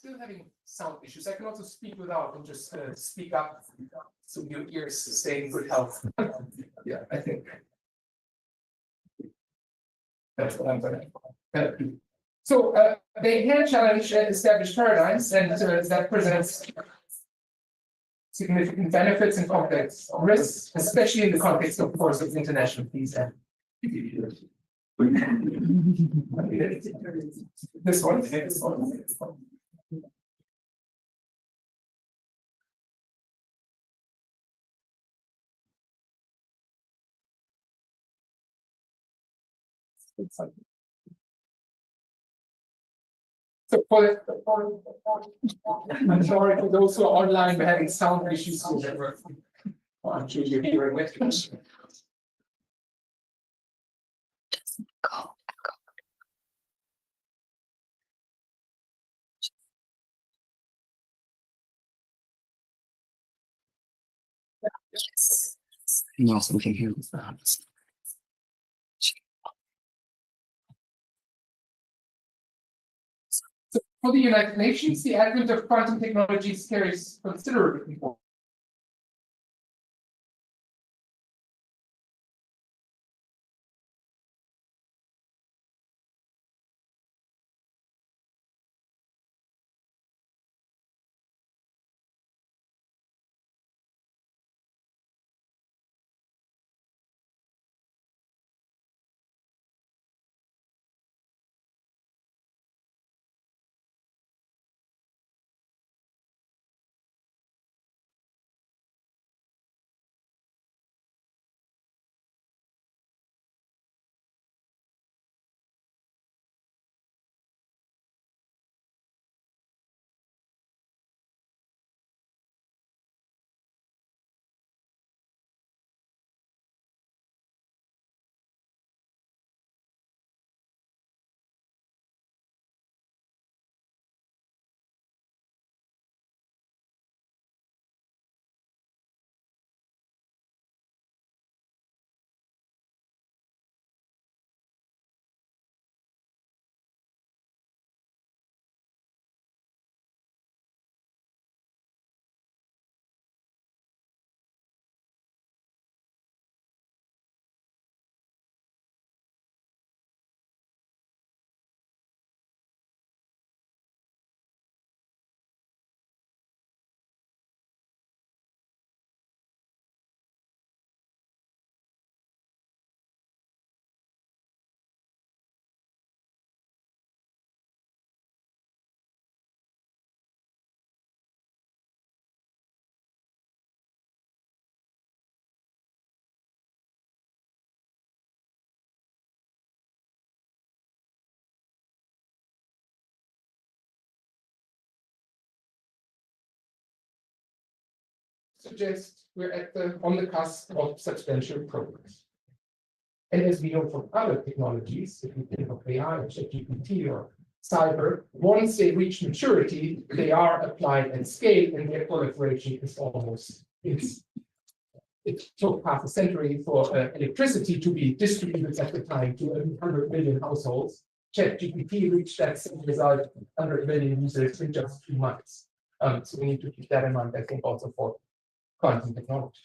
still having sound issues. I can also speak without and just speak up so your ears stay in good health. Yeah, I think that's what I'm going to do. So they can challenge established paradigms, and that presents significant benefits and complex risks, especially in the context, of course, of international peace. This one. So I'm sorry for those who are online, we're having sound issues. So I'm sure you're hearing it. Yes. No, something here. So for the United Nations, the advent of quantum technologies carries considerable importance. Suggest we're on the cusp of substantial progress. And as we know from other technologies, if you think of AI or ChatGPT or cyber, once they reach maturity, they are applied at scale, and their proliferation is almost it took half a century for electricity to be distributed at the time to 100 million households. ChatGPT reached that same result, 100 million users in just 2 months. So we need to keep that in mind, I think, also for quantum technology.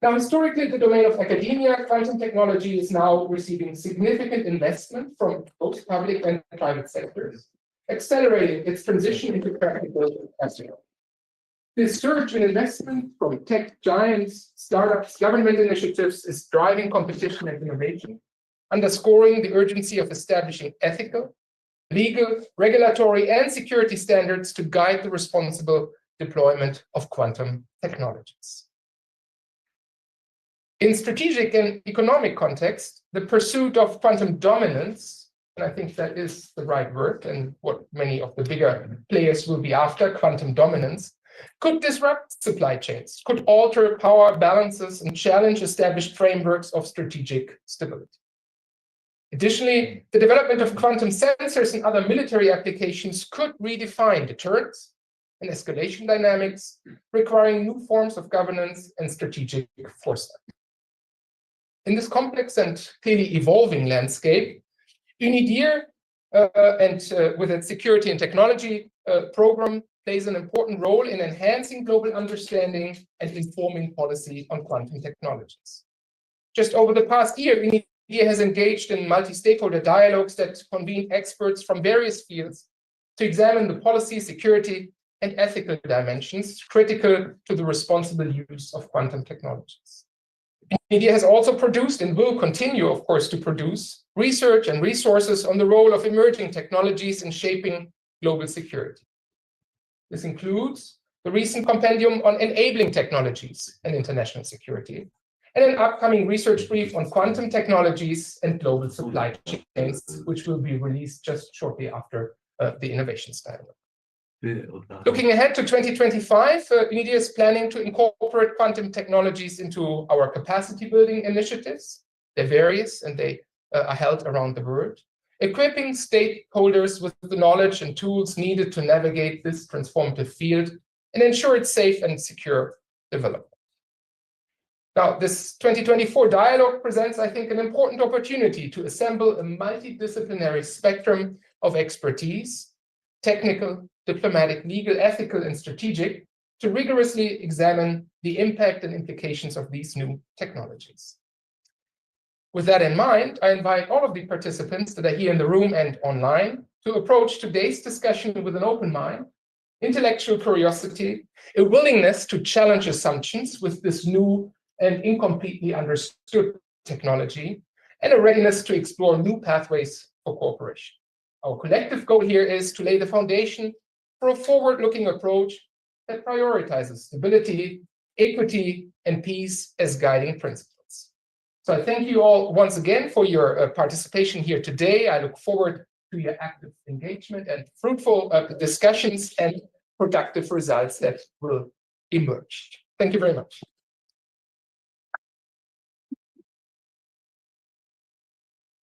Now, historically, the domain of academia, quantum technology is now receiving significant investment from both public and private sectors, accelerating its transition into practical application. This surge in investment from tech giants, startups, government initiatives is driving competition and innovation, underscoring the urgency of establishing ethical, legal, regulatory, and security standards to guide the responsible deployment of quantum technologies. In strategic and economic context, the pursuit of quantum dominance, and I think that is the right word and what many of the bigger players will be after, quantum dominance, could disrupt supply chains, could alter power balances, and challenge established frameworks of strategic stability. Additionally, the development of quantum sensors and other military applications could redefine deterrence and escalation dynamics, requiring new forms of governance and strategic foresight. In this complex and clearly evolving landscape, UNIDIR with its security and technology program, plays an important role in enhancing global understanding and informing policy on quantum technologies. Just over the past year, UNIDIR has engaged in multi-stakeholder dialogues that convene experts from various fields to examine the policy, security, and ethical dimensions critical to the responsible use of quantum technologies. UNIDIR has also produced and will continue, of course, to produce research and resources on the role of emerging technologies in shaping global security. This includes the recent compendium on enabling technologies and international security, and an upcoming research brief on quantum technologies and global supply chains, which will be released just shortly after the Innovations Dialogue. Looking ahead to 2025, UNIDIR is planning to incorporate quantum technologies into our capacity building initiatives. They're various and they are held around the world, equipping stakeholders with the knowledge and tools needed to navigate this transformative field and ensure its safe and secure development. Now, this 2024 dialogue presents, I think, an important opportunity to assemble a multidisciplinary spectrum of expertise, technical, diplomatic, legal, ethical, and strategic, to rigorously examine the impact and implications of these new technologies. With that in mind, I invite all of the participants that are here in the room and online to approach today's discussion with an open mind, intellectual curiosity, a willingness to challenge assumptions with this new and incompletely understood technology, and a readiness to explore new pathways for cooperation. Our collective goal here is to lay the foundation for a forward-looking approach that prioritizes stability, equity, and peace as guiding principles. So I thank you all once again for your participation here today. I look forward to your active engagement and fruitful discussions and productive results that will emerge. Thank you very much.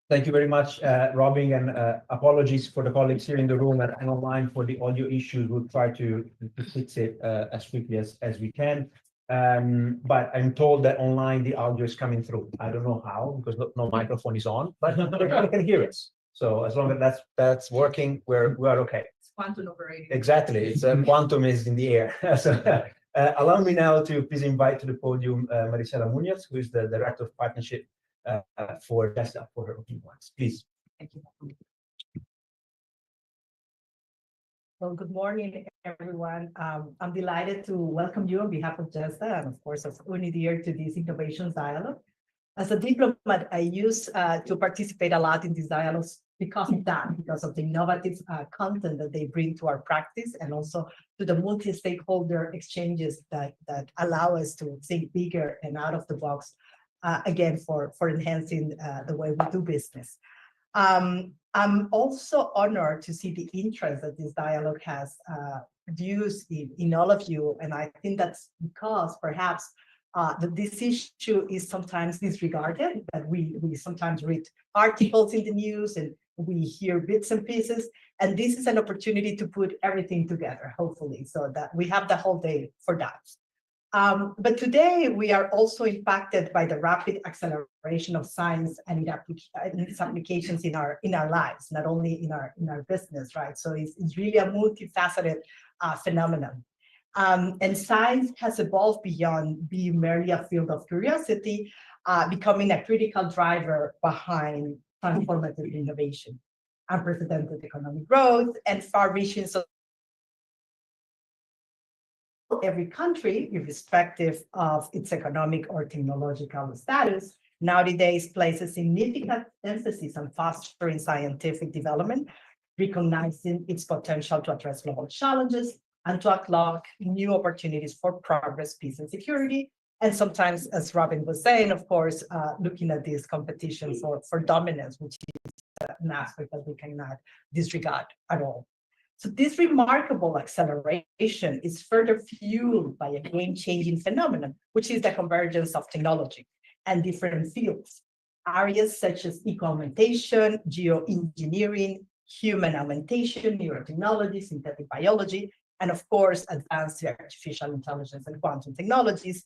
Thank you very much, Robin, and apologies for the colleagues here in the room and online for the audio issues. We'll try to fix it as quickly as we can. But I'm told that online the audio is coming through. I don't know how, because no microphone is on, but they can hear us. So as long as that's working, we're okay. It's quantum operating. Exactly, it's quantum is in the air. So allow me now to please invite to the podium Marisela Muñoz, who is the Director of Partnership for GESDA, for her opening remarks. Please. Thank you. Well, good morning, everyone. I'm delighted to welcome you on behalf of GESDA and, of course, of UNIDIR to this Innovations Dialogue. As a diplomat, I used to participate a lot in these dialogues because of that, because of the innovative content that they bring to our practice, and also to the multi-stakeholder exchanges that allow us to think bigger and out of the box, again, for enhancing the way we do business. I'm also honored to see the interest that this dialogue has produced in all of you, and I think that's because perhaps this issue is sometimes disregarded, that we sometimes read articles in the news and we hear bits and pieces, and this is an opportunity to put everything together, hopefully, so that we have the whole day for that. But today we are also impacted by the rapid acceleration of science and its applications in our lives, not only in our business, right? So it's really a multifaceted phenomenon. And science has evolved beyond being merely a field of curiosity, becoming a critical driver behind transformative innovation, unprecedented economic growth, and far-reaching every country, irrespective of its economic or technological status, nowadays places significant emphasis on fostering scientific development, recognizing its potential to address global challenges and to unlock new opportunities for progress, peace, and security. And sometimes, as Robin was saying, of course, looking at this competition for dominance, which is an aspect that we cannot disregard at all. So this remarkable acceleration is further fueled by a game-changing phenomenon, which is the convergence of technology and different fields. Areas such as eco-augmentation, geoengineering, human augmentation, neurotechnology, synthetic biology, and of course, advanced artificial intelligence and quantum technologies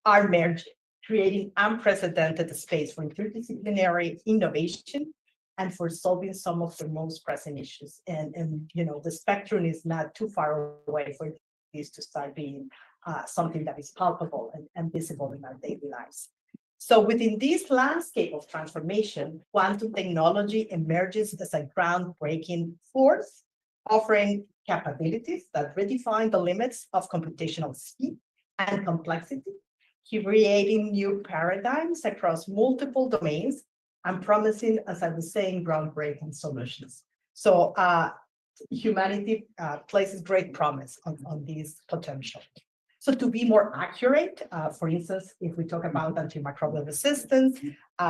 are merging, creating unprecedented space for interdisciplinary innovation and for solving some of the most pressing issues. And you know, the spectrum is not too far away for this to start being something that is palpable and visible in our daily lives. So within this landscape of transformation, quantum technology emerges as a groundbreaking force, offering capabilities that redefine the limits of computational speed and complexity, creating new paradigms across multiple domains and promising, as I was saying, groundbreaking solutions. So humanity places great promise on this potential. So to be more accurate, for instance, if we talk about antimicrobial resistance,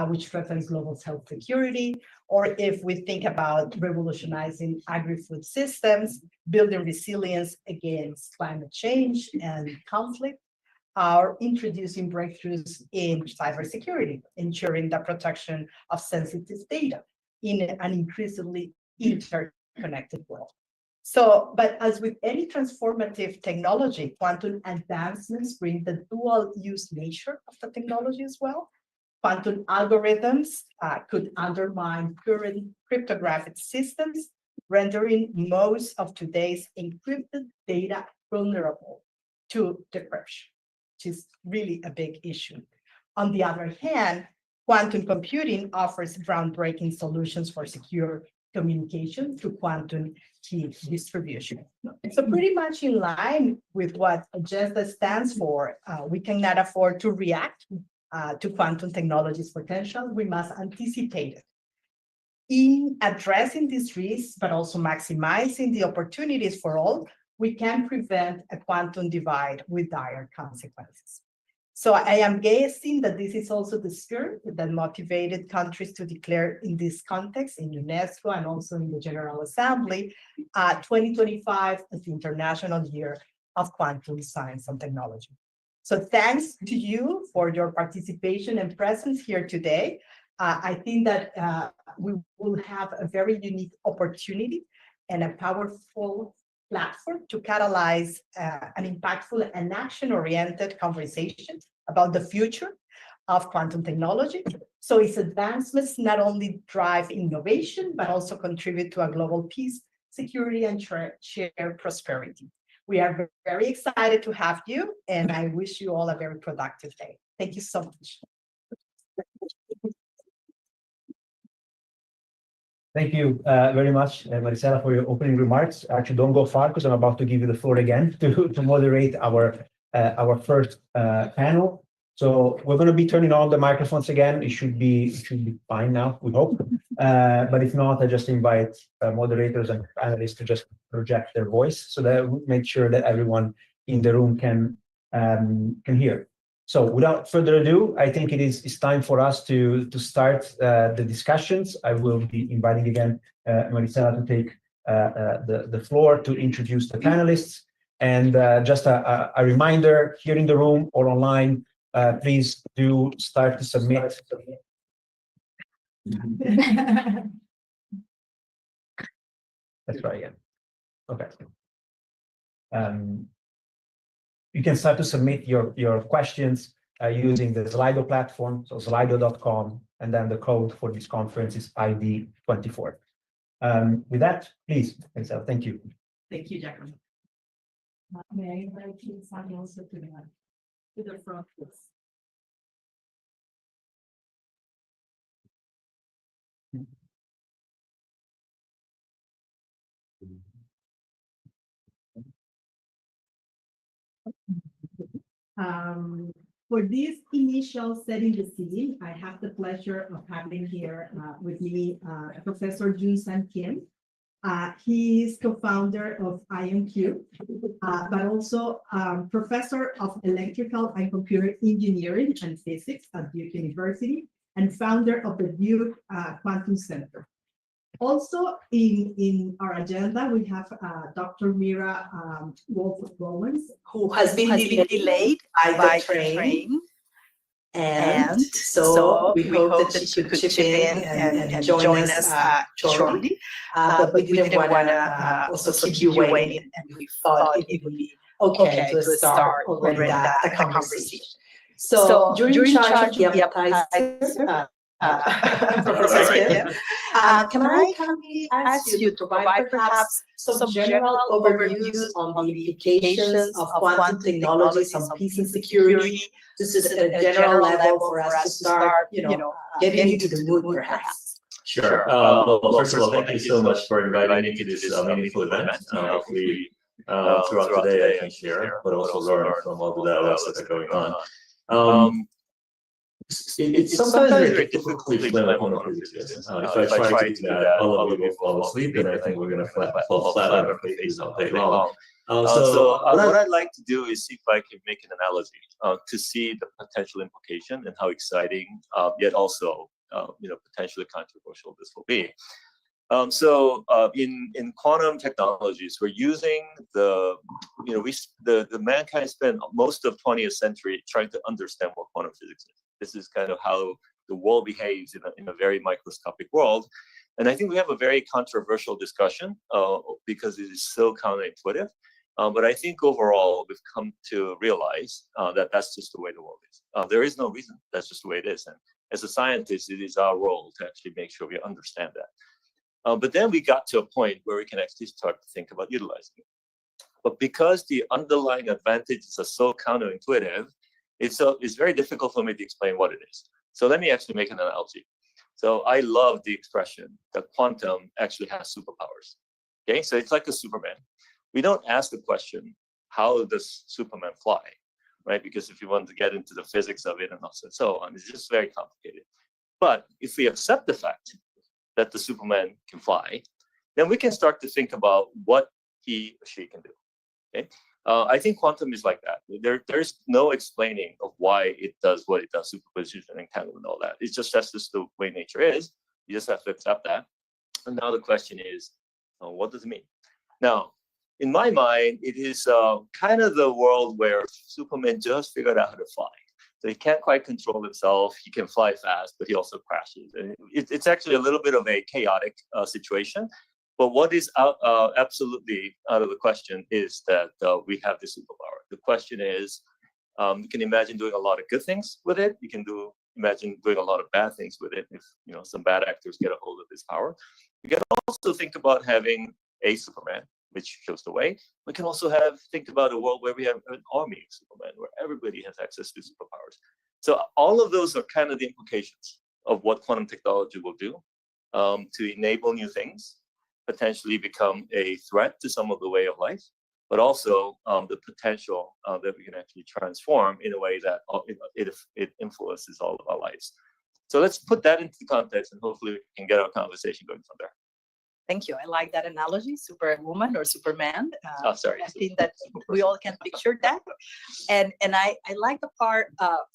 which threatens global health security, or if we think about revolutionizing agri-food systems, building resilience against climate change and conflict, are introducing breakthroughs in cybersecurity, ensuring the protection of sensitive data in an increasingly interconnected world. So, but as with any transformative technology, quantum advancements bring the dual use nature of the technology as well. Quantum algorithms could undermine current cryptographic systems, rendering most of today's encrypted data vulnerable to decryption, which is really a big issue. On the other hand, quantum computing offers groundbreaking solutions for secure communication through quantum key distribution. So pretty much in line with what GESDA stands for, we cannot afford to react to quantum technology's potential. We must anticipate it. In addressing these risks, but also maximizing the opportunities for all, we can prevent a quantum divide with dire consequences. So I am guessing that this is also the spirit that motivated countries to declare in this context, in UNESCO and also in the General Assembly, 2025 as the International Year of Quantum Science and Technology. So thanks to you for your participation and presence here today. I think that we will have a very unique opportunity and a powerful platform to catalyze an impactful and action-oriented conversation about the future of quantum technology. So its advancements not only drive innovation, but also contribute to a global peace, security, and shared prosperity. We are very excited to have you, and I wish you all a very productive day. Thank you so much. Thank you very much, Marisela, for your opening remarks. Actually, don't go far because I'm about to give you the floor again to moderate our first panel. So we're going to be turning on the microphones again. It should be fine now, we hope. But if not, I just invite moderators and panelists to just project their voice so that we make sure that everyone in the room can hear. So without further ado, I think it's time for us to start the discussions. I will be inviting again Marisela to take the floor to introduce the panelists. And just a reminder here in the room or online, please do start to submit. Let's try again. Okay. You can start to submit your questions using the Slido platform, so slido.com, and then the code for this conference is ID24. With that, please, Marcel, thank you. Thank you, Giacomo. May I invite you, Sally, also to the front, please. For this initial setting the scene, I have the pleasure of having here with me Professor Jun-San Kim. He is co-founder of IonQ, but also professor of electrical and computer engineering and physics at Duke University and founder of the Duke Quantum Center. Also in our agenda, we have Dr. Mira Wolf-Rowlands, who has been delayed by the train. And so we hope that she could chip in and join us shortly. But we didn't want to also keep you waiting, and we thought it would be okay to start already the conversation. So during charge of the appetizer, Professor Kim. Can I ask you to provide perhaps some general overviews on the implications of quantum technologies on peace and security, just at a general level for us to start, getting into the mood, perhaps? Sure. Well, first of all, thank you so much for inviting me to this meaningful event. Hopefully, throughout today, I can share, but also learn from all the dialogues that are going on. It's sometimes very difficult to explain what quantum physics is. If I try to do that, all of you will fall asleep, and I think we're going to fall flat on our faces all day long. So what I'd like to do is see if I can make an analogy to see the potential implication and how exciting, yet also potentially controversial this will be. In quantum technologies, we're using the mankind spent most of 20th century trying to understand what quantum physics is. This is kind of how the world behaves in a very microscopic world. And I think we have a very controversial discussion because it is so counterintuitive. But I think overall, we've come to realize that that's just the way the world is. There is no reason. That's just the way it is. And as a scientist, it is our role to actually make sure we understand that. But then we got to a point where we can actually start to think about utilizing it. But because the underlying advantages are so counterintuitive, it's very difficult for me to explain what it is. So let me actually make an analogy. So I love the expression that quantum actually has superpowers. Okay, so it's like a Superman. We don't ask the question, how does Superman fly? Right? Because if you want to get into the physics of it and so on, it's just very complicated. But if we accept the fact that the Superman can fly, then we can start to think about what he or she can do. Okay? I think quantum is like that. There's no explaining of why it does what it does, superposition, entanglement, and all that. It's just that's just the way nature is. You just have to accept that. And now the question is, what does it mean? Now, in my mind, it is kind of the world where Superman just figured out how to fly. So he can't quite control himself. He can fly fast, but he also crashes. And it's actually a little bit of a chaotic situation. But what is absolutely out of the question is that we have this superpower. The question is, you can imagine doing a lot of good things with it. You can imagine doing a lot of bad things with it if some bad actors get a hold of this power. You can also think about having a Superman, which shows the way. We can also think about a world where we have an army of Superman, where everybody has access to superpowers. So all of those are kind of the implications of what quantum technology will do to enable new things, potentially become a threat to some of the way of life, but also the potential that we can actually transform in a way that it influences all of our lives. So let's put that into context, and hopefully we can get our conversation going from there. Thank you. I like that analogy, Superwoman or Superman. Sorry. I think that we all can picture that. And I like the part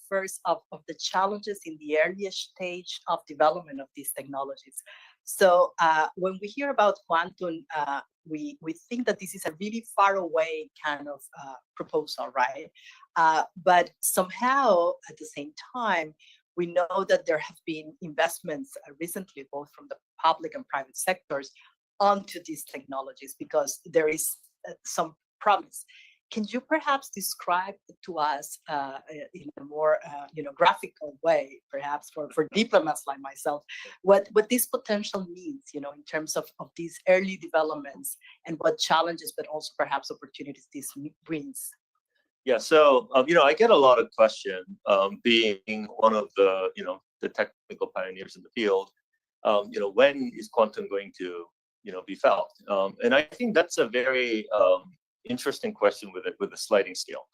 first of the challenges in the earliest stage of development of these technologies. So when we hear about quantum, we think that this is a really far away kind of proposal, right? But somehow at the same time, we know that there have been investments recently, both from the public and private sectors, onto these technologies because there is some promise. Can you perhaps describe to us in a more graphical way, perhaps for diplomats like myself, what this potential means, in terms of these early developments and what challenges, but also perhaps opportunities this brings? Yeah, so I get a lot of questions, being one of the the technical pioneers in the field. When is quantum going to be felt? And I think that's a very interesting question with a sliding scale,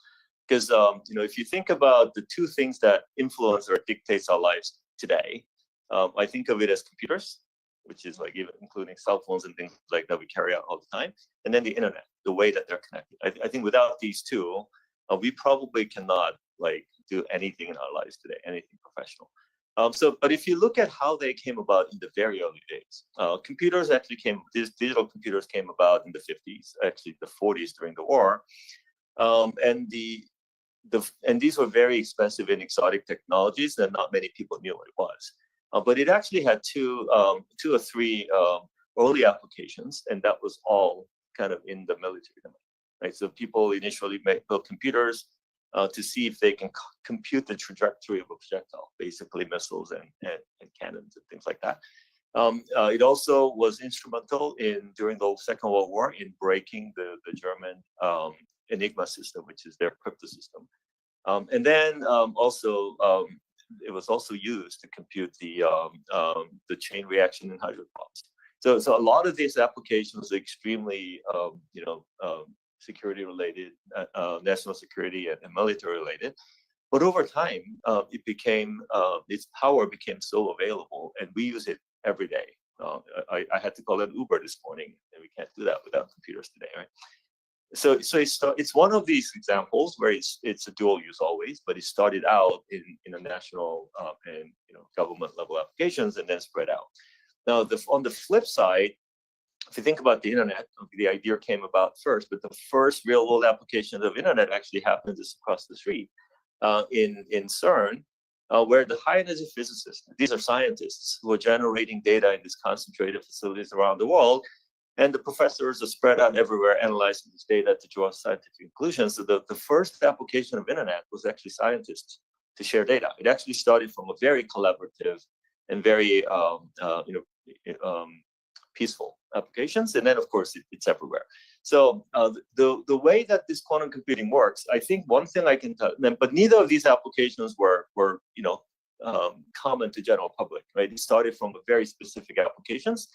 because if you think about the two things that influence or dictates our lives today, I think of it as computers, which is like even including cell phones and things like that we carry out all the time, and then the internet, the way that they're connected. I think without these two, we probably cannot do anything in our lives today, anything professional. But if you look at how they came about in the very early days, computers actually digital computers came about in the 50s, actually the 40s during the war. And these were very expensive and exotic technologies, and not many people knew what it was. But it actually had two or three early applications, and that was all kind of in the military domain. Right, so people initially built computers to see if they can compute the trajectory of a projectile, basically missiles and cannons and things like that. It also was instrumental during the Second World War in breaking the German Enigma system, which is their crypto system. And then it was also used to compute the chain reaction in hydrogen bombs. So a lot of these applications are extremely, security related, national security and military related. But over time, its power became so available, and we use it every day. I had to call it Uber this morning, and we can't do that without computers today, right? So it's one of these examples where it's a dual use always, but it started out in a national and government level applications and then spread out. Now, on the flip side, if you think about the internet, the idea came about first, but the first real world application of internet actually happened just across the street in CERN, where the high energy physicists, these are scientists who are generating data in these concentrated facilities around the world. And the professors are spread out everywhere, analyzing this data to draw scientific conclusions. So the first application of internet was actually scientists to share data. It actually started from a very collaborative and very peaceful applications, and then of course it's everywhere. So the way that this quantum computing works, I think one thing I can tell them, but neither of these applications were common to general public, right? It started from a very specific applications.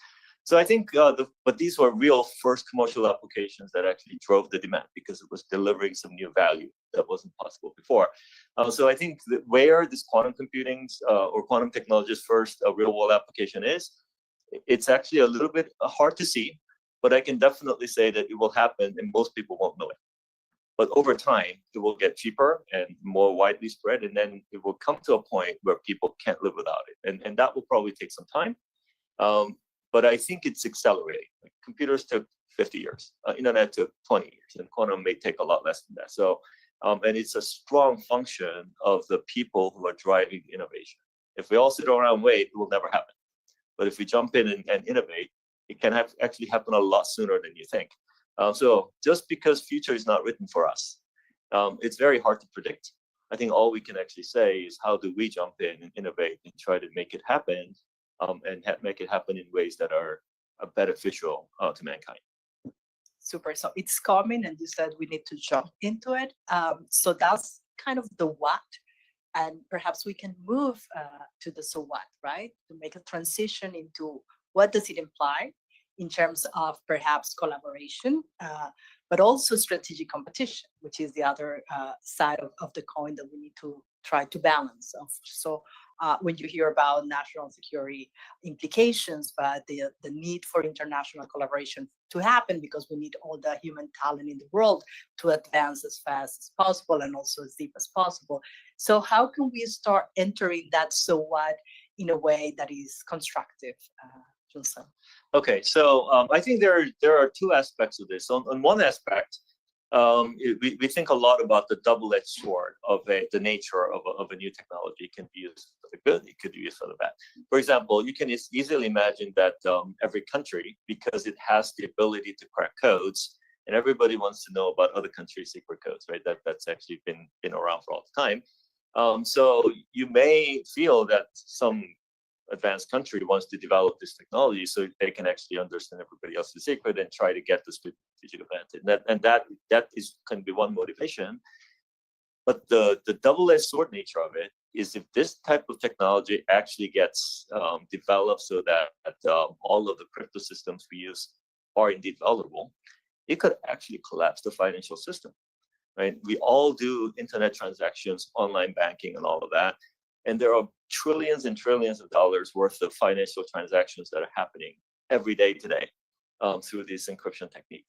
So I think, but these were real first commercial applications that actually drove the demand because it was delivering some new value that wasn't possible before. So I think that where this quantum computing or quantum technology's first real world application is, it's actually a little bit hard to see, but I can definitely say that it will happen and most people won't know it. But over time, it will get cheaper and more widely spread, and then it will come to a point where people can't live without it. And that will probably take some time. But I think it's accelerating. Like computers took 50 years, internet took 20 years, and quantum may take a lot less than that. So, and it's a strong function of the people who are driving innovation. If we all sit around and wait, it will never happen. But if we jump in and innovate, it can actually happen a lot sooner than you think. So just because future is not written for us, it's very hard to predict. I think all we can actually say is how do we jump in and innovate and try to make it happen, and make it happen in ways that are beneficial to mankind. Super. So it's coming, and you said we need to jump into it. So that's kind of the what, and perhaps we can move to the so what, right? To make a transition into what does it imply in terms of perhaps collaboration, but also strategic competition, which is the other side of the coin that we need to try to balance. So when you hear about national security implications, but the need for international collaboration to happen because we need all the human talent in the world to advance as fast as possible and also as deep as possible. So how can we start entering that so what in a way that is constructive, Johnson? Okay, so I think there are two aspects of this. On one aspect, we think a lot about the double-edged sword of the nature of a new technology. It can be used for the good, it could be used for the bad. For example, you can easily imagine that every country, because it has the ability to crack codes, and everybody wants to know about other countries' secret codes, right? That's actually been around for all the time. So you may feel that some advanced country wants to develop this technology so they can actually understand everybody else's secret and try to get the strategic advantage. And that can be one motivation. But the double-edged sword nature of it is if this type of technology actually gets developed so that all of the crypto systems we use are indeed vulnerable, it could actually collapse the financial system, right? We all do internet transactions, online banking, and all of that. And there are trillions and trillions of dollars worth of financial transactions that are happening every day today through this encryption technique.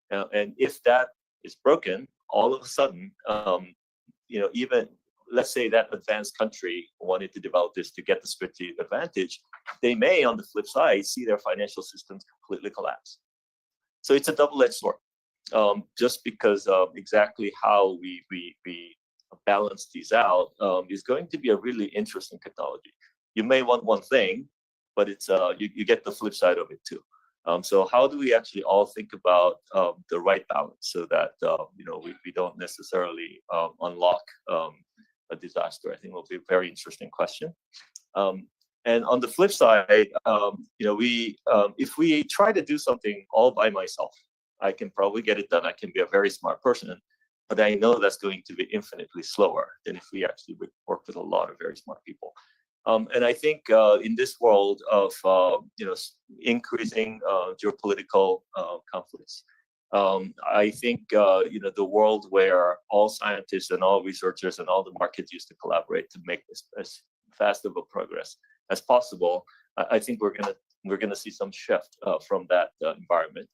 And if that is broken, all of a sudden, even let's say that advanced country wanted to develop this to get the strategic advantage, they may, on the flip side, see their financial systems completely collapse. So it's a double-edged sword, just because of exactly how we balance these out is going to be a really interesting technology. You may want one thing, but it's you get the flip side of it too. So how do we actually all think about the right balance so that we don't necessarily unlock a disaster? I think will be a very interesting question. And on the flip side, if we try to do something all by myself, I can probably get it done. I can be a very smart person, but I know that's going to be infinitely slower than if we actually would work with a lot of very smart people. And I think in this world of increasing geopolitical conflicts, I think the world where all scientists and all researchers and all the markets used to collaborate to make this as fast of a progress as possible, I think we're gonna see some shift from that environment.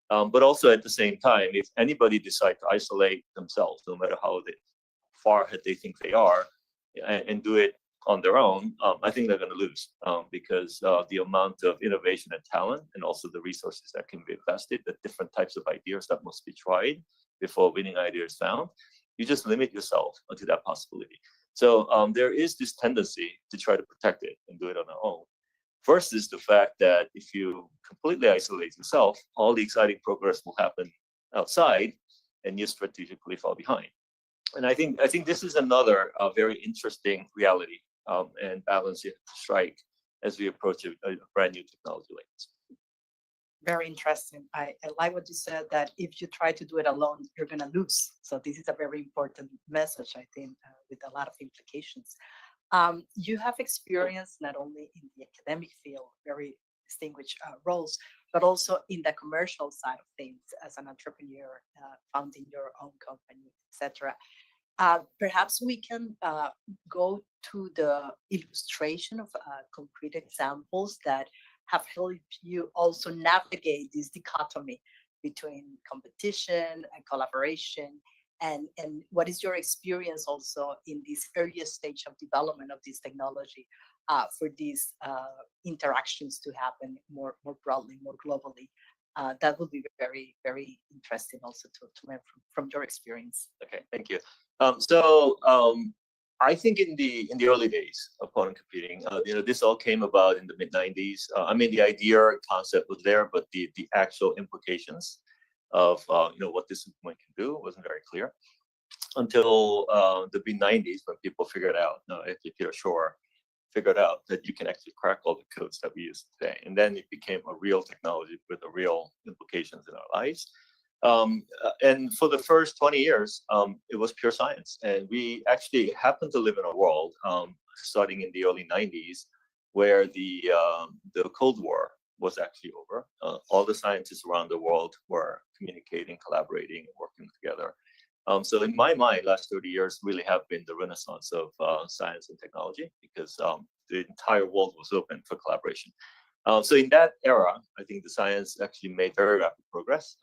But also at the same time, if anybody decide to isolate themselves, no matter how far ahead they think they are, and do it on their own, I think they're going to lose because the amount of innovation and talent, and also the resources that can be invested, the different types of ideas that must be tried before a winning idea is found, you just limit yourself to that possibility. So there is this tendency to try to protect it and do it on our own. First is the fact that if you completely isolate yourself, all the exciting progress will happen outside, and you strategically fall behind. And I think this is another very interesting reality and balance you have to strike as we approach a brand new technology like this. Very interesting. I like what you said, that if you try to do it alone, you're going to lose. So this is a very important message, I think, with a lot of implications. You have experience not only in the academic field, very distinguished roles, but also in the commercial side of things as an entrepreneur, founding your own company, etc. Perhaps we can go to the illustration of concrete examples that have helped you also navigate this dichotomy between competition and collaboration, and what is your experience also in this earliest stage of development of this technology for these interactions to happen more broadly, more globally. That would be very, very interesting also to learn from your experience. Okay, thank you. I think in the early days of quantum computing, this all came about in the mid-90s. I mean, the idea concept was there, but the actual implications of what this movement can do wasn't very clear until the mid-90s, when people figured out, actually Peter Shor figured out that you can actually crack all the codes that we use today, and then it became a real technology with the real implications in our lives. And for the first 20 years, it was pure science. And we actually happened to live in a world, starting in the early 90s, where the Cold War was actually over. All the scientists around the world were communicating, collaborating, working together. So in my mind, last 30 years really have been the renaissance of science and technology, because the entire world was open for collaboration. So in that era, I think the science actually made very rapid progress,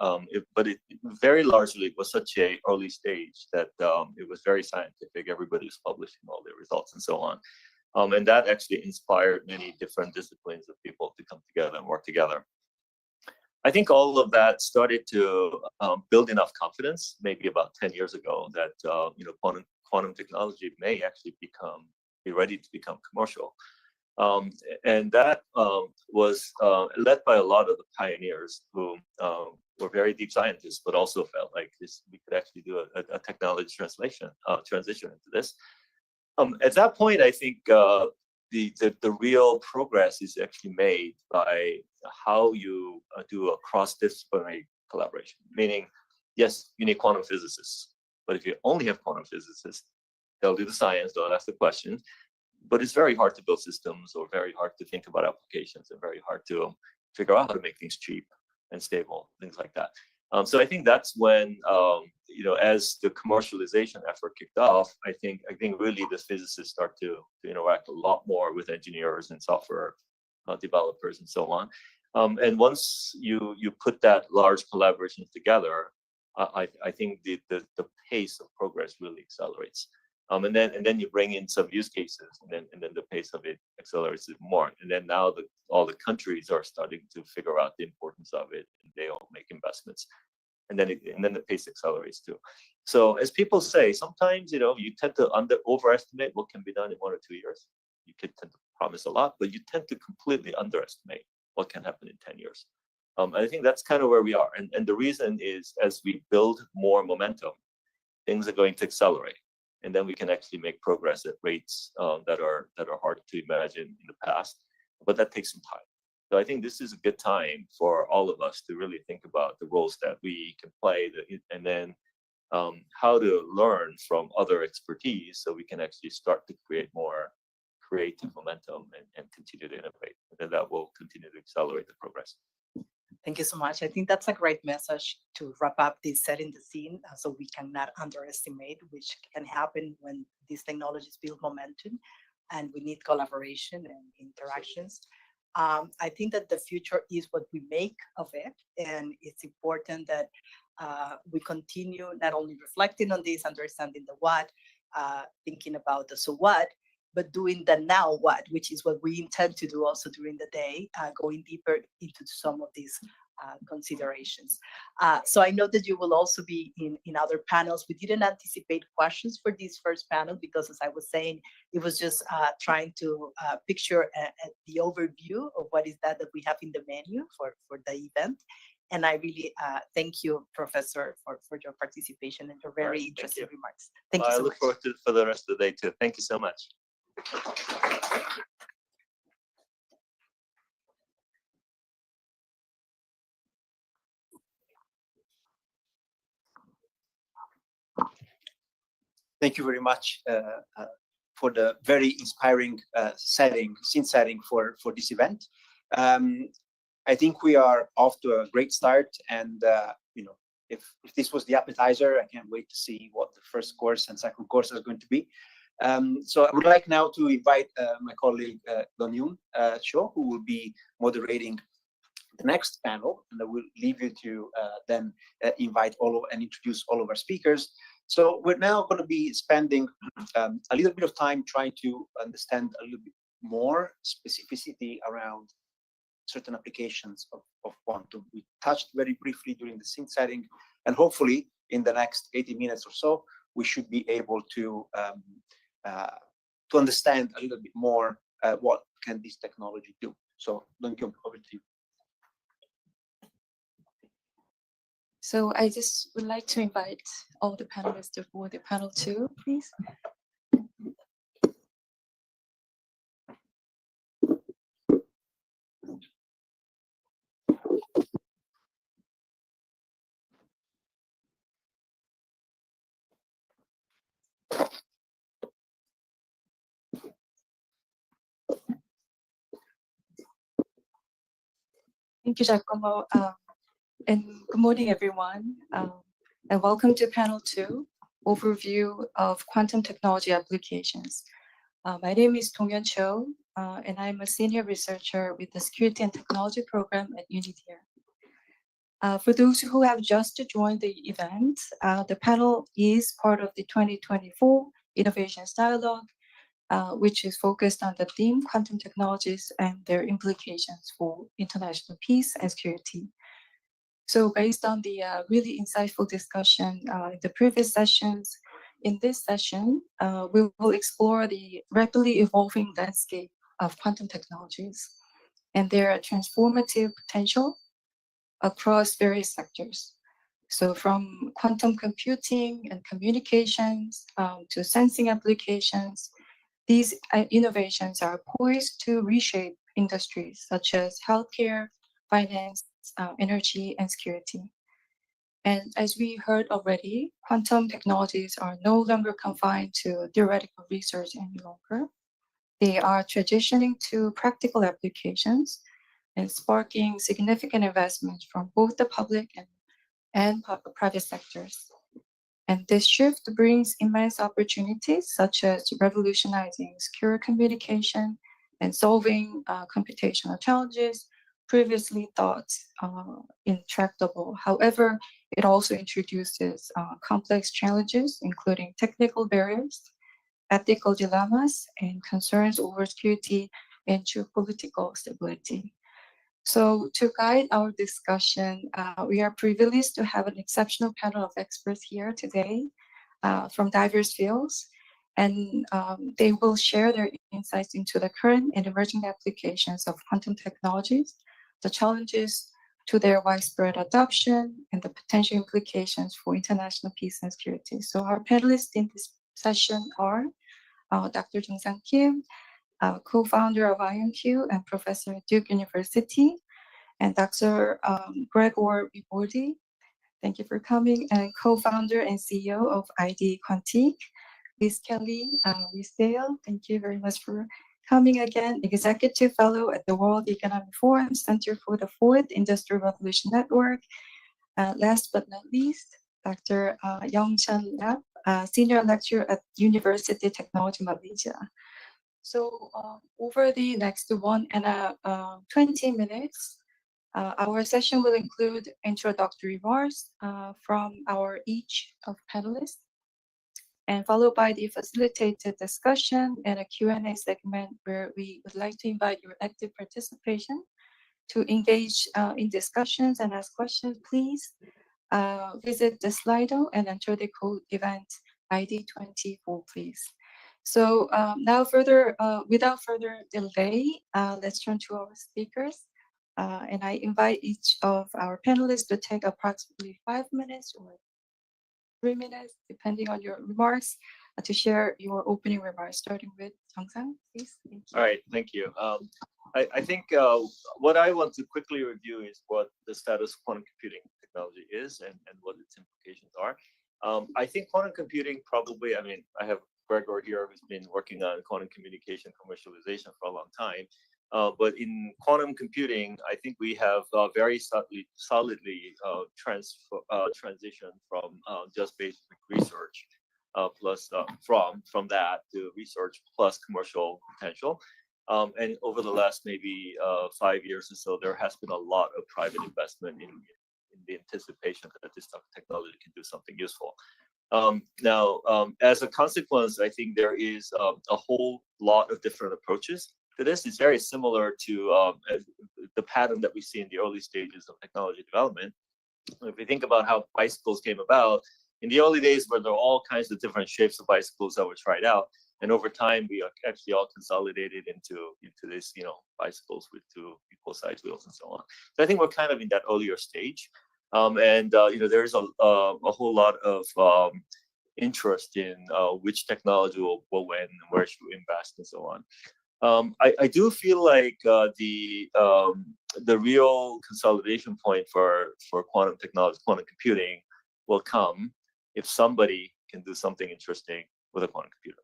but it very largely was such a early stage that it was very scientific. Everybody was publishing all their results and so on. And that actually inspired many different disciplines of people to come together and work together. I think all of that started to build enough confidence, maybe about 10 years ago, that quantum technology may actually be ready to become commercial. And that was led by a lot of the pioneers who were very deep scientists, but also felt like we could actually do a technology transition into this. At that point, I think the real progress is actually made by how you do a cross-disciplinary collaboration. Meaning, yes, you need quantum physicists, but if you only have quantum physicists, they'll do the science, they'll ask the questions. But it's very hard to build systems, or very hard to think about applications, and very hard to figure out how to make things cheap and stable, things like that. So I think that's when, as the commercialization effort kicked off, I think really the physicists start to interact a lot more with engineers and software developers and so on. And once you put that large collaboration together, I think the pace of progress really accelerates. And then you bring in some use cases, and then the pace of it accelerates it more. And then now all the countries are starting to figure out the importance of it, and they all make investments. And then the pace accelerates too. So as people say, sometimes you tend to overestimate what can be done in 1 or 2 years. You could tend to promise a lot, but you tend to completely underestimate what can happen in 10 years. And I think that's kind of where we are. And the reason is, as we build more momentum, things are going to accelerate. And then we can actually make progress at rates that are hard to imagine in the past. But that takes some time. So I think this is a good time for all of us to really think about the roles that we can play, and then how to learn from other expertise so we can actually start to create more creative momentum and continue to innovate. And then that will continue to accelerate the progress. Thank you so much. I think that's a great message to wrap up this setting the scene, so we cannot underestimate which can happen when these technologies build momentum, and we need collaboration and interactions. I think that the future is what we make of it, and it's important that we continue not only reflecting on this, understanding the what, thinking about the so what, but doing the now what, which is what we intend to do also during the day, going deeper into some of these considerations. So I know that you will also be in other panels. We didn't anticipate questions for this first panel because, as I was saying, it was just trying to picture the overview of what is that we have in the menu for the event. And I really thank you, Professor, for your participation and your very interesting remarks. Thank you so much. I look forward to it for the rest of the day too. Thank you so much. Thank you very much for the very inspiring scene setting for this event. I think we are off to a great start, and if this was the appetizer, I can't wait to see what the first course and second course are going to be. So I would like now to invite my colleague Don-Yoon Cho, who will be moderating the next panel, and I will leave you to then invite and introduce all of our speakers. So we're now going to be spending a little bit of time trying to understand a little bit more specificity around certain applications of quantum. We touched very briefly during the scene setting, and hopefully in the next 80 minutes or so, we should be able to understand a little bit more what can this technology do. So Don-Yoon, over to you. So I just would like to invite all the panelists for the panel 2, please. Thank you, Giacomo. And good morning, everyone. And welcome to panel 2, overview of quantum technology applications. My name is Dong-Yoon Cho, and I'm a senior researcher with the Security and Technology program at UNIDIR. For those who have just joined the event, the panel is part of the 2024 Innovations Dialogue, which is focused on the theme quantum technologies and their implications for international peace and security. So based on the really insightful discussion in the previous sessions, in this session, we will explore the rapidly evolving landscape of quantum technologies and their transformative potential across various sectors. So from quantum computing and communications to sensing applications, these innovations are poised to reshape industries such as healthcare, finance, energy, and security. And as we heard already, quantum technologies are no longer confined to theoretical research any longer. They are transitioning to practical applications and sparking significant investments from both the public and private sectors. And this shift brings immense opportunities, such as revolutionizing secure communication and solving computational challenges previously thought intractable. However, it also introduces complex challenges, including technical barriers, ethical dilemmas, and concerns over security and geopolitical stability. So to guide our discussion, we are privileged to have an exceptional panel of experts here today from diverse fields, and they will share their insights into the current and emerging applications of quantum technologies, the challenges to their widespread adoption and the potential implications for international peace and security. So our panelists in this session are Dr. Jung-Sang Kim, co-founder of IonQ and professor at Duke University, and Dr. Gregor Vibordi. Thank you for coming, and co-founder and CEO of ID Quantique. Liz Kelly, Dale, thank you very much for coming again. Executive Fellow at the World Economic Forum Center for the Fourth Industrial Revolution Network. Last but not least, Dr. Yong-Chan Yap, Senior Lecturer at University of Technology Malaysia. So over the next 20 minutes, our session will include introductory remarks from each of panelists, and followed by the facilitated discussion and a Q&A segment where we would like to invite your active participation to engage in discussions and ask questions. Please visit the Slido and enter the code event ID 24, please. So now without further delay, let's turn to our speakers. And I invite each of our panelists to take approximately 5 minutes or 3 minutes, depending on your remarks, to share your opening remarks, starting with Jung-Sang, please. Thank you. All right, thank you. I think what I want to quickly review is what the status of quantum computing technology is and what its implications are. I think quantum computing probably, I have Gregor here who's been working on quantum communication commercialization for a long time. But in quantum computing, I think we have very solidly transitioned from just basic research plus from that to research plus commercial potential. And over the last maybe 5 years or so, there has been a lot of private investment in the anticipation that this technology can do something useful. Now, as a consequence, I think there is a whole lot of different approaches to this. Is very similar to the pattern that we see in the early stages of technology development. If we think about how bicycles came about, in the early days where there were all kinds of different shapes of bicycles that were tried out, and over time we actually all consolidated into this, bicycles with 2 equal size wheels and so on. So I think we're kind of in that earlier stage, there's a whole lot of interest in which technology will win and where should we invest and so on. I do feel like the real consolidation point for quantum technology, quantum computing, will come if somebody can do something interesting with a quantum computer.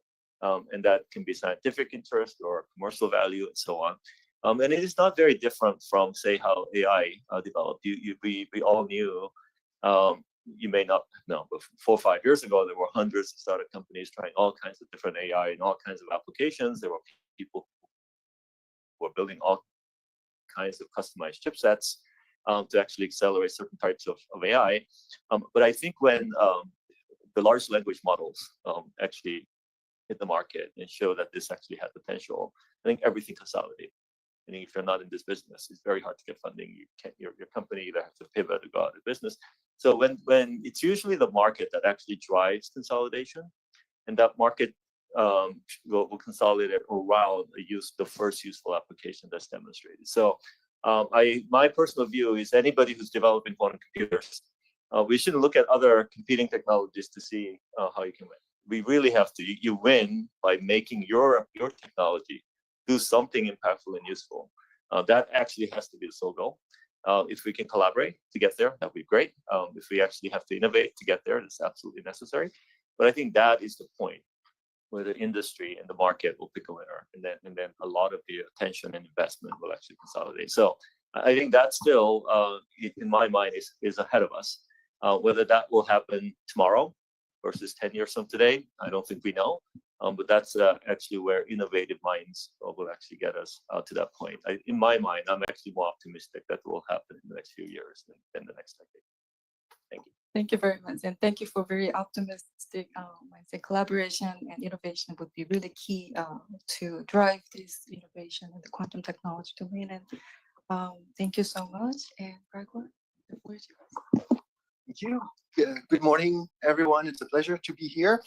And that can be scientific interest or commercial value and so on. And it is not very different from, say, how AI developed. We all knew, you may not know, but 4 or 5 years ago, there were hundreds of startup companies trying all kinds of different AI and all kinds of applications. There were people who were building all kinds of customized chipsets to actually accelerate certain types of AI. But I think when the large language models actually hit the market and show that this actually had potential, I think everything consolidated. I think if you're not in this business, it's very hard to get funding. Your company either has to pivot or go out of business. So when it's usually the market that actually drives consolidation, and that market will consolidate around the first useful application that's demonstrated. So my personal view is anybody who's developing quantum computers, we shouldn't look at other competing technologies to see how you can win. We really have to. You win by making your technology do something impactful and useful. That actually has to be the sole goal. If we can collaborate to get there, that'd be great. If we actually have to innovate to get there, that's absolutely necessary. But I think that is the point where the industry and the market will pick a winner, and then a lot of the attention and investment will actually consolidate. So I think that still, in my mind, is ahead of us. Whether that will happen tomorrow versus 10 years from today, I don't think we know. But that's actually where innovative minds will actually get us to that point. In my mind, I'm actually more optimistic that will happen in the next few years than the next decade. Thank you. Thank you very much, and thank you for very optimistic. I say collaboration and innovation would be really key to drive this innovation in the quantum technology domain. And thank you so much. And Gregor, the floor is yours. Thank you. Good morning, everyone. It's a pleasure to be here.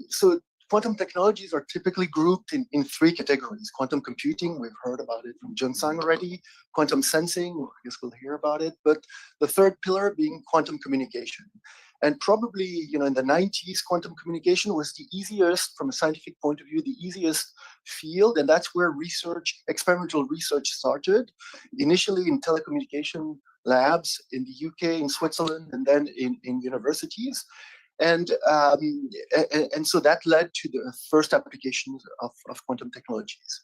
So quantum technologies are typically grouped in three categories. Quantum computing, we've heard about it from Jung-sang already. Quantum sensing, I guess we'll hear about it. But the third pillar being quantum communication. And probably, in the 90s, quantum communication was the easiest, from a scientific point of view, the easiest field. And that's where experimental research started, initially in telecommunication labs in the UK, in Switzerland, and then in universities. And so that led to the first applications of quantum technologies.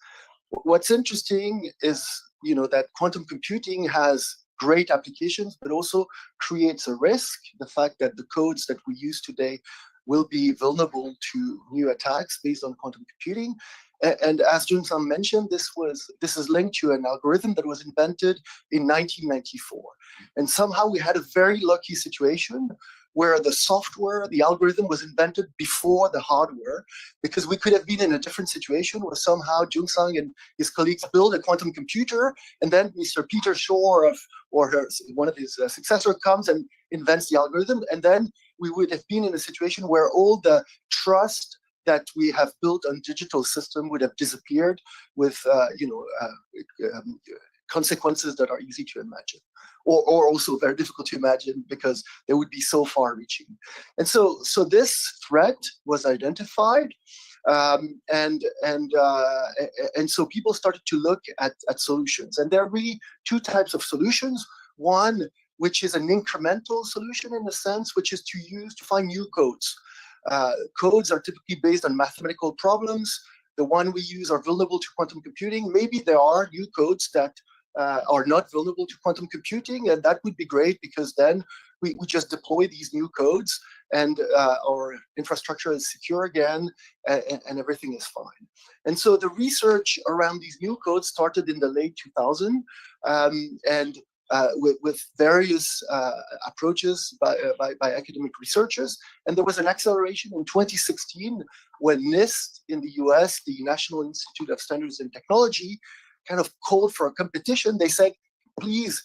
What's interesting is, that quantum computing has great applications, but also creates a risk. The fact that the codes that we use today will be vulnerable to new attacks based on quantum computing. And as Jun-san mentioned, this is linked to an algorithm that was invented in 1994. And somehow we had a very lucky situation where the software, the algorithm was invented before the hardware, because we could have been in a different situation where somehow Jung-sang and his colleagues build a quantum computer, and then Mr. Peter Shor one of his successor comes and invents the algorithm, and then we would have been in a situation where all the trust that we have built on digital system would have disappeared with consequences that are easy to imagine, or also very difficult to imagine because they would be so far-reaching. And so this threat was identified, and so people started to look at solutions. And there are really two types of solutions. One, which is an incremental solution in a sense, which is to find new codes. Codes are typically based on mathematical problems. The one we use are vulnerable to quantum computing. Maybe there are new codes that are not vulnerable to quantum computing, and that would be great, because then we just deploy these new codes and our infrastructure is secure again, and everything is fine. And so the research around these new codes started in the late 2000s, with various approaches by academic researchers. And there was an acceleration in 2016 when NIST in the US, the National Institute of Standards and Technology, kind of called for a competition. They said, please,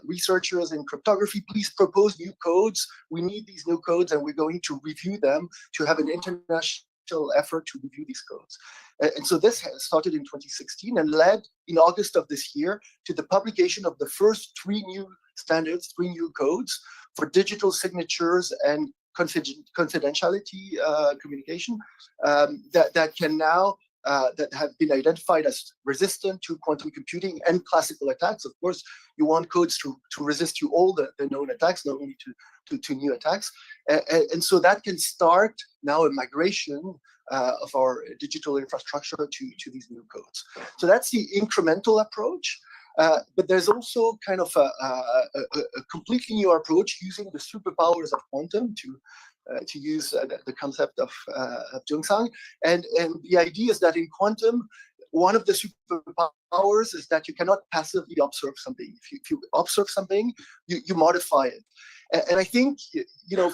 researchers in cryptography, please propose new codes. We need these new codes, and we're going to review them to have an international effort to review these codes. And so this started in 2016 and led in August of this year to the publication of the first three new standards, three new codes for digital signatures and confidentiality communication that can now that have been identified as resistant to quantum computing and classical attacks. Of course, you want codes to resist to all the known attacks, not only to new attacks. And so that can start now a migration of our digital infrastructure to these new codes. So that's the incremental approach. But there's also kind of a completely new approach using the superpowers of quantum to use the concept of Jung-sang. And the idea is that in quantum, one of the superpowers is that you cannot passively observe something. If you observe something, you modify it. And I think,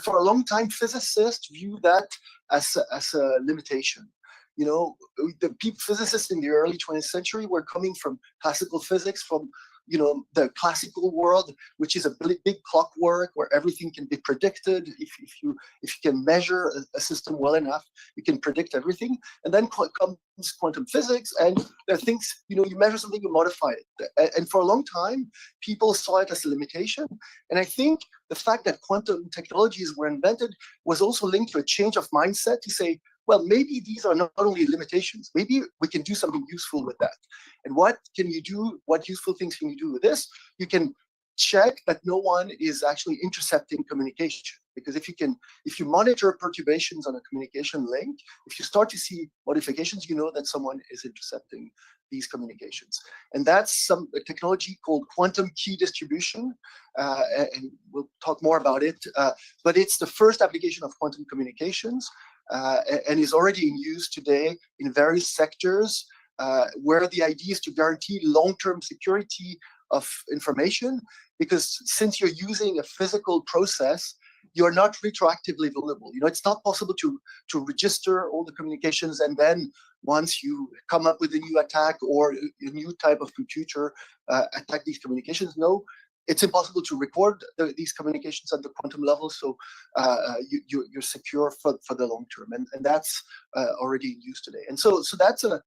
for a long time, physicists view that as a limitation. The physicists in the early 20th century were coming from classical physics, from the classical world, which is a big clockwork where everything can be predicted. If you can measure a system well enough, you can predict everything. And then comes quantum physics, and there are things, you measure something, you modify it. And for a long time, people saw it as a limitation. And I think the fact that quantum technologies were invented was also linked to a change of mindset to say, well, maybe these are not only limitations, maybe we can do something useful with that. And what can you do? What useful things can you do with this? You can check that no one is actually intercepting communication. Because if you monitor perturbations on a communication link, if you start to see modifications, you know that someone is intercepting these communications. And that's a technology called quantum key distribution. And we'll talk more about it. But it's the first application of quantum communications. And is already in use today in various sectors, where the idea is to guarantee long-term security of information, because since you're using a physical process, you're not retroactively vulnerable. It's not possible to register all the communications, and then once you come up with a new attack or a new type of computer, attack these communications. No, it's impossible to record these communications at the quantum level, so you're secure for the long term, and that's already in use today. And so that's an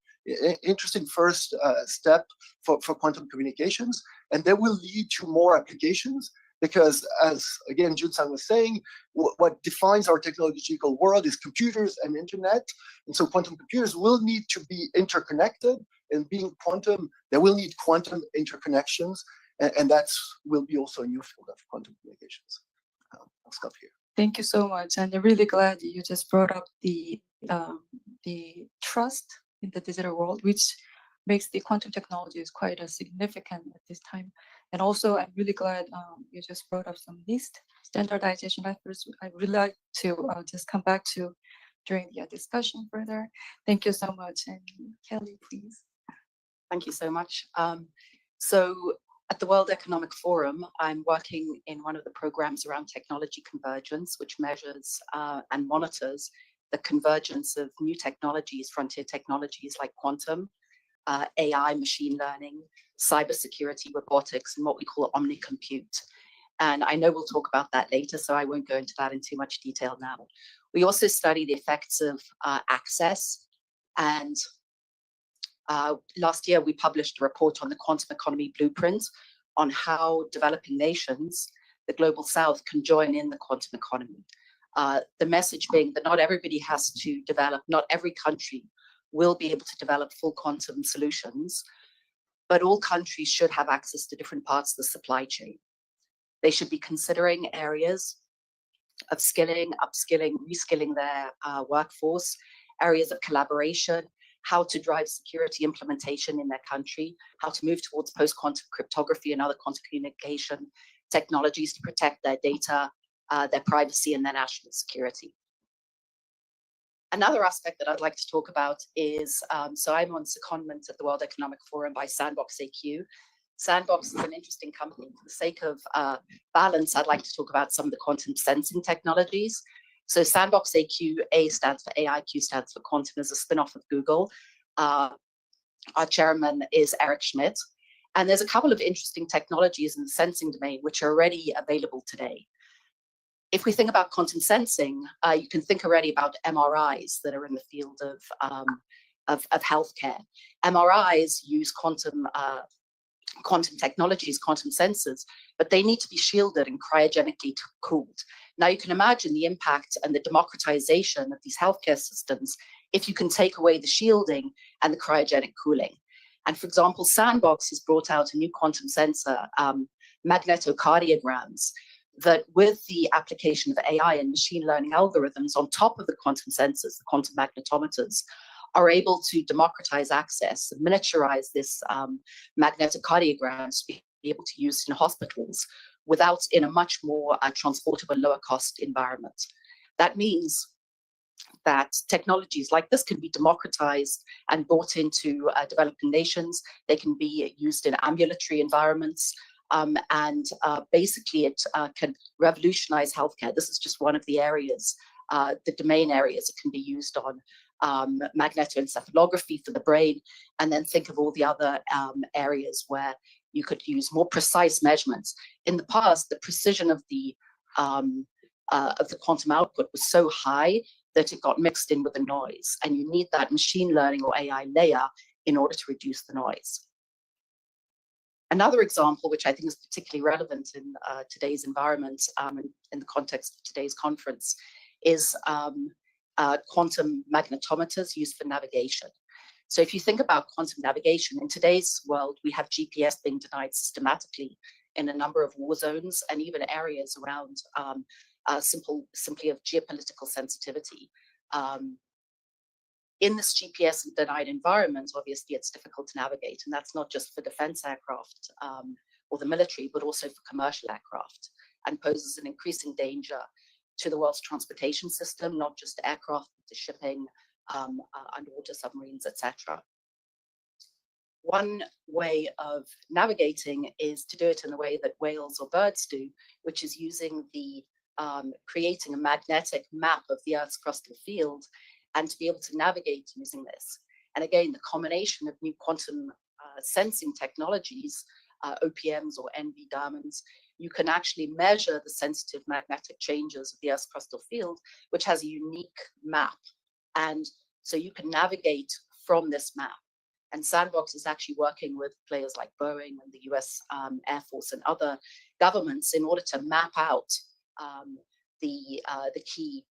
interesting first step for quantum communications, and that will lead to more applications, because as again Jun-san was saying, what defines our technological world is computers and internet, and so quantum computers will need to be interconnected, and being quantum, they will need quantum interconnections. And that will be also a new field of quantum communications. I'll stop here. Thank you so much, and I'm really glad you just brought up the trust in the digital world, which makes the quantum technologies quite significant at this time. And also, I'm really glad you just brought up some NIST standardization efforts. I'd really like to just come back to during the discussion further. Thank you so much, and Kelly, please. Thank you so much. So at the World Economic Forum, I'm working in one of the programs around technology convergence, which measures and monitors the convergence of new technologies, frontier technologies like quantum, AI, machine learning, cybersecurity, robotics, and what we call omnicompute. And I know we'll talk about that later, so I won't go into that in too much detail now. We also study the effects of access, and last year, we published a report on the quantum economy blueprint on how developing nations, the global south, can join in the quantum economy. The message being that not everybody has to develop, not every country will be able to develop full quantum solutions, but all countries should have access to different parts of the supply chain. They should be considering areas of skilling, upskilling, reskilling their workforce, areas of collaboration, how to drive security implementation in their country, how to move towards post-quantum cryptography and other quantum communication technologies to protect their data, their privacy, and their national security. Another aspect that I'd like to talk about is, so I'm on secondment at the World Economic Forum by Sandbox AQ. Sandbox is an interesting company. For the sake of balance, I'd like to talk about some of the quantum sensing technologies. So Sandbox AQ, A stands for AI, Q stands for quantum, is a spin-off of Google. Our chairman is Eric Schmidt. And there's a couple of interesting technologies in the sensing domain which are already available today. If we think about quantum sensing, you can think already about MRIs that are in the field of healthcare. MRIs use quantum technologies, quantum sensors, but they need to be shielded and cryogenically cooled. Now you can imagine the impact and the democratization of these healthcare systems if you can take away the shielding and the cryogenic cooling. And for example, Sandbox has brought out a new quantum sensor, magnetocardiograms, that with the application of AI and machine learning algorithms on top of the quantum sensors, the quantum magnetometers, are able to democratize access, miniaturize this magnetocardiograms to be able to use in hospitals without in a much more transportable, lower cost environment. That means that technologies like this can be democratized and brought into developing nations. They can be used in ambulatory environments, and basically it can revolutionize healthcare. This is just one of the areas, the domain areas it can be used on. Magnetoencephalography for the brain, and then think of all the other areas where you could use more precise measurements. In the past, the precision of the quantum output was so high that it got mixed in with the noise, and you need that machine learning or AI layer in order to reduce the noise. Another example, which I think is particularly relevant in today's environment, in the context of today's conference, is quantum magnetometers used for navigation. So if you think about quantum navigation, in today's world, we have GPS being denied systematically in a number of war zones and even areas around simply of geopolitical sensitivity. In this GPS denied environment, obviously it's difficult to navigate, and that's not just for defense aircraft or the military, but also for commercial aircraft, and poses an increasing danger to the world's transportation system, not just aircraft, but to shipping, underwater submarines, etc. One way of navigating is to do it in the way that whales or birds do, which is using the creating a magnetic map of the Earth's crustal field, and to be able to navigate using this. And again, the combination of new quantum sensing technologies OPMs or NV diamonds, you can actually measure the sensitive magnetic changes of the Earth's crustal field, which has a unique map. And so you can navigate from this map. And Sandbox is actually working with players like Boeing and the US Air Force and other governments in order to map out the key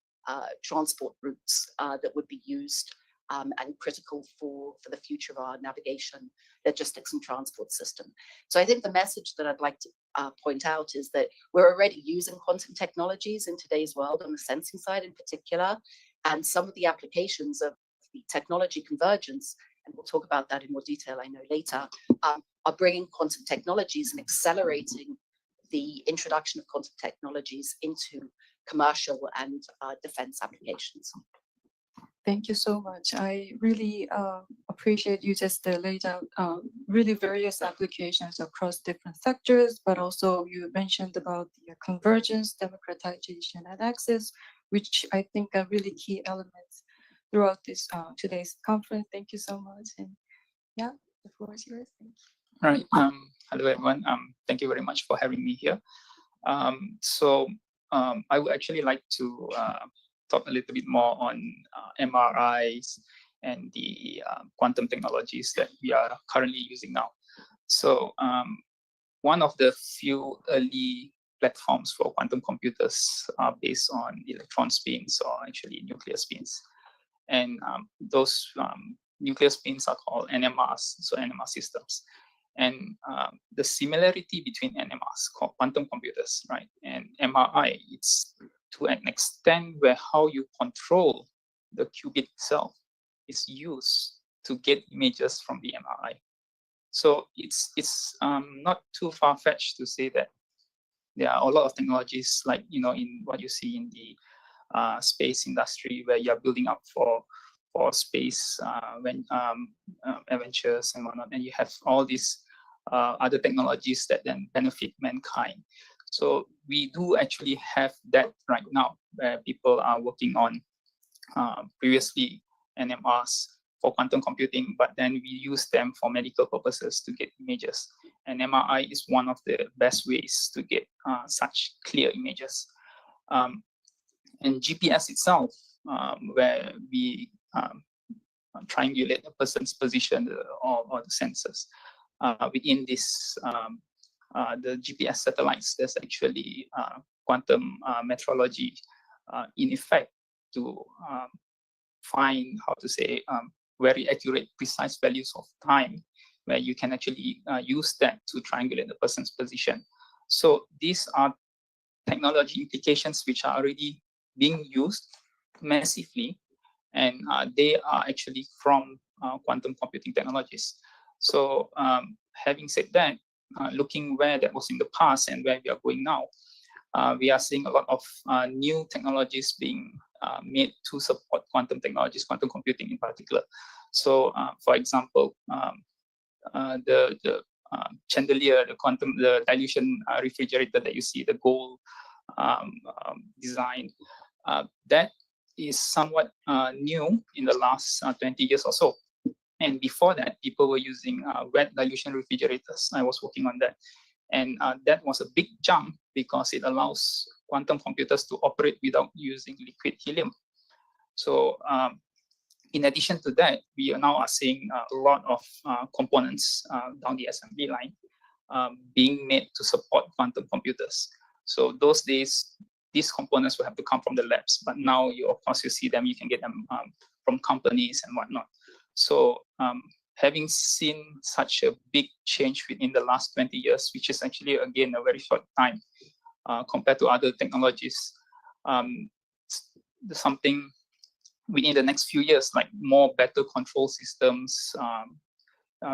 transport routes that would be used and critical for the future of our navigation, logistics, and transport system. So I think the message that I'd like to point out is that we're already using quantum technologies in today's world on the sensing side in particular, and some of the applications of the technology convergence, and we'll talk about that in more detail, I know later, are bringing quantum technologies and accelerating the introduction of quantum technologies into commercial and defense applications. Thank you so much. I really appreciate you just laid out really various applications across different sectors, but also you mentioned about the convergence, democratization, and access, which I think are really key elements throughout this today's conference. Thank you so much. And yeah, the floor is yours. Thank you. All right. Hello, everyone. Thank you very much for having me here. I would actually like to talk a little bit more on MRIs and the quantum technologies that we are currently using now. So one of the few early platforms for quantum computers are based on electron spins, or actually nuclear spins. And those nuclear spins are called NMRs, so NMR systems. And the similarity between NMRs, called quantum computers, right, and MRI, it's to an extent where how you control the qubit itself is used to get images from the MRI. So it's not too far-fetched to say that there are a lot of technologies, like, you know, in what you see in the space industry, where you're building up for space adventures and whatnot, and you have all these other technologies that then benefit mankind. So we do actually have that right now, where people are working on previously NMRs for quantum computing, but then we use them for medical purposes to get images. And MRI is one of the best ways to get such clear images. And GPS itself, where we triangulate a person's position or the sensors. Within this, the GPS satellites, there's actually quantum metrology in effect to find, how to say, very accurate, precise values of time, where you can actually use that to triangulate the person's position. So these are technology implications which are already being used massively, and they are actually from quantum computing technologies. So having said that, looking where that was in the past and where we are going now, we are seeing a lot of new technologies being made to support quantum technologies, quantum computing in particular. So for example, the chandelier, the dilution refrigerator that you see, the gold design, that is somewhat new in the last 20 years or so. And before that, people were using wet dilution refrigerators. I was working on that. And that was a big jump because it allows quantum computers to operate without using liquid helium. So in addition to that, we are now seeing a lot of components down the assembly line being made to support quantum computers. So those days, these components will have to come from the labs, but now of course you see them, you can get them from companies and whatnot. So having seen such a big change within the last 20 years, which is actually, again, a very short time compared to other technologies, something within the next few years, like more better control systems.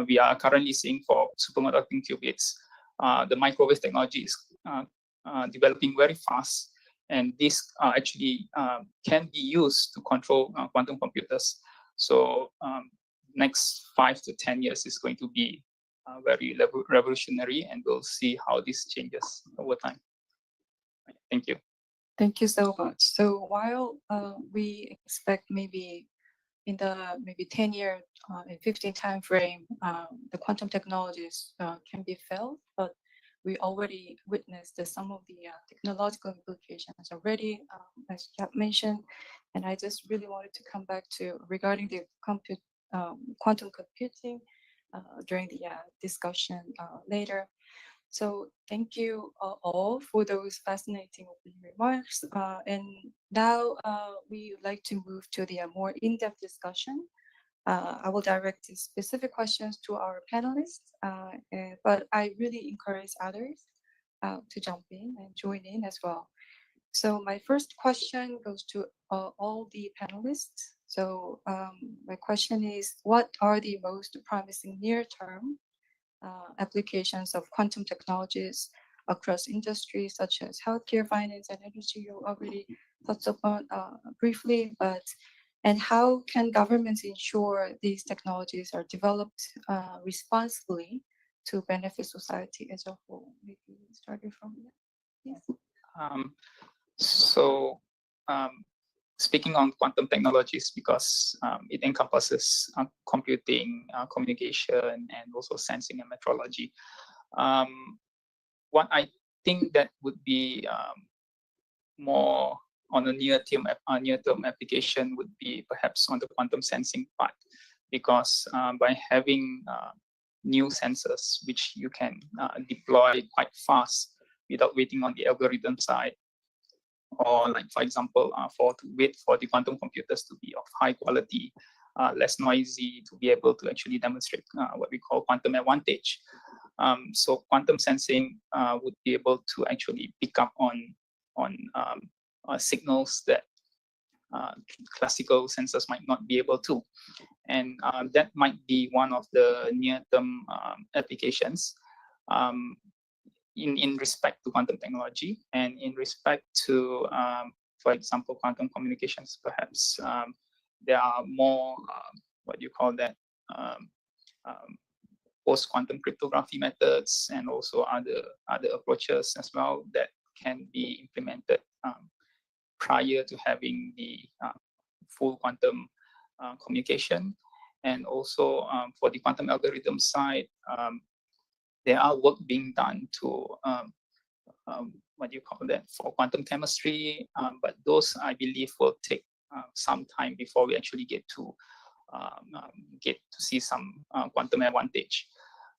We are currently seeing for superconducting qubits, the microwave technology is developing very fast, and this actually can be used to control quantum computers. So next 5 to 10 years is going to be very revolutionary, and we'll see how this changes over time. Thank you. Thank you so much. So while we expect maybe in the maybe 10-year and 15 time frame, the quantum technologies can be felt, but we already witnessed that some of the technological implications already, as you have mentioned. And I just really wanted to come back to regarding the quantum computing during the discussion later. So thank you all for those fascinating opening remarks. And now we would like to move to the more in-depth discussion. I will direct the specific questions to our panelists, but I really encourage others to jump in and join in as well. So my first question goes to all the panelists. So my question is, what are the most promising near-term applications of quantum technologies across industries such as healthcare, finance, and energy? You already touched upon briefly, and how can governments ensure these technologies are developed responsibly to benefit society as a whole? Maybe starting from that. Yes. Speaking on quantum technologies, because it encompasses computing, communication, and also sensing and metrology. What I think that would be more on a near-term application would be perhaps on the quantum sensing part, because by having new sensors which you can deploy quite fast without waiting on the algorithm side, or like, for example, to wait for the quantum computers to be of high quality, less noisy, to be able to actually demonstrate what we call quantum advantage. So quantum sensing would be able to actually pick up on signals that classical sensors might not be able to. And that might be one of the near-term applications in respect to quantum technology, and in respect to, for example, quantum communications. Perhaps there are more, what do you call that, post-quantum cryptography methods, and also other approaches as well that can be implemented prior to having the full quantum communication. And also for the quantum algorithm side, there are work being done to, what do you call that, for quantum chemistry, but those I believe will take some time before we actually get to see some quantum advantage.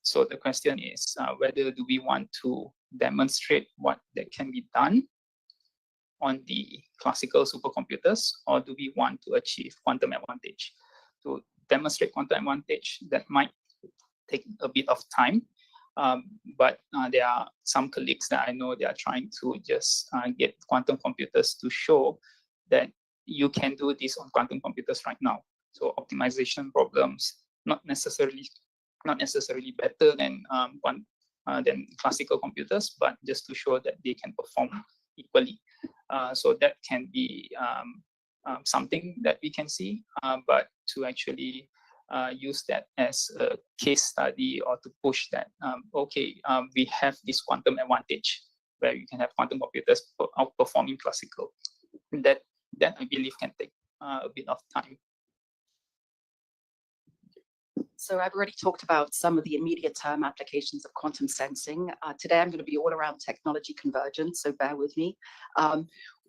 So the question is whether do we want to demonstrate what that can be done on the classical supercomputers, or do we want to achieve quantum advantage? To demonstrate quantum advantage, that might take a bit of time, but there are some colleagues that I know they are trying to just get quantum computers to show that you can do this on quantum computers right now. So optimization problems, not necessarily better than classical computers, but just to show that they can perform equally. So that can be something that we can see, but to actually use that as a case study, or to push that, we have this quantum advantage where you can have quantum computers outperforming classical. That I believe can take a bit of time. So I've already talked about some of the immediate term applications of quantum sensing. Today I'm going to be all around technology convergence, so bear with me.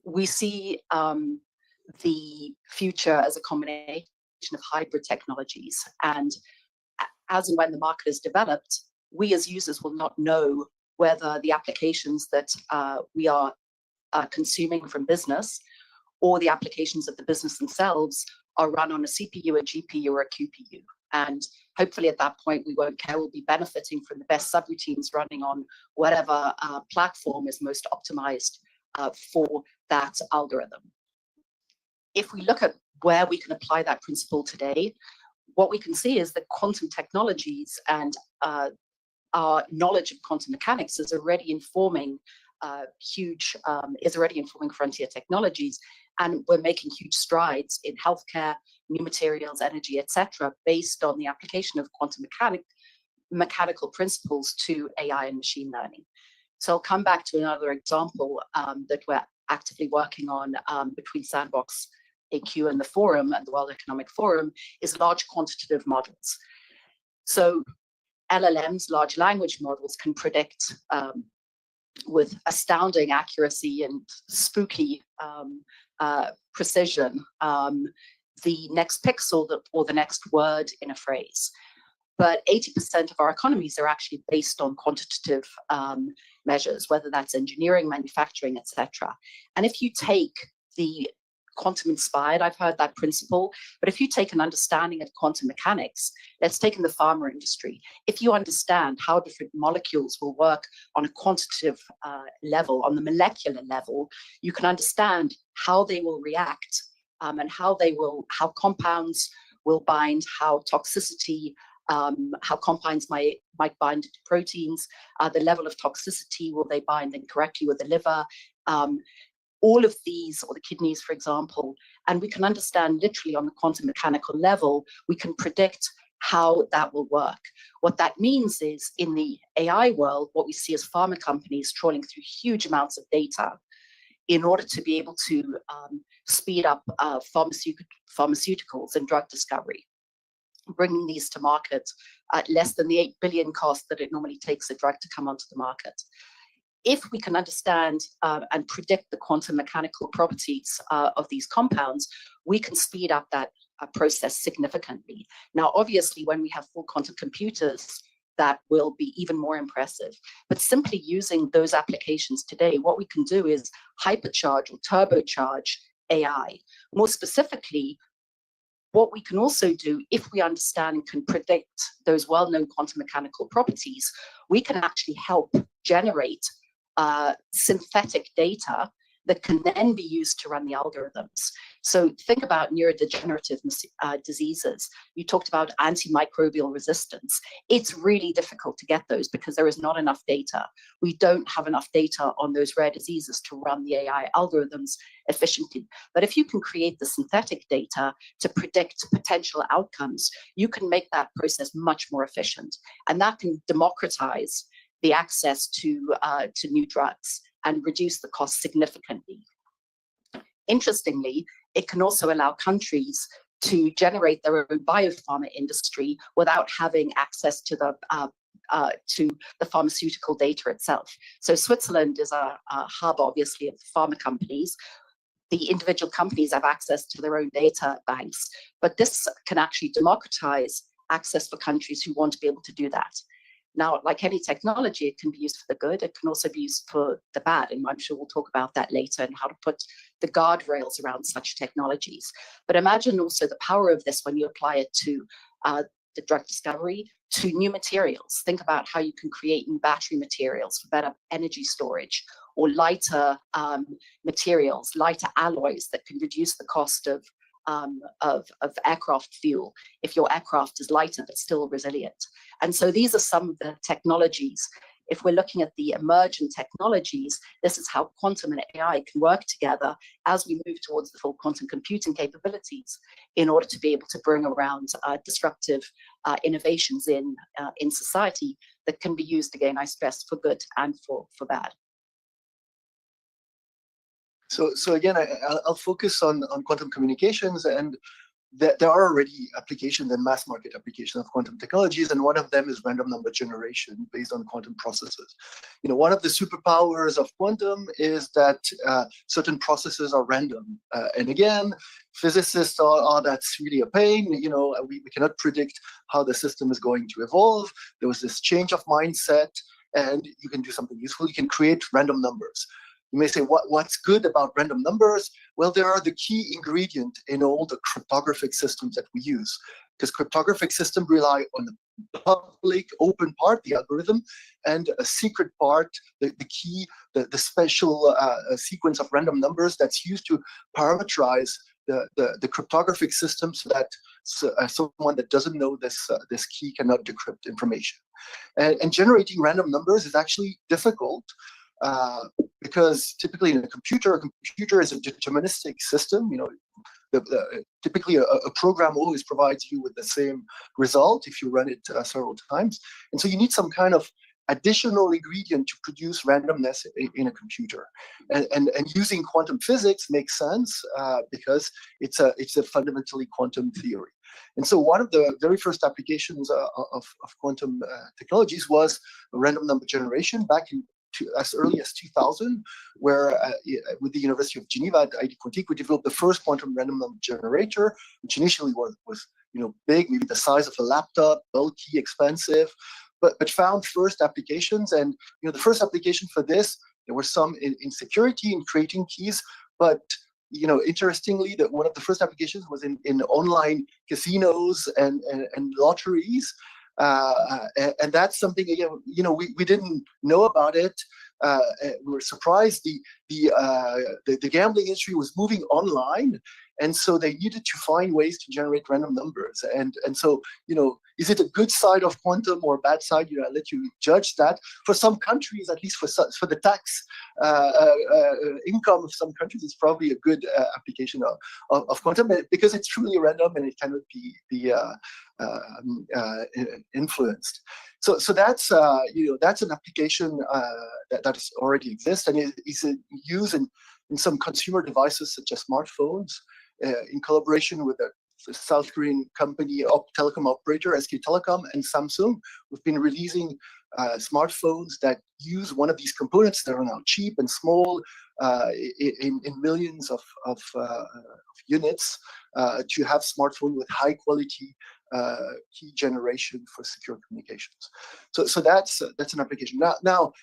We see the future as a combination of hybrid technologies, and as and when the market is developed, we as users will not know whether the applications that we are consuming from business, or the applications of the business themselves, are run on a CPU, a GPU, or a QPU. And hopefully at that point, we won't care. We'll be benefiting from the best subroutines running on whatever platform is most optimized for that algorithm. If we look at where we can apply that principle today, what we can see is that quantum technologies and our knowledge of quantum mechanics is already informing frontier technologies, and we're making huge strides in healthcare, new materials, energy, etc., based on the application of quantum mechanical principles to AI and machine learning. So I'll come back to another example that we're actively working on between Sandbox AQ and the Forum and the World Economic Forum is large quantitative models. So LLMs, large language models, can predict with astounding accuracy and spooky precision the next pixel or the next word in a phrase. But 80% of our economies are actually based on quantitative measures, whether that's engineering, manufacturing, etc. And if you take the quantum inspired, I've heard that principle, but if you take an understanding of quantum mechanics, let's take in the pharma industry. If you understand how different molecules will work on a quantitative level, on the molecular level, you can understand how they will react and how compounds will bind, how toxicity, how compounds might bind to proteins, the level of toxicity, will they bind incorrectly with the liver, all of these, or the kidneys, for example, and we can understand literally on the quantum mechanical level, we can predict how that will work. What that means is in the AI world, what we see as pharma companies trawling through huge amounts of data in order to be able to speed up pharmaceuticals and drug discovery, bringing these to market at less than the 8 billion cost that it normally takes a drug to come onto the market. If we can understand and predict the quantum mechanical properties of these compounds, we can speed up that process significantly. Now, obviously, when we have full quantum computers, that will be even more impressive. But simply using those applications today, what we can do is hypercharge or turbocharge AI. More specifically, what we can also do, if we understand and can predict those well-known quantum mechanical properties, we can actually help generate synthetic data that can then be used to run the algorithms. So think about neurodegenerative diseases. You talked about antimicrobial resistance. It's really difficult to get those because there is not enough data. We don't have enough data on those rare diseases to run the AI algorithms efficiently. But if you can create the synthetic data to predict potential outcomes, you can make that process much more efficient. And that can democratize the access to new drugs and reduce the cost significantly. Interestingly, it can also allow countries to generate their own biopharma industry without having access to the pharmaceutical data itself. So Switzerland is a hub, obviously, of pharma companies. The individual companies have access to their own data banks, but this can actually democratize access for countries who want to be able to do that. Now, like any technology, it can be used for the good. It can also be used for the bad. And I'm sure we'll talk about that later and how to put the guardrails around such technologies. But imagine also the power of this when you apply it to the drug discovery, to new materials. Think about how you can create new battery materials for better energy storage, or lighter materials, lighter alloys that can reduce the cost of aircraft fuel if your aircraft is lighter but still resilient. And so these are some of the technologies. If we're looking at the emergent technologies, this is how quantum and AI can work together as we move towards the full quantum computing capabilities in order to be able to bring around disruptive innovations in society that can be used, again, I stress, for good and for bad. So again, I'll focus on quantum communications, and there are already applications and mass market applications of quantum technologies, and one of them is random number generation based on quantum processes. You know, one of the superpowers of quantum is that certain processes are random. And again, physicists are that's really a pain. You know, we cannot predict how the system is going to evolve. There was this change of mindset, and you can do something useful. You can create random numbers. You may say, what's good about random numbers? Well, they are the key ingredient in all the cryptographic systems that we use, because cryptographic systems rely on the public open part, the algorithm, and a secret part, the key, the special sequence of random numbers that's used to parameterize the cryptographic system so that someone that doesn't know this key cannot decrypt information. And generating random numbers is actually difficult. Because typically in a computer is a deterministic system. You know, typically a program always provides you with the same result if you run it several times. And so you need some kind of additional ingredient to produce randomness in a computer. And using quantum physics makes sense because it's a fundamentally quantum theory. And so one of the very first applications of quantum technologies was random number generation back in as early as 2000, where with the University of Geneva at ID Quantique, we developed the first quantum random number generator, which initially was big, maybe the size of a laptop, bulky, expensive, but found first applications. And the first application for this, there were some in security, in creating keys, but interestingly, that one of the first applications was in online casinos and lotteries. And that's something we didn't know about it. We were surprised. The gambling industry was moving online, and so they needed to find ways to generate random numbers. And so is it a good side of quantum or a bad side? I'll let you judge that. For some countries, at least for the tax income of some countries, it's probably a good application of quantum because it's truly random and it cannot be influenced. So that's an application that already exists and is used in some consumer devices such as smartphones in collaboration with a South Korean company, telecom operator, SK Telecom, and Samsung. We've been releasing smartphones that use one of these components that are now cheap and small in millions of units to have smartphone with high quality key generation for secure communications. So that's an application. Now,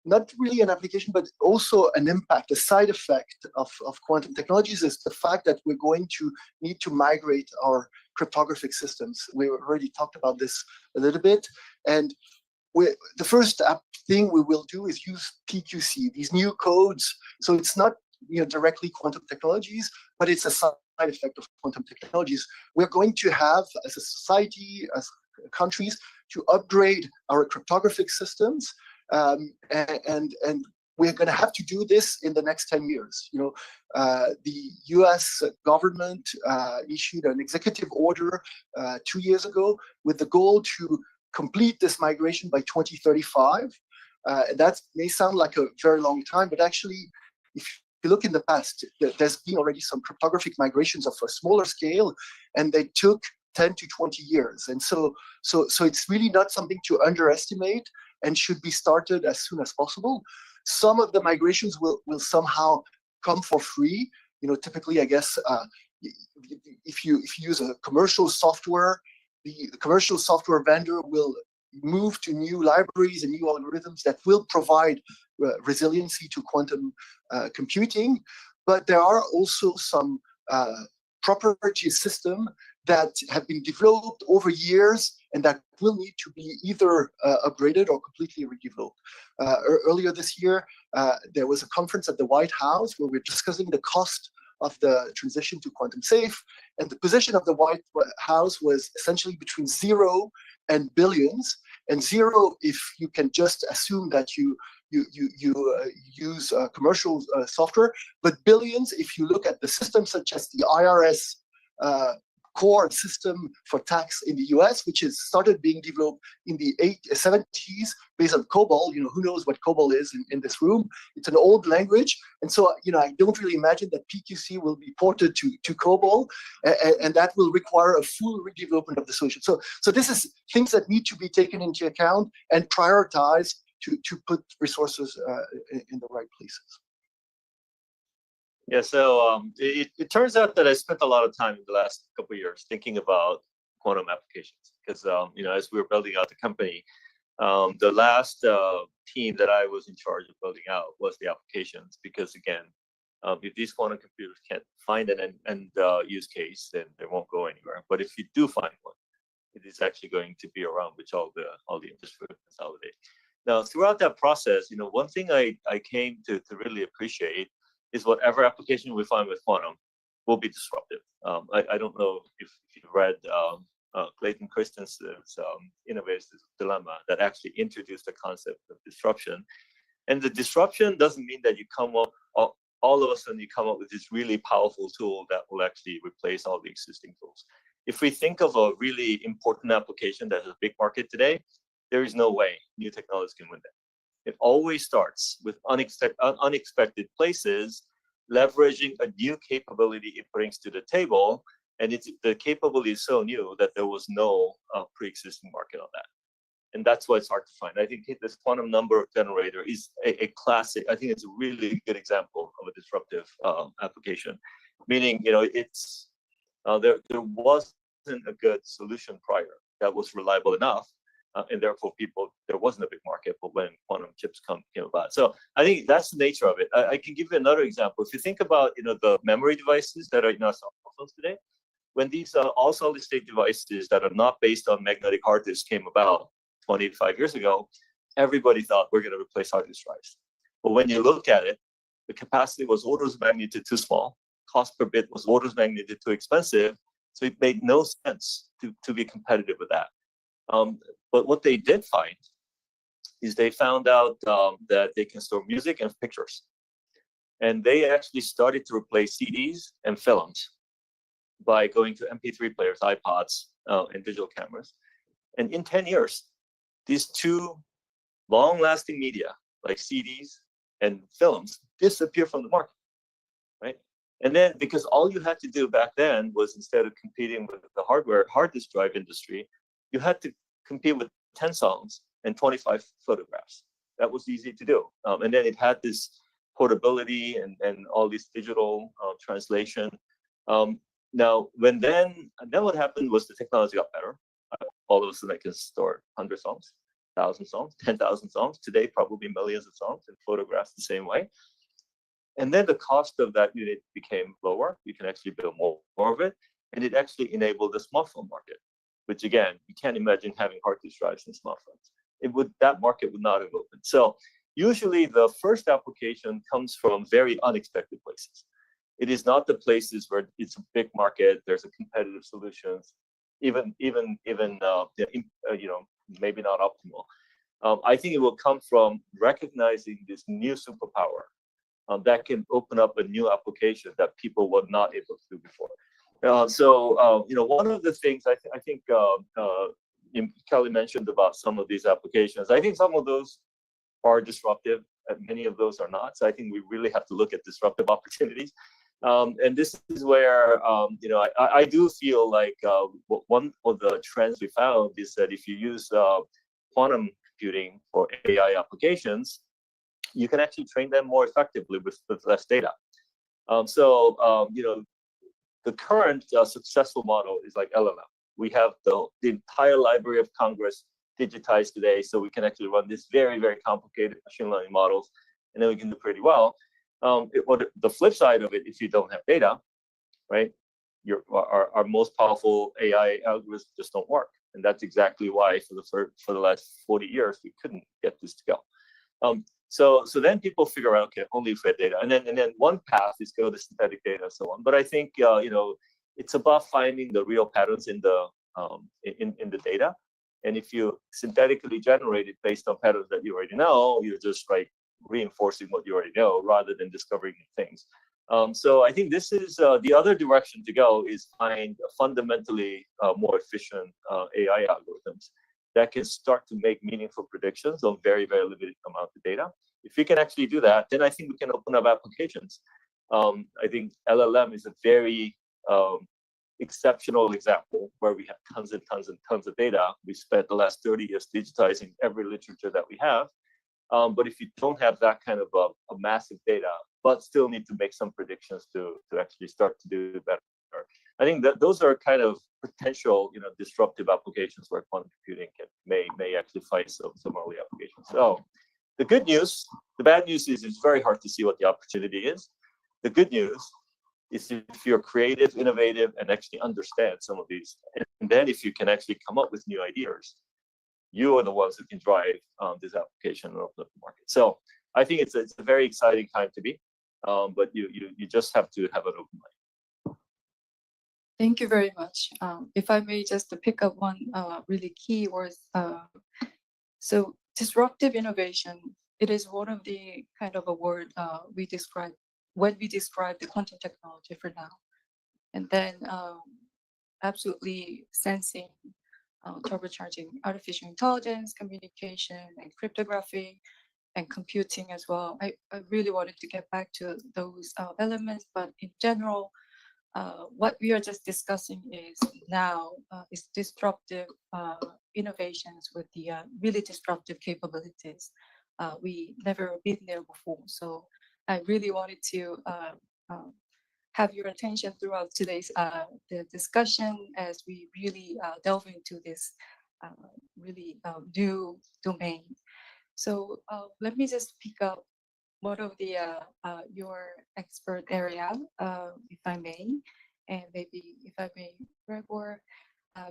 not really an application, but also an impact, a side effect of quantum technologies is the fact that we're going to need to migrate our cryptographic systems. We already talked about this a little bit. And the first thing we will do is use PQC, these new codes. So it's not directly quantum technologies, but it's a side effect of quantum technologies. We're going to have, as a society, as countries, to upgrade our cryptographic systems. And we're going to have to do this in the next 10 years. The US government issued an executive order 2 years ago with the goal to complete this migration by 2035. That may sound like a very long time, but actually, if you look in the past, there's been already some cryptographic migrations of a smaller scale, and they took 10 to 20 years. And so it's really not something to underestimate and should be started as soon as possible. Some of the migrations will somehow come for free. Typically, I guess, if you use a commercial software, the commercial software vendor will move to new libraries and new algorithms that will provide resiliency to quantum computing. But there are also some proprietary systems that have been developed over years and that will need to be either upgraded or completely redeveloped. Earlier this year, there was a conference at the White House where we were discussing the cost of the transition to quantum safe, and the position of the White House was essentially between 0 and billions. And 0 if you can just assume that you use commercial software, but billions if you look at the systems such as the IRS core system for tax in the US, which has started being developed in the 70s based on COBOL. Who knows what COBOL is in this room? It's an old language. And so, I don't really imagine that PQC will be ported to COBOL, and that will require a full redevelopment of the solution. So this is things that need to be taken into account and prioritized to put resources in the right places. Yeah, so it turns out that I spent a lot of time in the last couple of years thinking about quantum applications because, as we were building out the company, the last team that I was in charge of building out was the applications because, again, if these quantum computers can't find an end use case, then they won't go anywhere. But if you do find one, it is actually going to be around which all the industry will consolidate. Now, throughout that process, one thing I came to really appreciate is whatever application we find with quantum will be disruptive. I don't know if you read Clayton Christensen's Innovator's Dilemma that actually introduced the concept of disruption. And the disruption doesn't mean that you come up, all of a sudden you come up with this really powerful tool that will actually replace all the existing tools. If we think of a really important application that has a big market today, there is no way new technologies can win that. It always starts with unexpected places, leveraging a new capability it brings to the table. And the capability is so new that there was no pre-existing market on that. And that's why it's hard to find. I think this quantum number generator is a classic. I think it's a really good example of a disruptive application. Meaning, it's there wasn't a good solution prior that was reliable enough, and therefore there wasn't a big market. But when quantum chips came about, so I think that's the nature of it. I can give you another example. If you think about the memory devices that are in our cell phones today, when these all solid state devices that are not based on magnetic hard disks came about 25 years ago, everybody thought we're going to replace hard disk drives. But when you look at it, the capacity was orders of magnitude too small, cost per bit was orders of magnitude too expensive, so it made no sense to be competitive with that. But what they did find is they found out that they can store music and pictures. And they actually started to replace CDs and films by going to MP3 players, iPods, and digital cameras. And in 10 years, these two long-lasting media, like CDs and films, disappear from the market, right? And then, because all you had to do back then was, instead of competing with the hard disk drive industry, you had to compete with 10 songs and 25 photographs. That was easy to do. And then it had this portability and all this digital translation. Now, then what happened was the technology got better. All of a sudden, I can store 100 songs, 1,000 songs, 10,000 songs. Today, probably millions of songs, and photographs the same way. And then the cost of that unit became lower. You can actually build more of it. And it actually enabled the smartphone market, which, again, you can't imagine having hard disk drives in smartphones. That market would not have opened. So usually the first application comes from very unexpected places. It is not the places where it's a big market, there's a competitive solutions, even maybe not optimal. I think it will come from recognizing this new superpower that can open up a new application that people were not able to do before. One of the things I think Kelly mentioned about some of these applications, I think some of those are disruptive, and many of those are not. So I think we really have to look at disruptive opportunities. And this is where, I do feel like one of the trends we found is that if you use quantum computing for AI applications, you can actually train them more effectively with less data. The current successful model is like LLM. We have the entire Library of Congress digitized today, so we can actually run this very, very complicated machine learning models, and then we can do pretty well. The flip side of it, if you don't have data, right, our most powerful AI algorithms just don't work, and that's exactly why for the last 40 years we couldn't get this to go. So then people figure out, okay, only if we have data, and then one path is go to synthetic data and so on. But I think it's about finding the real patterns in the data, and if you synthetically generate it based on patterns that you already know, you're just like reinforcing what you already know rather than discovering new things. So I think this is the other direction to go, is find fundamentally more efficient AI algorithms that can start to make meaningful predictions on very, very limited amount of data. If we can actually do that, then I think we can open up applications. I think LLM is a very exceptional example where we have tons and tons and tons of data. We spent the last 30 years digitizing every literature that we have. But if you don't have that kind of a massive data, but still need to make some predictions to actually start to do better, I think that those are kind of potential, disruptive applications where quantum computing may actually find some early applications. So the bad news is it's very hard to see what the opportunity is. The good news is if you're creative, innovative, and actually understand some of these, and then if you can actually come up with new ideas, you are the ones who can drive this application and open up the market. So I think it's a very exciting time to be, but you just have to have an open mind. Thank you very much. If I may just pick up one really key word. So disruptive innovation, it is one of the kind of a word we describe when we describe the quantum technology for now. And then absolutely sensing turbocharging artificial intelligence, communication, and cryptography, and computing as well. I really wanted to get back to those elements, but in general, what we are just discussing is now is disruptive innovations with the really disruptive capabilities. We never been there before, so I really wanted to have your attention throughout today's the discussion as we really delve into this really new domain. So let me just pick up one of the your expert area, if I may, and maybe if I may, Gregor,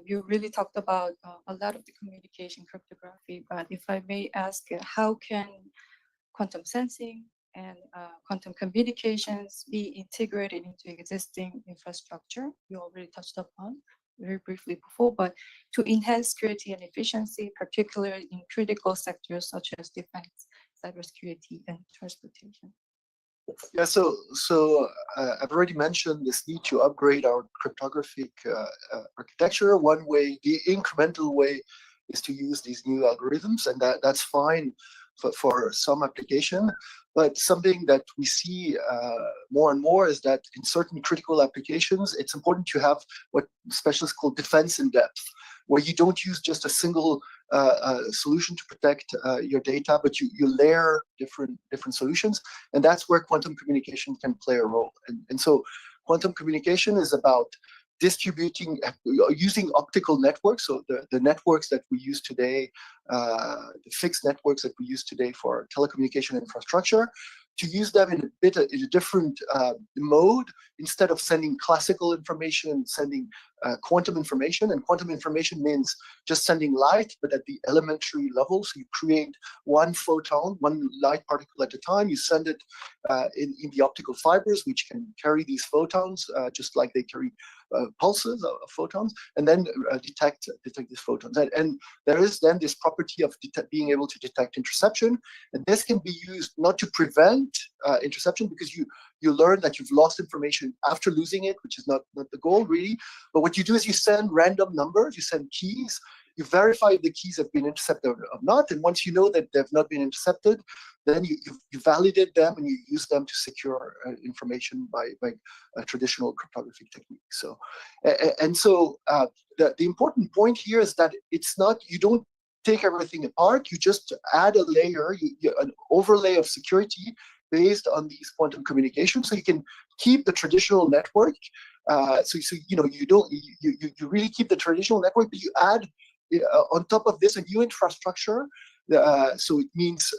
you really talked about a lot of the communication cryptography, but if I may ask, how can quantum sensing and quantum communications be integrated into existing infrastructure? You already touched upon very briefly before, but to enhance security and efficiency, particularly in critical sectors such as defense, cybersecurity, and transportation. Yeah, so I've already mentioned this need to upgrade our cryptographic architecture. One way, the incremental way, is to use these new algorithms, and that's fine for some application. But something that we see more and more is that in certain critical applications, it's important to have what specialists call defense in depth, where you don't use just a single solution to protect your data, but you layer different solutions, and that's where quantum communication can play a role. And so quantum communication is about distributing, using optical networks, so the networks that we use today, the fixed networks that we use today for telecommunication infrastructure, to use them in a different mode. Instead of sending classical information, sending quantum information. And quantum information means just sending light, but at the elementary level. So you create one photon, one light particle at a time. You send it in the optical fibers, which can carry these photons, just like they carry pulses of photons, and then detect these photons. And there is then this property of being able to detect interception. And this can be used not to prevent interception, because you learn that you've lost information after losing it, which is not the goal really. But what you do is you send random numbers, you send keys, you verify if the keys have been intercepted or not. And once you know that they've not been intercepted, then you validate them and you use them to secure information by a traditional cryptographic technique. So, the important point here is that it's not, you don't take everything apart, you just add a layer, an overlay of security based on these quantum communications, so you can keep the traditional network. So you know, you really keep the traditional network, but you add on top of this a new infrastructure. So it means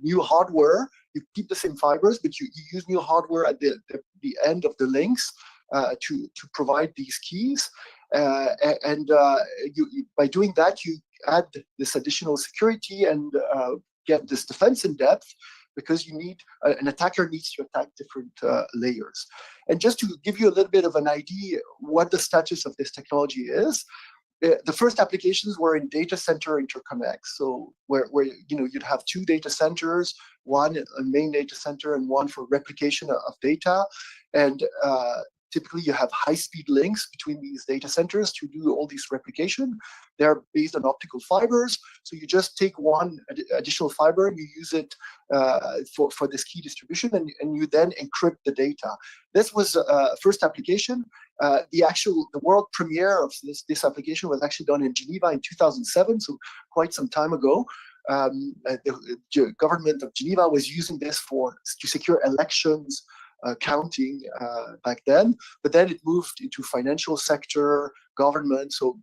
new hardware. You keep the same fibers, but you use new hardware at the end of the links to provide these keys. By doing that, you add this additional security and get this defense in depth, because you need an attacker needs to attack different layers. And just to give you a little bit of an idea what the status of this technology is, the first applications were in data center interconnects. So where you know, you'd have two data centers, one a main data center and one for replication of data, and typically you have high-speed links between these data centers to do all this replication. They're based on optical fibers, so you just take one additional fiber and you use it for this key distribution, and you then encrypt the data. This was first application. The world premiere of this application was actually done in Geneva in 2007, so quite some time ago. The government of Geneva was using this to secure elections, counting back then, but then it moved into financial sector, government, so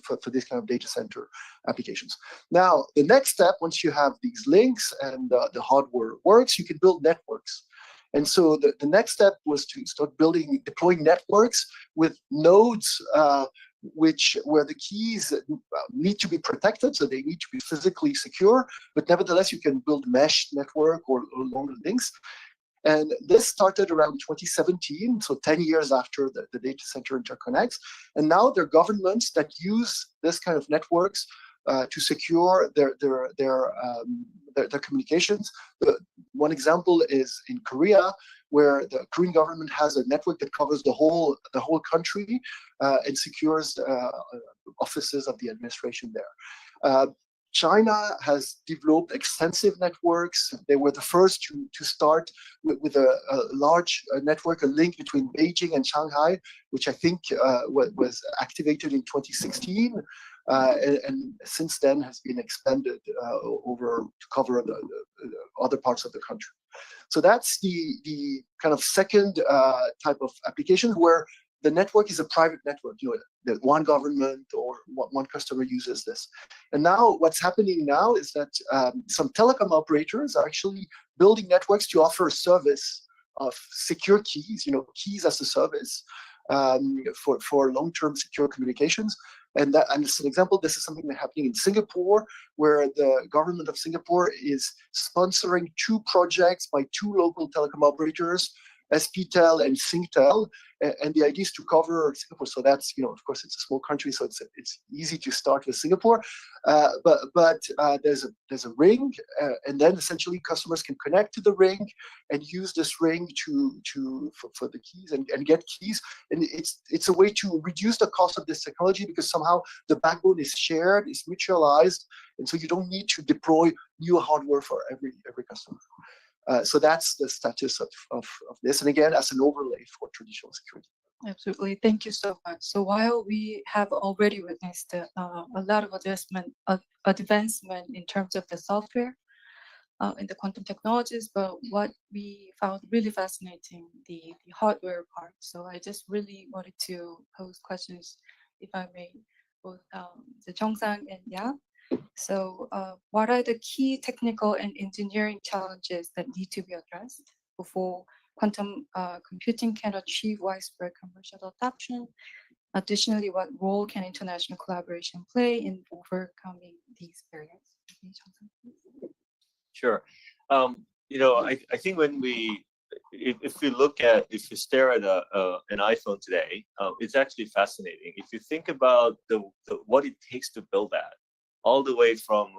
for this kind of data center applications. Now, the next step, once you have these links and the hardware works, you can build networks. And so the next step was to start deploying networks with nodes where the keys need to be protected, so they need to be physically secure, but nevertheless you can build mesh network or longer links. And this started around 2017, so 10 years after the data center interconnects. And now there are governments that use this kind of networks to secure their communications. One example is in Korea, where the Korean government has a network that covers the whole country and secures offices of the administration there. China has developed extensive networks. They were the first to start with a large network, a link between Beijing and Shanghai, which I think was activated in 2016. And since then has been expanded over to cover the other parts of the country. So that's the kind of second type of application where the network is a private network, that one government or one customer uses this. And now what's happening now is that some telecom operators are actually building networks to offer a service of secure keys, keys as a service for long-term secure communications. And as an example, this is something that's happening in Singapore, where the government of Singapore is sponsoring 2 projects by 2 local telecom operators, SPTel and Singtel, and the idea is to cover Singapore. So that's, of course, it's a small country, so it's easy to start with Singapore. But there's a ring, and then essentially customers can connect to the ring and use this ring for the keys and get keys. And it's a way to reduce the cost of this technology because somehow the backbone is shared, is mutualized, and so you don't need to deploy new hardware for every customer. So that's the status of this, and again, as an overlay for traditional security. Absolutely, thank you so much. So while we have already witnessed a lot of advancement in terms of the software in the quantum technologies, but what we found really fascinating, the hardware part. So I just really wanted to pose questions, if I may, both the Jong-sang and Ya. So what are the key technical and engineering challenges that need to be addressed before quantum computing can achieve widespread commercial adoption? Additionally, what role can international collaboration play in overcoming these barriers? Sure. I think if you stare at an iPhone today, it's actually fascinating. If you think about what it takes to build that, all the way from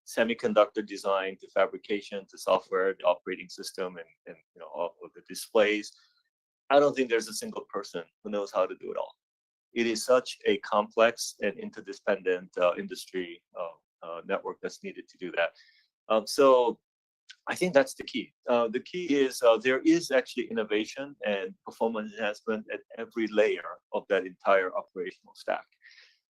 semiconductor design to fabrication to software, the operating system, and all of the displays, I don't think there's a single person who knows how to do it all. It is such a complex and interdependent industry network that's needed to do that. So I think that's the key. The key is there is actually innovation and performance enhancement at every layer of that entire operational stack.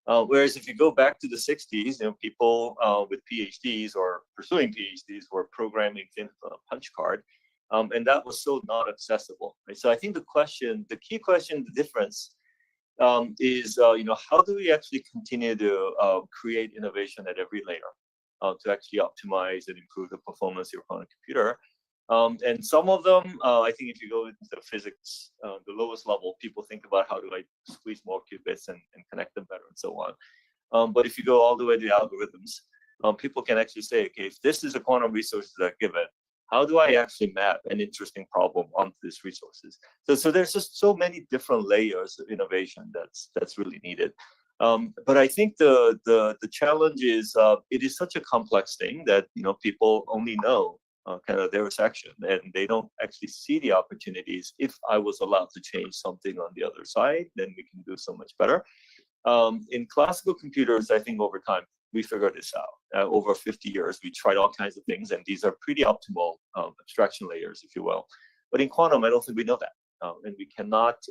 Whereas if you go back to the 60s, people with PhDs or pursuing PhDs were programming things on a punch card, and that was so not accessible. Right? So I think the key question, the difference is, how do we actually continue to create innovation at every layer to actually optimize and improve the performance of your quantum computer? And some of them, I think if you go into physics, the lowest level, people think about how do I squeeze more qubits and connect them better and so on. But if you go all the way to the algorithms, people can actually say, okay, if this is a quantum resource that I give it, how do I actually map an interesting problem onto these resources? So there's just so many different layers of innovation that's really needed. But I think the challenge is it is such a complex thing that people only know kind of their section, and they don't actually see the opportunities. If I was allowed to change something on the other side, then we can do so much better. In classical computers, I think over time, we figured this out. Over 50 years, we tried all kinds of things, and these are pretty optimal abstraction layers, if you will. But in quantum, I don't think we know that. And we cannot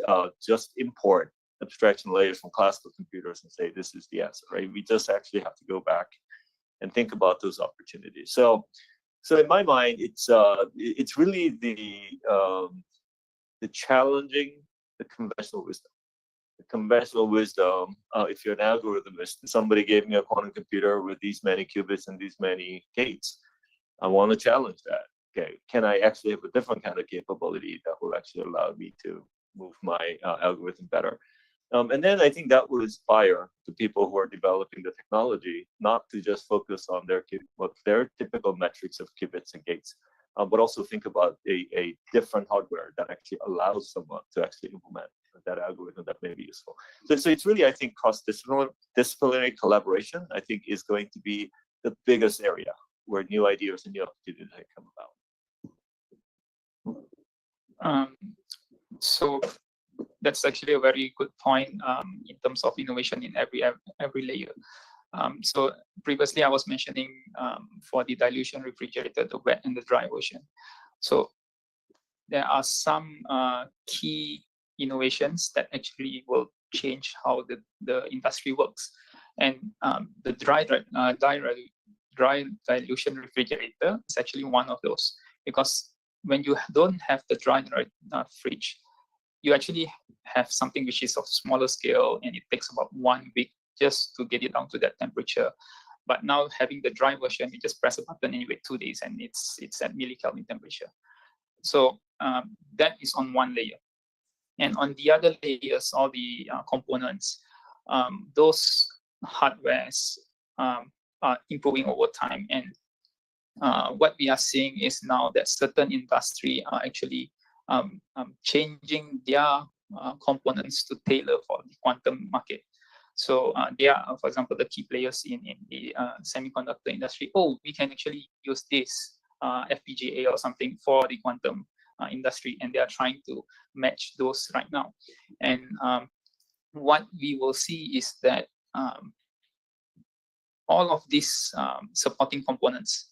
just import abstraction layers from classical computers and say, this is the answer, right? We just actually have to go back and think about those opportunities. So in my mind, it's really the challenging the conventional wisdom. The conventional wisdom, if you're an algorithmist, somebody gave me a quantum computer with these many qubits and these many gates. I want to challenge that. Okay, can I actually have a different kind of capability that will actually allow me to move my algorithm better? And then I think that will inspire the people who are developing the technology not to just focus on their typical metrics of qubits and gates, but also think about a different hardware that actually allows someone to actually implement that algorithm that may be useful. So it's really, I think, cross-disciplinary collaboration, I think, is going to be the biggest area where new ideas and new opportunities come about. So that's actually a very good point in terms of innovation in every layer. So previously I was mentioning for the dilution refrigerator, the wet and the dry version. So there are some key innovations that actually will change how the industry works. And the dry dilution refrigerator is actually one of those, because when you don't have the dry fridge, you actually have something which is of smaller scale, and it takes about 1 week just to get it down to that temperature. But now having the dry version, you just press a button and you wait 2 days, and it's at millikelvin temperature. So that is on one layer. And on the other layers, all the components, those hardwares are improving over time. And what we are seeing is now that certain industry are actually changing their components to tailor for the quantum market. So they are, for example, the key players in the semiconductor industry. Oh, we can actually use this FPGA or something for the quantum industry, and they are trying to match those right now. And what we will see is that all of these supporting components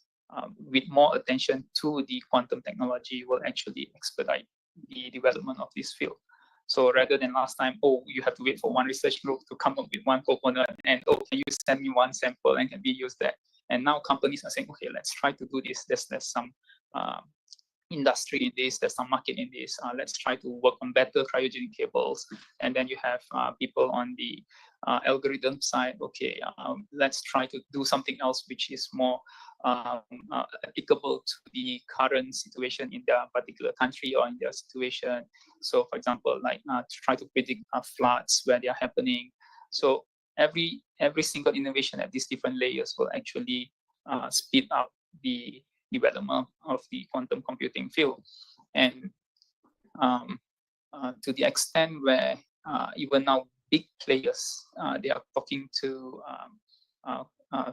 with more attention to the quantum technology will actually expedite the development of this field. So rather than last time, oh, you have to wait for one research group to come up with one component, and oh, can you send me one sample and can we use that? And now companies are saying, okay, let's try to do this. There's some industry in this, there's some market in this. Let's try to work on better cryogenic cables. And then you have people on the algorithm side. Okay, let's try to do something else which is more applicable to the current situation in their particular country or in their situation. So for example, like to try to predict floods where they are happening. So every single innovation at these different layers will actually speed up the development of the quantum computing field. And to the extent where even now big players, they are talking to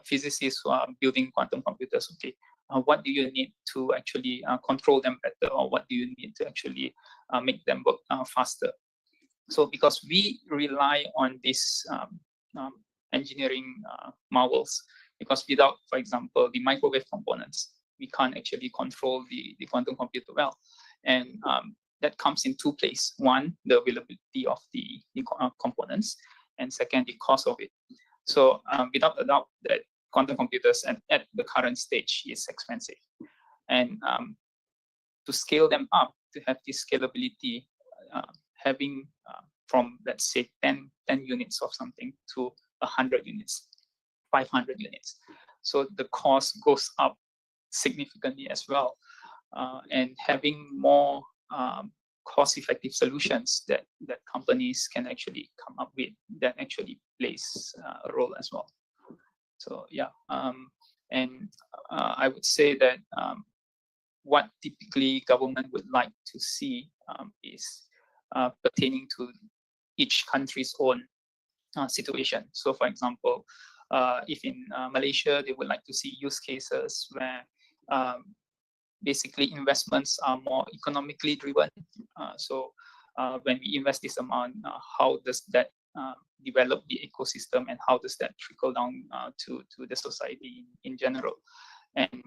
physicists who are building quantum computers. Okay, what do you need to actually control them better, or what do you need to actually make them work faster? So because we rely on these engineering marvels, because without, for example, the microwave components, we can't actually control the quantum computer well. And that comes in two places. One, the availability of the components, and second, the cost of it. So without a doubt that quantum computers at the current stage is expensive. And to scale them up, to have this scalability, having from, let's say, 10 units of something to 100 units, 500 units. So the cost goes up significantly as well. And having more cost-effective solutions that companies can actually come up with, that actually plays a role as well. So yeah, and I would say that what typically government would like to see is pertaining to each country's own situation. So for example, if in Malaysia, they would like to see use cases where basically investments are more economically driven. So when we invest this amount, how does that develop the ecosystem, and how does that trickle down to the society in general? And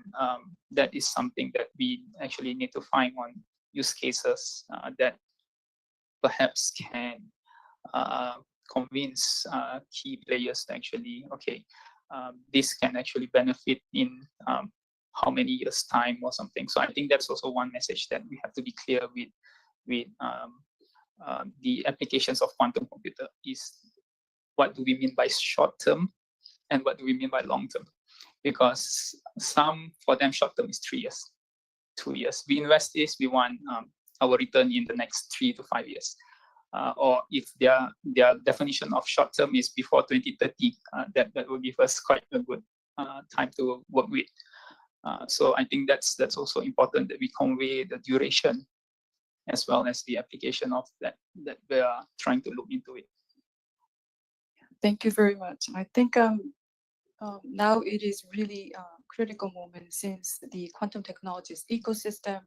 that is something that we actually need to find on use cases that perhaps can convince key players to actually, okay, this can actually benefit in how many years' time or something. So I think that's also one message that we have to be clear with the applications of quantum computer is what do we mean by short term and what do we mean by long term? Because some, for them, short term is 3 years, 2 years. We invest this, we want our return in the next 3 to 5 years. Or if their definition of short term is before 2030, that will give us quite a good time to work with. So I think that's also important that we convey the duration as well as the application of that we are trying to look into it. Thank you very much. I think now it is really a critical moment, since the quantum technologies ecosystem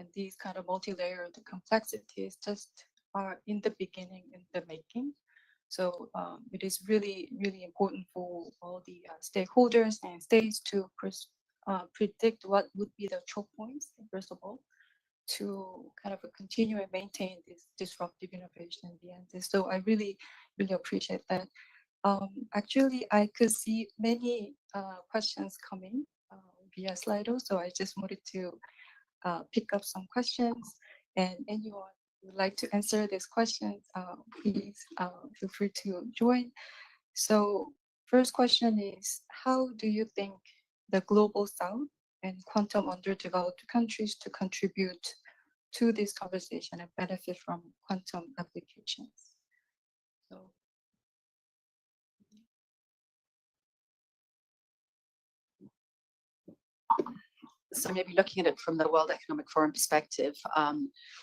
And these kind of multi-layered complexities just are in the beginning, in the making. So it is really, really important for all the stakeholders and states to predict what would be the choke points, first of all, to kind of continue and maintain this disruptive innovation in the end. So I really, really appreciate that. Actually, I could see many questions coming via Slido, so I just wanted to pick up some questions, and anyone who would like to answer these questions, please feel free to join. So first question is, how do you think the global south and quantum underdeveloped countries to contribute to this conversation and benefit from quantum applications? So So maybe looking at it from the World Economic Forum perspective,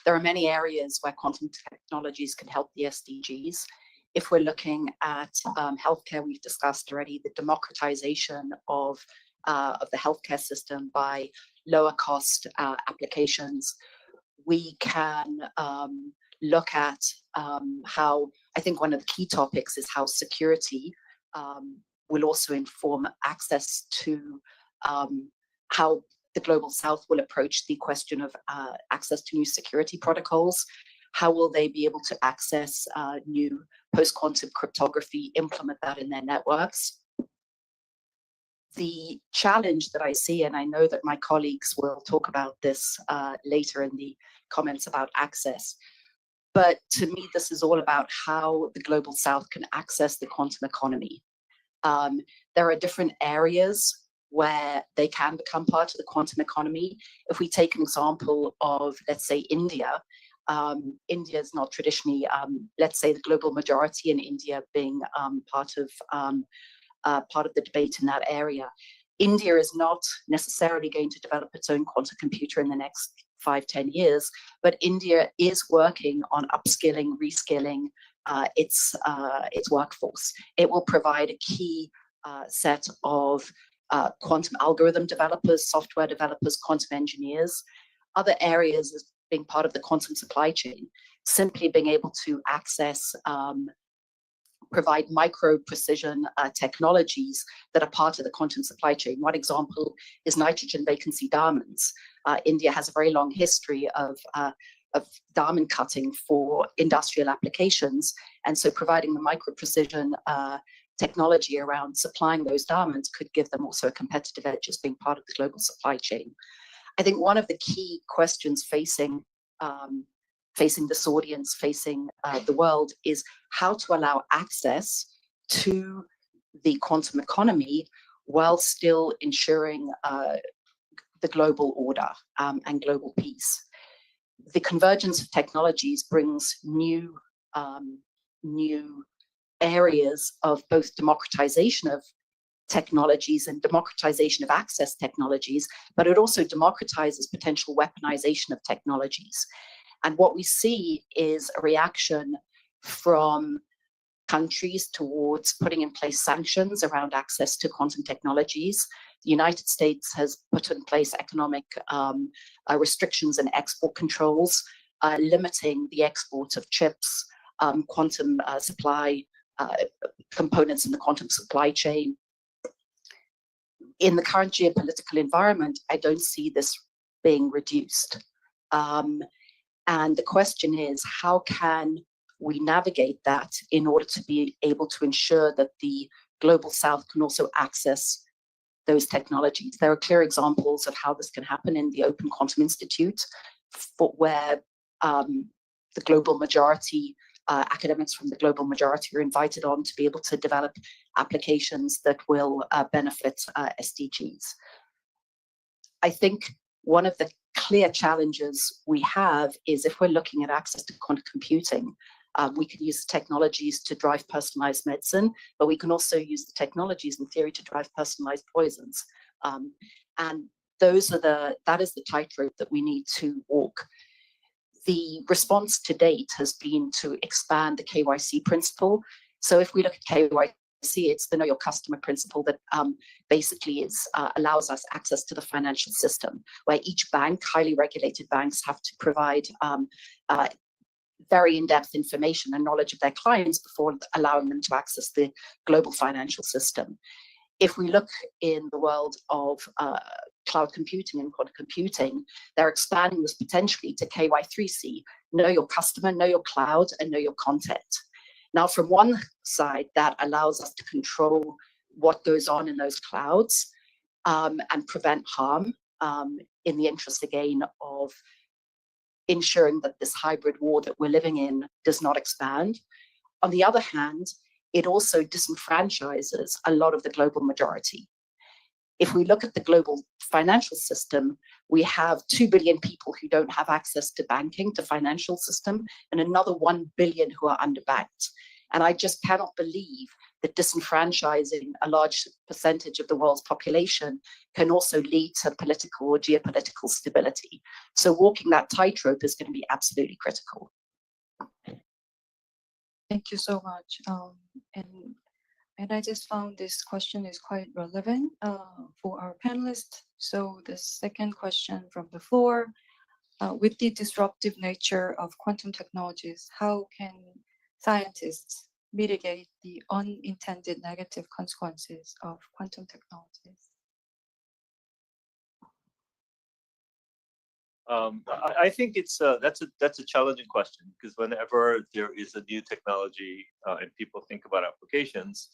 there are many areas where quantum technologies can help the SDGs. If we're looking at healthcare, we've discussed already the democratization of the healthcare system by lower cost applications. We can look at how, I think one of the key topics is how security will also inform access to how the Global South will approach the question of access to new security protocols. How will they be able to access new post-quantum cryptography, implement that in their networks? The challenge that I see, and I know that my colleagues will talk about this later in the comments about access, but to me, this is all about how the Global South can access the quantum economy. There are different areas where they can become part of the quantum economy. If we take an example of, let's say, India, India is not traditionally, let's say, the global majority in India being part of the debate in that area. India is not necessarily going to develop its own quantum computer in the next 5-10 years, but India is working on upskilling, reskilling its workforce. It will provide a key set of quantum algorithm developers, software developers, quantum engineers. Other areas is being part of the quantum supply chain, simply being able to access, provide micro precision technologies that are part of the quantum supply chain. One example is nitrogen vacancy diamonds. India has a very long history of diamond cutting for industrial applications, and so providing the micro precision technology around supplying those diamonds could give them also a competitive edge as being part of the global supply chain. I think one of the key questions facing this audience, facing the world, is how to allow access to the quantum economy while still ensuring the global order and global peace. The convergence of technologies brings new areas of both democratization of technologies and democratization of access technologies, but it also democratizes potential weaponization of technologies. And what we see is a reaction from countries towards putting in place sanctions around access to quantum technologies. The United States has put in place economic restrictions and export controls, limiting the export of chips, quantum supply components in the quantum supply chain. In the current geopolitical environment, I don't see this being reduced. And the question is, how can we navigate that in order to be able to ensure that the Global South can also access those technologies? There are clear examples of how this can happen in the Open Quantum Institute, where the global majority, academics from the global majority are invited on to be able to develop applications that will benefit SDGs. I think one of the clear challenges we have is if we're looking at access to quantum computing, we can use technologies to drive personalized medicine, but we can also use the technologies in theory to drive personalized poisons. And that is the tightrope that we need to walk. The response to date has been to expand the KYC principle. So if we look at KYC it's the know your customer principle that basically allows us access to the financial system, where each bank, highly regulated banks, have to provide very in-depth information and knowledge of their clients before allowing them to access the global financial system. If we look in the world of cloud computing and quantum computing, they're expanding this potentially to KY3C, know your customer, know your cloud, and know your content. Now, from one side, that allows us to control what goes on in those clouds and prevent harm in the interest, again, of ensuring that this hybrid war that we're living in does not expand. On the other hand, it also disenfranchises a lot of the global majority. If we look at the global financial system, we have 2 billion people who don't have access to banking, to financial system, and another 1 billion who are underbanked. And I just cannot believe that disenfranchising a large percentage of the world's population can also lead to political or geopolitical stability. So walking that tightrope is going to be absolutely critical. Thank you so much. And I just found this question is quite relevant for our panelists. So the second question from the floor, with the disruptive nature of quantum technologies, how can scientists mitigate the unintended negative consequences of quantum technologies? I think that's a challenging question, because whenever there is a new technology and people think about applications,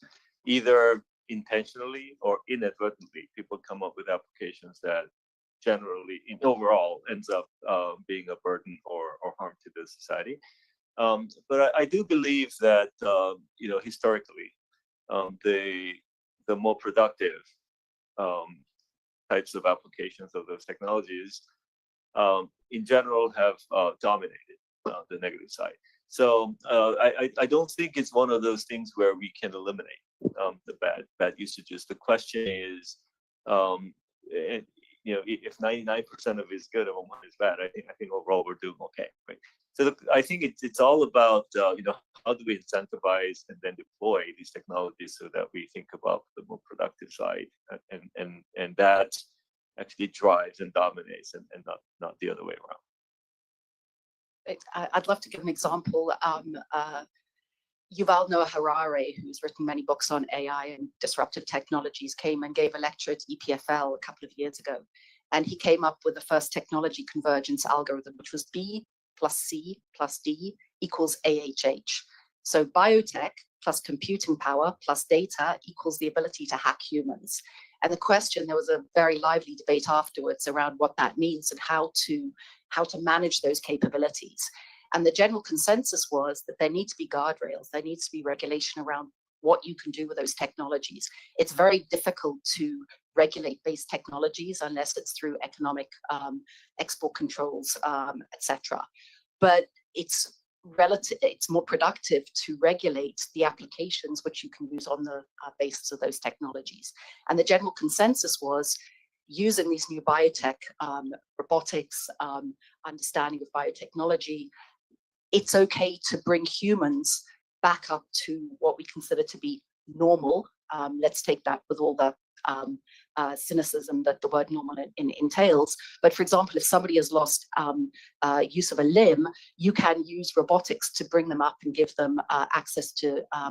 either intentionally or inadvertently, people come up with applications that generally, overall, ends up being a burden or harm to the society. But I do believe that historically, the more productive types of applications of those technologies in general have dominated the negative side. So I don't think it's one of those things where we can eliminate the bad usages. The question is, if 99% of it is good and 1% is bad, I think overall we're doing okay, right? So I think it's all about how do we incentivize and then deploy these technologies so that we think about the more productive side, and that actually drives and dominates, and not the other way around. I'd love to give an example. Yuval Noah Harari, who's written many books on AI and disruptive technologies, came and gave a lecture at EPFL a couple of years ago. And he came up with the first technology convergence algorithm, which was B plus C plus D equals AHH. So biotech plus computing power plus data equals the ability to hack humans. And the question, there was a very lively debate afterwards around what that means and how to manage those capabilities. And the general consensus was that there need to be guardrails, there needs to be regulation around what you can do with those technologies. It's very difficult to regulate base technologies unless it's through economic export controls, etc. But it's more productive to regulate the applications which you can use on the basis of those technologies. And the general consensus was, using these new biotech, robotics, understanding of biotechnology, it's okay to bring humans back up to what we consider to be normal. Let's take that with all the cynicism that the word normal entails. But for example, if somebody has lost use of a limb, you can use robotics to bring them up and give them access to a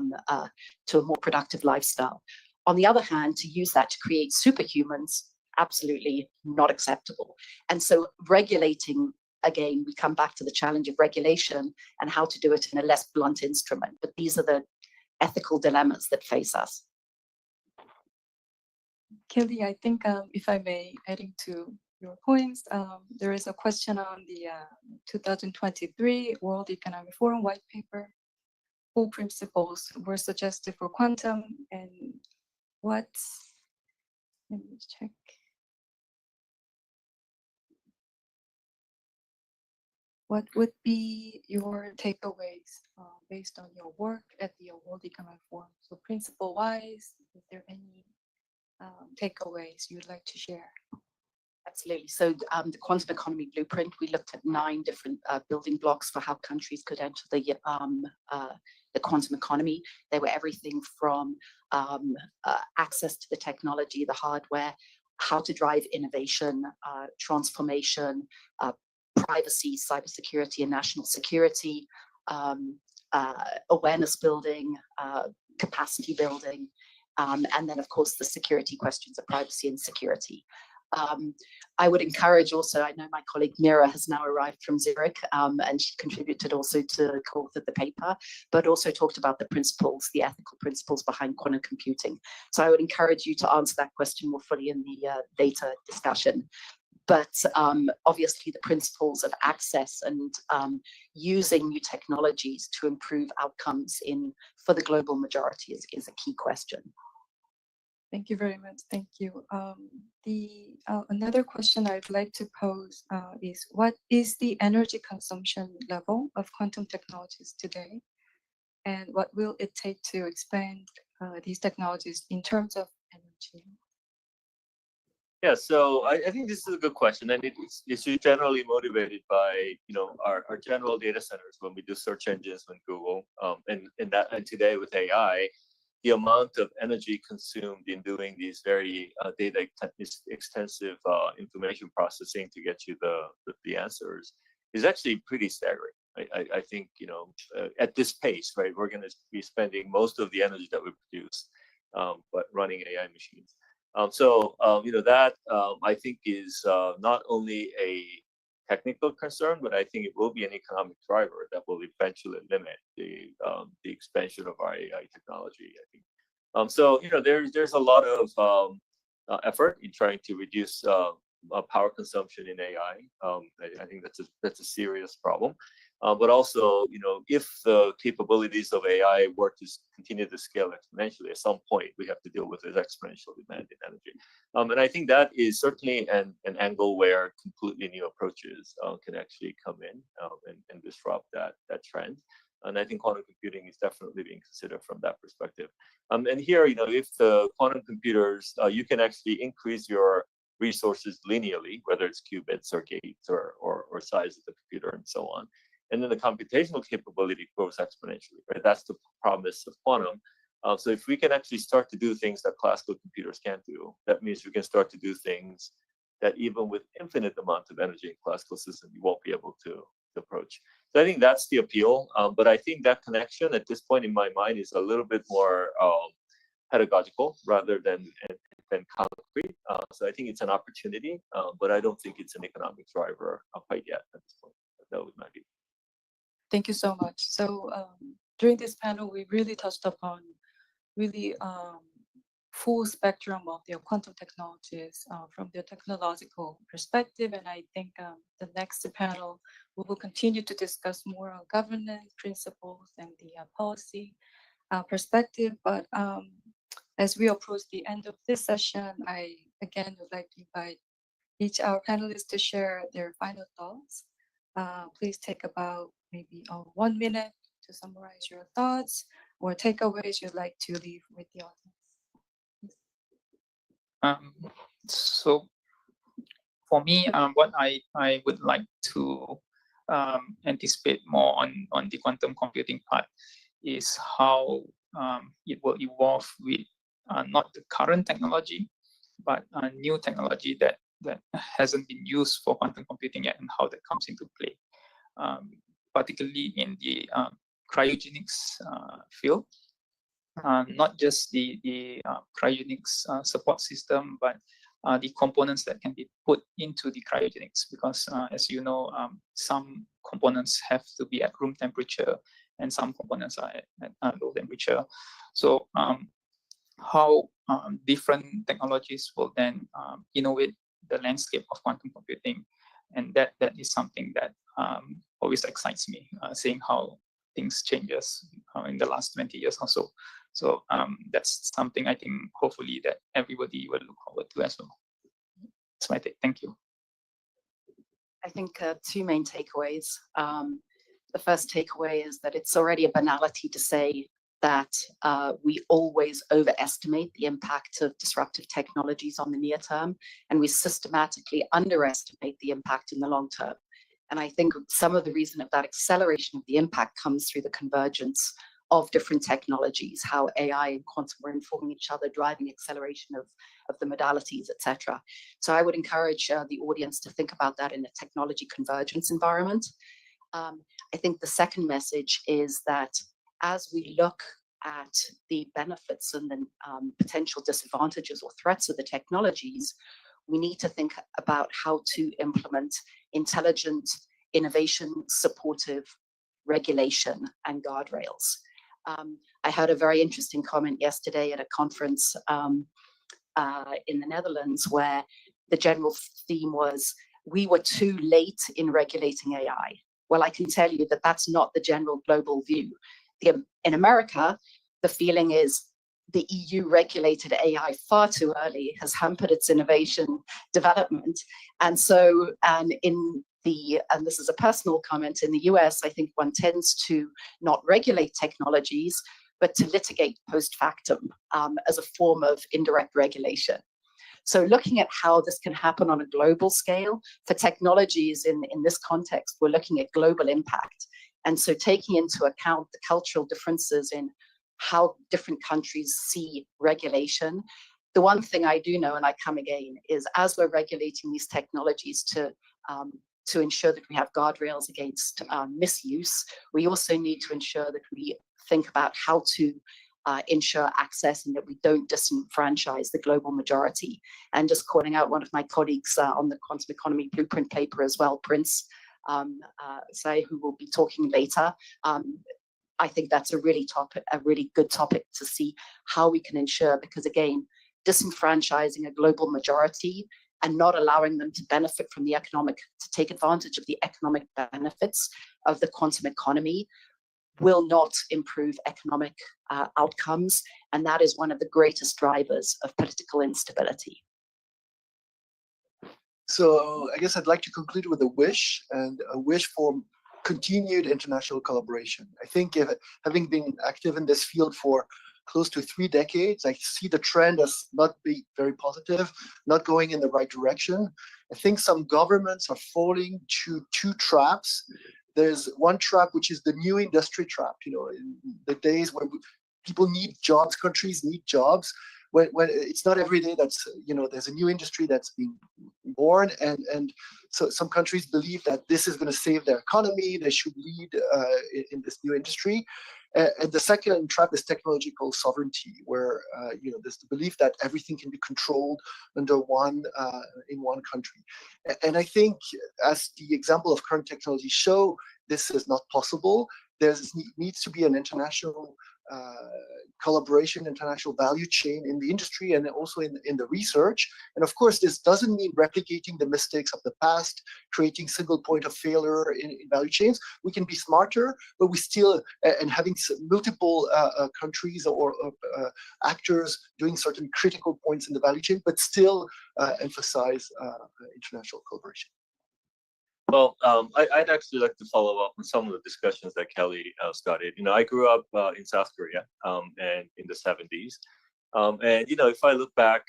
more productive lifestyle. On the other hand, to use that to create superhumans, absolutely not acceptable. And so regulating, again, we come back to the challenge of regulation and how to do it in a less blunt instrument. But these are the ethical dilemmas that face us. Kelly, I think if I may, adding to your points, there is a question on the 2023 World Economic Forum white paper. 4 principles were suggested for quantum, and let me check. What would be your takeaways based on your work at the World Economic Forum? So principle-wise, is there any takeaways you'd like to share? Absolutely. So the quantum economy blueprint, we looked at 9 different building blocks for how countries could enter the quantum economy. They were everything from access to the technology, the hardware, how to drive innovation, transformation, privacy, cybersecurity, and national security, awareness building, capacity building, and then, of course, the security questions of privacy and security. I would encourage also, I know my colleague Mira has now arrived from Zurich, and she contributed also to co-author the paper, but also talked about the principles, the ethical principles behind quantum computing. So I would encourage you to answer that question more fully in the data discussion. But obviously the principles of access and using new technologies to improve outcomes for the global majority is a key question. Thank you very much. Thank you. Another question I'd like to pose is, what is the energy consumption level of quantum technologies today? And what will it take to expand these technologies in terms of energy? Yeah, so I think this is a good question, and it's generally motivated by our general data centers when we do search engines when Google and today with AI, the amount of energy consumed in doing these very data extensive information processing to get you the answers is actually pretty staggering. I think at this pace, right, we're going to be spending most of the energy that we produce, but running AI machines. That I think is not only a technical concern, but I think it will be an economic driver that will eventually limit the expansion of our AI technology, I think. There's a lot of effort in trying to reduce power consumption in AI. I think that's a serious problem. But also, if the capabilities of AI were to continue to scale exponentially, at some point we have to deal with this exponential demand in energy. And I think that is certainly an angle where completely new approaches can actually come in and disrupt that trend. And I think quantum computing is definitely being considered from that perspective. And here, if the quantum computers, you can actually increase your resources linearly, whether it's qubits or gates or size of the computer and so on. And then the computational capability grows exponentially, right? That's the promise of quantum. So if we can actually start to do things that classical computers can't do, that means we can start to do things that even with infinite amount of energy in classical systems, you won't be able to approach. So I think that's the appeal. But I think that connection at this point in my mind is a little bit more pedagogical rather than concrete. So I think it's an opportunity, but I don't think it's an economic driver quite yet at this point. That would not be. Thank you so much. So during this panel, we really touched upon really full spectrum of their quantum technologies from their technological perspective. And I think the next panel, we will continue to discuss more on governance principles and the policy perspective. But as we approach the end of this session, I again would like to invite each our panelists to share their final thoughts. Please take about maybe 1 minute to summarize your thoughts or takeaways you'd like to leave with the audience. So for me, what I would like to anticipate more on the quantum computing part is how it will evolve with not the current technology, but new technology that hasn't been used for quantum computing yet, and how that comes into play, particularly in the cryogenics field. Not just the cryogenics support system, but the components that can be put into the cryogenics, because as you know, some components have to be at room temperature and some components are at low temperature. So how different technologies will then innovate the landscape of quantum computing, and that is something that always excites me, seeing how things changes in the last 20 years or so. So that's something I think hopefully that everybody will look forward to as well. That's my take. Thank you. I think 2 main takeaways. The first takeaway is that it's already a banality to say that we always overestimate the impact of disruptive technologies on the near term, and we systematically underestimate the impact in the long term. And I think some of the reason of that acceleration of the impact comes through the convergence of different technologies, how AI and quantum are informing each other, driving acceleration of the modalities, etc. So I would encourage the audience to think about that in a technology convergence environment. I think the second message is that as we look at the benefits and the potential disadvantages or threats of the technologies, we need to think about how to implement intelligent, innovation-supportive regulation and guardrails. I heard a very interesting comment yesterday at a conference in the Netherlands where the general theme was, we were too late in regulating AI. Well, I can tell you that that's not the general global view. In America, the feeling is the EU regulated AI far too early, has hampered its innovation development. And so, and this is a personal comment, in the US, I think one tends to not regulate technologies, but to litigate post factum as a form of indirect regulation. So looking at how this can happen on a global scale, for technologies in this context, we're looking at global impact. And so taking into account the cultural differences in how different countries see regulation. The one thing I do know, and I come again, is as we're regulating these technologies to ensure that we have guardrails against misuse, we also need to ensure that we think about how to ensure access and that we don't disenfranchise the global majority. And just calling out one of my colleagues on the quantum economy blueprint paper as well, Prince, who will be talking later. I think that's a really good topic to see how we can ensure, because again, disenfranchising a global majority and not allowing them to benefit from the to take advantage of the economic benefits of the quantum economy will not improve economic outcomes. And that is one of the greatest drivers of political instability. So I guess I'd like to conclude with a wish for continued international collaboration. I think having been active in this field for close to 3 decades, I see the trend as not being very positive, not going in the right direction. I think some governments are falling to 2 traps. There's one trap, which is the new industry trap, in the days when people need jobs, countries need jobs. When it's not every day that's, there's a new industry that's being born. And so some countries believe that this is going to save their economy. They should lead in this new industry. And the second trap is technological sovereignty, where there's the belief that everything can be controlled under in one country. And I think, as the example of current technology show, this is not possible. There needs to be an international collaboration, international value chain in the industry and also in the research. And of course, this doesn't mean replicating the mistakes of the past, creating single point of failure in value chains. We can be smarter, but we still, and having multiple countries or actors doing certain critical points in the value chain, but still emphasize international collaboration. Well, I'd actually like to follow up on some of the discussions that Kelly started. I grew up in South Korea and in the 70s. And, if I look back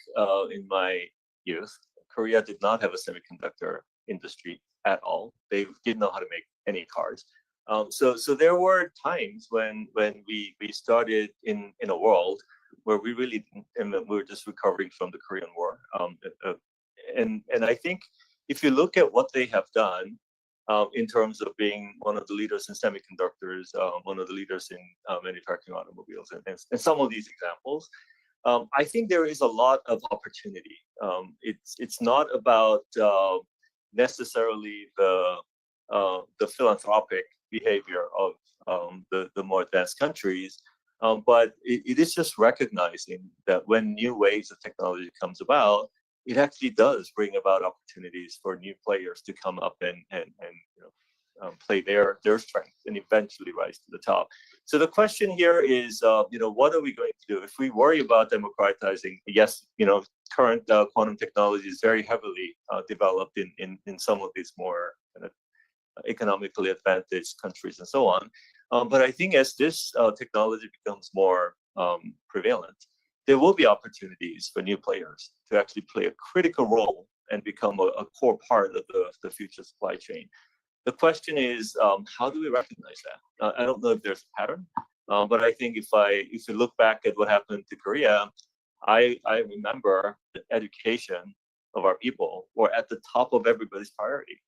in my youth, Korea did not have a semiconductor industry at all. They didn't know how to make any cars. So there were times when we started in a world where we really didn't, and we were just recovering from the Korean War. And I think, if you look at what they have done in terms of being one of the leaders in semiconductors, one of the leaders in manufacturing automobiles, and some of these examples, I think there is a lot of opportunity. It's not about necessarily the philanthropic behavior of the more advanced countries, but it is just recognizing that when new waves of technology comes about, it actually does bring about opportunities for new players to come up and play their strength and eventually rise to the top. So the question here is, what are we going to do if we worry about democratizing? Yes, current quantum technology is very heavily developed in some of these more economically advantaged countries and so on. But I think as this technology becomes more prevalent, there will be opportunities for new players to actually play a critical role and become a core part of the future supply chain. The question is, how do we recognize that? I don't know if there's a pattern, but I think if you look back at what happened to Korea, I remember the education of our people were at the top of everybody's priority.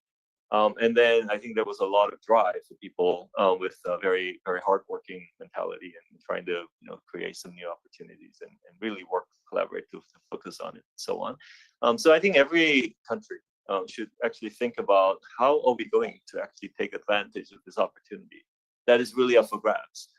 And then I think there was a lot of drive for people with a very, very hardworking mentality and trying to create some new opportunities and really collaborate to focus on it and so on. So I think every country should actually think about how are we going to actually take advantage of this opportunity that is really up for grabs.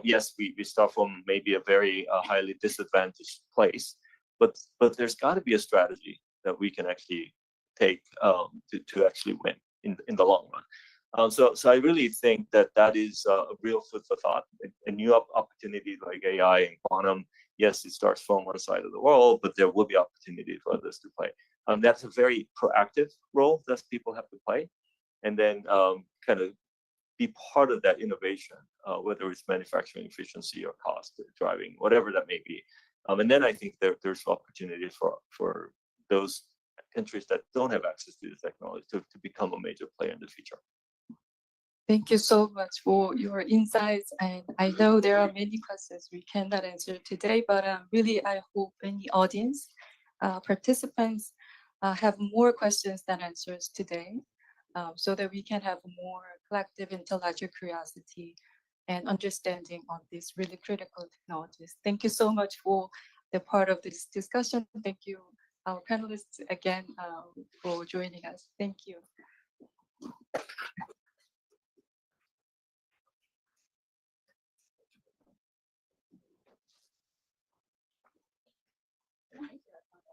Yes, we start from maybe a very highly disadvantaged place, but there's got to be a strategy that we can actually take to actually win in the long run. So I really think that is a real food for thought. A new opportunity like AI and quantum, yes, it starts from one side of the world, but there will be opportunity for others to play. That's a very proactive role that people have to play, and then kind of be part of that innovation, whether it's manufacturing efficiency or cost driving, whatever that may be. And then I think there's opportunities for those countries that don't have access to the technology to become a major player in the future. Thank you so much for your insights. And I know there are many questions we cannot answer today, but really I hope any audience participants have more questions than answers today, so that we can have more collective intellectual curiosity and understanding on these really critical technologies. Thank you so much for the part of this discussion. Thank you, our panelists, again, for joining us. Thank you.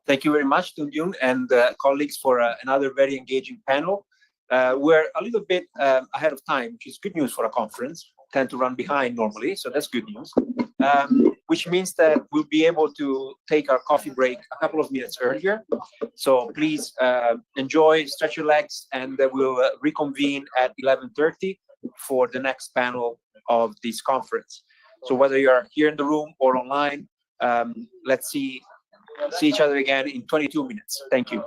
Thank you very much, Tunjun and colleagues for another very engaging panel. We're a little bit ahead of time, which is good news for a conference. Tend to run behind normally, so that's good news. Which means that we'll be able to take our coffee break a couple of minutes earlier. So please enjoy, stretch your legs, and we'll reconvene at 11:30 for the next panel of this conference. So whether you're here in the room or online, let's see each other again in 22 minutes. Thank you.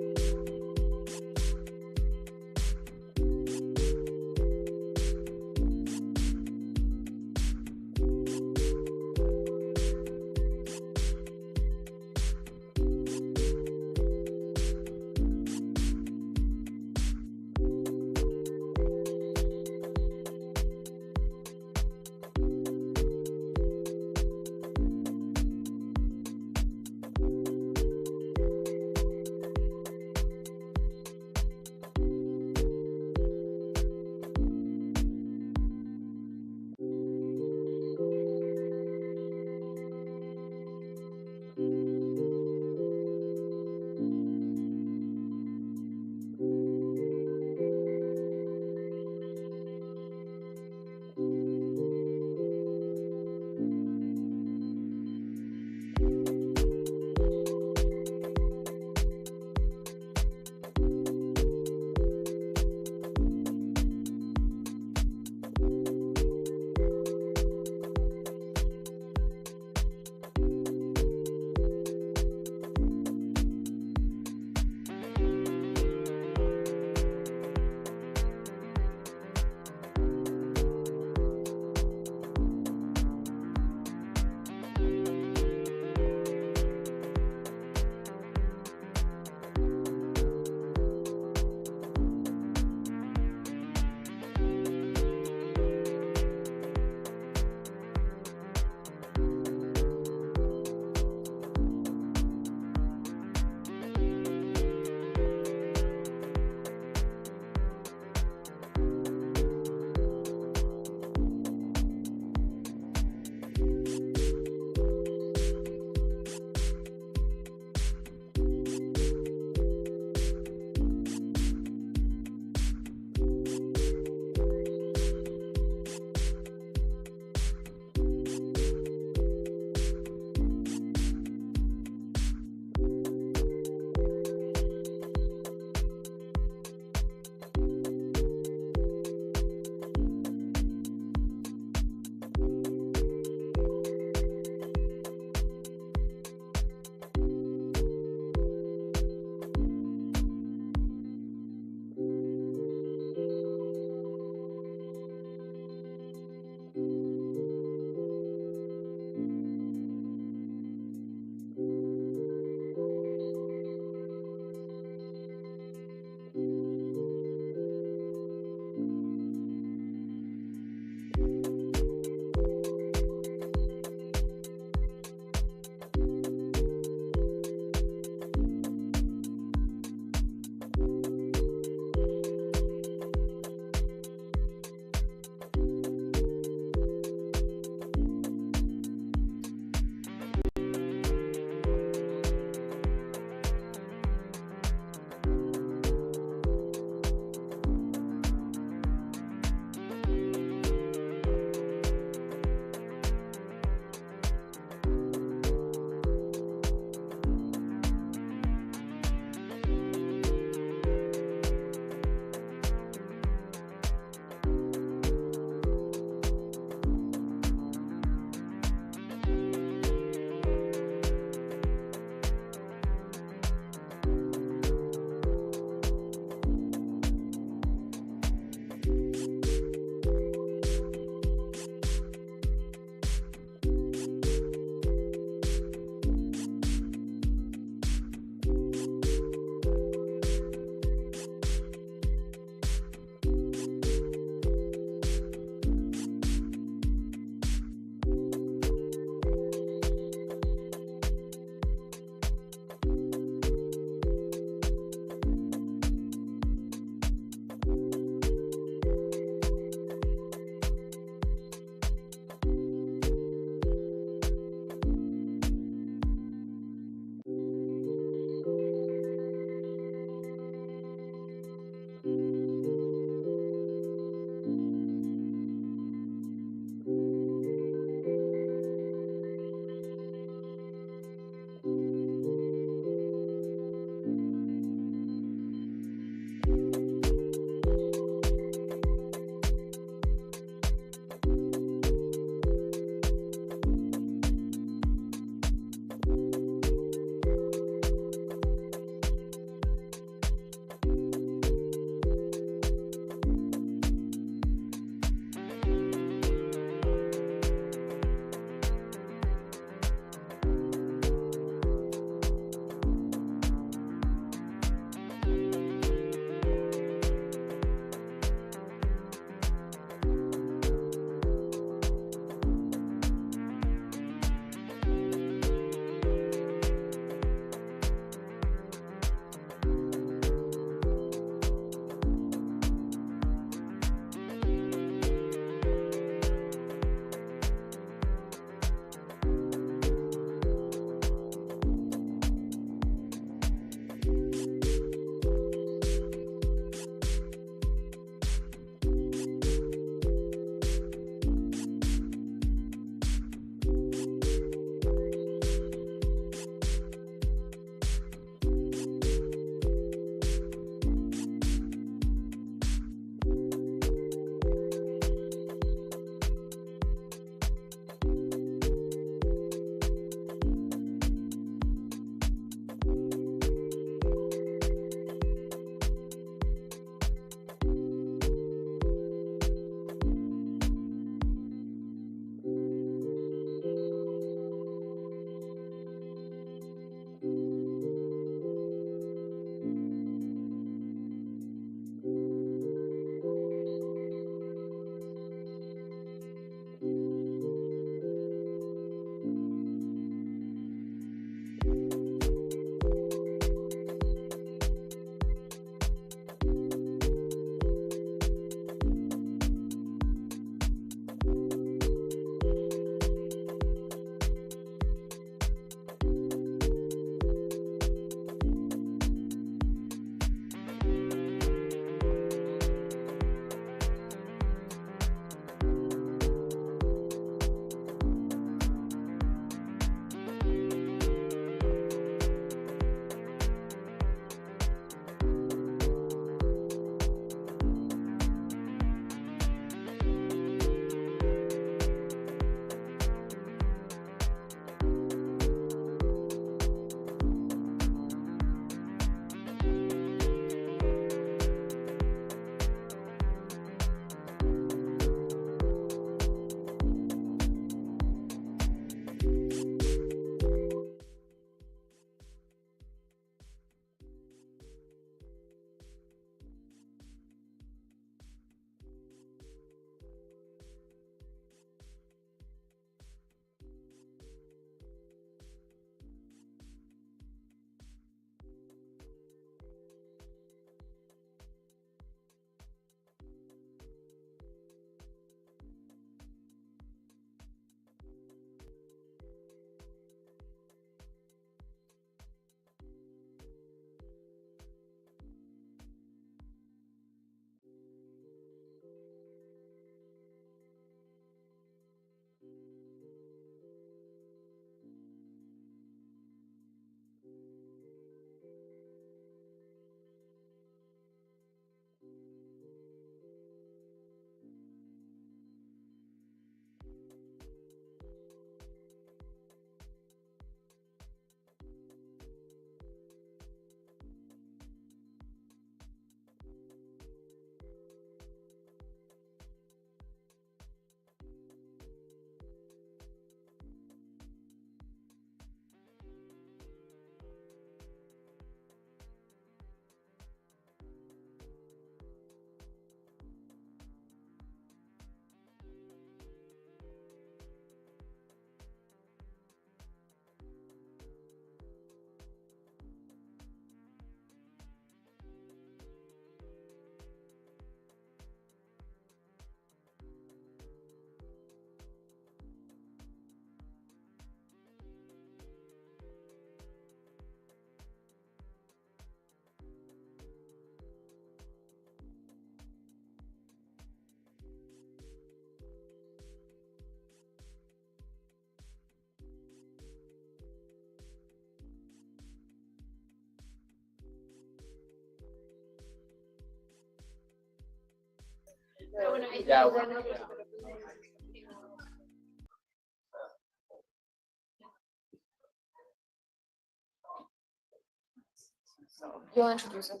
You'll introduce us.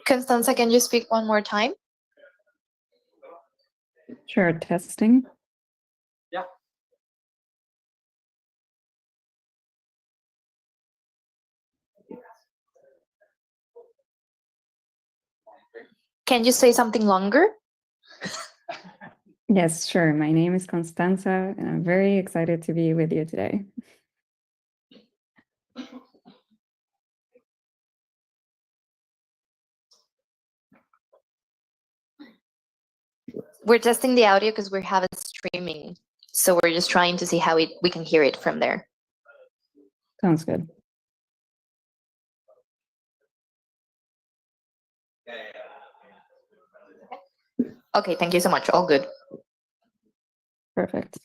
Constanza, can you speak one more time? Sure, testing. Yeah. Can you say something longer? Yes, sure. My name is Constanza, and I'm very excited to be with you today. We're testing the audio because we have it streaming. So we're just trying to see how we can hear it from there. Sounds good. Okay, thank you so much. All good. Perfect.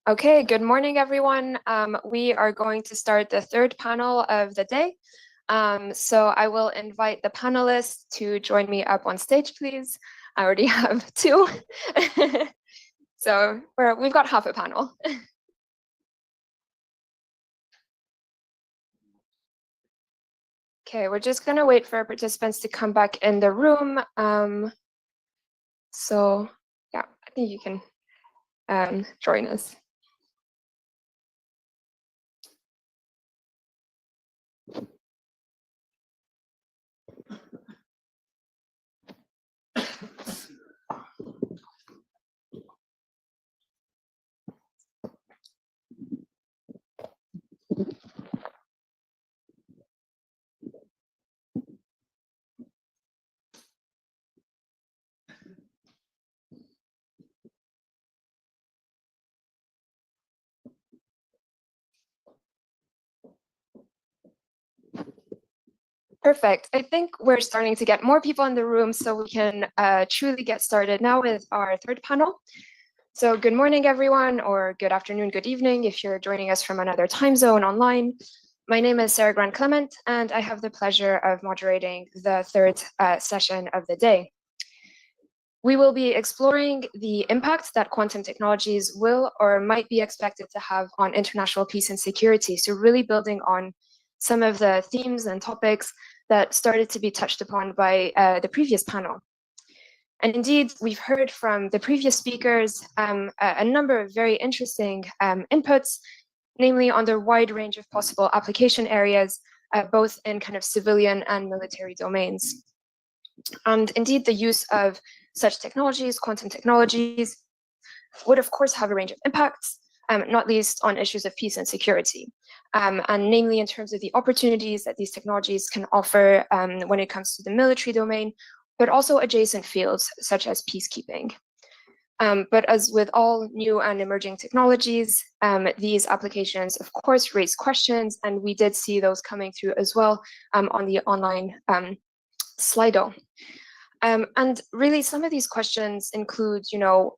Okay, good morning, everyone. We are going to start the third panel of the day. So I will invite the panelists to join me up on stage, please. I already have two. So we've got half a panel. Okay, we're just gonna wait for participants to come back in the room. So yeah, I think you can join us. Perfect. I think we're starting to get more people in the room, so we can truly get started now with our third panel. So good morning, everyone, or good afternoon, good evening, if you're joining us from another time zone online. My name is Sarah Grant Clement, and I have the pleasure of moderating the third session of the day. We will be exploring the impact that quantum technologies will or might be expected to have on international peace and security. So really building on some of the themes and topics that started to be touched upon by the previous panel. And indeed, we've heard from the previous speakers a number of very interesting inputs, namely on the wide range of possible application areas, both in kind of civilian and military domains. And indeed, the use of such technologies, quantum technologies, would of course have a range of impacts, not least on issues of peace and security. And namely in terms of the opportunities that these technologies can offer when it comes to the military domain, but also adjacent fields such as peacekeeping. But as with all new and emerging technologies, these applications, of course, raise questions, and we did see those coming through as well on the online Slido. And really, some of these questions include,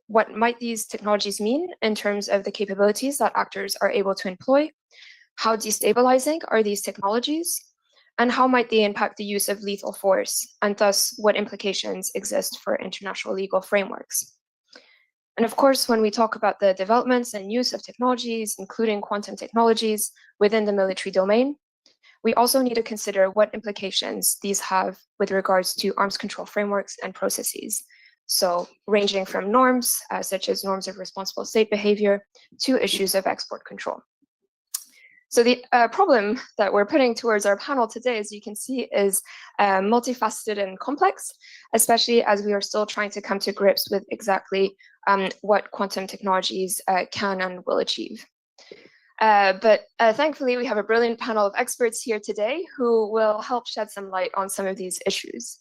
what might these technologies mean in terms of the capabilities that actors are able to employ? How destabilizing are these technologies? And how might they impact the use of lethal force? And thus, what implications exist for international legal frameworks? And of course, when we talk about the developments and use of technologies, including quantum technologies within the military domain, we also need to consider what implications these have with regards to arms control frameworks and processes. So ranging from norms, such as norms of responsible state behavior, to issues of export control. So the problem that we're putting towards our panel today, as you can see, is multifaceted and complex, especially as we are still trying to come to grips with exactly what quantum technologies can and will achieve. But thankfully, we have a brilliant panel of experts here today who will help shed some light on some of these issues.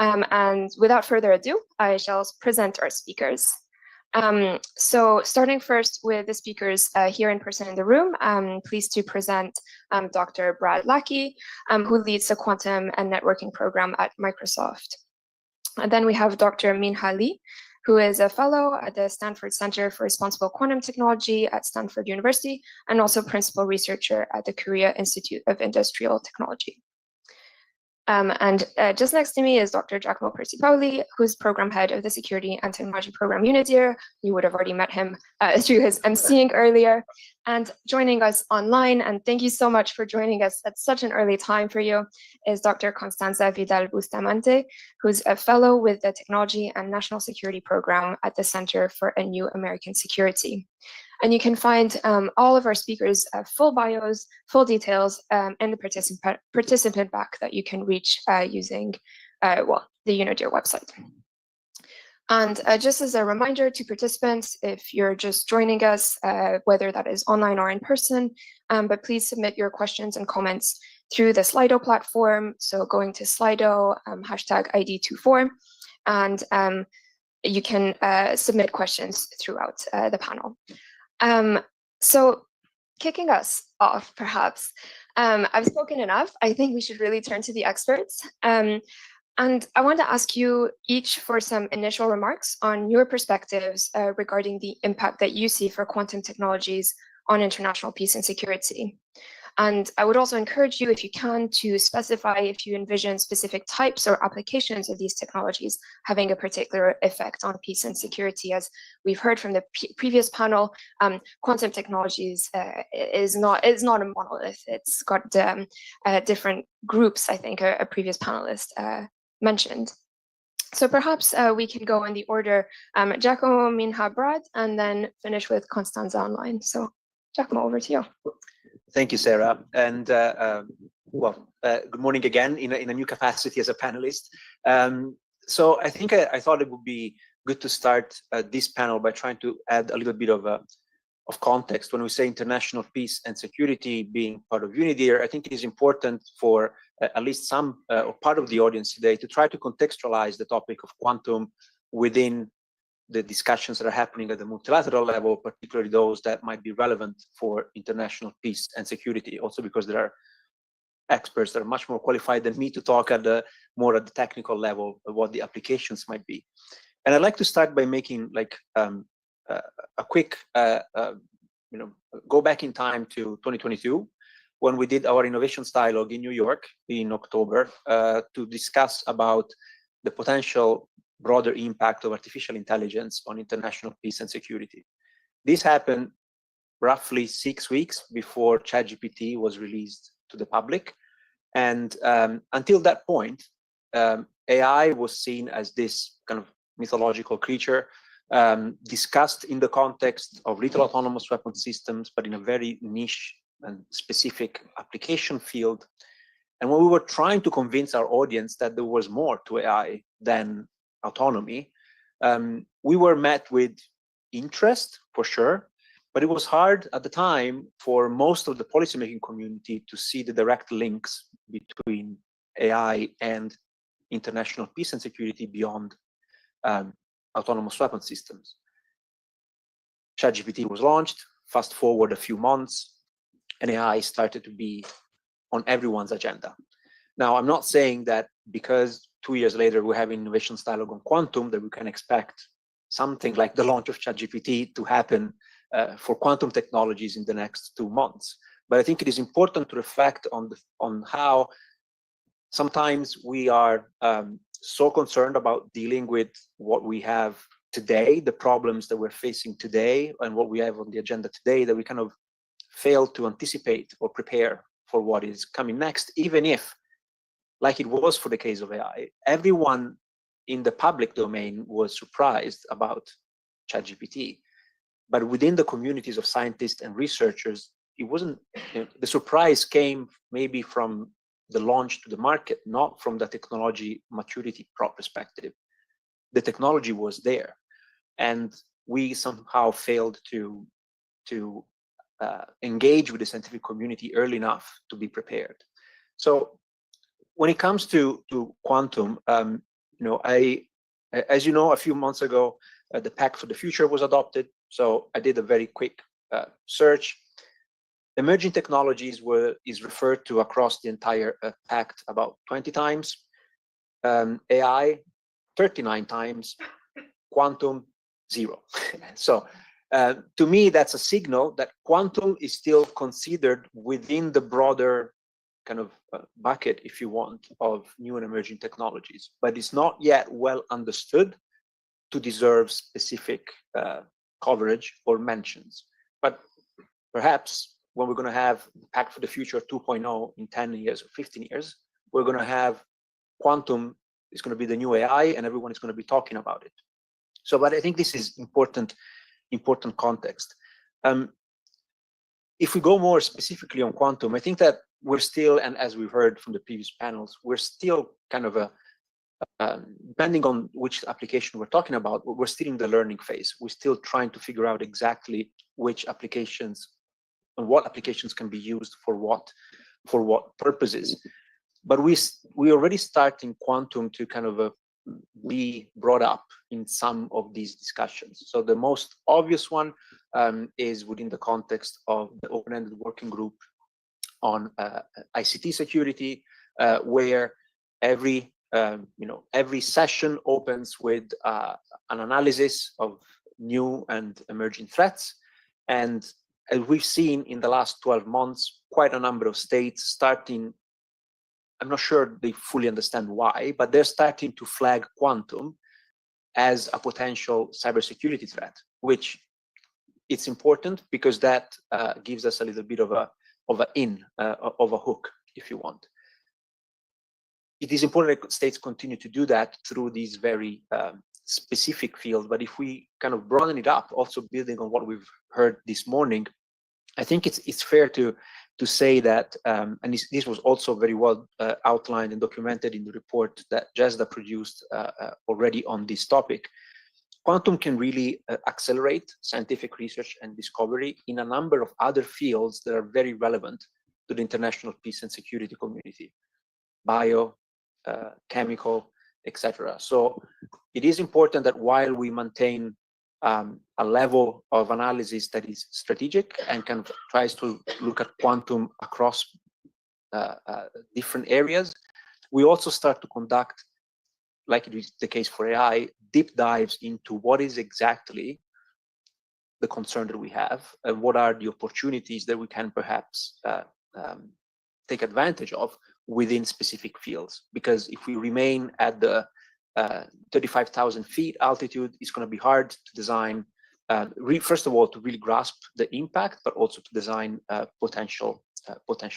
And without further ado, I shall present our speakers. So starting first with the speakers here in person in the room, I'm pleased to present Dr. Brad Lackey, who leads the Quantum and Networking Program at Microsoft. And then we have Dr. Minha Lee, who is a fellow at the Stanford Center for Responsible Quantum Technology at Stanford University, and also principal researcher at the Korea Institute of Industrial Technology. And just next to me is Dr. Giacomo Percipaoli, who's program head of the Security and Technology Program UNIDIR. You would have already met him through his emceeing earlier. And joining us online, and thank you so much for joining us at such an early time for you, is Dr. Constanza Vidal Bustamante, who's a fellow with the Technology and National Security Program at the Center for a New American Security. And you can find all of our speakers' full bios, full details, and the participant back that you can reach using, well, the UNIDIR website. And just as a reminder to participants, if you're just joining us, whether that is online or in person, but please submit your questions and comments through the Slido platform. So going to Slido, hashtag ID24, and you can submit questions throughout the panel. So kicking us off, perhaps, I've spoken enough. I think we should really turn to the experts. And I want to ask you each for some initial remarks on your perspectives regarding the impact that you see for quantum technologies on international peace and security. And I would also encourage you, if you can, to specify if you envision specific types or applications of these technologies having a particular effect on peace and security. As we've heard from the previous panel, quantum technologies is not a monolith. It's got different groups, I think a previous panelist mentioned. So perhaps we can go in the order, Giacomo, Minha, Brad, and then finish with Constanza online. So Giacomo, over to you. Thank you, Sarah. And good morning again in a new capacity as a panelist. So I think I thought it would be good to start this panel by trying to add a little bit of context. When we say international peace and security being part of UNIDIR, I think it is important for at least some or part of the audience today to try to contextualize the topic of quantum within the discussions that are happening at the multilateral level, particularly those that might be relevant for international peace and security, also because there are experts that are much more qualified than me to talk at the technical level of what the applications might be. And I'd like to start by making like a quick, go back in time to 2022, when we did our innovations dialogue in New York in October to discuss about the potential broader impact of artificial intelligence on international peace and security. This happened roughly 6 weeks before ChatGPT was released to the public. And until that point, AI was seen as this kind of mythological creature discussed in the context of lethal autonomous weapon systems, but in a very niche and specific application field. And when we were trying to convince our audience that there was more to AI than autonomy, we were met with interest for sure, but it was hard at the time for most of the policymaking community to see the direct links between AI and international peace and security beyond autonomous weapon systems. ChatGPT was launched, fast forward a few months, and AI started to be on everyone's agenda. Now, I'm not saying that because 2 years later we're having innovations dialogue on quantum that we can expect something like the launch of ChatGPT to happen for quantum technologies in the next 2 months. But I think it is important to reflect on how sometimes we are so concerned about dealing with what we have today, the problems that we're facing today and what we have on the agenda today, that we kind of fail to anticipate or prepare for what is coming next, even if, like it was for the case of AI, everyone in the public domain was surprised about ChatGPT. But within the communities of scientists and researchers, it wasn't, the surprise came maybe from the launch to the market, not from the technology maturity perspective. The technology was there, and we somehow failed to engage with the scientific community early enough to be prepared. So when it comes to quantum, as you know, a few months ago, the Pact for the Future was adopted. So I did a very quick search. Emerging technologies is referred to across the entire Pact about 20 times. AI, 39 times. Quantum, 0. So to me, that's a signal that quantum is still considered within the broader kind of bucket, if you want, of new and emerging technologies, but it's not yet well understood to deserve specific coverage or mentions. But perhaps when we're going to have Pact for the Future 2.0 in 10 years or 15 years, we're going to have quantum is going to be the new AI, and everyone is going to be talking about it. So, but I think this is important context. If we go more specifically on quantum, I think that we're still, and as we've heard from the previous panels, we're still kind of depending on which application we're talking about, we're still in the learning phase. We're still trying to figure out exactly which applications and what applications can be used for what purposes. But we already starting quantum to kind of be brought up in some of these discussions. So the most obvious one is within the context of the open-ended working group on ICT security, where every session opens with an analysis of new and emerging threats. And as we've seen in the last 12 months, quite a number of states starting, I'm not sure they fully understand why, but they're starting to flag quantum as a potential cybersecurity threat, which it's important because that gives us a little bit of a hook, if you want. It is important that states continue to do that through these very specific fields. But if we kind of broaden it up, also building on what we've heard this morning, I think it's fair to say that, and this was also very well outlined and documented in the report that GESDA produced already on this topic. Quantum can really accelerate scientific research and discovery in a number of other fields that are very relevant to the international peace and security community, bio, chemical, etc. So it is important that while we maintain a level of analysis that is strategic and kind of tries to look at quantum across different areas, we also start to conduct, like it is the case for AI, deep dives into what is exactly the concern that we have and what are the opportunities that we can perhaps take advantage of within specific fields. Because if we remain at the 35,000 feet altitude, it's going to be hard to design, first of all, to really grasp the impact, but also to design potential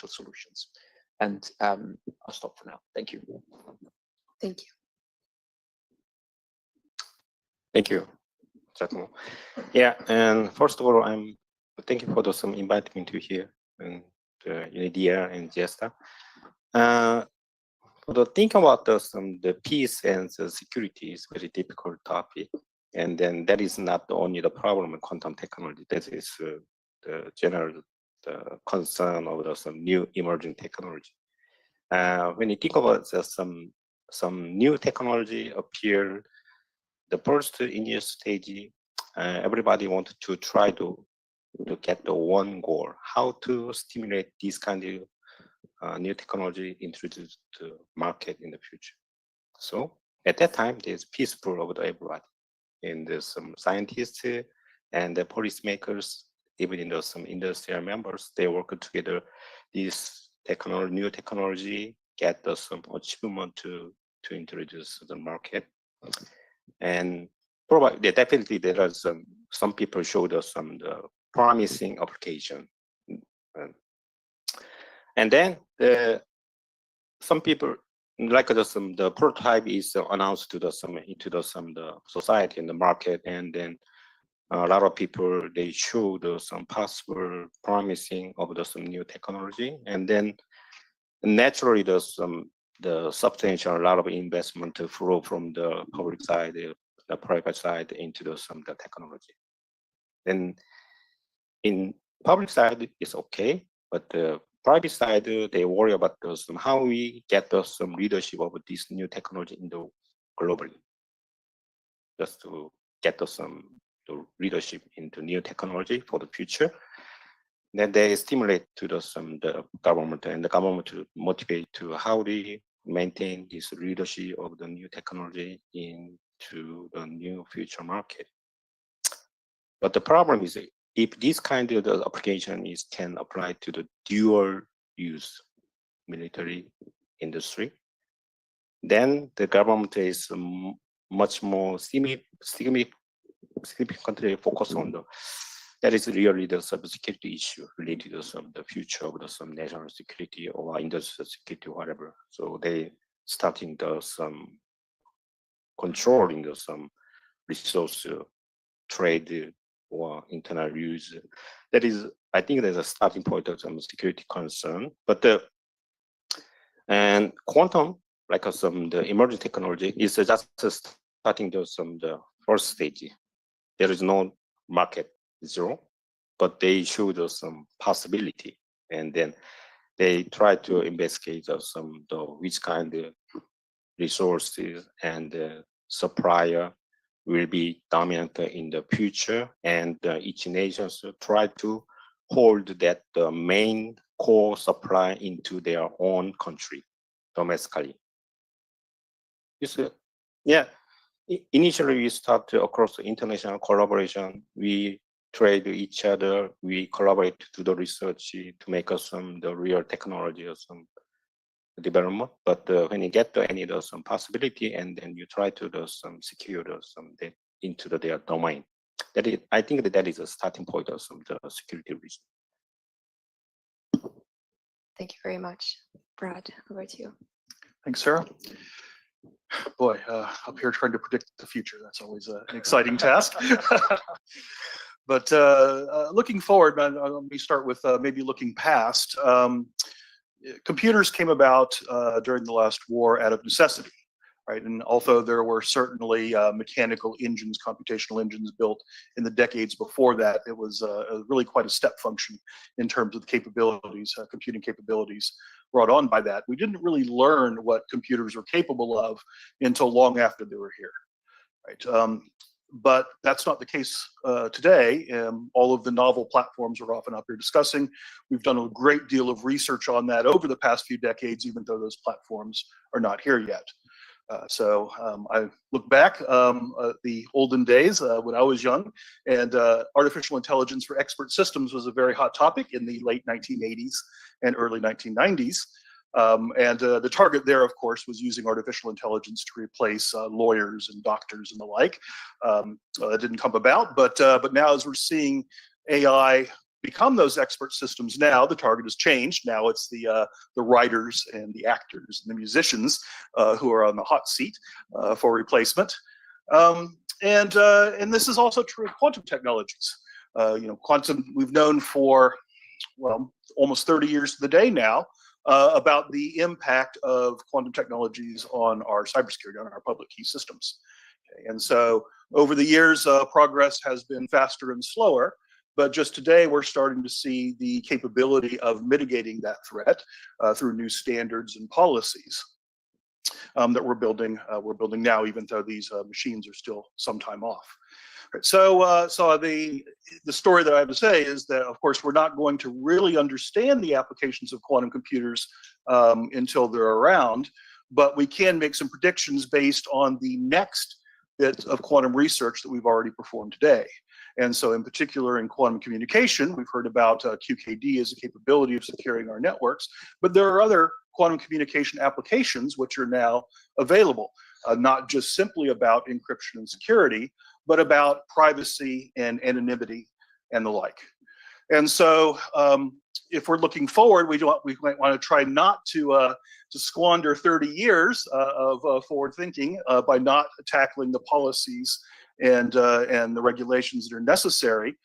solutions. And I'll stop for now. Thank you. Thank you. Thank you, Giacomo. Yeah, and first of all, I'm thank you for some inviting me to here and UNIDIR and GESDA. For the think about the peace and the security is very difficult topic, and then that is not only the problem of quantum technology. That is the general concern of some new emerging technology. When you think about some new technology appear, the first initial stage, everybody wanted to try to get the one goal: how to stimulate this kind of new technology introduced to market in the future. So at that time, there's peaceful over everybody, and there's some scientists and the policymakers, even in some industrial members, they work together. This technology, new technology, get some achievement to introduce to the market. And probably definitely there are some people showed us some promising application, and then some people like the prototype is announced to the society and the market, and then a lot of people they showed some possible promising of some new technology, and then naturally the substantial a lot of investment to flow from the public side, the private side into the technology. Then in public side it's okay, but the private side they worry about how we get some leadership of this new technology in the globally, just to get the leadership into new technology for the future. Then they stimulate to the government, and the government to motivate to how they maintain this leadership of the new technology into the new future market. But the problem is, if this kind of the application can apply to the dual use military industry, then the government is much more significantly focused on that is really the cybersecurity issue related to the future of the national security or industrial security, whatever. So they starting controlling some resource trade or internal use. That is, I think, there's a starting point of some security concern. But and quantum, like the emerging technology, is just starting the first stage. There is no market zero, but they showed us some possibility, and then they try to investigate which kind of resources and supplier will be dominant in the future, and each nation should try to hold that the main core supply into their own country domestically. Yeah. Initially, we start across the international collaboration. We trade each other. We collaborate to the research to make us the real technology or some development. But when you get to any some possibility, and then you try to do some secure into their domain. That is, I think that is a starting point of the security reason. Thank you very much. Brad, over to you. Thanks, Sarah. Boy, up here trying to predict the future, that's always an exciting task. But looking forward, let me start with maybe looking past. Computers came about during the last war out of necessity, right? And although there were certainly mechanical engines, computational engines built in the decades before that, it was really quite a step function in terms of the capabilities, computing capabilities brought on by that. We didn't really learn what computers were capable of until long after they were here, right? But that's not the case today. All of the novel platforms we're often up here discussing, we've done a great deal of research on that over the past few decades, even though those platforms are not here yet. So I look back at the olden days when I was young, and artificial intelligence for expert systems was a very hot topic in the late 1980s and early 1990s. And the target there, of course, was using artificial intelligence to replace lawyers and doctors and the like. That didn't come about, but now as we're seeing AI become those expert systems now, the target has changed. Now it's the writers and the actors and the musicians who are on the hot seat for replacement. And this is also true of quantum technologies. Quantum, we've known for, well, almost 30 years to the day now about the impact of quantum technologies on our cybersecurity, on our public key systems. Okay. And so over the years, progress has been faster and slower. But just today, we're starting to see the capability of mitigating that threat through new standards and policies that we're building now, even though these machines are still some time off. Right. So the story that I have to say is that, of course, we're not going to really understand the applications of quantum computers until they're around, but we can make some predictions based on the next bit of quantum research that we've already performed today. And so in particular in quantum communication, we've heard about QKD as a capability of securing our networks, but there are other quantum communication applications which are now available, not just simply about encryption and security, but about privacy and anonymity and the like. And so if we're looking forward, we might want to try not to squander 30 years of forward thinking by not tackling the policies and the regulations that are necessary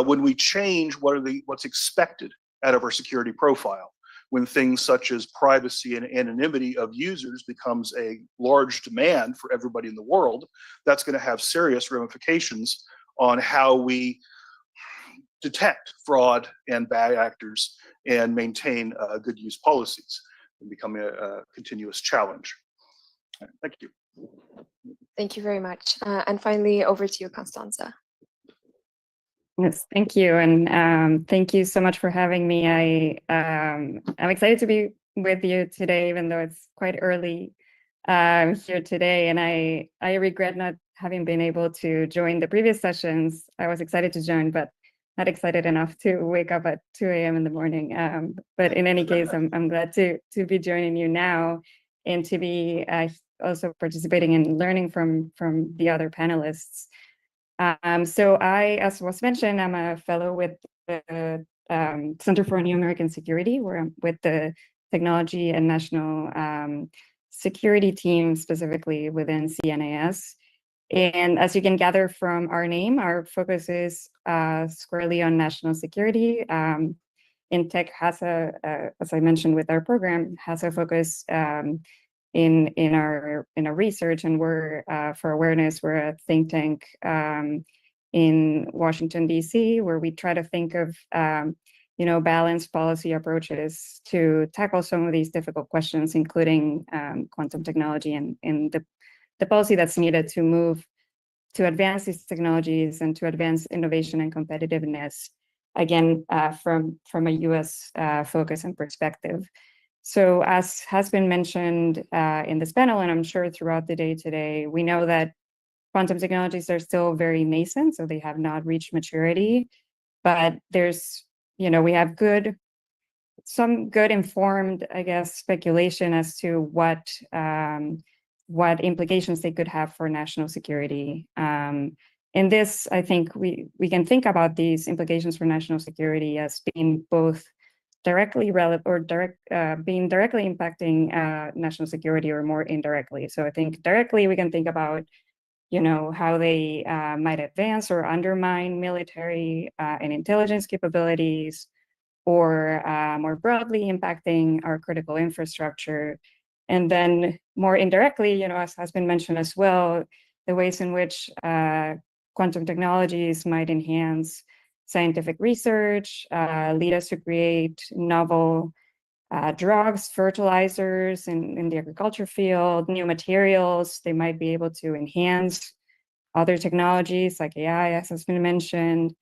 when we change what's expected out of our security profile. When things such as privacy and anonymity of users becomes a large demand for everybody in the world, that's going to have serious ramifications on how we detect fraud and bad actors and maintain good use policies, and become a continuous challenge. Thank you. Thank you very much. And finally, over to you, Constanza. Yes, thank you. And thank you so much for having me. I'm excited to be with you today, even though it's quite early here today. And I regret not having been able to join the previous sessions. I was excited to join, but not excited enough to wake up at 2 a.m. in the morning. But in any case, I'm glad to be joining you now and to be also participating and learning from the other panelists. So I, as was mentioned, I'm a fellow with the Center for New American Security, where I'm with the Technology and National Security team, specifically within CNAS. And as you can gather from our name, our focus is squarely on national security. InTech has as I mentioned with our program, has a focus in our research, and we're for awareness, we're a think tank in Washington, D.C., where we try to think of balanced policy approaches to tackle some of these difficult questions, including quantum technology and the policy that's needed to move to advance these technologies and to advance innovation and competitiveness, again, from a U.S. focus and perspective. So as has been mentioned in this panel, and I'm sure throughout the day today, we know that quantum technologies are still very nascent, so they have not reached maturity, but there's, we have some good informed, I guess, speculation as to what implications they could have for national security. In this, I think we can think about these implications for national security as being both directly relevant or being directly impacting national security, or more indirectly. So I think directly we can think about, how they might advance or undermine military and intelligence capabilities, or more broadly impacting our critical infrastructure. And then more indirectly, as has been mentioned as well, the ways in which quantum technologies might enhance scientific research, lead us to create novel drugs, fertilizers in the agriculture field, new materials. They might be able to enhance other technologies like AI, as has been mentioned.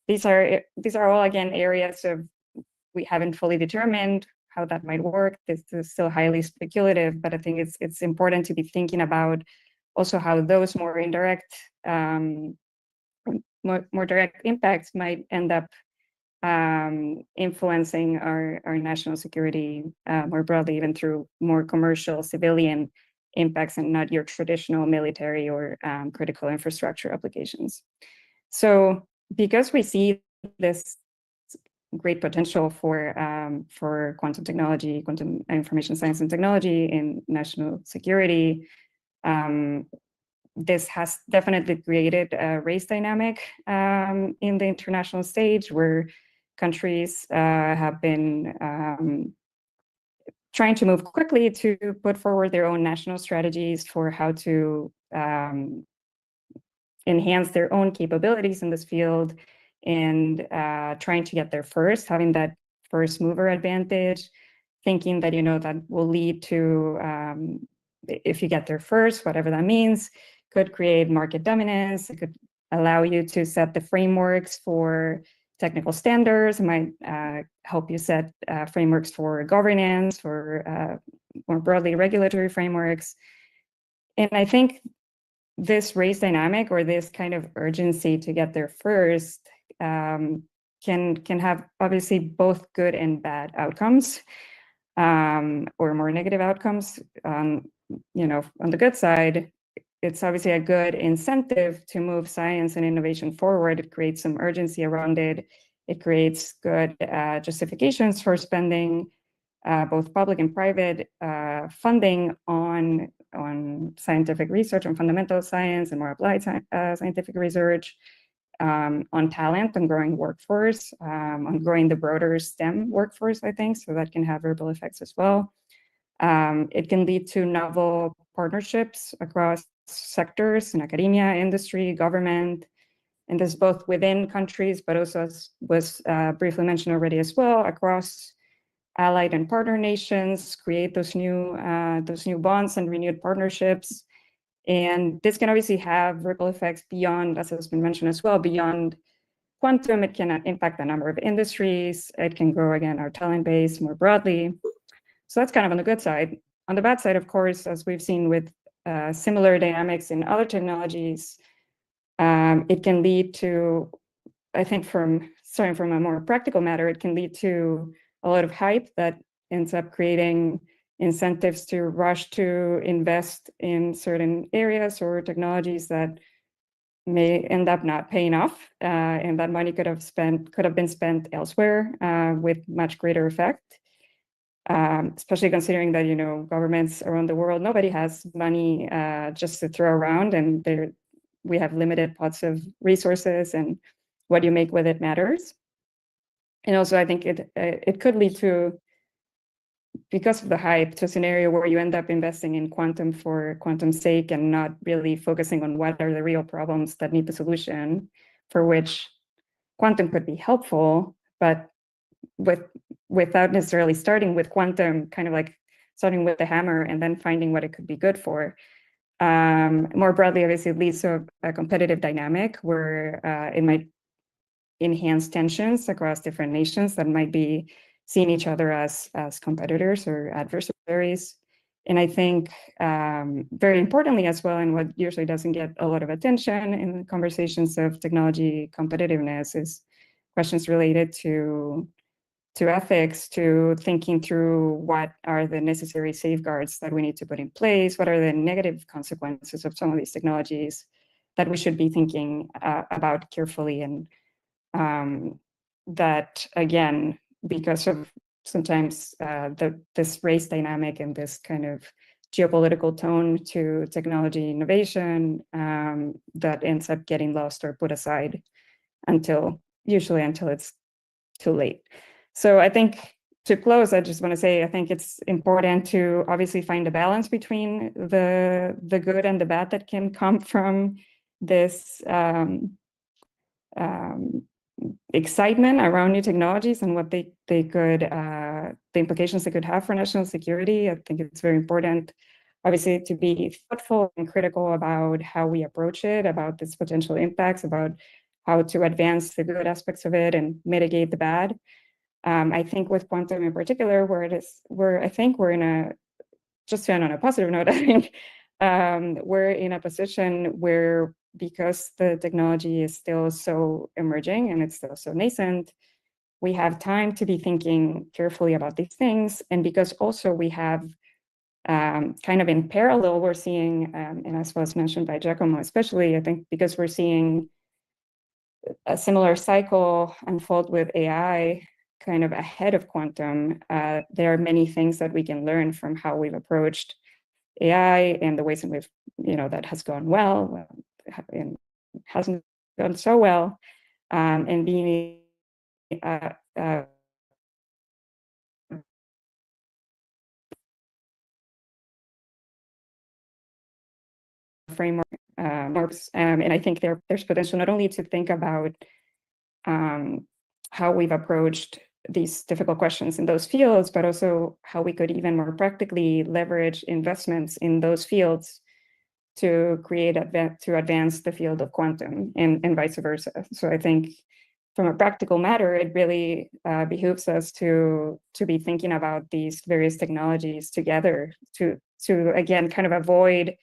These are all, again, areas of we haven't fully determined how that might work. This is still highly speculative, but I think it's important to be thinking about also how those more indirect, more direct impacts might end up influencing our national security more broadly, even through more commercial civilian impacts and not your traditional military or critical infrastructure applications. So because we see this great potential for quantum technology, quantum information science and technology in national security, this has definitely created a race dynamic in the international stage, where countries have been trying to move quickly to put forward their own national strategies for how to enhance their own capabilities in this field, and trying to get there first, having that first mover advantage, thinking that, that will lead to, if you get there first, whatever that means, could create market dominance. It could allow you to set the frameworks for technical standards. It might help you set frameworks for governance, for more broadly regulatory frameworks. And I think this race dynamic, or this kind of urgency to get there first, can have obviously both good and bad outcomes, or more negative outcomes. On the good side, it's obviously a good incentive to move science and innovation forward. It creates some urgency around it. It creates good justifications for spending both public and private funding on scientific research, on fundamental science and more applied scientific research, on talent, on growing workforce, on growing the broader STEM workforce, I think, so that can have ripple effects as well. It can lead to novel partnerships across sectors in academia, industry, government, and this is both within countries, but also, as was briefly mentioned already as well, across allied and partner nations, create those new bonds and renewed partnerships. And this can obviously have ripple effects beyond, as has been mentioned as well, beyond quantum. It can impact a number of industries. It can grow, again, our talent base more broadly. So that's kind of on the good side. On the bad side, of course, as we've seen with similar dynamics in other technologies, it can lead to, I think starting from a more practical matter, it can lead to a lot of hype that ends up creating incentives to rush to invest in certain areas or technologies that may end up not paying off, and that money could have been spent elsewhere with much greater effect. Especially considering that, you know, governments around the world, nobody has money just to throw around, and we have limited pots of resources, and what you make with it matters. And also, I think it could lead to, because of the hype, to a scenario where you end up investing in quantum for quantum's sake and not really focusing on what are the real problems that need the solution, for which quantum could be helpful, but without necessarily starting with quantum, kind of like starting with the hammer and then finding what it could be good for. More broadly, obviously, it leads to a competitive dynamic where it might enhance tensions across different nations that might be seeing each other as competitors or adversaries. And I think very importantly as well, and what usually doesn't get a lot of attention in conversations of technology competitiveness, is questions related to ethics, to thinking through what are the necessary safeguards that we need to put in place, what are the negative consequences of some of these technologies that we should be thinking about carefully. And that, again, because of sometimes this race dynamic and this kind of geopolitical tone to technology innovation, that ends up getting lost or put aside usually until it's too late. So I think, to close, I just want to say, I think it's important to obviously find a balance between the good and the bad that can come from this excitement around new technologies and what they could, the implications they could have for national security. I think it's very important, obviously, to be thoughtful and critical about how we approach it, about its potential impacts, about how to advance the good aspects of it and mitigate the bad. I think with quantum in particular, I think we're in a, just to end on a positive note, I think we're in a position where, because the technology is still so emerging and it's still so nascent, we have time to be thinking carefully about these things. And because also we have kind of in parallel, we're seeing, and as was mentioned by Giacomo especially, I think because we're seeing a similar cycle unfold with AI kind of ahead of quantum, there are many things that we can learn from how we've approached AI and the ways in which, that has gone well and hasn't gone so well, and being framework works. And I think there's potential not only to think about how we've approached these difficult questions in those fields, but also how we could even more practically leverage investments in those fields to advance the field of quantum and vice versa. So I think from a practical matter, it really behooves us to be thinking about these various technologies together to again kind of avoid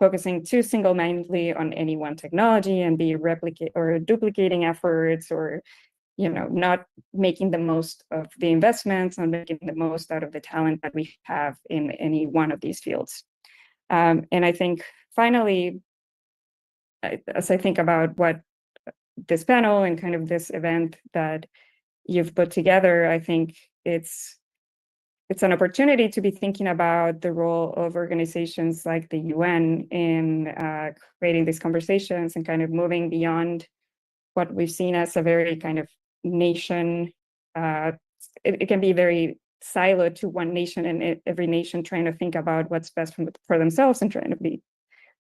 focusing too single-mindedly on any one technology and be duplicating efforts, or not making the most of the investments, not making the most out of the talent that we have in any one of these fields. And I think finally, as I think about what this panel and kind of this event that you've put together, I think it's an opportunity to be thinking about the role of organizations like the UN in creating these conversations and kind of moving beyond what we've seen as a very kind of nation. It can be very siloed to one nation, and every nation trying to think about what's best for themselves and trying to be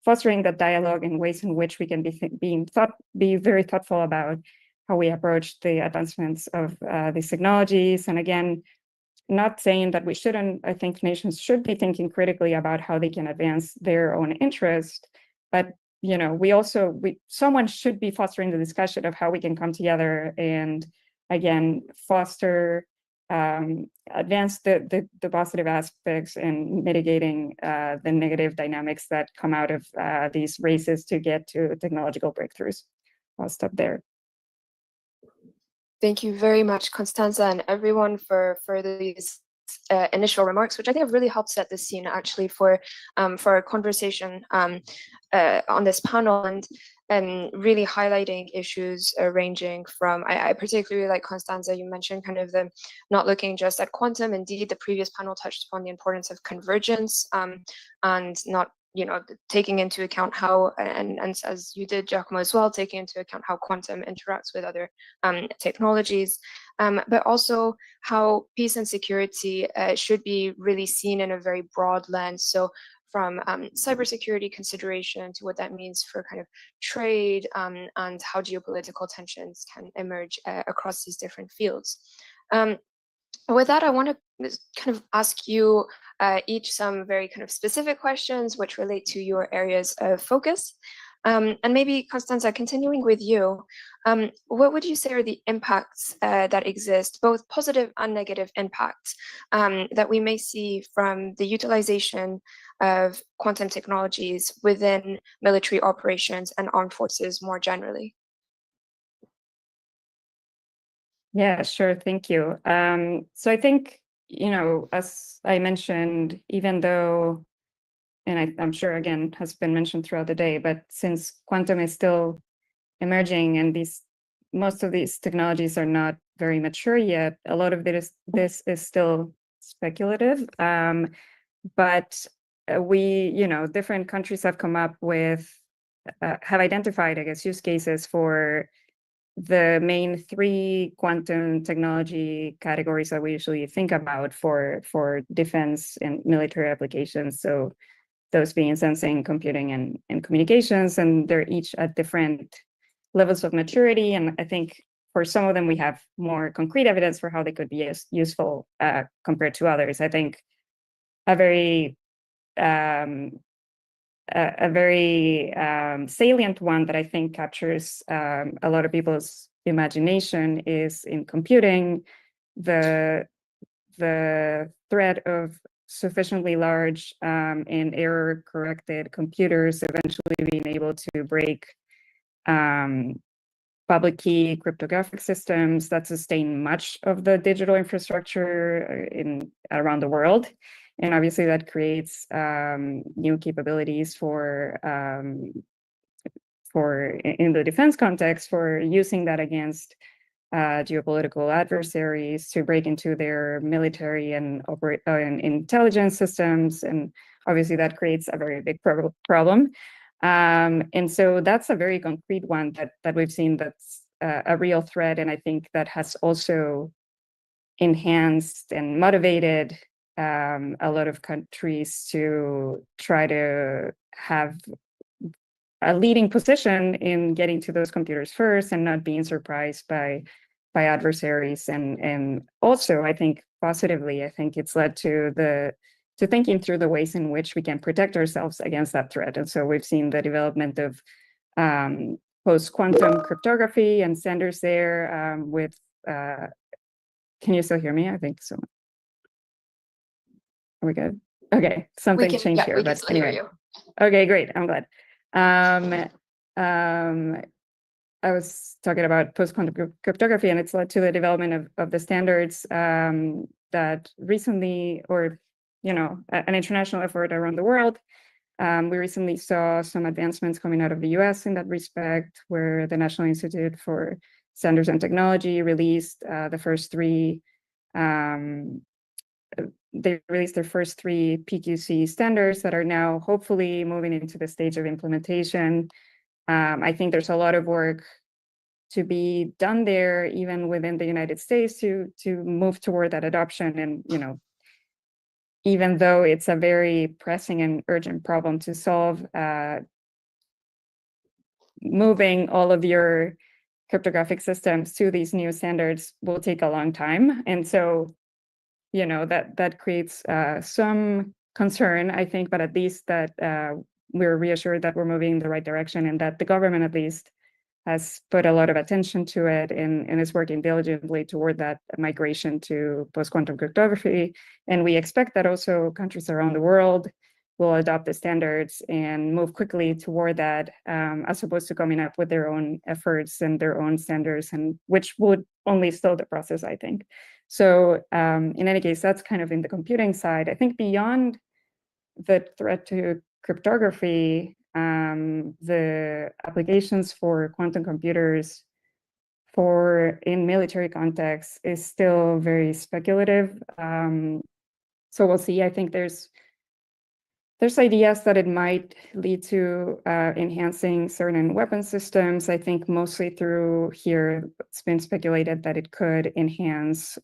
fostering that dialogue in ways in which we can be very thoughtful about how we approach the advancements of these technologies. And again, not saying that we shouldn't. I think nations should be thinking critically about how they can advance their own interest, but someone should be fostering the discussion of how we can come together and again foster, advance the positive aspects and mitigating the negative dynamics that come out of these races to get to technological breakthroughs. I'll stop there. Thank you very much, Constanza, and everyone for these initial remarks, which I think have really helped set the scene actually for our conversation on this panel, and really highlighting issues ranging from, I particularly like, Constanza, you mentioned kind of the not looking just at quantum. Indeed, the previous panel touched upon the importance of convergence and not taking into account how, and as you did, Giacomo, as well, taking into account how quantum interacts with other technologies, but also how peace and security should be really seen in a very broad lens. So from cybersecurity consideration to what that means for kind of trade and how geopolitical tensions can emerge across these different fields. With that, I want to kind of ask you each some very kind of specific questions which relate to your areas of focus. And maybe, Constanza, continuing with you, what would you say are the impacts that exist, both positive and negative impacts, that we may see from the utilization of quantum technologies within military operations and armed forces more generally? Yeah, sure. Thank you. So I think, as I mentioned, even though, and I'm sure, again, has been mentioned throughout the day, but since quantum is still emerging and most of these technologies are not very mature yet, a lot of this is still speculative. But different countries have come up with, have identified, I guess, use cases for the main three quantum technology categories that we usually think about for defense and military applications. So those being sensing, computing, and communications, and they're each at different levels of maturity. And I think for some of them, we have more concrete evidence for how they could be useful compared to others. I think a very salient one that I think captures a lot of people's imagination is in computing, the threat of sufficiently large and error-corrected computers eventually being able to break public key cryptographic systems that sustain much of the digital infrastructure around the world. And obviously that creates new capabilities for in the defense context for using that against geopolitical adversaries to break into their military and intelligence systems. And obviously that creates a very big problem. And so that's a very concrete one that we've seen that's a real threat. And I think that has also enhanced and motivated a lot of countries to try to have a leading position in getting to those computers first and not being surprised by adversaries. And also, I think positively, I think it's led to thinking through the ways in which we can protect ourselves against that threat. And so we've seen the development of post-quantum cryptography and standards there with, can you still hear me? I think so. Are we good? Okay, something changed here, but anyway. Okay, great, I'm glad. I was talking about post-quantum cryptography, and it's led to the development of the standards that recently, or an international effort around the world We recently saw some advancements coming out of the US in that respect, where the National Institute for Standards and Technology released the first three, they released their first three PQC standards that are now hopefully moving into the stage of implementation. I think there's a lot of work to be done there, even within the United States, to move toward that adoption. And, you know, even though it's a very pressing and urgent problem to solve, moving all of your cryptographic systems to these new standards will take a long time. And so, you know, that creates some concern, I think, but at least that we're reassured that we're moving in the right direction, and that the government at least has put a lot of attention to it and is working diligently toward that migration to post-quantum cryptography. And we expect that also countries around the world will adopt the standards and move quickly toward that, as opposed to coming up with their own efforts and their own standards, and which would only slow the process, I think. So in any case, that's kind of in the computing side. I think beyond the threat to cryptography, the applications for quantum computers in military contexts is still very speculative. So we'll see. I think there's ideas that it might lead to enhancing certain weapon systems. I think mostly through here, it's been speculated that it could enhance,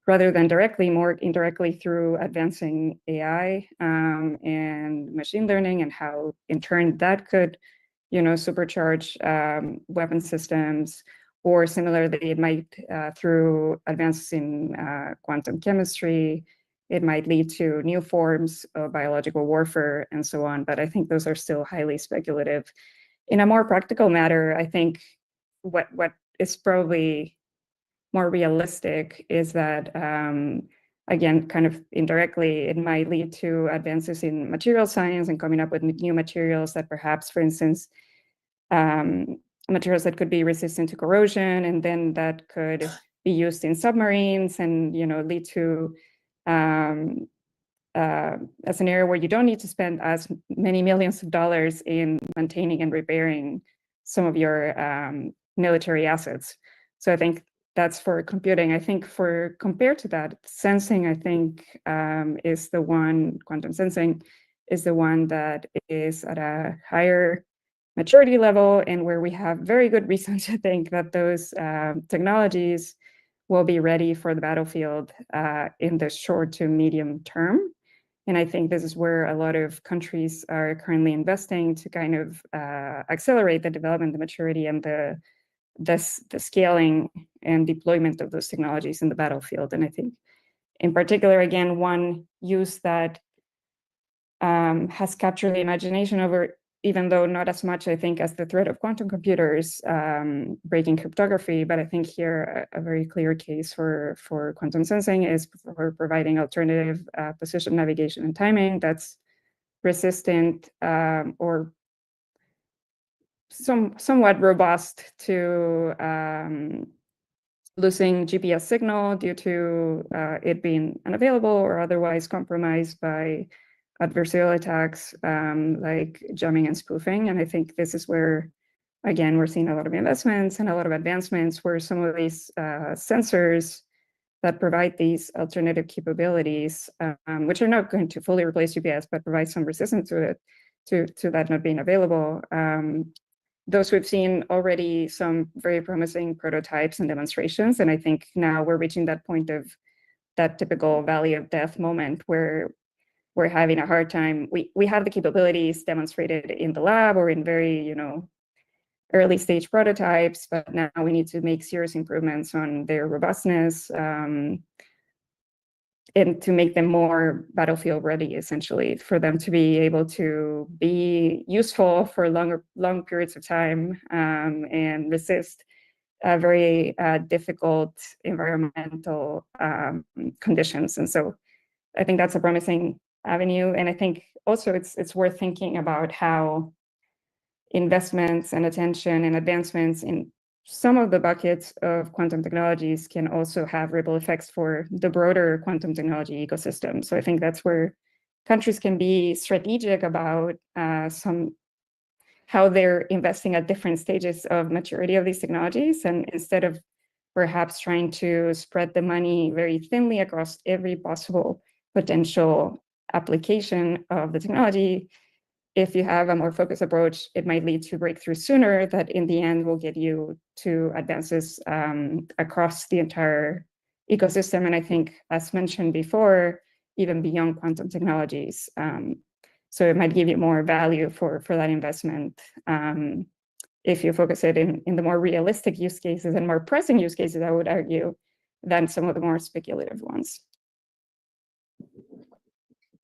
rather than directly, more indirectly through advancing AI and machine learning, and how in turn that could, you know, supercharge weapon systems, or similarly, it might, through advances in quantum chemistry, it might lead to new forms of biological warfare and so on. But I think those are still highly speculative. In a more practical matter, I think what is probably more realistic is that, again, kind of indirectly, it might lead to advances in material science and coming up with new materials that perhaps, for instance, materials that could be resistant to corrosion, and then that could be used in submarines and, you know, lead to a scenario where you don't need to spend as many millions of dollars in maintaining and repairing some of your military assets. So I think that's for computing. I think compared to that, sensing, I think, is the one, quantum sensing is the one that is at a higher maturity level, and where we have very good reason to think that those technologies will be ready for the battlefield in the short to medium term. And I think this is where a lot of countries are currently investing to kind of accelerate the development, the maturity, and the scaling and deployment of those technologies in the battlefield. And I think in particular, again, one use that has captured the imagination over, even though not as much, I think, as the threat of quantum computers breaking cryptography, but I think here a very clear case for quantum sensing is for providing alternative position navigation and timing that's resistant or somewhat robust to losing GPS signal due to it being unavailable or otherwise compromised by adversarial attacks like jamming and spoofing. And I think this is where, again, we're seeing a lot of investments and a lot of advancements where some of these sensors that provide these alternative capabilities, which are not going to fully replace GPS, but provide some resistance to it, to that not being available. Those we've seen already some very promising prototypes and demonstrations. And I think now we're reaching that point of that typical valley of death moment where we're having a hard time. We have the capabilities demonstrated in the lab or in very, you know, early stage prototypes, but now we need to make serious improvements on their robustness and to make them more battlefield ready, essentially, for them to be able to be useful for long periods of time and resist very difficult environmental conditions. And so I think that's a promising avenue. And I think also it's worth thinking about how investments and attention and advancements in some of the buckets of quantum technologies can also have ripple effects for the broader quantum technology ecosystem. So I think that's where countries can be strategic about how they're investing at different stages of maturity of these technologies. And instead of perhaps trying to spread the money very thinly across every possible potential application of the technology, if you have a more focused approach, it might lead to breakthroughs sooner that in the end will get you to advances across the entire ecosystem. And I think, as mentioned before, even beyond quantum technologies. So it might give you more value for that investment if you focus it in the more realistic use cases and more pressing use cases, I would argue, than some of the more speculative ones.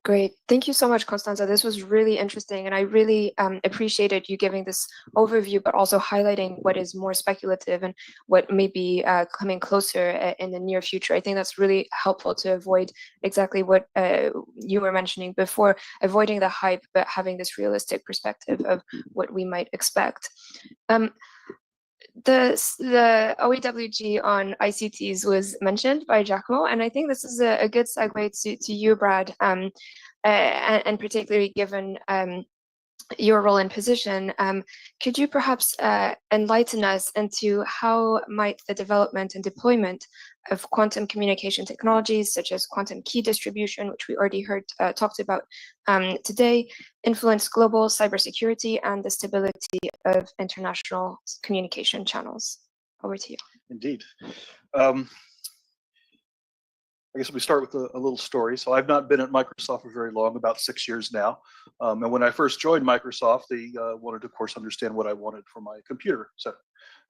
Great. Thank you so much, Constanza. This was really interesting, and I really appreciated you giving this overview, but also highlighting what is more speculative and what may be coming closer in the near future. I think that's really helpful to avoid exactly what you were mentioning before, avoiding the hype, but having this realistic perspective of what we might expect. The OEWG on ICTs was mentioned by Giacomo, and I think this is a good segue to you, Brad, and particularly given your role and position. Could you perhaps enlighten us into how might the development and deployment of quantum communication technologies, such as quantum key distribution, which we already heard talked about today, influence global cybersecurity and the stability of international communication channels? Over to you. Indeed. I guess we start with a little story. So I've not been at Microsoft for very long, about 6 years now. And when I first joined Microsoft, they wanted to, of course, understand what I wanted for my computer set.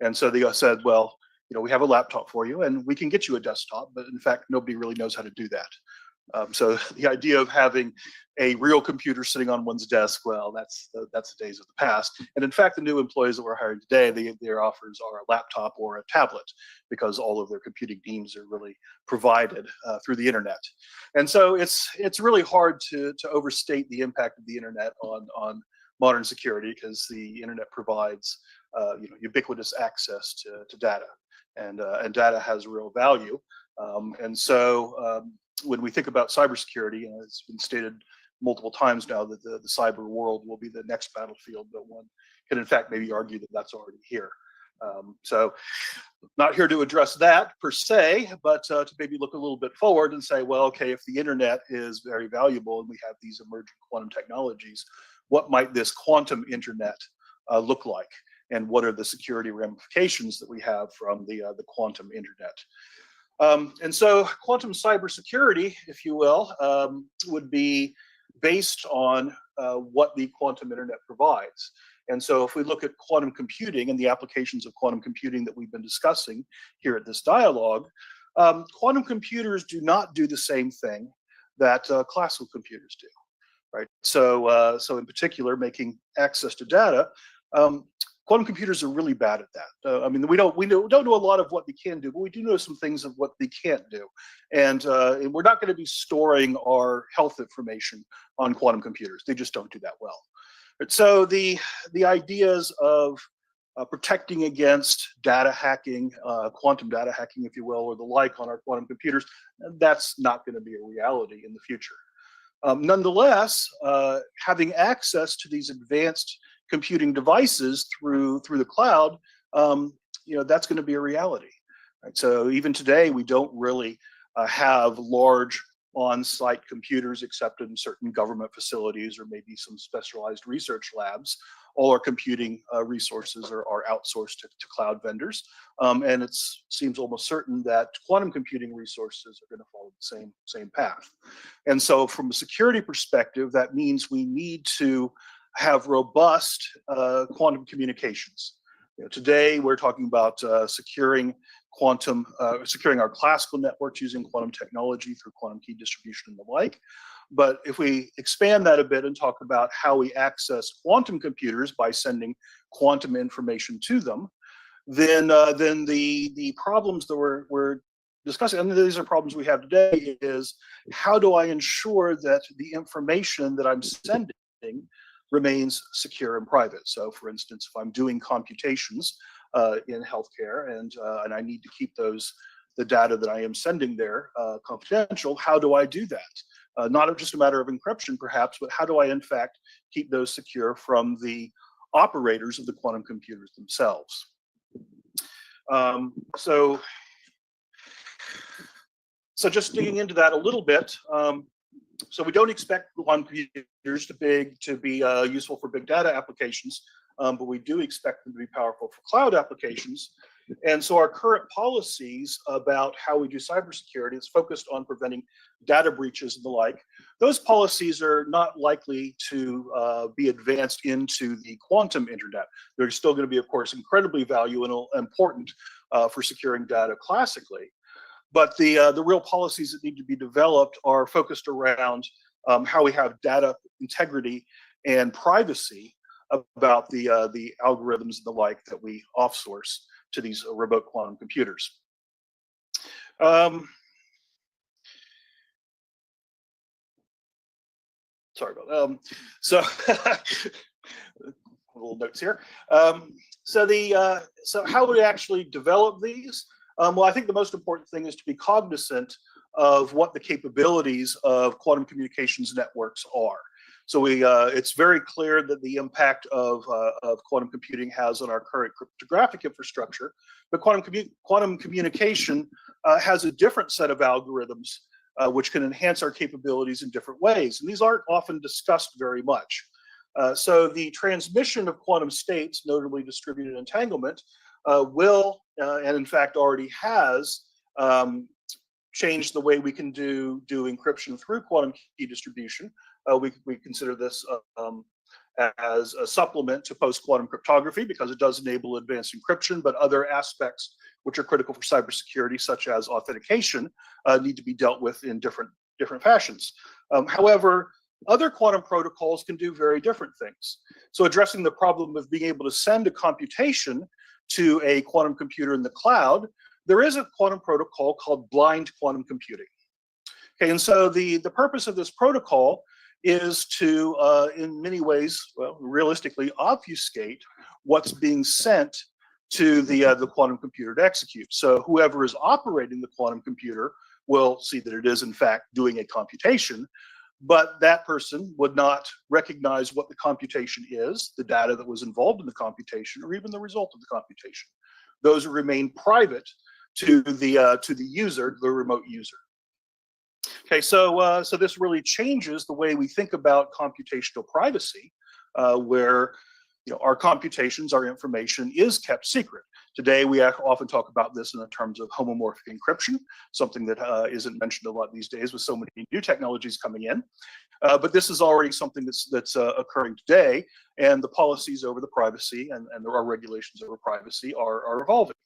And so they said, well, you know, we have a laptop for you and we can get you a desktop, but in fact, nobody really knows how to do that. So the idea of having a real computer sitting on one's desk, well, that's the days of the past. And in fact, the new employees that we're hiring today, their offers are a laptop or a tablet, because all of their computing needs are really provided through the internet. And so it's really hard to overstate the impact of the internet on modern security, because the internet provides ubiquitous access to data, and data has real value. And so when we think about cybersecurity, and it's been stated multiple times now that the cyber world will be the next battlefield, but one can in fact maybe argue that that's already here. So not here to address that per se, but to maybe look a little bit forward and say, well, okay, if the internet is very valuable and we have these emerging quantum technologies, what might this quantum internet look like? And what are the security ramifications that we have from the quantum internet? And so quantum cybersecurity, if you will, would be based on what the quantum internet provides. And so if we look at quantum computing and the applications of quantum computing that we've been discussing here at this dialogue, quantum computers do not do the same thing that classical computers do, right? So, so in particular, making access to data, quantum computers are really bad at that. I mean, we don't know a lot of what they can do, but we do know some things of what they can't do. And we're not going to be storing our health information on quantum computers. They just don't do that well. So the ideas of protecting against data hacking, quantum data hacking, if you will, or the like on our quantum computers, that's not going to be a reality in the future. Nonetheless, having access to these advanced computing devices through the cloud, that's going to be a reality. Right? So even today, we don't really have large on-site computers except in certain government facilities or maybe some specialized research labs. All our computing resources are outsourced to cloud vendors, and it seems almost certain that quantum computing resources are going to follow the same path. And so, from a security perspective, that means we need to have robust quantum communications. Today, we're talking about securing our classical networks using quantum technology through quantum key distribution and the like. But if we expand that a bit and talk about how we access quantum computers by sending quantum information to them, then the problems that we're discussing, and these are problems we have today, is how do I ensure that the information that I'm sending remains secure and private? So for instance, if I'm doing computations in healthcare and I need to keep the data that I am sending there confidential, how do I do that? Not just a matter of encryption, perhaps, but how do I, in fact, keep those secure from the operators of the quantum computers themselves? So just digging into that a little bit. So we don't expect quantum computers to be useful for big data applications, but we do expect them to be powerful for cloud applications. And so our current policies about how we do cybersecurity is focused on preventing data breaches and the like. Those policies are not likely to be advanced into the quantum internet. They're still going to be, of course, incredibly valuable and important for securing data classically. But the real policies that need to be developed are focused around how we have data integrity and privacy about the algorithms and the like that we offsource to these remote quantum computers. Sorry about that. So little notes here. So how do we actually develop these? Well, I think the most important thing is to be cognizant of what the capabilities of quantum communications networks are. So it's very clear that the impact of quantum computing has on our current cryptographic infrastructure, but quantum communication has a different set of algorithms which can enhance our capabilities in different ways, and these aren't often discussed very much. So the transmission of quantum states, notably distributed entanglement, will, and in fact already has, changed the way we can do encryption through quantum key distribution. We consider this as a supplement to post-quantum cryptography because it does enable advanced encryption, but other aspects which are critical for cybersecurity, such as authentication, need to be dealt with in different fashions. However, other quantum protocols can do very different things. So addressing the problem of being able to send a computation to a quantum computer in the cloud, there is a quantum protocol called blind quantum computing. Okay, and so the purpose of this protocol is to, in many ways, well, realistically obfuscate what's being sent to the quantum computer to execute. So whoever is operating the quantum computer will see that it is in fact doing a computation, but that person would not recognize what the computation is, the data that was involved in the computation, or even the result of the computation. Those remain private to the user, the remote user. Okay, so this really changes the way we think about computational privacy, where our computations, our information is kept secret. Today, we often talk about this in the terms of homomorphic encryption, something that isn't mentioned a lot these days with so many new technologies coming in. But this is already something that's occurring today, and the policies over the privacy and there are regulations over privacy are evolving.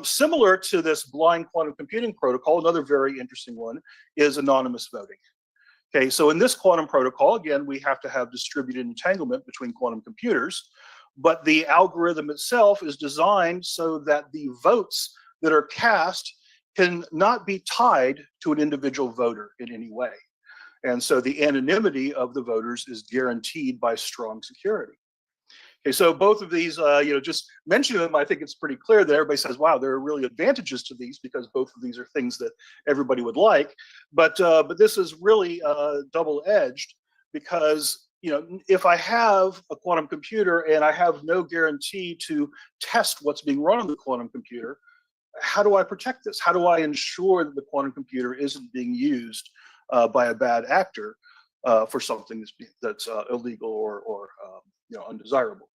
Similar to this blind quantum computing protocol, another very interesting one is anonymous voting. Okay, so in this quantum protocol, again, we have to have distributed entanglement between quantum computers, but the algorithm itself is designed so that the votes that are cast can not be tied to an individual voter in any way. And so the anonymity of the voters is guaranteed by strong security. Okay, so both of these, just mentioning them, I think it's pretty clear that everybody says, wow, there are really advantages to these because both of these are things that everybody would like. But this is really double-edged because, if I have a quantum computer and I have no guarantee to test what's being run on the quantum computer, how do I protect this? How do I ensure that the quantum computer isn't being used by a bad actor for something that's illegal or undesirable?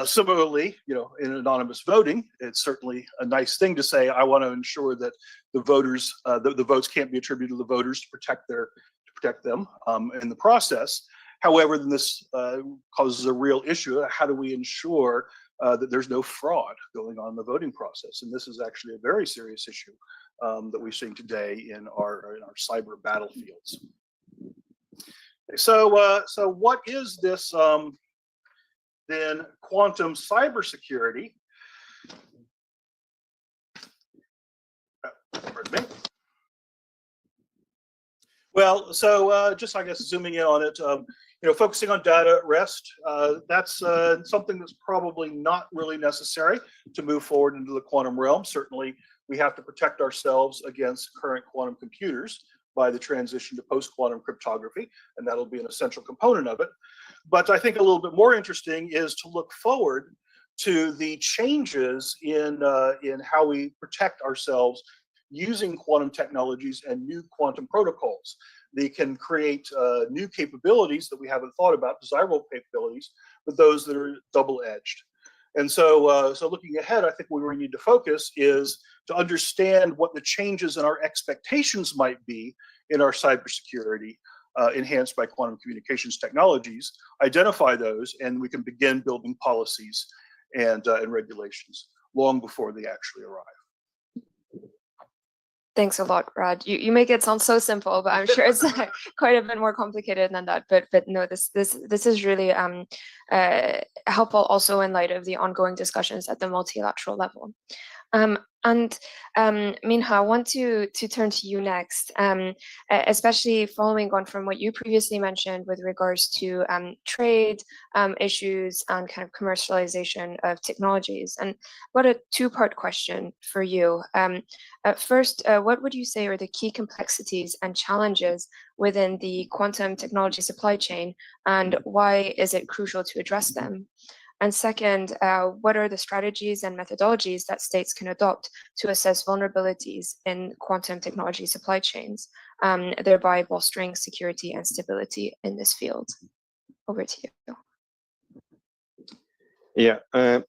Similarly, in anonymous voting, it's certainly a nice thing to say, I want to ensure that the voters, the votes can't be attributed to the voters to protect them in the process. However, then this causes a real issue. How do we ensure that there's no fraud going on in the voting process? And this is actually a very serious issue that we're seeing today in our cyber battlefields. So what is this then quantum cybersecurity? Pardon me. Well, so just I guess zooming in on it, focusing on data at rest, that's something that's probably not really necessary to move forward into the quantum realm. Certainly, we have to protect ourselves against current quantum computers, by the transition to post-quantum cryptography, and that'll be an essential component of it. But I think a little bit more interesting is to look forward to the changes in how we protect ourselves using quantum technologies and new quantum protocols. They can create new capabilities that we haven't thought about, desirable capabilities, but those that are double-edged. And so, so looking ahead, I think where we need to focus is to understand what the changes in our expectations might be in our cybersecurity enhanced by quantum communications technologies, identify those, and we can begin building policies and regulations long before they actually arrive. Thanks a lot, Rod. You make it sound so simple, but I'm sure it's quite a bit more complicated than that. But no, this is really helpful also in light of the ongoing discussions at the multilateral level. And Minha, I want to turn to you next, especially following on from what you previously mentioned with regards to trade issues and kind of commercialization of technologies. And what a two-part question for you. First, what would you say are the key complexities and challenges within the quantum technology supply chain, and why is it crucial to address them? And second, what are the strategies and methodologies that states can adopt to assess vulnerabilities in quantum technology supply chains, thereby bolstering security and stability in this field? Over to you. Yeah, I'm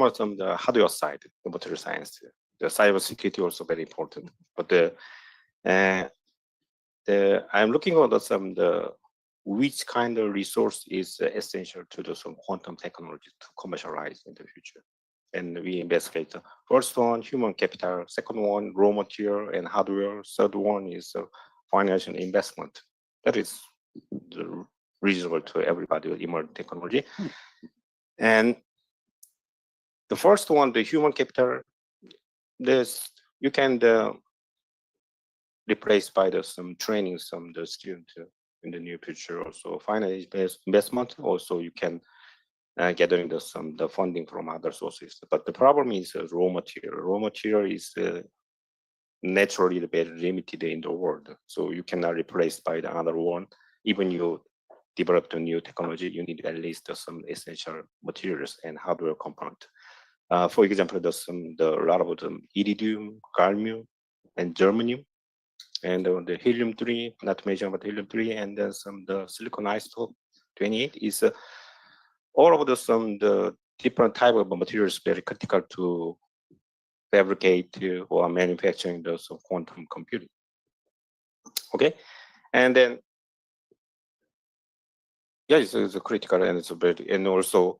also on the hardware side, the material science. The cybersecurity also very important, but I'm looking at which kind of resource is essential to some quantum technology to commercialize in the future. And we investigate the first one, human capital, second one, raw material and hardware, third one is financial investment. That is reasonable to everybody with emerging technology. And the first one, the human capital, you can replace by some training the student in the near future. Also finance investment, also you can gathering the funding from other sources. But the problem is raw material. Raw material is naturally very limited in the world, so you cannot replace by the other one. Even you develop a new technology, you need at least some essential materials and hardware component. For example, there's a lot of iridium, gallium, and germanium, and the helium-3, not to mention about helium-3, and then the silicon isotope 28 is all of the different type of materials very critical to fabricate or manufacturing some quantum computing. Okay, and then yeah, it's critical, and it's very, and also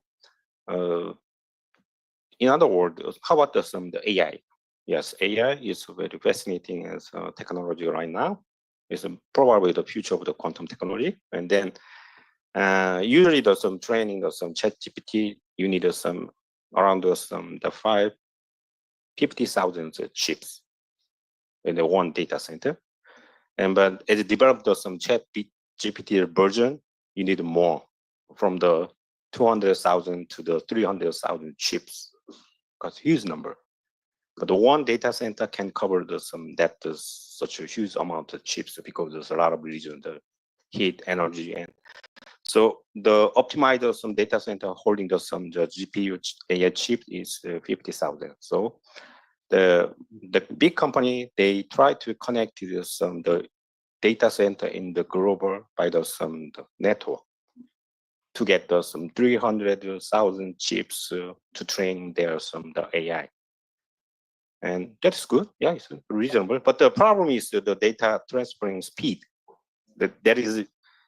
in other words, how about the AI? Yes, AI is very fascinating as technology right now. It's probably the future of the quantum technology. And then usually there's some training, there's some ChatGPT. You need around the 50,000 chips in the one data center. And but as it developed some ChatGPT version, you need more, from the 200,000 to the 300,000 chips. That's a huge number. But the one data center can cover such a huge amount of chips, because there's a lot of reason, the heat, energy, and so the optimizer some data center holding the GPU AI chip is 50,000. So the big company, they try to connect to the data center in the global by the network to get some 300,000 chips to train the AI. And that's good. Yeah, it's reasonable. But the problem is the data transferring speed. That is,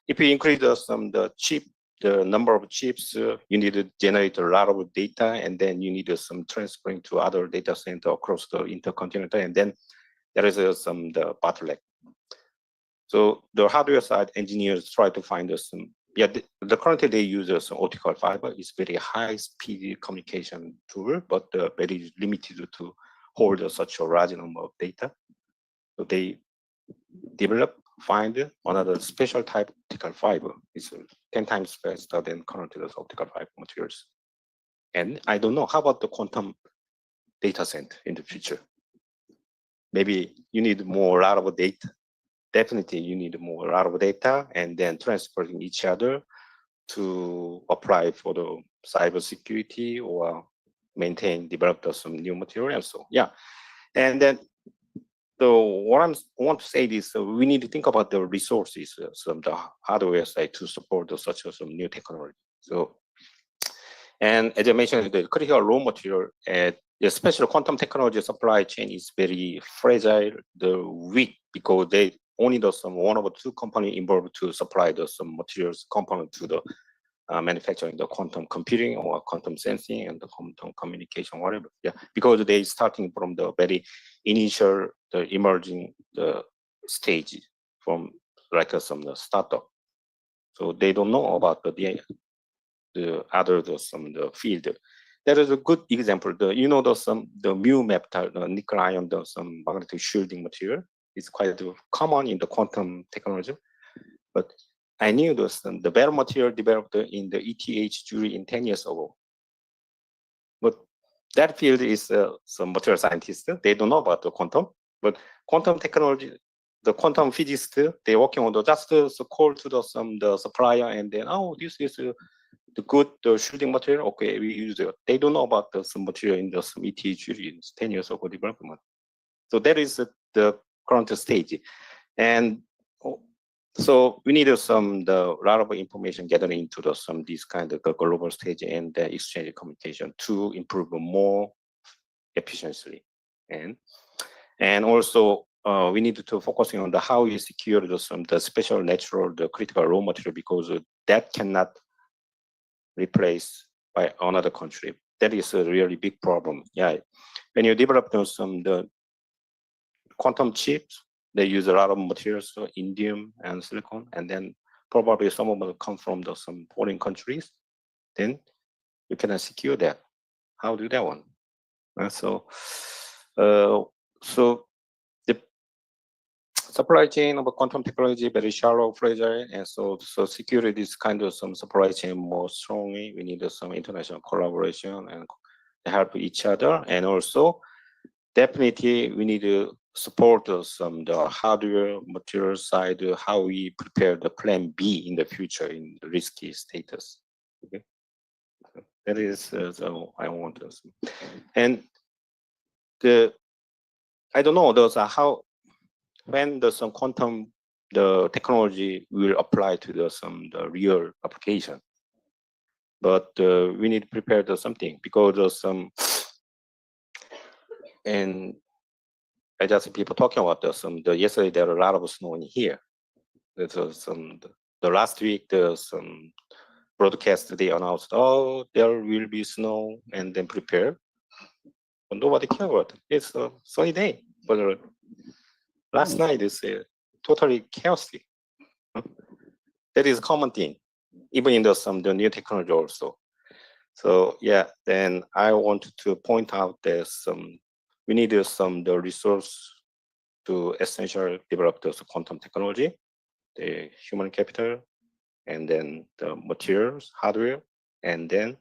if you increase the number of chips, you need to generate a lot of data, and then you need some transferring to other data center across the intercontinental, and then there is the bottleneck. So the hardware side engineers try to find currently they use some optical fiber. It's very high speed communication tool, but very limited to hold such a large number of data. So they find another special type of optical fiber. It's 10 times faster than currently those optical fiber materials. And I don't know, how about the quantum data center in the future? maybe you need more, a lot of data. Definitely you need more, a lot of data, and then transporting each other to apply for the cybersecurity or maintain, develop some new material. So yeah, and then what I want to say is we need to think about the resources, some the hardware side to support such some new technology. So, and as I mentioned, the critical raw material, especially quantum technology supply chain is very fragile, weak, because they only some one or two companies involved to supply some materials component to the manufacturing the quantum computing or quantum sensing and the quantum communication, whatever. Yeah, because they starting from the very initial, the emerging stage from like some startup. So they don't know about the other the field. That is a good example. The mu metal, the nickel ion, some magnetic shielding material is quite common in the quantum technology, but I knew the better material developed in the ETH jury in 10 years ago. But that field is some material scientists, they don't know about the quantum, but quantum technology, the quantum physicists, they're working on just call to the supplier and then, oh, this is the good shielding material, okay, we use it. They don't know about some material in some ETH jury 10 years ago development. So that is the current stage. And so we need a lot of information gathering into this kind of global stage and the exchange communication to improve more efficiently. And also we need to focusing on how you secure the special natural, the critical raw material, because that cannot replace by another country. That is a really big problem. Yeah, when you develop the quantum chips, they use a lot of materials, so indium and silicon, and then probably some of them come from some foreign countries. Then you cannot secure that. How do that one? So the supply chain of quantum technology very shallow, fragile, and so secure this kind of some supply chain more strongly. We need some international collaboration and help each other, and also definitely we need to support the hardware material side, how we prepare the plan B in the future in the risky status. Okay, that is so I want to. And I don't know those are how when some quantum technology will apply to the real application, but we need to prepare something because and I just people talking about yesterday there are a lot of snow in here. There's the last week there's some broadcast they announced, oh, there will be snow and then prepare. But nobody cares about it. It's a sunny day. But last night is totally chaotic. That is a common thing, even in the new technology also. So yeah, then I want to point out that we need the resource to essentially develop the quantum technology, the human capital, and then the materials, hardware, and then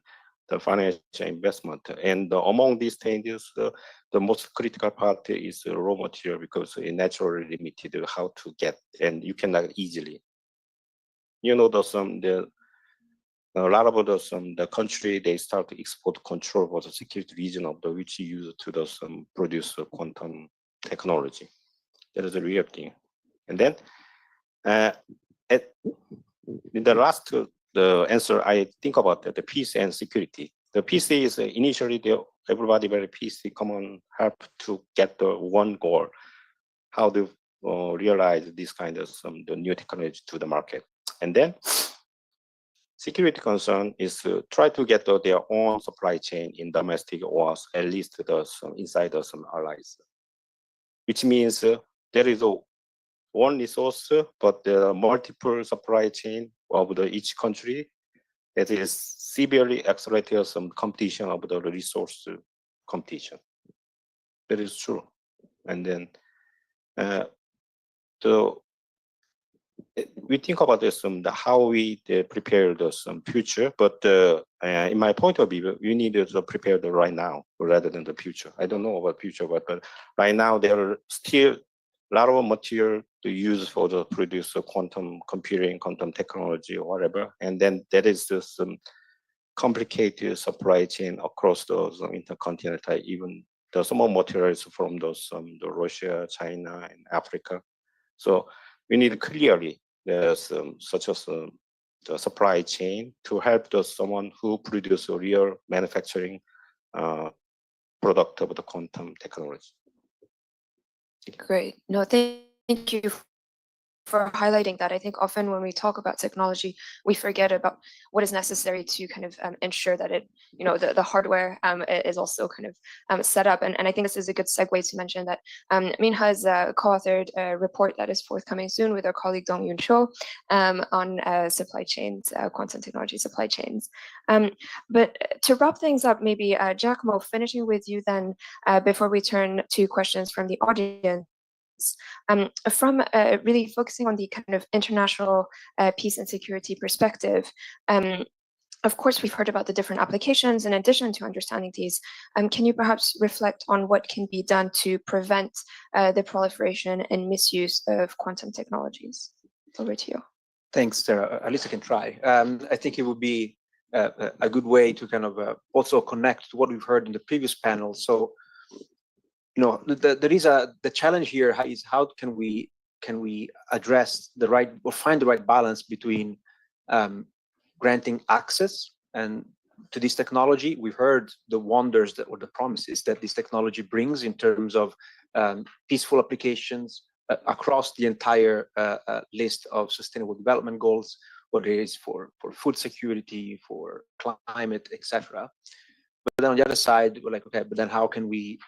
the financial investment. And among these stages, the most critical part is raw material because it's naturally limited how to get, and you cannot easily. A lot of the country they start to export control for the security region of which use to produce quantum technology. That is a real thing. And then in the last the answer, I think about the peace and security. The peace is initially everybody very peaceful, common help to get the one goal, how to realize this kind of the new technology to the market. And then security concern is to try to get their own supply chain in domestic or at least inside some allies, which means there is one resource, but there are multiple supply chain of each country that is severely accelerated some competition of the resource competition. That is true. And then we think about this, how we prepare the future, but in my point of view, we need to prepare the right now rather than the future. I don't know about future, but right now there are still a lot of material to use for the produce quantum computing, quantum technology, or whatever, and then there is this complicated supply chain across those intercontinental, even the small materials from those the Russia, China, and Africa. So we need clearly there's such as the supply chain to help someone who produce a real manufacturing product of the quantum technology. Great. No, thank you for highlighting that. I think often when we talk about technology, we forget about what is necessary to kind of ensure that it, the hardware is also kind of set up. And I think this is a good segue to mention that Min has co-authored a report that is forthcoming soon with our colleague Dong-Yoon Cho on supply chains, quantum technology supply chains. But to wrap things up, maybe Giacomo, finishing with you then before we turn to questions from the audience. From really focusing on the kind of international peace and security perspective, of course, we've heard about the different applications. In addition to understanding these, can you perhaps reflect on what can be done to prevent the proliferation and misuse of quantum technologies? Over to you. Thanks, Sarah. At least I can try. I think it would be a good way to kind of also connect to what we've heard in the previous panel. So, there is the challenge here is how can we address the right or find the right balance between granting access and to this technology. We've heard the wonders or the promises that this technology brings in terms of peaceful applications across the entire list of sustainable development goals, whether it is for food security, for climate, etc. But then on the other side, we're like, okay, but then how can we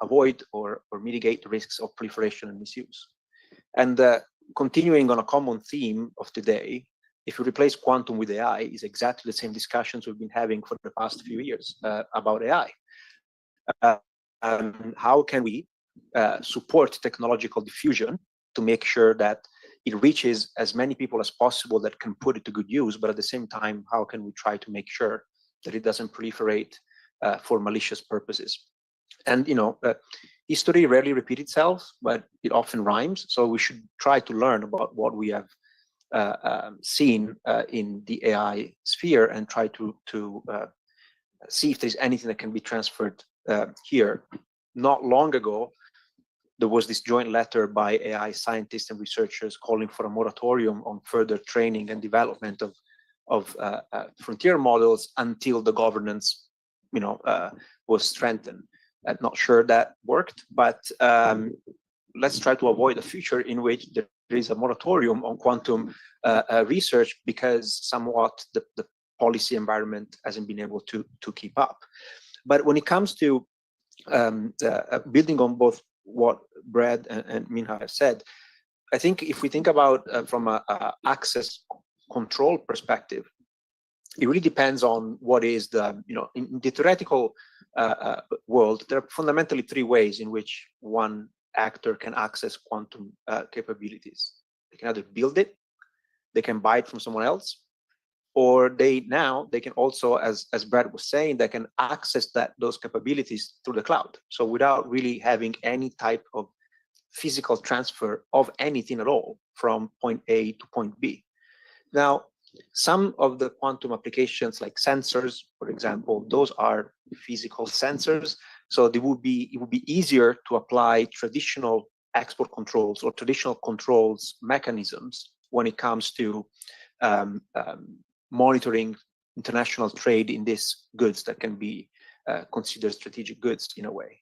avoid or mitigate the risks of proliferation and misuse? And continuing on a common theme of today, if you replace quantum with AI, is exactly the same discussions we've been having for the past few years about AI. How can we support technological diffusion to make sure that it reaches as many people as possible that can put it to good use, but at the same time, how can we try to make sure that it doesn't proliferate for malicious purposes? And history rarely repeats itself, but it often rhymes. So we should try to learn about what we have seen in the AI sphere and try to see if there's anything that can be transferred here. Not long ago, there was this joint letter by AI scientists and researchers calling for a moratorium on further training and development of frontier models until the governance was strengthened. I'm not sure that worked, but let's try to avoid a future in which there is a moratorium on quantum research because somewhat the policy environment hasn't been able to keep up. But when it comes to building on both what Brad and Minha have said, I think if we think about from a access control perspective, it really depends on what is in the theoretical world, there are fundamentally three ways in which one actor can access quantum capabilities. They can either build it, they can buy it from someone else, or they can also, as Brad was saying, they can access those capabilities through the cloud. So without really having any type of physical transfer of anything at all from point A to point B. Now, some of the quantum applications like sensors, for example, those are physical sensors. So it would be easier to apply traditional export controls or traditional controls mechanisms when it comes to monitoring international trade in these goods that can be considered strategic goods in a way.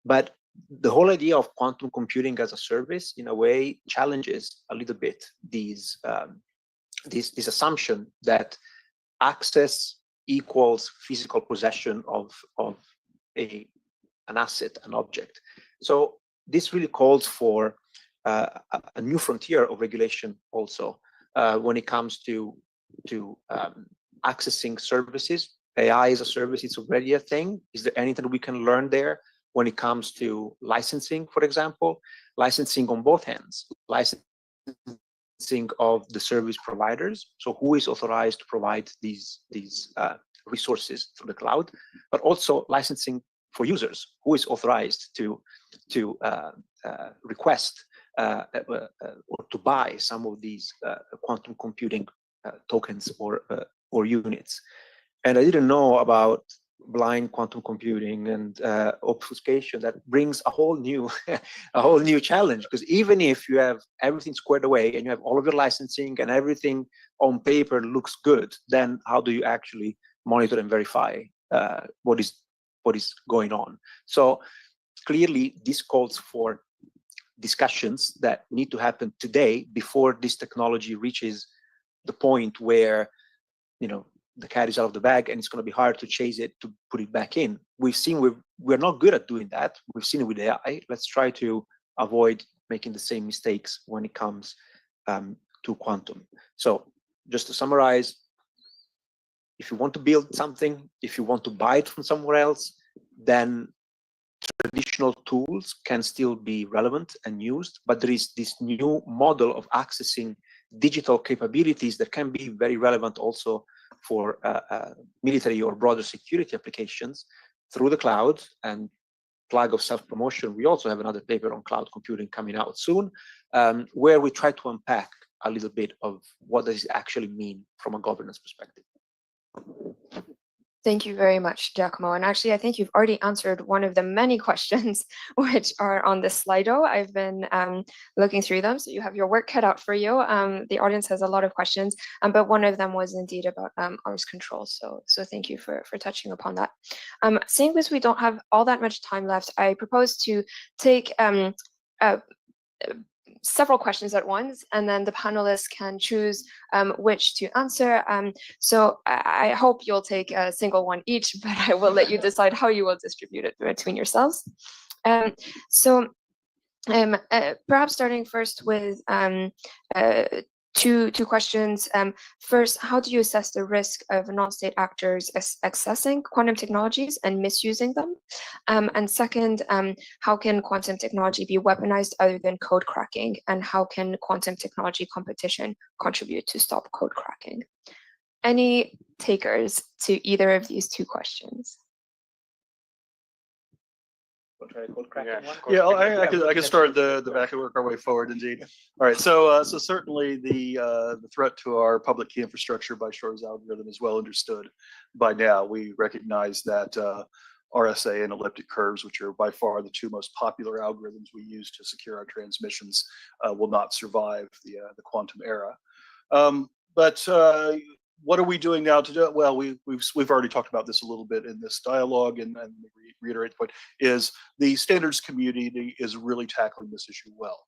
But the whole idea of quantum computing as a service, in a way, challenges a little bit this assumption that access equals physical possession of an asset, an object. So this really calls for a new frontier of regulation also when it comes to accessing services. AI is a service, it's already a thing. Is there anything we can learn there when it comes to licensing, for example? Licensing on both hands. Licensing of the service providers. So who is authorized to provide these resources through the cloud, but also licensing for users. Who is authorized to request or to buy some of these quantum computing tokens or units? And I didn't know about blind quantum computing and obfuscation. That brings a whole new challenge, because even if you have everything squared away and you have all of your licensing and everything on paper looks good, then how do you actually monitor and verify what is going on? So clearly this calls for discussions that need to happen today before this technology reaches the point where, you know, the cat is out of the bag and it's going to be hard to chase it to put it back in. We've seen we're not good at doing that. We've seen it with AI. Let's try to avoid making the same mistakes when it comes to quantum. So just to summarize, if you want to build something, if you want to buy it from somewhere else, then traditional tools can still be relevant and used, but there is this new model of accessing digital capabilities that can be very relevant also for military or broader security applications through the cloud. And plug of self-promotion, we also have another paper on cloud computing coming out soon, where we try to unpack a little bit of what does it actually mean from a governance perspective. Thank you very much, Giacomo. And actually, I think you've already answered one of the many questions which are on this Slido. I've been looking through them, so you have your work cut out for you. The audience has a lot of questions, but one of them was indeed about arms control. So thank you for touching upon that. Seeing as we don't have all that much time left, I propose to take several questions at once, and then the panelists can choose which to answer. So I hope you'll take a single one each, but I will let you decide how you will distribute it between yourselves. Perhaps starting first with two questions. First, how do you assess the risk of non-state actors accessing quantum technologies and misusing them? And second, how can quantum technology be weaponized other than code cracking? And how can quantum technology competition contribute to stop code cracking? Any takers to either of these two questions? Yeah, I could start the back and work our way forward. Indeed. All right. So certainly the threat to our public key infrastructure by Shor's algorithm is well understood by now. We recognize that RSA and elliptic curves, which are by far the two most popular algorithms we use to secure our transmissions, will not survive the quantum era. But what are we doing now to do it? Well, we've already talked about this a little bit in this dialogue, and reiterate the point is the standards community is really tackling this issue well.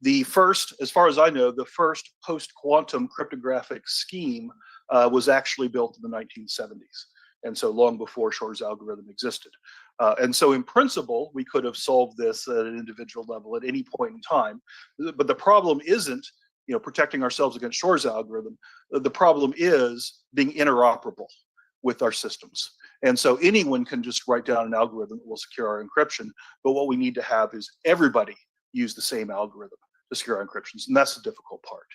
The first, as far as I know, the first post-quantum cryptographic scheme was actually built in the 1970s, and so long before Shor's algorithm existed. And so in principle, we could have solved this at an individual level at any point in time, but the problem isn't protecting ourselves against Shor's algorithm. The problem is being interoperable with our systems. And so anyone can just write down an algorithm that will secure our encryption. But what we need to have is everybody use the same algorithm to secure our encryptions. And that's the difficult part.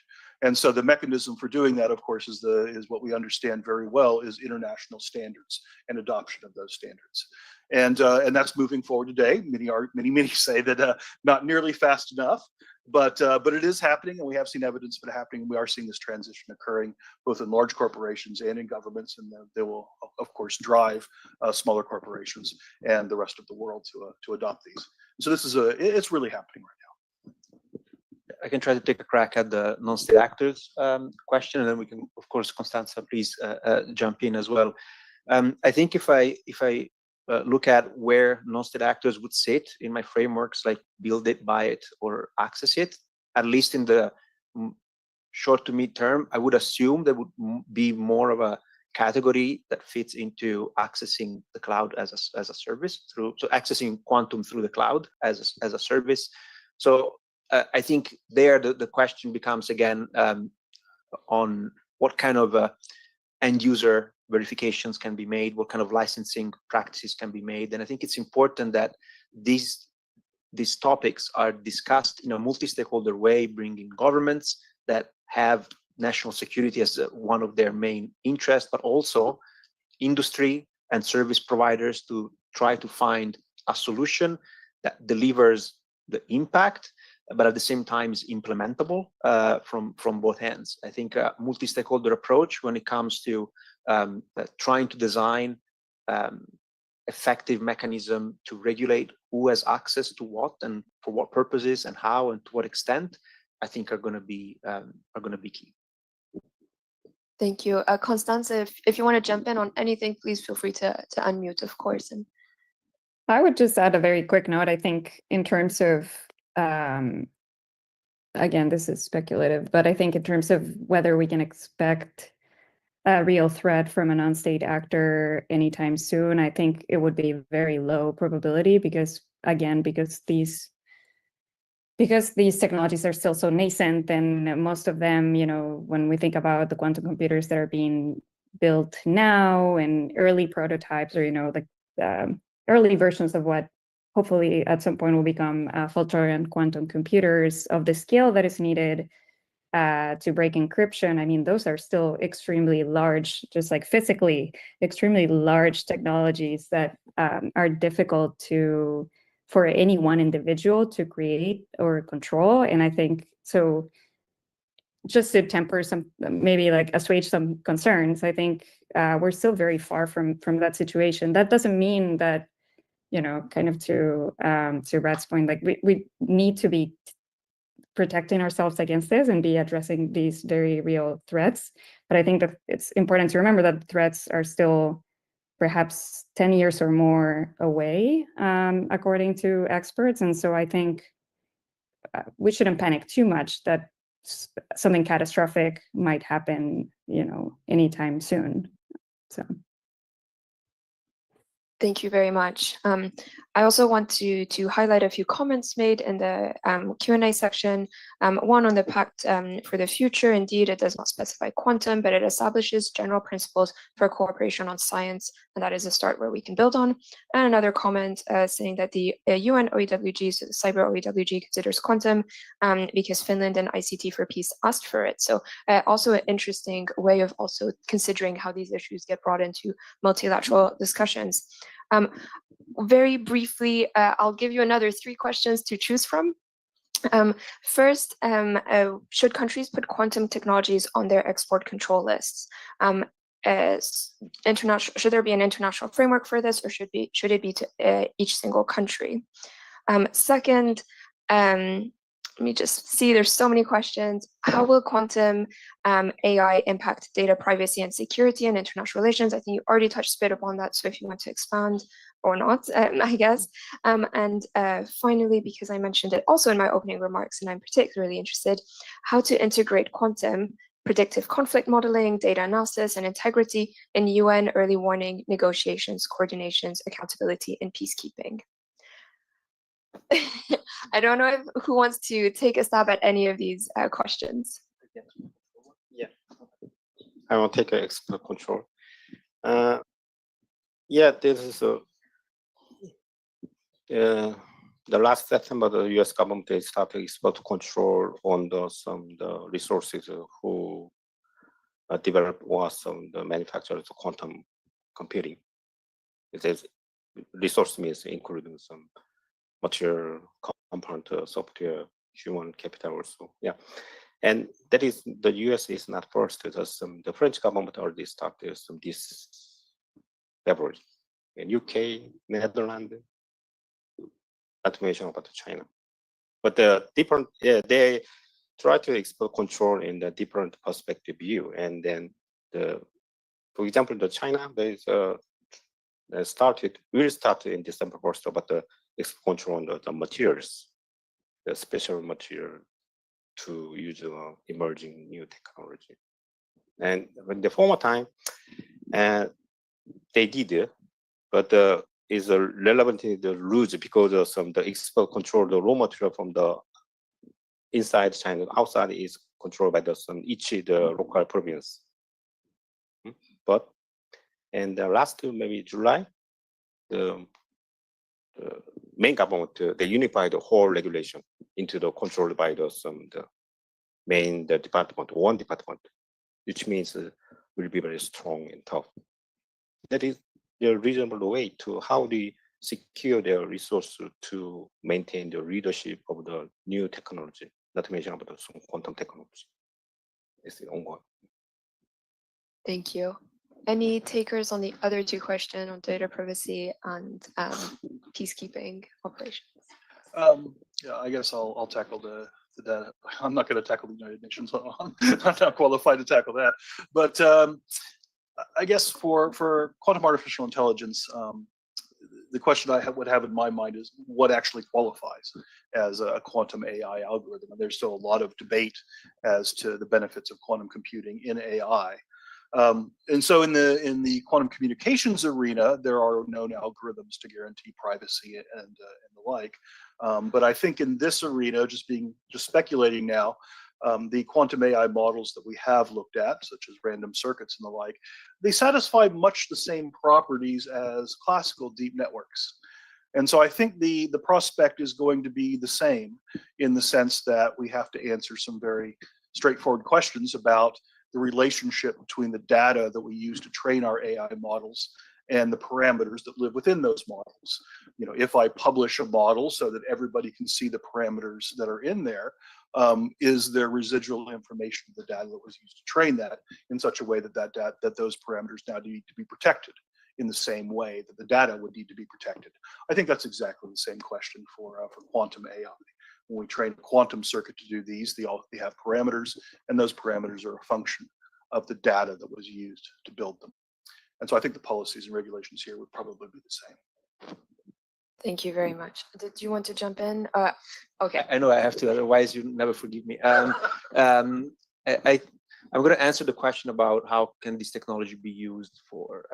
And so the mechanism for doing that, of course, is what we understand very well is international standards and adoption of those standards. And that's moving forward today. Many say that not nearly fast enough. But it is happening, and we have seen evidence of it happening. We are seeing this transition occurring both in large corporations and in governments, and they will, of course, drive smaller corporations and the rest of the world to adopt these. So this is it's really happening right now. I can try to take a crack at the non-state actors question, and then we can, of course, Constanza, please jump in as well. I think if I look at where non-state actors would sit in my frameworks, like build it, buy it, or access it, at least in the short to mid-term, I would assume there would be more of a category that fits into accessing the cloud as a service, so accessing quantum through the cloud as a service. So I think there the question becomes again on what kind of end user verifications can be made, what kind of licensing practices can be made. And I think it's important that these these topics are discussed in a multi-stakeholder way, bringing governments that have national security as one of their main interests, but also industry and service providers to try to find a solution that delivers the impact, but at the same time is implementable from both ends. I think a multi-stakeholder approach when it comes to trying to design effective mechanism to regulate who has access to what and for what purposes and how and to what extent, I think are going to be key. Thank you. Constanze, if you want to jump in on anything, please feel free to unmute, of course. And I would just add a very quick note. I think in terms of, again, this is speculative, but I think in terms of whether we can expect a real threat from a non-state actor anytime soon, I think it would be very low probability because, again, because these technologies are still so nascent, and most of them, you know, when we think about the quantum computers that are being built now and early prototypes or, you know, like early versions of what hopefully at some point will become fault-tolerant quantum computers of the scale that is needed to break encryption. I mean, those are still extremely large, just like physically, extremely large technologies that are difficult for any one individual to create or control. And I think, so just to temper some, maybe like assuage some concerns, I think we're still very far from that situation. That doesn't mean that, you know, kind of to Brad's point, like we need to be protecting ourselves against this and be addressing these very real threats. But I think that it's important to remember that threats are still perhaps 10 years or more away, according to experts. And so I think we shouldn't panic too much that something catastrophic might happen, you know, anytime soon. So. thank you very much. I also want to highlight a few comments made in the Q&A section. One on the Pact for the Future. Indeed, it does not specify quantum, but it establishes general principles for cooperation on science, and that is a start where we can build on. And another comment saying that the UN OEWG, so the Cyber OEWG, considers quantum because Finland and ICT for Peace asked for it. So also an interesting way of also considering how these issues get brought into multilateral discussions. Very briefly, I'll give you another 3 questions to choose from. First, should countries put quantum technologies on their export control lists? Should there be an international framework for this, or should it be to each single country? Second, let me just see, there's so many questions. How will quantum AI impact data privacy and security and international relations? I think you already touched a bit upon that, so if you want to expand or not, I guess. And finally, because I mentioned it also in my opening remarks, and I'm particularly interested, how to integrate quantum predictive conflict modeling, data analysis, and integrity in UN early warning negotiations, coordinations, accountability, and peacekeeping. I don't know who wants to take a stab at any of these questions. Yeah, I will take export control. Yeah, this is the last September, the U.S. government they started export control on the resources who develop or some the manufacturers of quantum computing. It says resource means including some material component, software, human capital also. Yeah, and that is the U.S. is not first. The French government already started this February, in UK, Netherlands, not to mention about China. But the different, they try to export control in the different perspective view, and then for example, the China will start in December 1st about the export control on the materials, the special material to use emerging new technology. And when the former time, they did it, but is relevant in the rules because of the export control the raw material from the inside China, outside is controlled by the local province. But and the last maybe July, the main government, they unify the whole regulation into the controlled by the main department, one department, which means will be very strong and tough. That is the reasonable way to how they secure their resources to maintain the leadership of the new technology, not to mention about the quantum technology. It's the ongoing. Thank you. Any takers on the other two questions on data privacy and peacekeeping operations? Yeah, I guess I'll tackle the data. I'm not going to tackle the United Nations. I'm not qualified to tackle that. But I guess for quantum artificial intelligence, the question I would have in my mind is what actually qualifies as a quantum AI algorithm. And there's still a lot of debate as to the benefits of quantum computing in AI. And so in the quantum communications arena, there are known algorithms to guarantee privacy and the like. But I think in this arena, just speculating now, the quantum AI models that we have looked at, such as random circuits and the like, they satisfy much the same properties as classical deep networks. And so I think the prospect is going to be the same in the sense that we have to answer some very straightforward questions about the relationship between the data that we use to train our AI models and the parameters that live within those models. You know, if I publish a model so that everybody can see the parameters that are in there, is there residual information of the data that was used to train that in such a way that those parameters now need to be protected in the same way that the data would need to be protected? I think that's exactly the same question for quantum AI. When we train a quantum circuit to do these, they have parameters, and those parameters are a function of the data that was used to build them. And so I think the policies and regulations here would probably be the same. Thank you very much. Did you want to jump in? Okay. I know I have to, otherwise you never forgive me. I'm going to answer the question about how can this technology be used for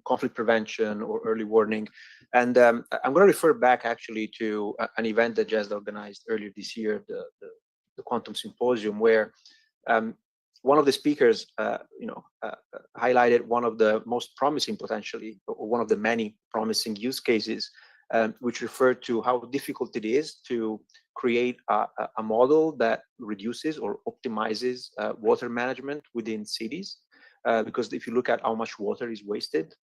conflict prevention or early warning. And I'm going to refer back actually to an event that GESDA organized earlier this year, the Quantum Symposium, where one of the speakers highlighted one of the most promising potentially, or one of the many promising use cases, which referred to how difficult it is to create a model that reduces or optimizes water management within cities. Because if you look at how much water is wasted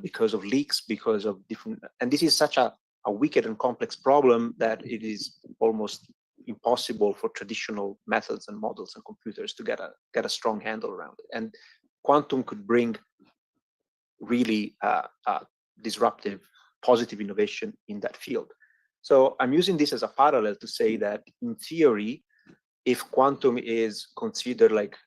because of leaks, because of different, and this is such a wicked and complex problem that it is almost impossible for traditional methods and models and computers to get a strong handle around it. And quantum could bring really disruptive, positive innovation in that field. So I'm using this as a parallel to say that in theory, if quantum is considered like,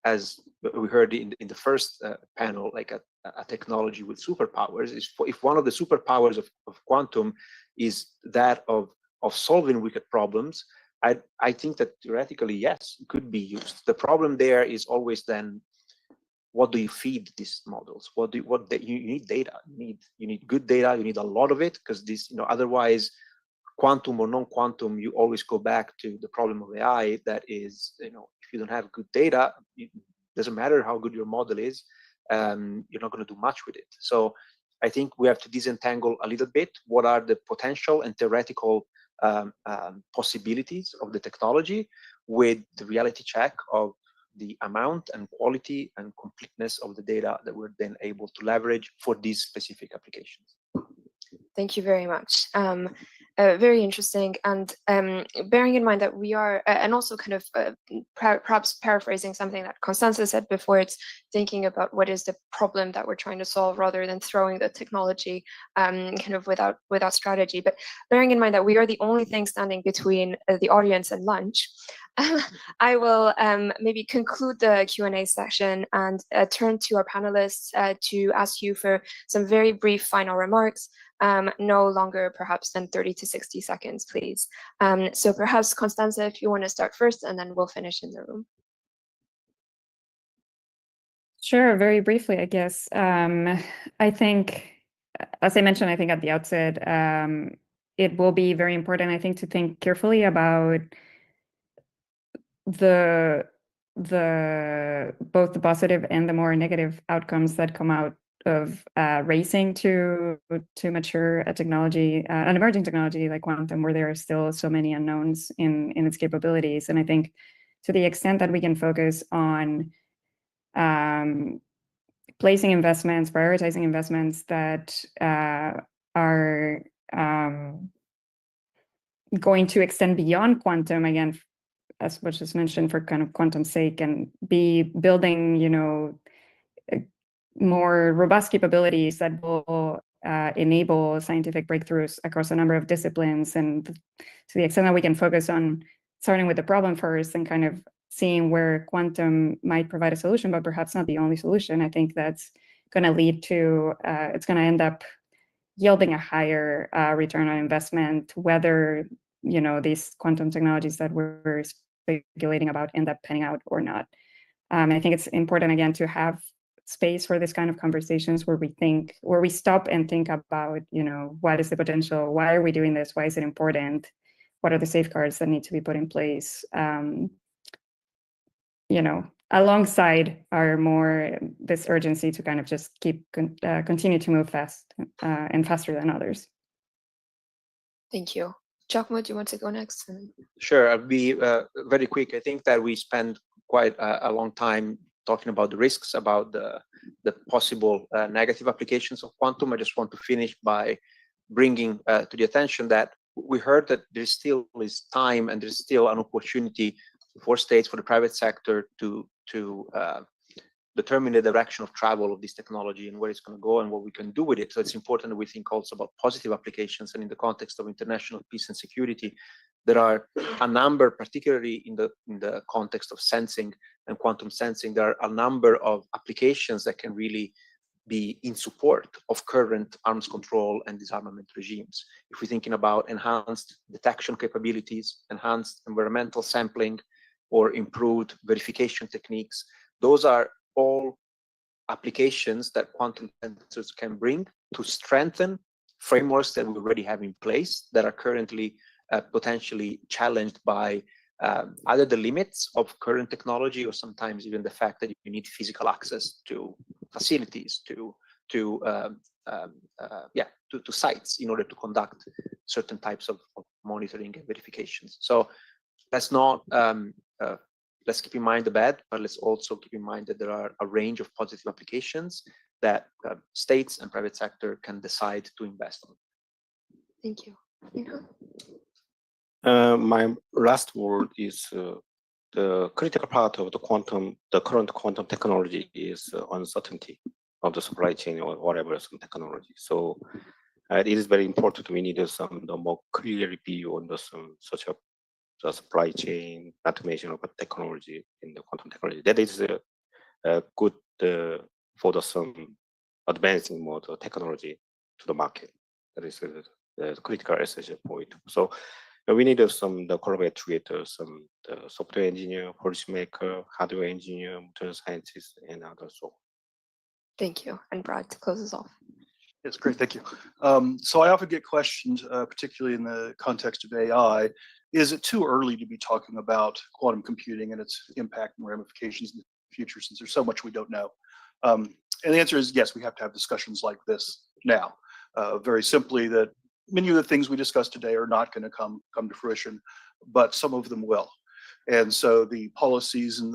as we heard in the first panel, like a technology with superpowers, if one of the superpowers of quantum is that of solving wicked problems, I think that theoretically, yes, it could be used. The problem there is always then, what do you feed these models? You need data. You need good data. You need a lot of it, because this, otherwise, quantum or non-quantum, you always go back to the problem of AI. That is, if you don't have good data, it doesn't matter how good your model is. You're not going to do much with it. So I think we have to disentangle a little bit what are the potential and theoretical possibilities of the technology with the reality check of the amount and quality and completeness of the data that we're then able to leverage for these specific applications. Thank you very much. Very interesting. And bearing in mind that we are, and also kind of perhaps paraphrasing something that Constanza said before, it's thinking about what is the problem that we're trying to solve rather than throwing the technology kind of without strategy. But bearing in mind that we are the only thing standing between the audience and lunch, I will maybe conclude the Q&A session and turn to our panelists to ask you for some very brief final remarks. No longer perhaps than 30 to 60 seconds, please. So perhaps Constanza, if you want to start first, and then we'll finish in the room. Sure, very briefly, I guess. I think, as I mentioned, I think at the outset, it will be very important, I think, to think carefully about both the positive and the more negative outcomes that come out of racing to mature a technology, an emerging technology like quantum, where there are still so many unknowns in its capabilities. And I think to the extent that we can focus on placing investments, prioritizing investments that are going to extend beyond quantum, again, as much as mentioned, for kind of quantum's sake, and be building, more robust capabilities that will enable scientific breakthroughs across a number of disciplines. And to the extent that we can focus on starting with the problem first and kind of seeing where quantum might provide a solution, but perhaps not the only solution, I think that's going to lead to, it's going to end up yielding a higher return on investment, whether, these quantum technologies that we're speculating about end up panning out or not. I think it's important, again, to have space for this kind of conversations where we stop and think about, what is the potential? Why are we doing this? Why is it important? What are the safeguards that need to be put in place? Alongside this urgency to kind of just continue to move fast and faster than others. Thank you. Giacomo, do you want to go next? Sure, I'll be very quick. I think that we spend quite a long time talking about the risks, about the possible negative applications of quantum. I just want to finish by bringing to the attention that we heard that there still is time and there's still an opportunity for states, for the private sector to determine the direction of travel of this technology and where it's going to go and what we can do with it. So it's important that we think also about positive applications. And in the context of international peace and security, there are a number, particularly in the context of sensing and quantum sensing, there are a number of applications that can really be in support of current arms control and disarmament regimes. If we're thinking about enhanced detection capabilities, enhanced environmental sampling, or improved verification techniques, those are all applications that quantum sensors can bring to strengthen frameworks that we already have in place that are currently potentially challenged by either the limits of current technology or sometimes even the fact that you need physical access to facilities, to sites in order to conduct certain types of monitoring and verifications. So let's not let's keep in mind the bad, but let's also keep in mind that there are a range of positive applications that states and private sector can decide to invest on. Thank you. My last word is the critical part of the current quantum technology is uncertainty of the supply chain or whatever some technology. So it is very important. We need some more clear view on such a the supply chain, not to mention about technology in the quantum technology. That is good for some advancing more technology to the market. That is the critical essential point. So we need the collaborators, some software engineer, policymaker, hardware engineer, material scientists, and others. Thank you. And Brad, to close us off. Yes, great, thank you. So I often get questioned, particularly in the context of AI, is it too early to be talking about quantum computing and its impact and ramifications in the future, since there's so much we don't know? And the answer is yes, we have to have discussions like this now. Very simply, that many of the things we discussed today are not going to come to fruition, but some of them will. And so the policies and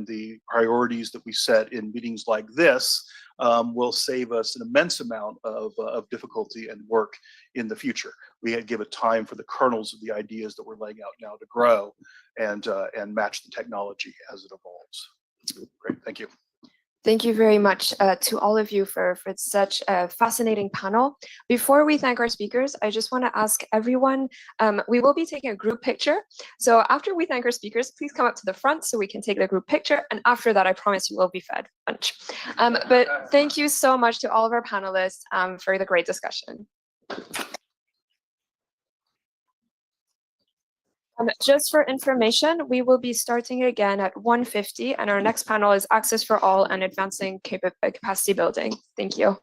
the priorities that we set in meetings like this will save us an immense amount of difficulty and work in the future. We give it time for the kernels of the ideas that we're laying out now to grow and match the technology as it evolves. Great, thank you. Thank you very much to all of you for such a fascinating panel. Before we thank our speakers, I just want to ask everyone, we will be taking a group picture. So after we thank our speakers, please come up to the front so we can take the group picture. And after that, I promise you will be fed lunch. But thank you so much to all of our panelists for the great discussion. Just for information, we will be starting again at 1:50, and our next panel is Access for All and Advancing Capacity Building. Thank you.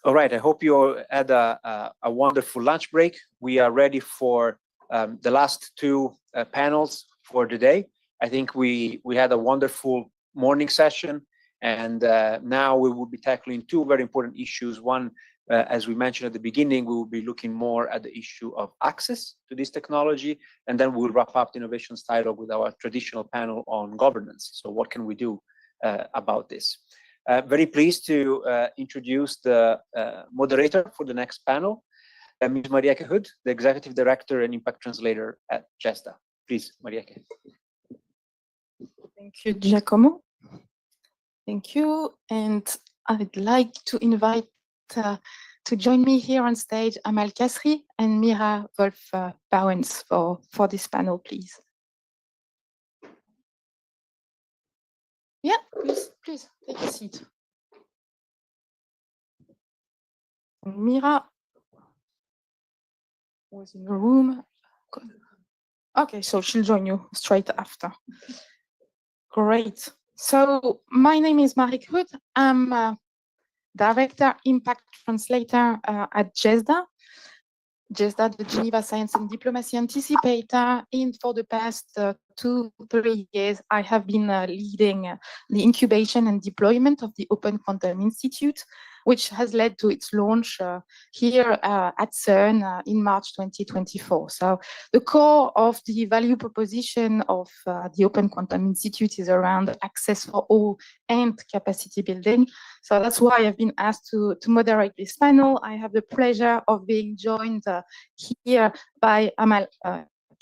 All right, I hope you all had a wonderful lunch break. We are ready for the last two panels for the day. I think we had a wonderful morning session, and now we will be tackling two very important issues. One, as we mentioned at the beginning, we will be looking more at the issue of access to this technology, and then we'll wrap up the innovations dialogue with our traditional panel on governance. So what can we do about this? Very pleased to introduce the moderator for the next panel, Ms. Marieke Hood, the Executive Director and Impact Translator at GESDA. Please, Marieke. Thank you, Giacomo. Thank you. And I'd like to invite to join me here on stage Amal Kasri and Mira Wolf-Bauens for this panel, please. Yeah, please take a seat. Mira was in the room. Okay, so she'll join you straight after. Great. So my name is Marieke Hood. I'm Director Impact Translator at GESDA. GESDA, the Geneva Science and Diplomacy Anticipator. And for the past 2-3 years, I have been leading the incubation and deployment of the Open Quantum Institute, which has led to its launch here at CERN in March 2024. So the core of the value proposition of the Open Quantum Institute is around access for all and capacity building. So that's why I've been asked to moderate this panel. I have the pleasure of being joined here by Amal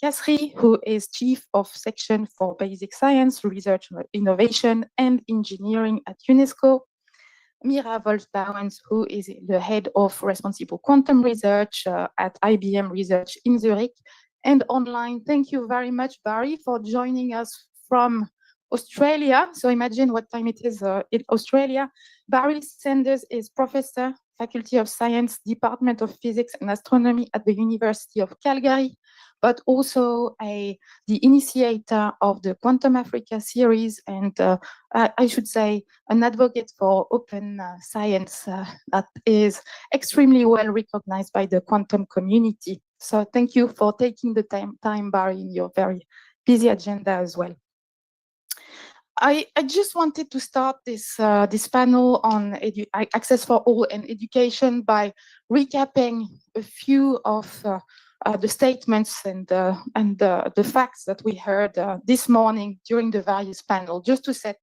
Kasri, who is Chief of Section for Basic Science, Research, Innovation and Engineering at UNESCO. Mira Wolf-Bauens, who is the Head of Responsible Quantum Research at IBM Research in Zurich. And online, thank you very much, Barry, for joining us from Australia. So imagine what time it is in Australia. Barry Sanders is Professor, Faculty of Science, Department of Physics and Astronomy at the University of Calgary, but also the initiator of the Quantum Africa series, and I should say an advocate for open science that is extremely well recognized by the quantum community. So thank you for taking the time, Barry, in your very busy agenda as well. I just wanted to start this panel on access for all and education by recapping a few of the statements and the facts that we heard this morning during the various panels, just to set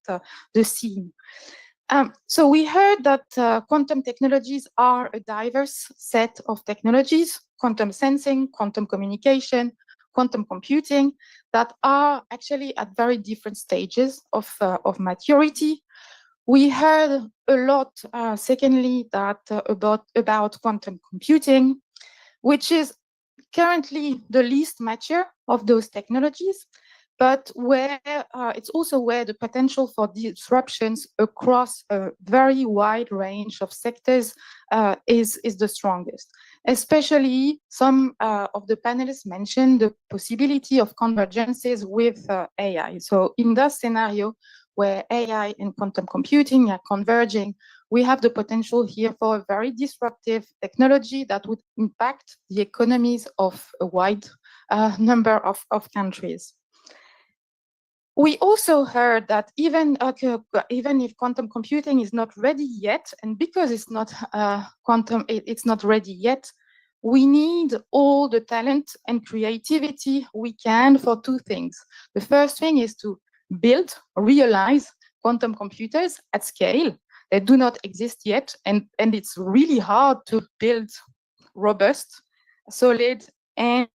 the scene. So we heard that quantum technologies are a diverse set of technologies: quantum sensing, quantum communication, quantum computing, that are actually at very different stages of maturity. We heard a lot, secondly, that about quantum computing, which is currently the least mature of those technologies, but where it's also where the potential for disruptions across a very wide range of sectors is the strongest. Especially some of the panelists mentioned the possibility of convergences with AI. So in that scenario where AI and quantum computing are converging, we have the potential here for a very disruptive technology that would impact the economies of a wide number of countries. We also heard that even if quantum computing is not ready yet, and because it's not it's not ready yet, we need all the talent and creativity we can for two things. The first thing is to build, realize quantum computers at scale. They do not exist yet, and it's really hard to build robust, solid, and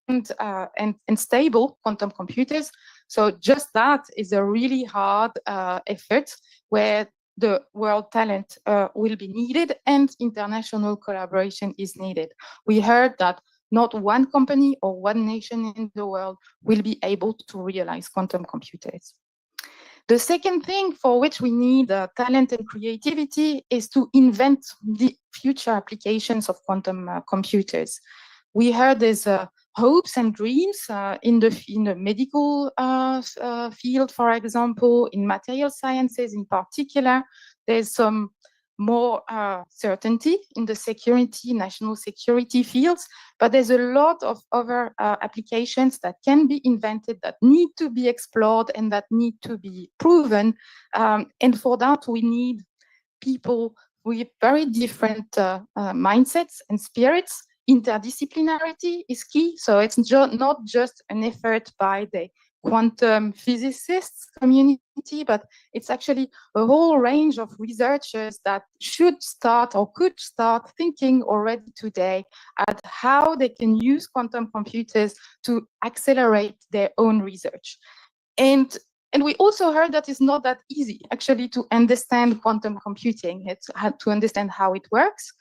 stable quantum computers. So just that is a really hard effort where the world talent will be needed and international collaboration is needed. We heard that not one company or one nation in the world will be able to realize quantum computers. The second thing for which we need talent and creativity is to invent the future applications of quantum computers. We heard there's hopes and dreams in the medical field, for example, in material sciences in particular. There's some more certainty in the security, national security fields, but there's a lot of other applications that can be invented, that need to be explored, and that need to be proven. And for that, we need people with very different mindsets and spirits. Interdisciplinarity is key, so it's not just an effort by the quantum physicists community, but it's actually a whole range of researchers that should start or could start thinking already today at how they can use quantum computers to accelerate their own research. And we also heard that it's not that easy actually to understand quantum computing. It's had to understand how it works.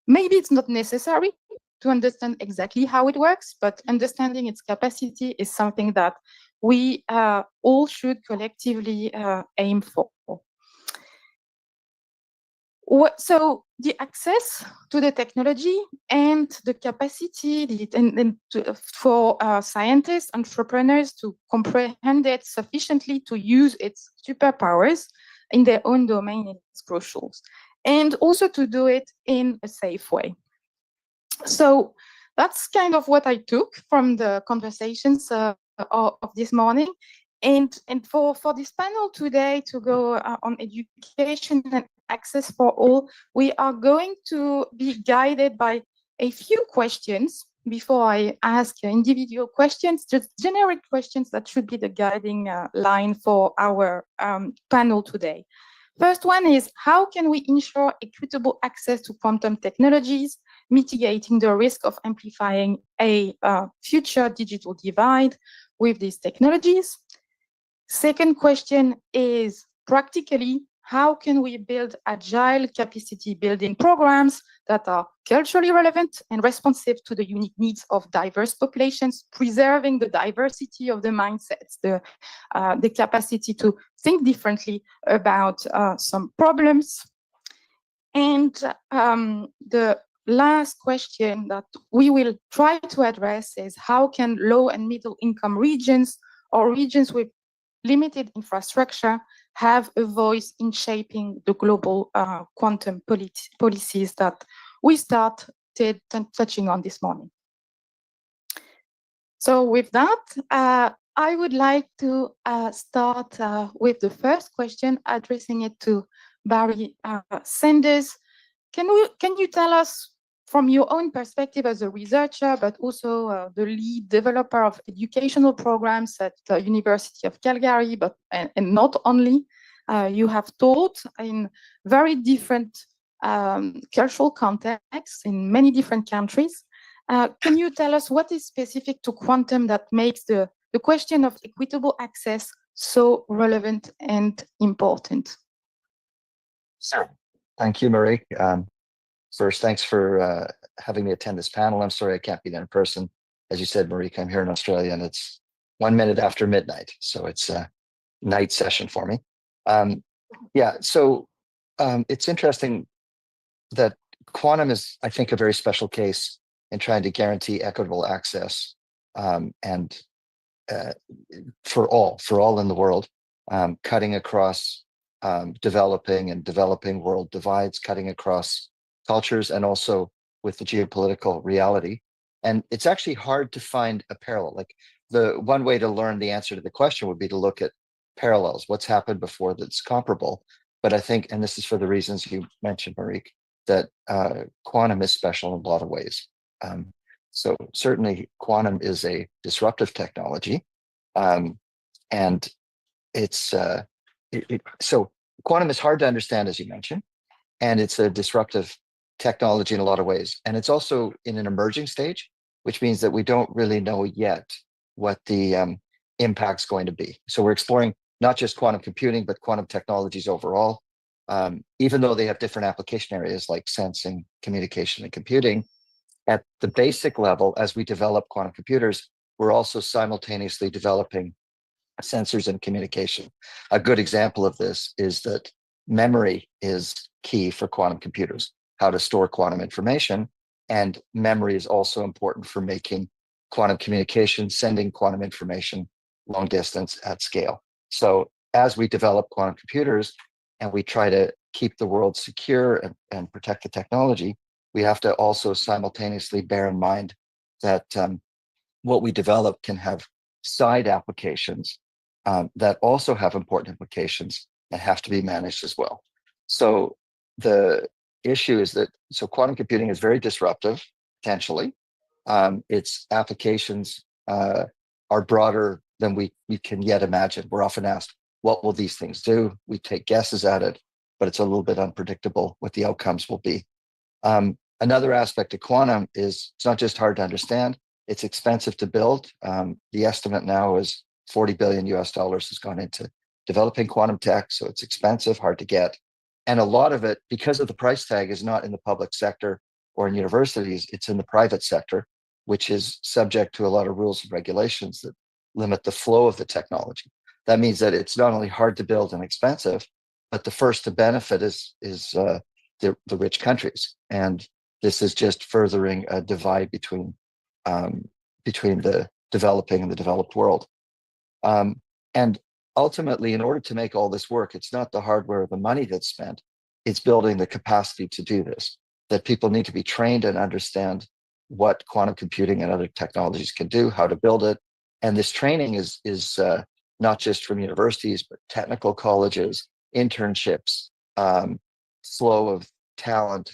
Maybe it's not necessary to understand exactly how it works, but understanding its capacity is something that we all should collectively aim for. So the access to the technology and the capacity for scientists, entrepreneurs to comprehend it sufficiently to use its superpowers in their own domain is crucial, and also to do it in a safe way. So that's kind of what I took from the conversations of this morning. And for this panel today to go on education and access for all, we are going to be guided by a few questions before I ask individual questions, just generic questions that should be the guiding line for our panel today. First one is, how can we ensure equitable access to quantum technologies, mitigating the risk of amplifying a future digital divide with these technologies? Second question is, practically, how can we build agile capacity building programs that are culturally relevant and responsive to the unique needs of diverse populations, preserving the diversity of the mindsets, the capacity to think differently about some problems? And the last question that we will try to address is, how can low and middle income regions or regions with limited infrastructure have a voice in shaping the global quantum policies that we started touching on this morning? So with that, I would like to start with the first question, addressing it to Barry Sanders. Can you tell us, from your own perspective as a researcher, but also the lead developer of educational programs at the University of Calgary, and not only, you have taught in very different cultural contexts in many different countries. Can you tell us what is specific to quantum that makes the question of equitable access so relevant and important? Sure. Thank you, Marie. First, thanks for having me attend this panel. I'm sorry I can't be there in person. As you said, Marie, I'm here in Australia and it's 1 minute after midnight. So it's a night session for me. It's interesting that quantum is, I think, a very special case in trying to guarantee equitable access and for all in the world, cutting across developing and developing world divides, cutting across cultures, and also with the geopolitical reality. And it's actually hard to find a parallel. Like, the one way to learn the answer to the question would be to look at parallels, what's happened before that's comparable. But I think, and this is for the reasons you mentioned, Marique, that quantum is special in a lot of ways. So certainly quantum is a disruptive technology. And it's, so quantum is hard to understand, as you mentioned, and it's a disruptive technology in a lot of ways. And it's also in an emerging stage, which means that we don't really know yet what the impact's going to be. So we're exploring not just quantum computing, but quantum technologies overall. Even though they have different application areas like sensing, communication, and computing, at the basic level, as we develop quantum computers, we're also simultaneously developing sensors and communication. A good example of this is that memory is key for quantum computers, how to store quantum information. And memory is also important for making quantum communication, sending quantum information long distance at scale. So as we develop quantum computers and we try to keep the world secure and protect the technology, we have to also simultaneously bear in mind that what we develop can have side applications that also have important implications and have to be managed as well. So the issue is that, so quantum computing is very disruptive, potentially. Its applications are broader than we can yet imagine. We're often asked, what will these things do? We take guesses at it, but it's a little bit unpredictable what the outcomes will be. Another aspect of quantum is it's not just hard to understand, it's expensive to build. The estimate now is $40 billion has gone into developing quantum tech, so it's expensive, hard to get. And a lot of it, because of the price tag, is not in the public sector or in universities, it's in the private sector, which is subject to a lot of rules and regulations that limit the flow of the technology. That means that it's not only hard to build and expensive, but the first to benefit is the rich countries. And this is just furthering a divide between the developing and the developed world. And ultimately, in order to make all this work, it's not the hardware or the money that's spent, it's building the capacity to do this, that people need to be trained and understand what quantum computing and other technologies can do, how to build it. And this training is not just from universities, but technical colleges, internships, flow of talent.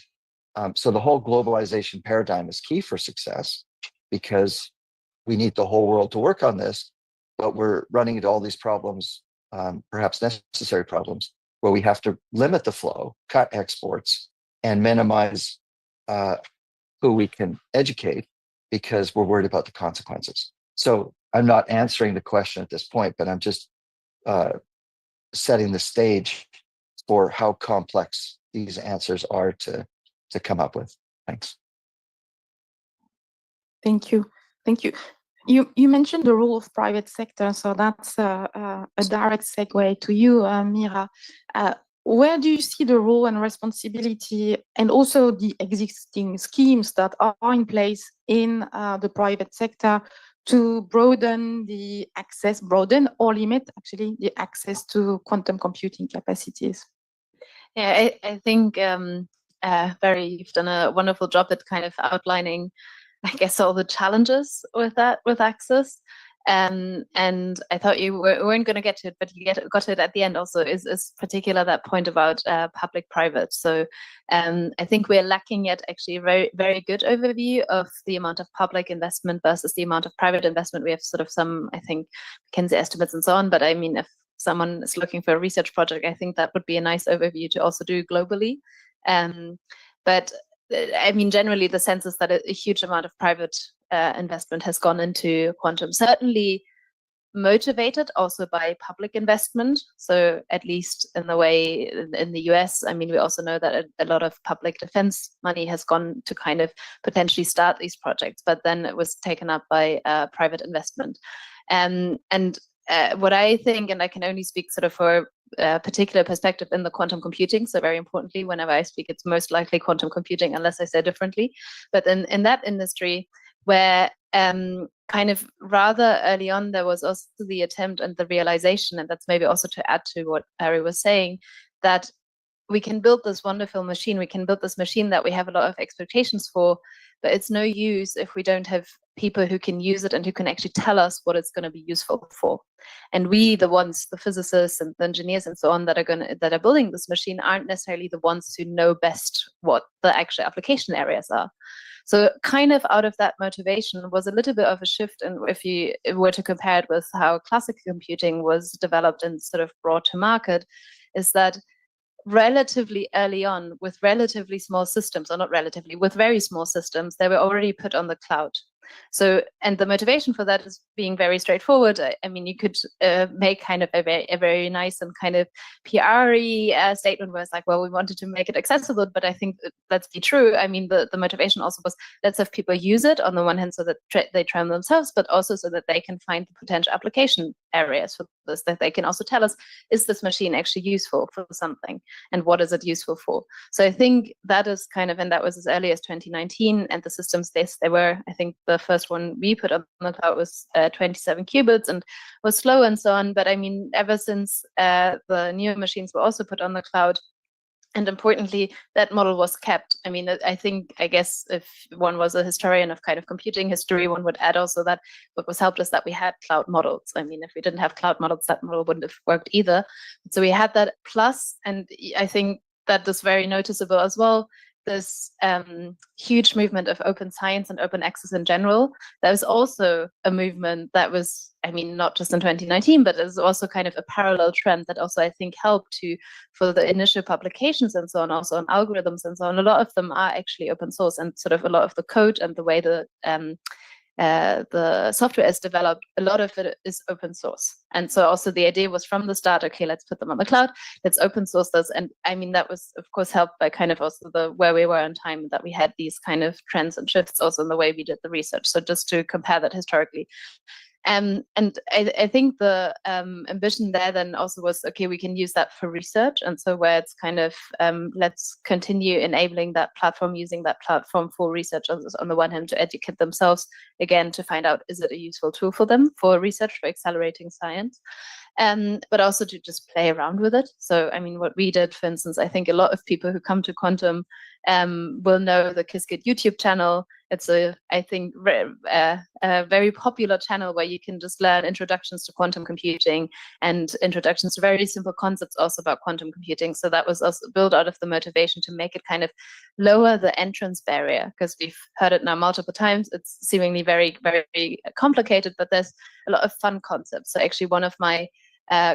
So the whole globalization paradigm is key for success, because we need the whole world to work on this, but we're running into all these problems, perhaps necessary problems, where we have to limit the flow, cut exports, and minimize who we can educate, because we're worried about the consequences. So I'm not answering the question at this point, but I'm just setting the stage for how complex these answers are to come up with. Thanks. Thank you. Thank you. You mentioned the role of private sector, so that's a direct segue to you, Mira. Where do you see the role and responsibility, and also the existing schemes that are in place in the private sector to broaden or limit actually the access to quantum computing capacities? Yeah, I think you've done a wonderful job at kind of outlining, I guess, all the challenges with access. And I thought you weren't going to get to it, but you got to it at the end also, is particular that point about public-private. So I think we're lacking yet actually a very, very good overview of the amount of public investment versus the amount of private investment. We have sort of some, I think, McKinsey estimates and so on, but I mean, if someone is looking for a research project, I think that would be a nice overview to also do globally. But I mean, generally, the sense is that a huge amount of private investment has gone into quantum, certainly motivated also by public investment. So at least in the way in the US, I mean, we also know that a lot of public defense money has gone to kind of potentially start these projects, but then it was taken up by private investment. And what I think, and I can only speak sort of for a particular perspective in the quantum computing, so very importantly, whenever I speak, it's most likely quantum computing, unless I say differently. But in that industry, where kind of rather early on, there was also the attempt and the realization, and that's maybe also to add to what Harry was saying, that we can build this wonderful machine, we can build this machine that we have a lot of expectations for, but it's no use if we don't have people who can use it and who can actually tell us what it's going to be useful for. And we, the ones, the physicists and the engineers and so on that are building this machine, aren't necessarily the ones who know best what the actual application areas are. So kind of out of that motivation was a little bit of a shift. And if you were to compare it with how classical computing was developed and sort of brought to market, is that relatively early on, with relatively small systems, or not relatively, with very small systems, they were already put on the cloud. So, and the motivation for that is being very straightforward. I mean, you could make kind of a very nice and kind of PR-y statement where it's like, well, we wanted to make it accessible, but I think let's be true. I mean, the motivation also was, let's have people use it on the one hand so that they train themselves, but also so that they can find the potential application areas for this, that they can also tell us, is this machine actually useful for something? And what is it useful for? So I think that is kind of, and that was as early as 2019, and the systems they were, I think the first one we put on the cloud was 27 qubits and was slow and so on. But I mean, ever since the newer machines were also put on the cloud, and importantly, that model was kept. I mean, I guess if one was a historian of kind of computing history, one would add also that what was helped us that we had cloud models. I mean, if we didn't have cloud models, that model wouldn't have worked either. So we had that plus, and I think that is very noticeable as well. This huge movement of open science and open access in general. There was also a movement that was, I mean, not just in 2019, but it's also kind of a parallel trend that also I think helped for the initial publications and so on, also on algorithms and so on. A lot of them are actually open source, and sort of a lot of the code and the way the software is developed, a lot of it is open source. And so also the idea was from the start, okay, let's put them on the cloud, let's open source those. And I mean, that was of course helped by kind of also where we were in time, that we had these kind of trends and shifts also in the way we did the research. So just to compare that historically. And I think the ambition there then also was, okay, we can use that for research. And so where it's kind of, let's continue enabling that platform, using that platform for researchers on the one hand to educate themselves, again, to find out, is it a useful tool for them for research, for accelerating science? But also to just play around with it. So, I mean, what we did, for instance, I think a lot of people who come to Quantum will know the Qiskit YouTube channel. It's I think, a very popular channel where you can just learn introductions to quantum computing and introductions to very simple concepts also about quantum computing. So that was also built out of the motivation to make it kind of lower the entrance barrier, because we've heard it now multiple times. It's seemingly very, very complicated, but there's a lot of fun concepts. So actually one of my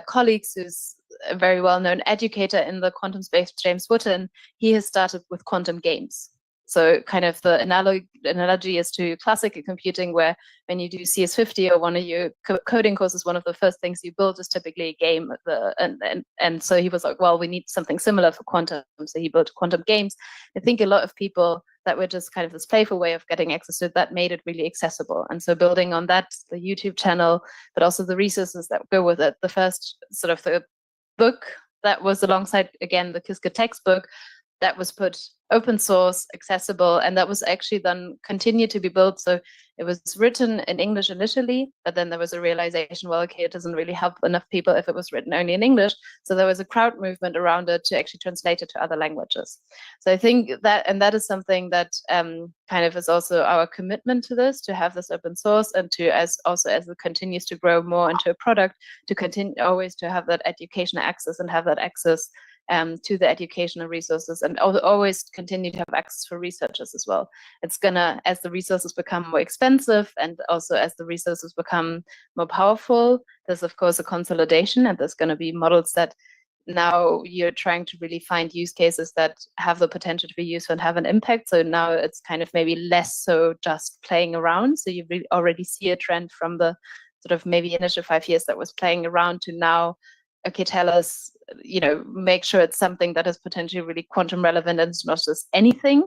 colleagues who's a very well-known educator in the quantum space, James Wooten, he has started with quantum games. So kind of the analogy is to classical computing, where when you do CS50 or one of your coding courses, one of the first things you build is typically a game. And so he was like, well, we need something similar for quantum. So he built quantum games. I think a lot of people that were just kind of this playful way of getting access to it, that made it really accessible. And so building on that, the YouTube channel, but also the resources that go with it. The first sort of the book that was alongside, again, the Qiskit textbook, that was put open source, accessible, and that was actually then continued to be built. So it was written in English initially, but then there was a realization, well, okay, it doesn't really help enough people if it was written only in English. So there was a crowd movement around it to actually translate it to other languages. So I think that, and that is something that kind of is also our commitment to this, to have this open source, and to, as it continues to grow more into a product, to continue always to have that educational access and have that access to the educational resources, and always continue to have access for researchers as well. It's gonna, as the resources become more expensive and also as the resources become more powerful, there's of course a consolidation, and there's gonna be models that now you're trying to really find use cases that have the potential to be useful and have an impact. So now it's kind of maybe less so just playing around. So you really already see a trend from the sort of maybe initial 5 years that was playing around to now, okay, tell us, make sure it's something that is potentially really quantum relevant and it's not just anything.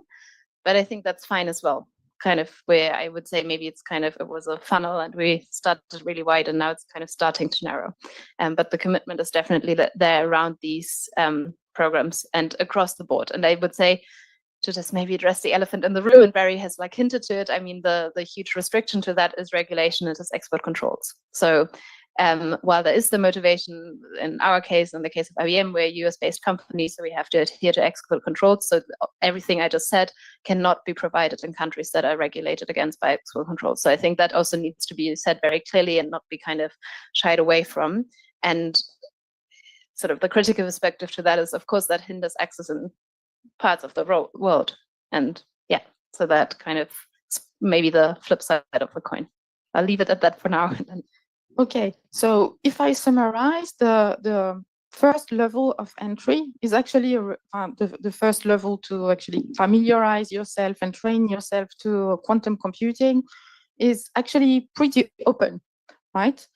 But I think that's fine as well. Kind of where I would say maybe it's kind of, it was a funnel and we started really wide and now it's kind of starting to narrow. But the commitment is definitely there around these programs and across the board. And I would say, to just maybe address the elephant in the room, and Barry has like hinted to it, I mean, the huge restriction to that is regulation, it is export controls. So while there is the motivation in our case, in the case of IBM, we're a US-based company, so we have to adhere to export controls. So everything I just said cannot be provided in countries that are regulated against by export controls. So I think that also needs to be said very clearly and not be kind of shied away from. And sort of the critical perspective to that is, of course, that hinders access in parts of the world. And yeah, so that kind of maybe the flip side of the coin. I'll leave it at that for now. Okay, so if I summarize, the first level of entry is actually the first level to actually familiarize yourself and train yourself to quantum computing is actually pretty open, right?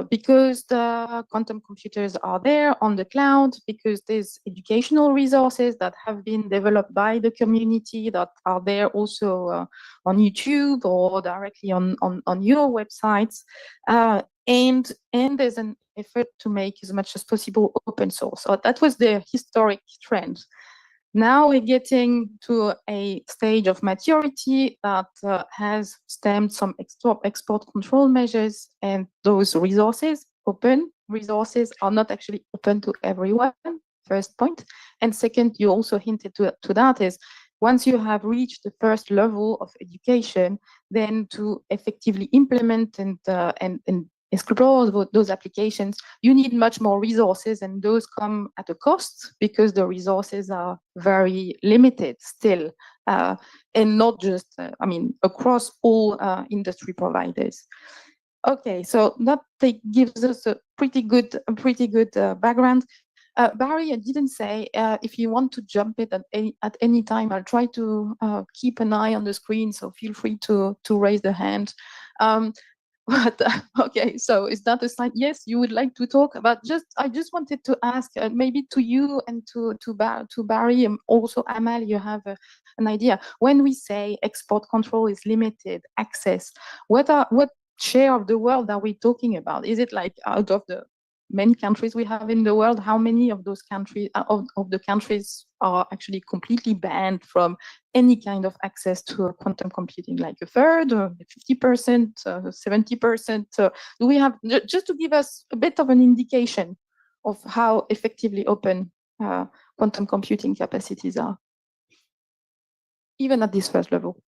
Because the quantum computers are there on the cloud, because there's educational resources that have been developed by the community that are there also on YouTube or directly on your websites. And there's an effort to make as much as possible open source. So that was the historic trend. Now we're getting to a stage of maturity that has stemmed some export control measures, and those resources, open resources, are not actually open to everyone, first point. And second, you also hinted to that is, once you have reached the first level of education, then to effectively implement and explore those applications, you need much more resources, and those come at a cost because the resources are very limited still, and not just, I mean, across all industry providers. Okay, so that gives us a pretty good background. Barry, I didn't say if you want to jump it at any time. I'll try to keep an eye on the screen, so feel free to raise the hand. But okay, so is that a sign? Yes, you would like to talk about. I just wanted to ask, maybe to you and to Barry, and also Amal, you have an idea. When we say export control is limited access, what share of the world are we talking about? Is it like out of the many countries we have in the world, how many of those countries of the countries are actually completely banned from any kind of access to quantum computing, like a third, or 50%, 70%? Do we have, just to give us a bit of an indication of how effectively open quantum computing capacities are, even at this first level?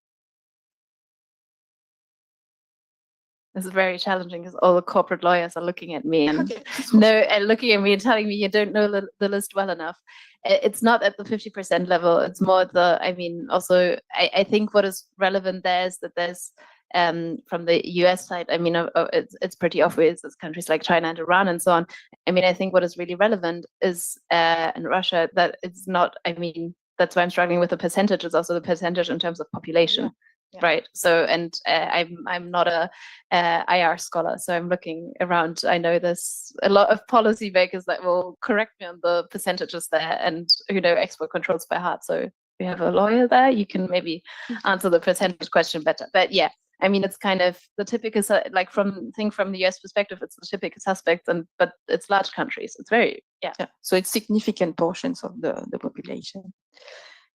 This is very challenging because all the corporate lawyers are looking at me and looking at me and telling me you don't know the list well enough. It's not at the 50% level. It's more at the, I mean, also, I think what is relevant there is that there's, from the US side, I mean, it's pretty obvious. It's countries like China and Iran and so on. I mean, I think what is really relevant is in Russia that it's not, I mean, that's why I'm struggling with the percentage. It's also the percentage in terms of population. Yeah. Yeah. Right. So, and I'm not a IR scholar, so I'm looking around. I know there's a lot of policymakers that will correct me on the percentages there, and who know export controls by heart. So we have a lawyer there. You can maybe answer the percentage question better. But yeah, I mean, it's kind of the typical, like from the US perspective, it's the typical suspects, but it's large countries. It's very yeah. So it's significant portions of the population.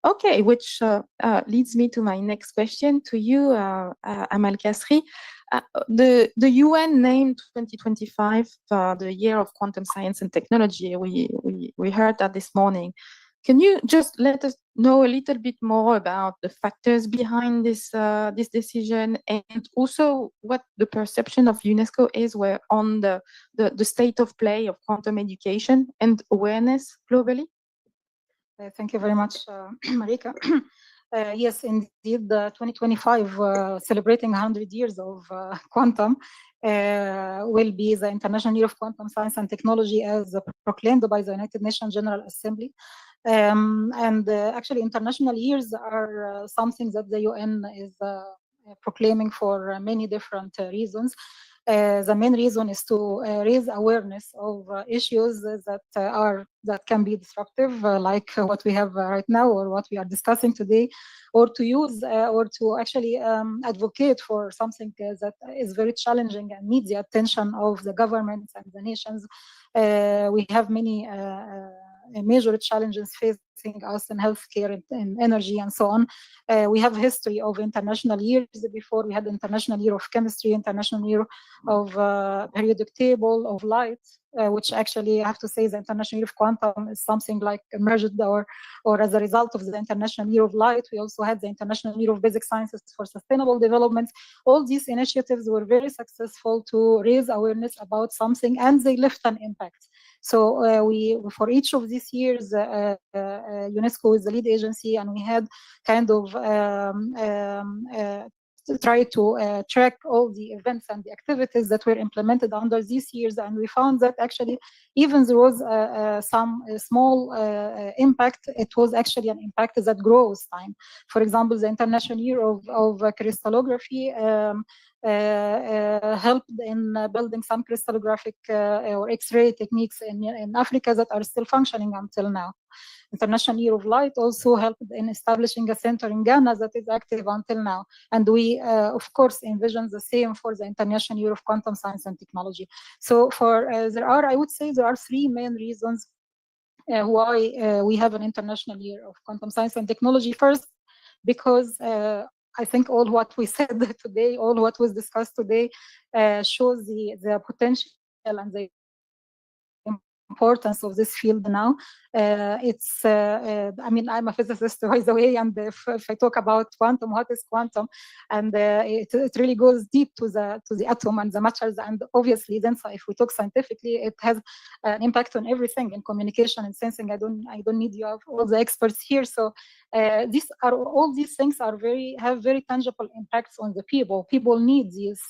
Okay, which leads me to my next question to you, Amal Kasri. The UN named 2025 the year of quantum science and technology. We heard that this morning. Can you just let us know a little bit more about the factors behind this decision, and also what the perception of UNESCO is on the state of play of quantum education and awareness globally? Thank you very much, Marika. Yes, indeed, 2025, celebrating 100 years of quantum, will be the International Year of Quantum Science and Technology as proclaimed by the United Nations General Assembly. Actually, international years are something that the UN is proclaiming for many different reasons. The main reason is to raise awareness of issues that can be disruptive, like what we have right now or what we are discussing today, or to use or to actually advocate for something that is very challenging and needs the attention of the governments and the nations. We have many major challenges facing us in healthcare and energy and so on. We have a history of international years. Before we had International Year of Chemistry, International Year of Periodic Table, of Light, which actually I have to say the International Year of Quantum is something like emerged or as a result of the International Year of Light. We also had the International Year of Basic Sciences for Sustainable Development. All these initiatives were very successful to raise awareness about something, and they left an impact. So we, for each of these years, UNESCO is the lead agency, and we had kind of try to track all the events and the activities that were implemented under these years, and we found that actually even there was some small impact, it was actually an impact that grows time. For example, the International Year of Crystallography helped in building some crystallographic or X-ray techniques in Africa that are still functioning until now. International Year of Light also helped in establishing a center in Ghana that is active until now. And we, of course, envision the same for the International Year of Quantum Science and Technology. So I would say there are three main reasons why we have an International Year of Quantum Science and Technology. First, because I think all what we said today, all what was discussed today, shows the potential and the importance of this field now. I mean, I'm a physicist, by the way, and if I talk about quantum, what is quantum? And it really goes deep to the atom and the matters. And obviously, then, so if we talk scientifically, it has an impact on everything in communication and sensing. I don't need you have all the experts here. So all these things have very tangible impacts on the people. People need these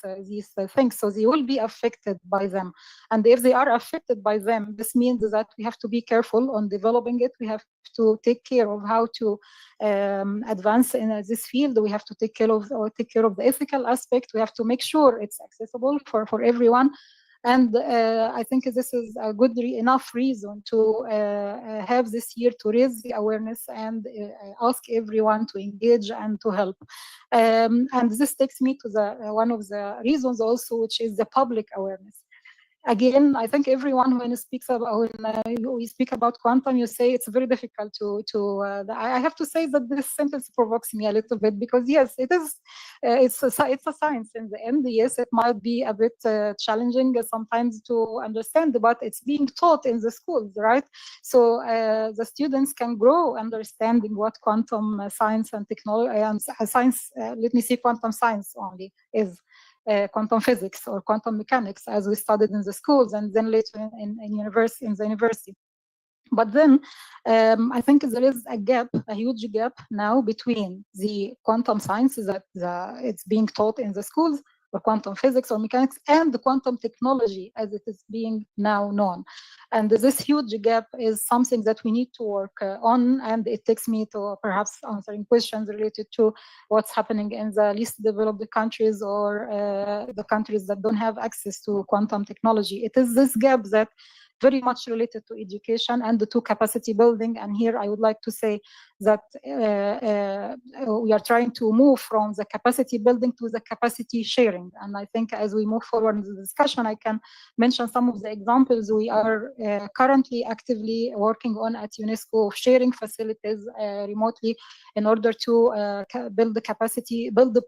things, so they will be affected by them. And if they are affected by them, this means that we have to be careful on developing it. We have to take care of how to advance in this field. We have to take care of the ethical aspect. We have to make sure it's accessible for everyone. And I think this is a good enough reason to have this year to raise the awareness and ask everyone to engage and to help. And this takes me to one of the reasons also, which is the public awareness. Again, I think everyone, when we speak about quantum, you say it's very difficult I have to say that this sentence provokes me a little bit, because yes, it is. It's a science in the end. Yes, it might be a bit challenging sometimes to understand, but it's being taught in the schools, right? So the students can grow understanding what quantum science and technology and science. Let me say quantum science only is. Quantum physics or quantum mechanics, as we studied in the schools, and then later in the university. But then I think there is a huge gap now between the quantum sciences that it's being taught in the schools, or quantum physics or mechanics, and the quantum technology as it is being now known. And this huge gap is something that we need to work on, and it takes me to perhaps answering questions related to what's happening in the least developed countries, or the countries that don't have access to quantum technology. It is this gap that very much related to education and to capacity building. And here I would like to say that we are trying to move from the capacity building to the capacity sharing. And I think as we move forward in the discussion, I can mention some of the examples we are currently actively working on at UNESCO, of sharing facilities remotely in order to build the capacity, build the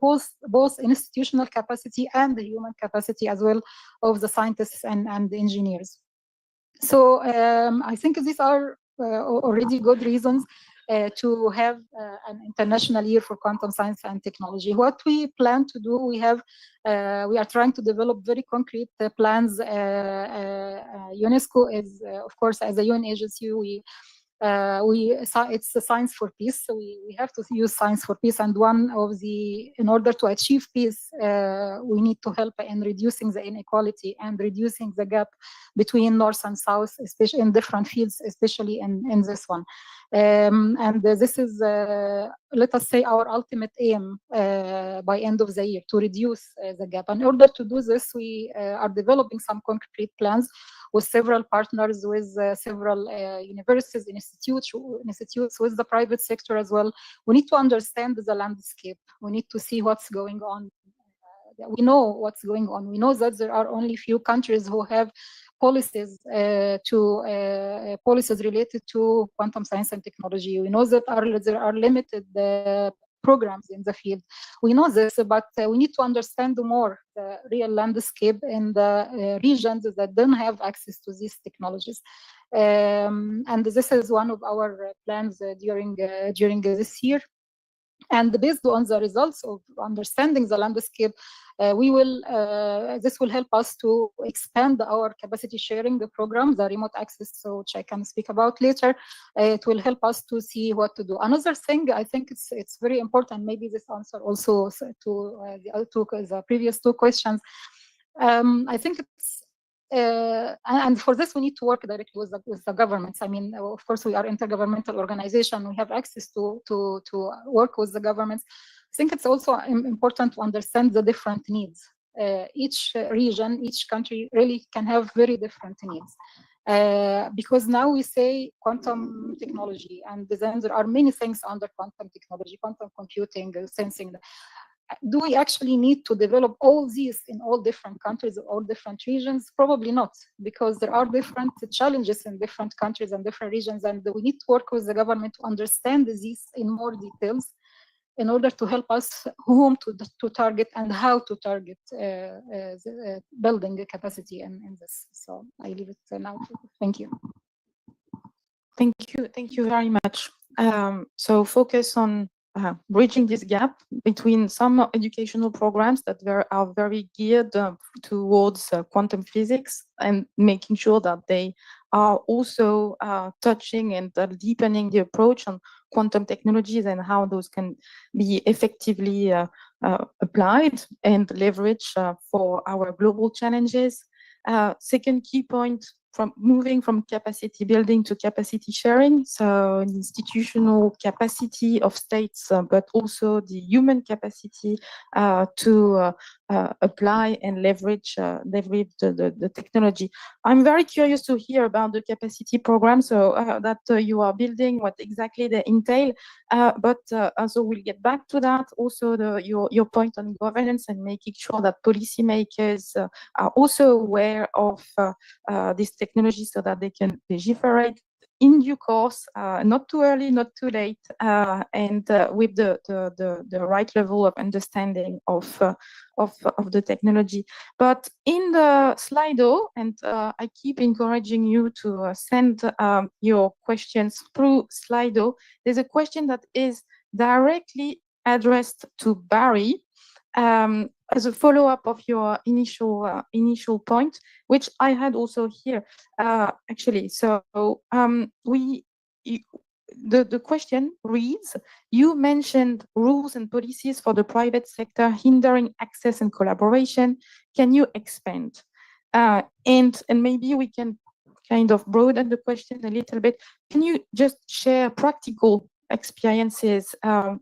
both institutional capacity and the human capacity as well of the scientists and the engineers. So I think these are already good reasons to have an international year for quantum science and technology. What we plan to do, we are trying to develop very concrete plans. UNESCO is, of course, as a UN agency, it's a science for peace, so we have to use science for peace. And in order to achieve peace, we need to help in reducing the inequality and reducing the gap between North and South, especially in different fields, especially in this one. And this is, let us say, our ultimate aim by end of the year, to reduce the gap. And in order to do this, we are developing some concrete plans with several partners, with several universities, institutes, with the private sector as well. We need to understand the landscape. We need to see what's going on. We know what's going on. We know that there are only few countries who have policies policies related to quantum science and technology. We know that there are limited programs in the field. We know this, but we need to understand more the real landscape in the regions that don't have access to these technologies. And this is one of our plans during this year. And based on the results of understanding the landscape, this will help us to expand our capacity sharing program, the remote access, which I can speak about later. It will help us to see what to do. Another thing, I think it's very important, maybe this answer also to the previous two questions. I think it's and for this, we need to work directly with the governments. I mean, of course, we are intergovernmental organization. We have access to work with the governments. I think it's also important to understand the different needs. Each region, each country really can have very different needs. Because now we say quantum technology, and then there are many things under quantum technology, quantum computing, sensing. do we actually need to develop all these in all different countries, all different regions? Probably not, because there are different challenges in different countries and different regions, and we need to work with the government to understand these in more details in order to help us whom to target and how to target building the capacity in this. So I leave it now. Thank you. Thank you very much. So focus on bridging this gap between some educational programs that are very geared towards quantum physics, and making sure that they are also touching and deepening the approach on quantum technologies and how those can be effectively applied and leveraged for our global challenges. Second key point, from moving from capacity building to capacity sharing, so institutional capacity of states, but also the human capacity to apply and leverage the technology. I'm very curious to hear about the capacity program, so that you are building, what exactly they entail. But so we'll get back to that. Also, your point on governance and making sure that policymakers are also aware of this technology so that they can legislate in due course, not too early, not too late, and with the right level of understanding of the technology. But in the Slido, and I keep encouraging you to send your questions through Slido, there's a question that is directly addressed to Barry, as a follow-up of your initial point, which I had also here, actually. So the question reads: you mentioned rules and policies for the private sector hindering access and collaboration. Can you expand? And maybe we can kind of broaden the question a little bit. Can you just share practical experiences,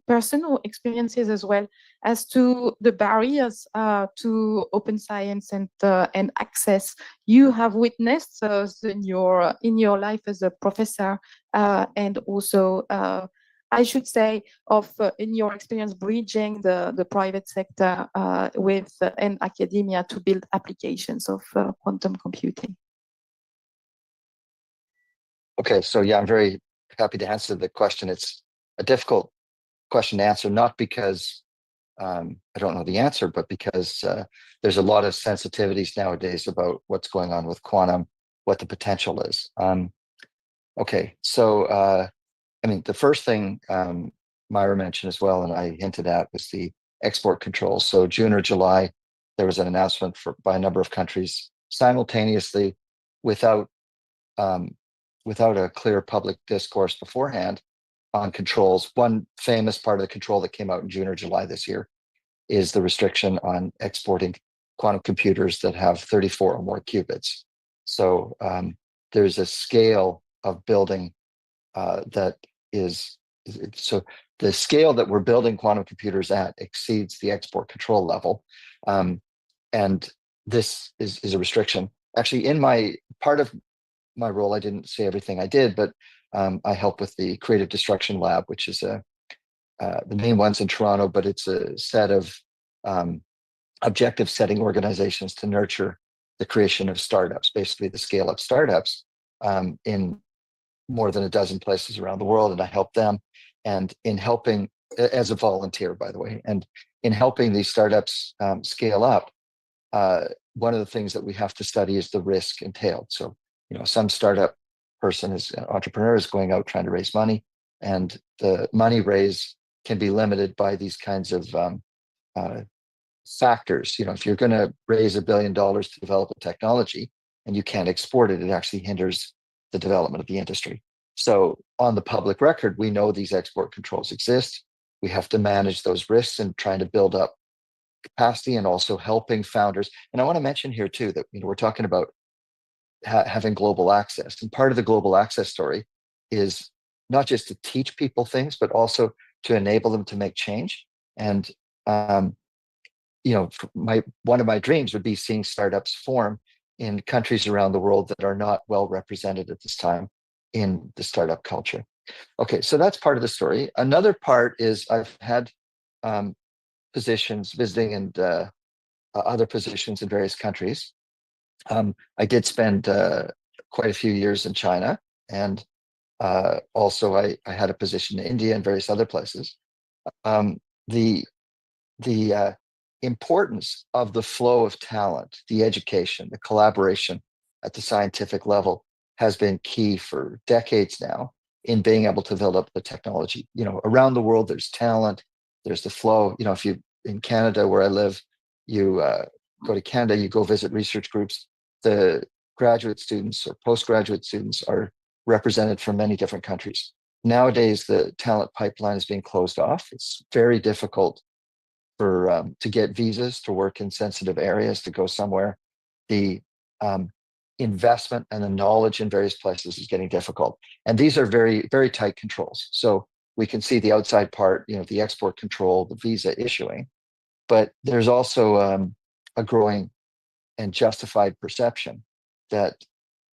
personal experiences as well, as to the barriers to open science and access you have witnessed in your life as a professor, and also I should say in your experience bridging the private sector with and academia to build applications of quantum computing. Okay, so yeah, I'm very happy to answer the question. It's a difficult question to answer, not because I don't know the answer, but because there's a lot of sensitivities nowadays about what's going on with quantum, what the potential is. Okay, so I mean, the first thing Myra mentioned as well, and I hinted at, was the export controls. So June or July, there was an announcement by a number of countries simultaneously, without a clear public discourse beforehand on controls. One famous part of the control that came out in June or July this year is the restriction on exporting quantum computers that have 34 or more qubits. So there's a scale of building that is, so the scale that we're building quantum computers at exceeds the export control level. And this is a restriction. Actually, in part of my role, I didn't say everything I did, but I help with the Creative Destruction Lab, which is the main one's in Toronto, but it's a set of objective setting organizations to nurture the creation of startups, basically the scale up startups in more than a dozen places around the world. And I help them, and in helping, as a volunteer, by the way, and in helping these startups scale up, one of the things that we have to study is the risk entailed. So, some startup person entrepreneur is going out trying to raise money, and the money raise can be limited by these kinds of factors. If you're going to raise $1 billion to develop a technology and you can't export it, it actually hinders the development of the industry. So on the public record, we know these export controls exist. We have to manage those risks and trying to build up capacity, and also helping founders. And I want to mention here too that we're talking about having global access, and part of the global access story is not just to teach people things, but also to enable them to make change. And one of my dreams would be seeing startups form in countries around the world that are not well represented at this time in the startup culture. Okay, so that's part of the story. Another part is I've had positions, visiting and other positions in various countries. I did spend quite a few years in China, and also I had a position in India and various other places. The importance of the flow of talent, the education, the collaboration at the scientific level has been key for decades now in being able to build up the technology. You know, around the world, there's talent, there's the flow. You know, if you in Canada, where I live, you go to Canada, you go visit research groups. The graduate students or postgraduate students are represented from many different countries. Nowadays, the talent pipeline is being closed off. It's very difficult for to get visas to work in sensitive areas, to go somewhere. The investment and the knowledge in various places is getting difficult. And these are very, very tight controls. So we can see the outside part, you know, the export control, the visa issuing, but there's also a growing and justified perception that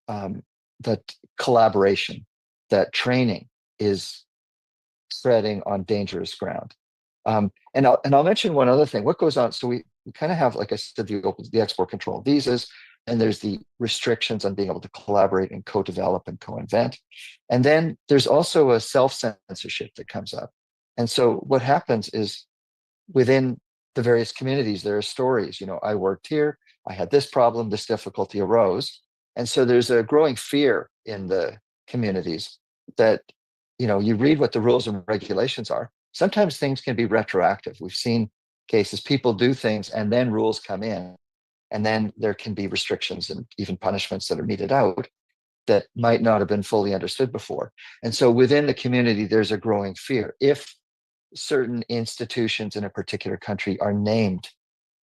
that collaboration, that training is treading on dangerous ground. And I'll mention one other thing. What goes on? So we kind of have, like I said, the export control visas, and there's the restrictions on being able to collaborate and co-develop and co-invent. And then there's also a self-censorship that comes up. And so what happens is within the various communities, there are stories, you know, I worked here, I had this problem, this difficulty arose. And so there's a growing fear in the communities that, you know, you read what the rules and regulations are. Sometimes things can be retroactive. We've seen cases, people do things and then rules come in, and then there can be restrictions and even punishments that are meted out that might not have been fully understood before. And so within the community, there's a growing fear. If certain institutions in a particular country are named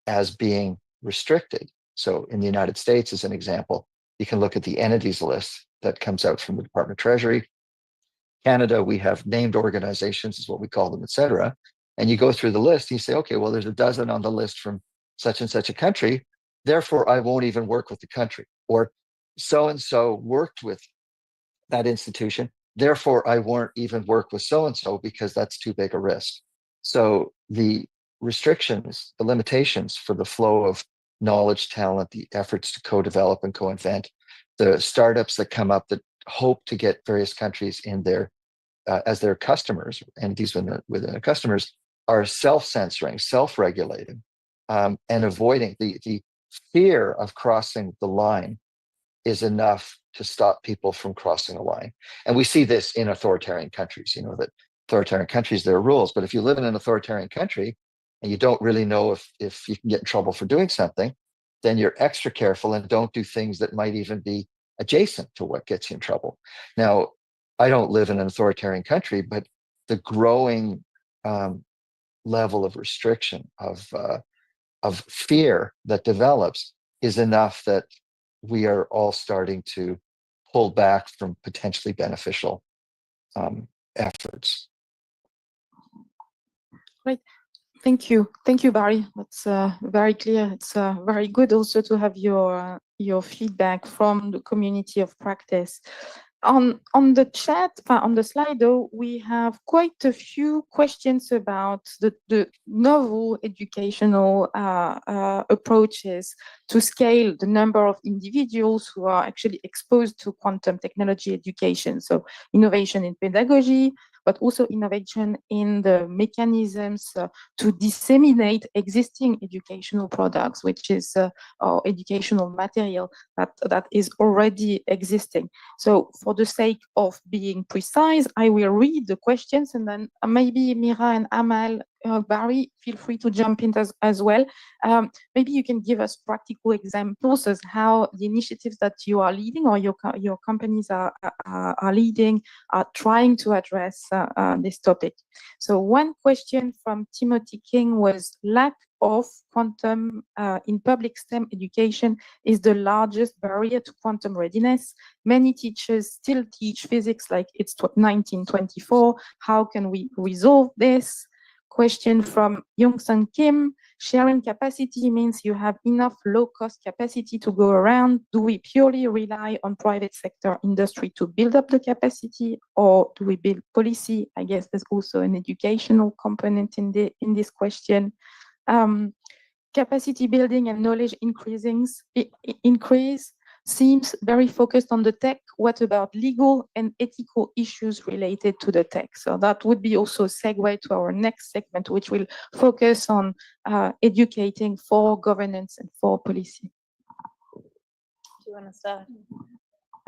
as being restricted, so in the United States, as an example, you can look at the entities list that comes out from the Department of Treasury. Canada, we have named organizations, is what we call them, et cetera. And you go through the list, and you say, okay, well, there's a dozen on the list from such and such a country, therefore I won't even work with the country. Or so-and-so worked with that institution, therefore I won't even work with so-and-so because that's too big a risk. So the restrictions, the limitations for the flow of knowledge, talent, the efforts to co-develop and co-invent, the startups that come up that hope to get various countries in their as their customers, and these within their customers, are self-censoring, self-regulating, and avoiding the fear of crossing the line is enough to stop people from crossing a line. And we see this in authoritarian countries, you know, that authoritarian countries, there are rules, but if you live in an authoritarian country and you don't really know if you can get in trouble for doing something, then you're extra careful and don't do things that might even be adjacent to what gets you in trouble. Now, I don't live in an authoritarian country, but the growing level of restriction, of fear that develops is enough that we are all starting to pull back from potentially beneficial efforts. Great. Thank you. Thank you, Barry. That's very clear. It's very good also to have your feedback from the community of practice. On the chat, on the slide though, we have quite a few questions about the novel educational approaches to scale the number of individuals who are actually exposed to quantum technology education. So innovation in pedagogy, but also innovation in the mechanisms to disseminate existing educational products, which is our educational material that is already existing. So for the sake of being precise, I will read the questions, and then maybe Mira and Amal, Barry, feel free to jump in as well. Maybe you can give us practical examples as how the initiatives that you are leading or your companies are leading are trying to address this topic. So one question from Timothy King was, lack of quantum in public STEM education is the largest barrier to quantum readiness. Many teachers still teach physics like it's 1924. How can we resolve this? Question from Young-Sun Kim, sharing capacity means you have enough low-cost capacity to go around. Do we purely rely on private sector industry to build up the capacity, or do we build policy? I guess there's also an educational component in this question. capacity building and knowledge increase seems very focused on the tech. What about legal and ethical issues related to the tech? So that would be also a segue to our next segment, which will focus on educating for governance and for policy. Do you want to start?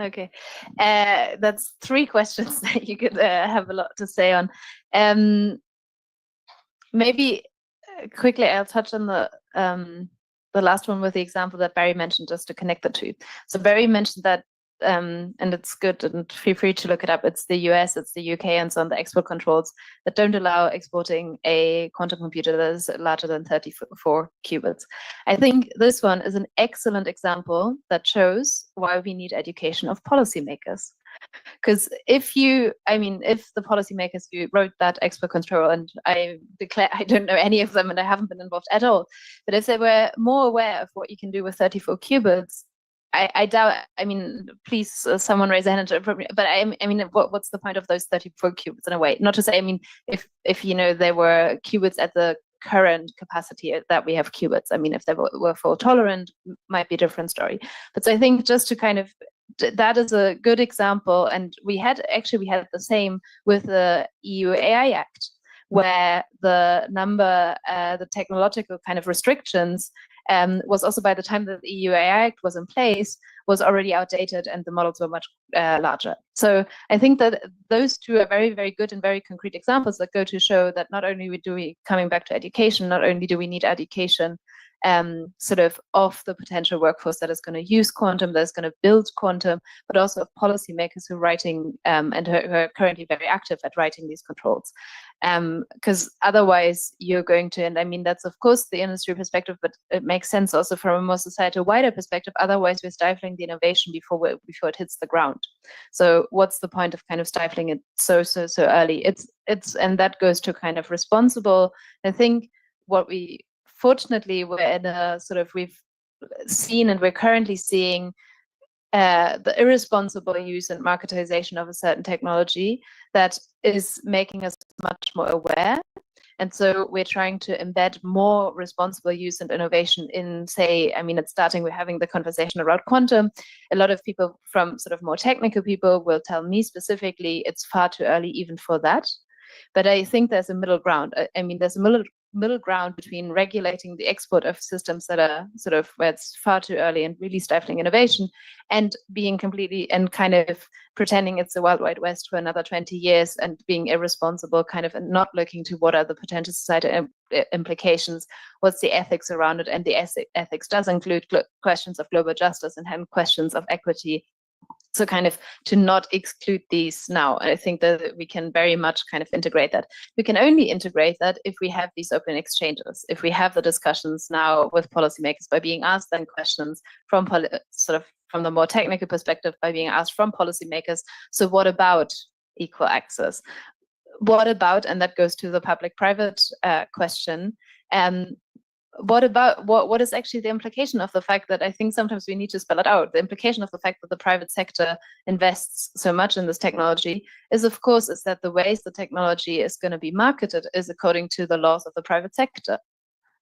Okay, that's 3 questions that you could have a lot to say on. Maybe quickly, I'll touch on the last one with the example that Barry mentioned, just to connect the two. So Barry mentioned that, and it's good, and feel free to look it up. It's the US, it's the UK, and so on, the export controls that don't allow exporting a quantum computer that is larger than 34 qubits. I think this one is an excellent example that shows why we need education of policymakers. Because if the policymakers who wrote that export control, and I declare I don't know any of them and I haven't been involved at all, but if they were more aware of what you can do with 34 qubits, I doubt, please someone raise a hand, but what's the point of those 34 qubits in a way? Not to say, if there were qubits at the current capacity that we have qubits, if they were fault tolerant, might be a different story. But so I think just to kind of, that is a good example, and we had the same with the EU AI Act, where the technological kind of restrictions was also, by the time that the EU AI Act was in place, was already outdated and the models were much larger. So I think that those two are very, very good and very concrete examples that go to show that not only coming back to education, not only do we need education sort of the potential workforce that is going to use quantum, that is going to build quantum, but also of policymakers who are writing and who are currently very active at writing these controls. Because otherwise you're going to, and that's of course the industry perspective, but it makes sense also from a more societal wider perspective. Otherwise we're stifling the innovation before it hits the ground. So what's the point of kind of stifling it so early? And that goes to kind of responsible. I think fortunately, we're in a sort of, we've seen and we're currently seeing the irresponsible use and marketization of a certain technology that is making us much more aware. And so we're trying to embed more responsible use and innovation in, say, it's starting with having the conversation around quantum. A lot of people from sort of more technical people will tell me specifically it's far too early even for that. But I think there's a middle ground. There's a middle ground between regulating the export of systems that are sort of where it's far too early and really stifling innovation, and being completely and kind of pretending it's the Wild Wide West for another 20 years and being irresponsible, kind of, and not looking to what are the potential societal implications, what's the ethics around it. And the ethics does include questions of global justice and questions of equity. So kind of to not exclude these now. I think that we can very much kind of integrate that. We can only integrate that if we have these open exchanges, if we have the discussions now with policymakers by being asked then questions from from the more technical perspective, by being asked from policymakers. So what about equal access? What about, and that goes to the public-private question, what about what is actually the implication of the fact that I think sometimes we need to spell it out? The implication of the fact that the private sector invests so much in this technology is, of course, is that the ways the technology is going to be marketed is according to the laws of the private sector.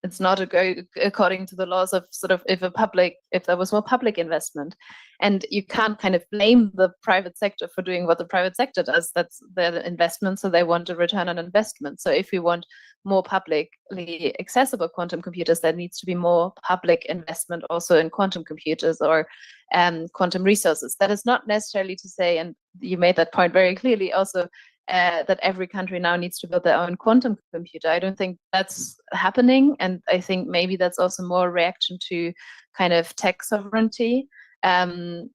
It's not according to the laws of sort of if there was more public investment. And you can't kind of blame the private sector for doing what the private sector does. That's their investment, so they want a return on investment. So if we want more publicly accessible quantum computers, there needs to be more public investment also in quantum computers or quantum resources. That is not necessarily to say, and you made that point very clearly also, that every country now needs to build their own quantum computer. I don't think that's happening. And I think maybe that's also more a reaction to kind of tech sovereignty. And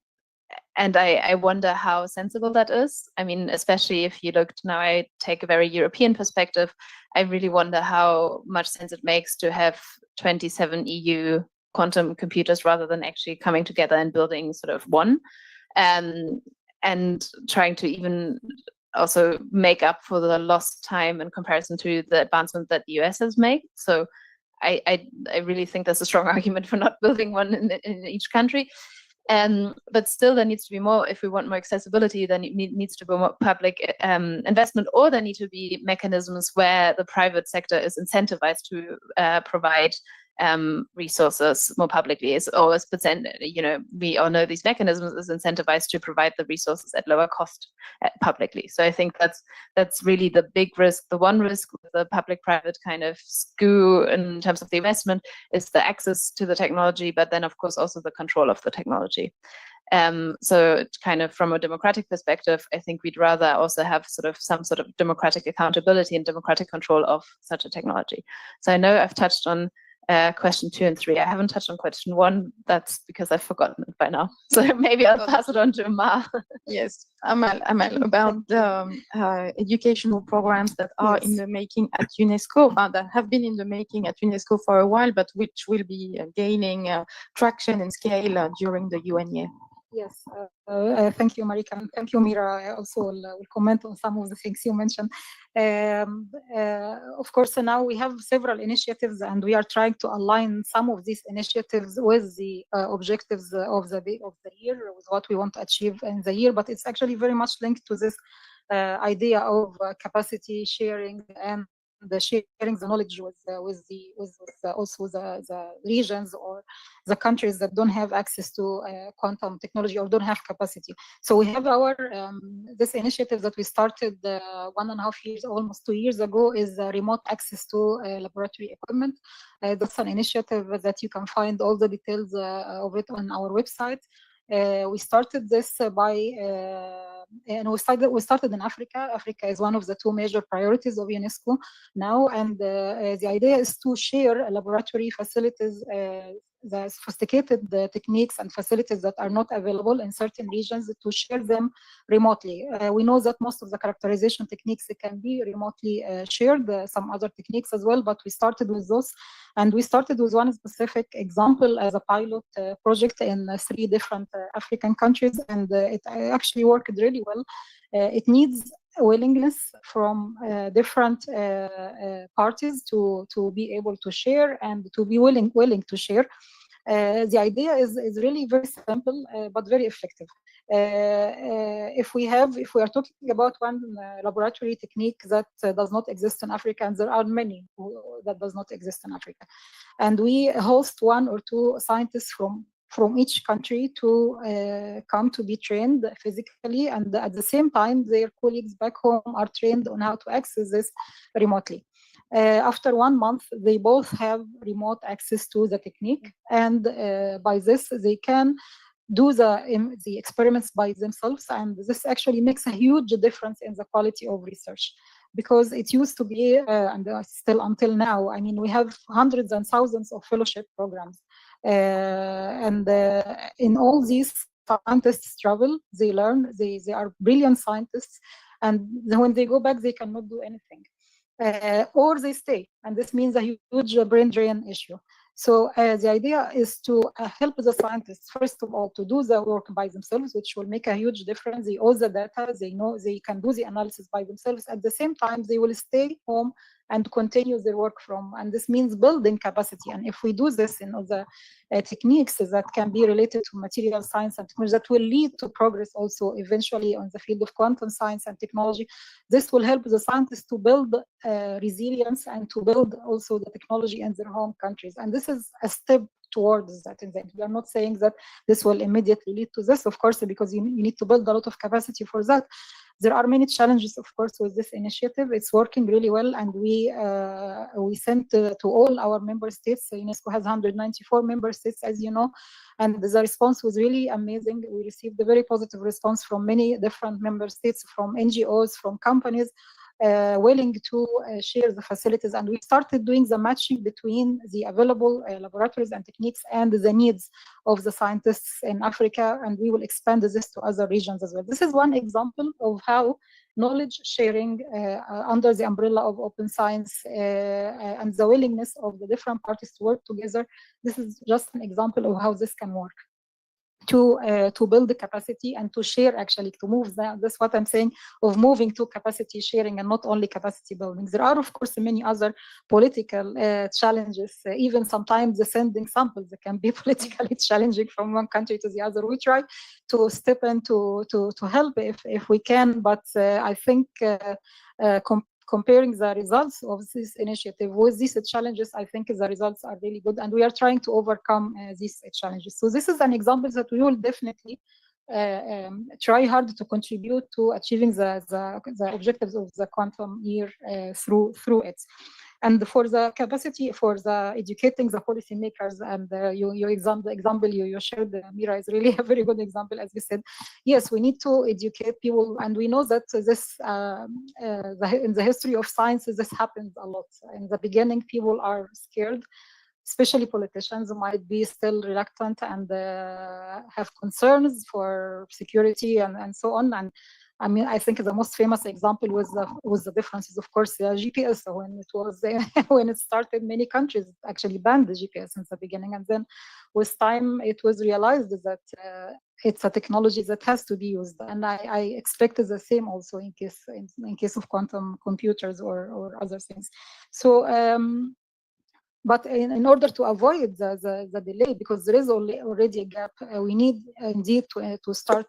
I wonder how sensible that is. Especially if you looked, now I take a very European perspective, I really wonder how much sense it makes to have 27 EU quantum computers rather than actually coming together and building sort of one, and trying to even also make up for the lost time in comparison to the advancement that the US has made. So I really think there's a strong argument for not building one in each country. But still, there needs to be more. If we want more accessibility, then it needs to be more public investment, or there need to be mechanisms where the private sector is incentivized to provide resources more publicly. As always, we all know these mechanisms is incentivized to provide the resources at lower cost publicly. So I think that's really the big risk. The one risk with the public-private kind of SKU in terms of the investment is the access to the technology, but then of course also the control of the technology. So kind of from a democratic perspective, I think we'd rather also have some sort of democratic accountability and democratic control of such a technology. So I know I've touched on question 2 and 3. I haven't touched on question 1. That's because I've forgotten it by now. So maybe I'll pass it on to Ma. Yes, Amal, about the educational programs that are in the making at UNESCO, that have been in the making at UNESCO for a while, but which will be gaining traction and scale during the UN year. Yes, thank you, Marika, and thank you, Mira. I also will comment on some of the things you mentioned. Of course, now we have several initiatives, and we are trying to align some of these initiatives with the objectives of the year, with what we want to achieve in the year. But it's actually very much linked to this idea of capacity sharing and the sharing the knowledge with also the regions or the countries that don't have access to quantum technology or don't have capacity. So we have our this initiative that we started 1.5 years, almost 2 years ago, is remote access to laboratory equipment. That's an initiative that you can find all the details of it on our website. We started this and we started in Africa. Africa is one of the 2 major priorities of UNESCO now, and the idea is to share laboratory facilities, the sophisticated techniques and facilities that are not available in certain regions, to share them remotely. We know that most of the characterization techniques can be remotely shared, some other techniques as well, but we started with those. And we started with one specific example as a pilot project in 3 different African countries, and it actually worked really well. It needs willingness from different parties to be able to share and to be willing to share. The idea is really very simple, but very effective. If we are talking about one laboratory technique that does not exist in Africa, and there are many that does not exist in Africa, and we host 1 or 2 scientists from each country to come to be trained physically, and at the same time their colleagues back home are trained on how to access this remotely. After 1 month, they both have remote access to the technique, and by this they can do the experiments by themselves, and this actually makes a huge difference in the quality of research, because it used to be, and still until now, I mean, we have hundreds and thousands of fellowship programs, and in all these, scientists travel, they learn, they are brilliant scientists, and when they go back, they cannot do anything. Or they stay, and this means a huge brain drain issue. So the idea is to help the scientists, first of all, to do the work by themselves, which will make a huge difference. They own the data, they know they can do the analysis by themselves. At the same time, they will stay home and continue their work and this means building capacity. And if we do this in the techniques that can be related to material science and technology, that will lead to progress also eventually on the field of quantum science and technology. This will help the scientists to build resilience and to build also the technology in their home countries. And this is a step towards that. We are not saying that this will immediately lead to this, of course, because you need to build a lot of capacity for that. There are many challenges, of course, with this initiative. It's working really well, and we sent to all our member states. UNESCO has 194 member states, as you know, and the response was really amazing. We received a very positive response from many different member states, from NGOs, from companies, willing to share the facilities, and we started doing the matching between the available laboratories and techniques and the needs of the scientists in Africa, and we will expand this to other regions as well. This is one example of how knowledge sharing under the umbrella of open science and the willingness of the different parties to work together. This is just an example of how this can work. to build the capacity and to share, actually to move that. That's what I'm saying, of moving to capacity sharing and not only capacity building. There are of course many other political challenges, even sometimes the sending samples that can be politically challenging from one country to the other. We try to step in to help if we can, but I think comparing the results of this initiative with these challenges, I think the results are really good, and we are trying to overcome these challenges. So this is an example that we will definitely try hard to contribute to achieving the objectives of the quantum year through it. And for the capacity, for the educating the policymakers, and your example you shared, Mira, is really a very good example. As we said, yes, we need to educate people, and we know that this in the history of science, this happens a lot. In the beginning, people are scared, especially politicians might be still reluctant and have concerns for security and so on. And I mean, I think the most famous example was the differences, of course, the GPS. So when it was when it started, many countries actually banned the GPS since the beginning, and then with time it was realized that it's a technology that has to be used. And I expected the same also in case of quantum computers or other things. So. But in order to avoid the delay, because there is already a gap, we need indeed to start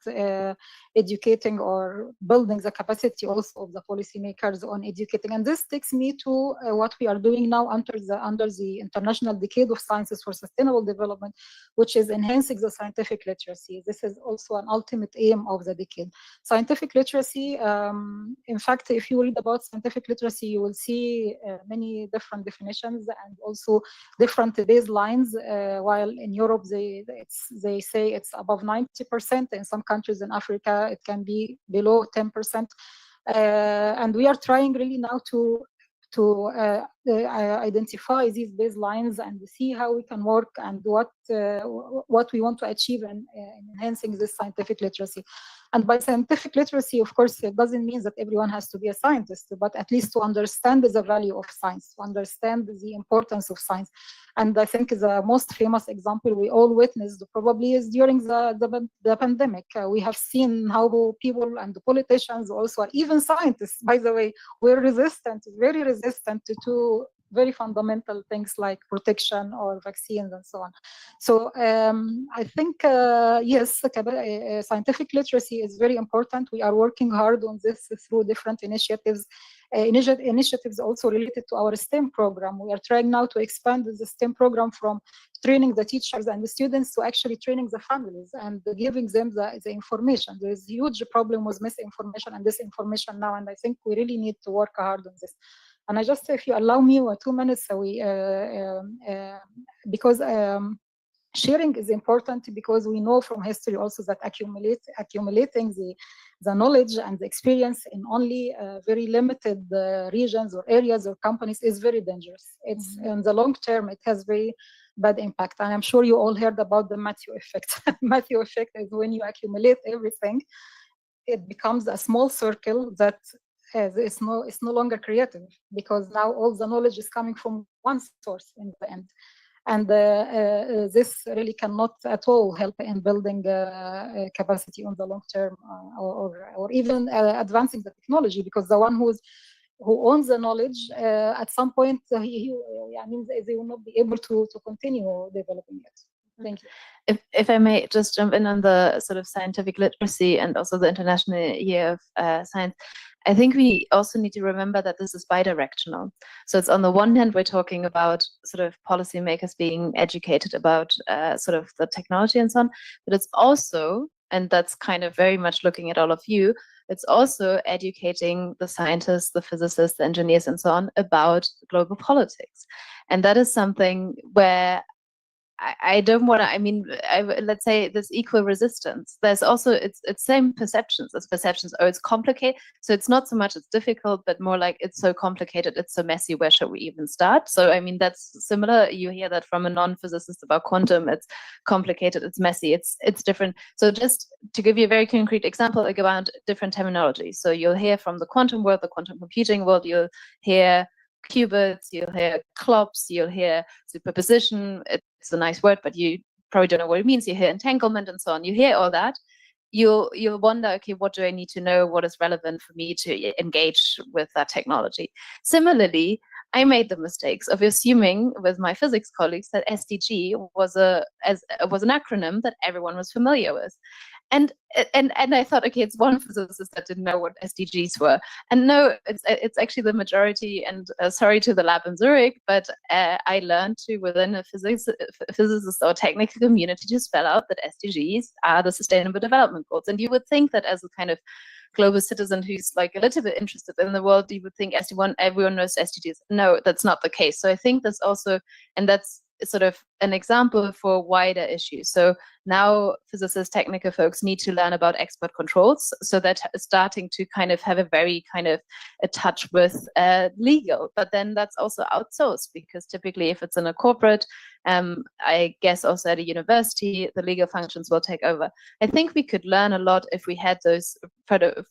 educating or building the capacity also of the policymakers on educating. And this takes me to what we are doing now under the International Decade of Sciences for Sustainable Development, which is enhancing the scientific literacy. This is also an ultimate aim of the decade. Scientific literacy, in fact, if you read about scientific literacy, you will see many different definitions and also different baselines, while in Europe they say it's above 90%. In some countries in Africa it can be below 10%, and we are trying really now to identify these baselines and see how we can work and what we want to achieve in enhancing this scientific literacy. And by scientific literacy, of course, it doesn't mean that everyone has to be a scientist, but at least to understand the value of science, to understand the importance of science. And I think the most famous example we all witnessed probably is during the pandemic. We have seen how people and the politicians also, even scientists, by the way, were very resistant to very fundamental things like protection or vaccines and so on. So I think, yes, scientific literacy is very important. We are working hard on this through different initiatives. Initiatives also related to our STEM program. We are trying now to expand the STEM program from training the teachers and the students to actually training the families and giving them the information. There is a huge problem with misinformation and disinformation now, and I think we really need to work hard on this. And I just, if you allow me 2 minutes, because sharing is important, because we know from history also that accumulating the knowledge and the experience in only very limited regions or areas or companies is very dangerous. It's in the long term, it has very bad impact. And I'm sure you all heard about the Matthew effect. Matthew effect is when you accumulate everything, it becomes a small circle that it's no longer creative, because now all the knowledge is coming from one source in the end. And this really cannot at all help in building capacity on the long term, or even advancing the technology, because the one who owns the knowledge, at some point, I mean, they will not be able to continue developing it. Thank you. If I may just jump in on the sort of scientific literacy and also the International Year of Science, I think we also need to remember that this is bidirectional. So it's on the one hand, we're talking about sort of policymakers being educated about sort of the technology and so on, but it's also, and that's kind of very much looking at all of you, it's also educating the scientists, the physicists, the engineers, and so on about global politics. And that is something where I don't want to, I mean, let's say there's equal resistance. There's also, it's same perceptions as perceptions. Oh, it's complicated. So it's not so much it's difficult, but more like it's so complicated, it's so messy, where should we even start? So, I mean, that's similar. You hear that from a non-physicist about quantum. It's complicated, it's messy, it's different. So just to give you a very concrete example, like about different terminology. So you'll hear from the quantum world, the quantum computing world, you'll hear qubits, you'll hear clocks, you'll hear superposition. It's a nice word, but you probably don't know what it means. You hear entanglement and so on. You hear all that. You'll wonder, okay, what do I need to know? What is relevant for me to engage with that technology? Similarly, I made the mistakes of assuming with my physics colleagues that SDG was an acronym that everyone was familiar with. And I thought, okay, it's one physicist that didn't know what SDGs were. And no, it's actually the majority. And sorry to the lab in Zurich, but I learned to, within a physicist or technical community, to spell out that SDGs are the Sustainable Development Goals. And you would think that as a kind of global citizen who's like a little bit interested in the world, you would think everyone knows SDGs. No, that's not the case. So I think that's also, and that's sort of an example for wider issues. So now physicists, technical folks need to learn about export controls. So that starting to kind of have a very kind of a touch with legal, but then that's also outsourced, because typically if it's in a corporate, I guess also at a university, the legal functions will take over. I think we could learn a lot if we had those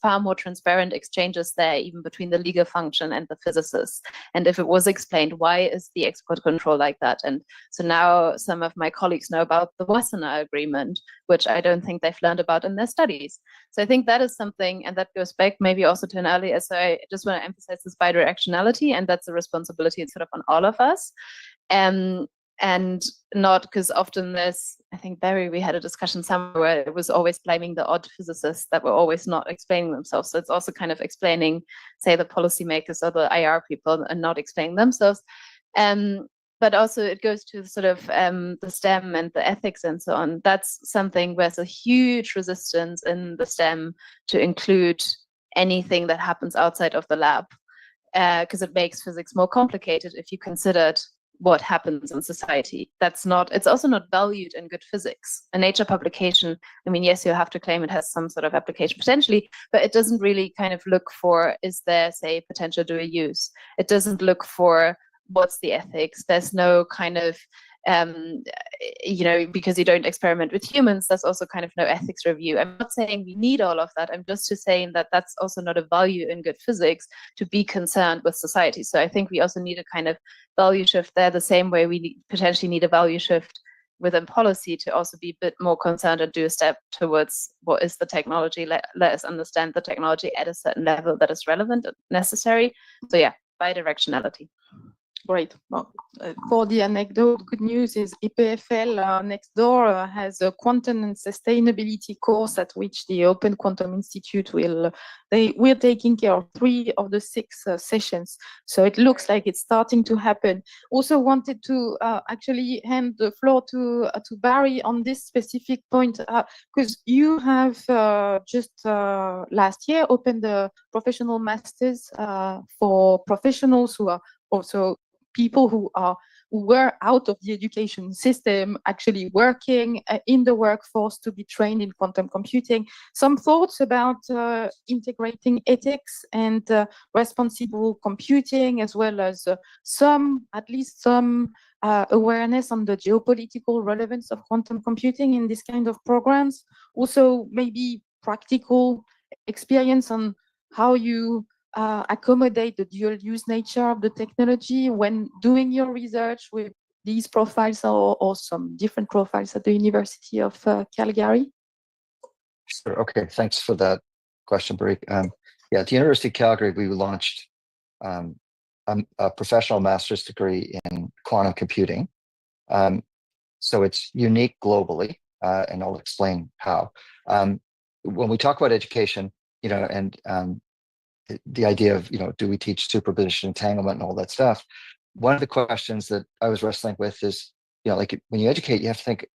far more transparent exchanges there, even between the legal function and the physicists. And if it was explained, why is the export control like that? And so now some of my colleagues know about the Wassenaar Agreement, which I don't think they've learned about in their studies. So I think that is something, and that goes back maybe also to an earlier, so I just want to emphasize this bidirectionality, and that's a responsibility sort of on all of us. And not, because often there's, I think, Barry, we had a discussion somewhere where it was always blaming the odd physicists that were always not explaining themselves. So it's also kind of explaining, say, the policymakers or the IR people and not explaining themselves. But also it goes to sort of the STEM and the ethics and so on. That's something where there's a huge resistance in the STEM to include anything that happens outside of the lab, because it makes physics more complicated if you considered what happens in society. It's also not valued in good physics. A Nature publication, I mean, yes, you have to claim it has some sort of application potentially, but it doesn't really kind of look for, is there, say, potential dual use? It doesn't look for what's the ethics. There's no kind of, because you don't experiment with humans, there's also kind of no ethics review. I'm not saying we need all of that. I'm just saying that that's also not a value in good physics to be concerned with society. So I think we also need a kind of value shift there, the same way we potentially need a value shift within policy to also be a bit more concerned and do a step towards what is the technology. Let us understand the technology at a certain level that is relevant and necessary. So yeah, bidirectionality. Great. Well, for the anecdote, good news is EPFL next door has a quantum and sustainability course at which the Open Quantum Institute we're taking care of 3 of the 6 sessions. So it looks like it's starting to happen. Also wanted to actually hand the floor to Barry on this specific point, because you have just last year opened the professional masters for professionals who are also people who were out of the education system, actually working in the workforce to be trained in quantum computing. Some thoughts about integrating ethics and responsible computing, as well as at least some awareness on the geopolitical relevance of quantum computing in this kind of programs. Also, maybe practical experience on how you accommodate the dual use nature of the technology when doing your research with these profiles or some different profiles at the University of Calgary? Sure. Okay. Thanks for that question, Barik. Yeah, at the University of Calgary, we launched a professional master's degree in quantum computing. So it's unique globally, and I'll explain how. When we talk about education, and the idea of, do we teach superposition, entanglement, and all that stuff? One of the questions that I was wrestling with is, like when you educate, you have to think,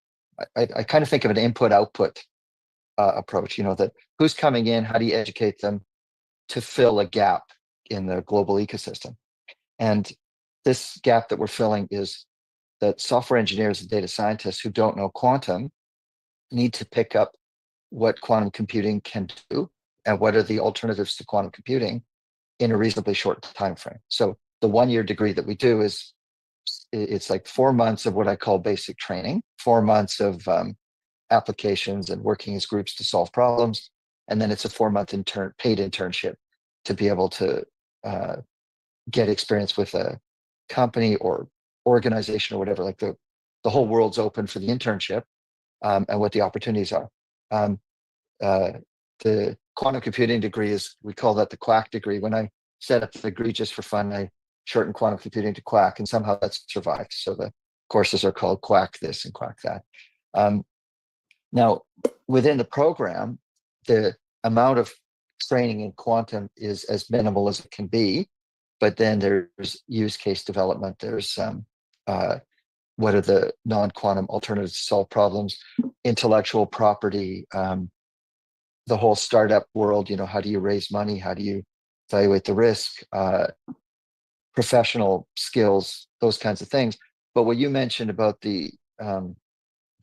I kind of think of an input-output approach, that who's coming in, how do you educate them to fill a gap in the global ecosystem? And this gap that we're filling is that software engineers and data scientists who don't know quantum need to pick up what quantum computing can do and what are the alternatives to quantum computing in a reasonably short time frame. So the 1-year degree that we do it's like 4 months of what I call basic training, 4 months of applications and working as groups to solve problems, and then it's a 4-month paid internship to be able to get experience with a company or organization or whatever. Like the whole world's open for the internship, and what the opportunities are. The quantum computing degree is, we call that the quack degree. When I set up the degree just for fun, I shortened quantum computing to quack, and somehow that's survived. So the courses are called quack this and quack that. Now, within the program, the amount of training in quantum is as minimal as it can be, but then there's use case development. There's what are the non-quantum alternatives to solve problems, intellectual property, the whole startup world. How do you raise money? How do you evaluate the risk? Professional skills, those kinds of things. But what you mentioned about the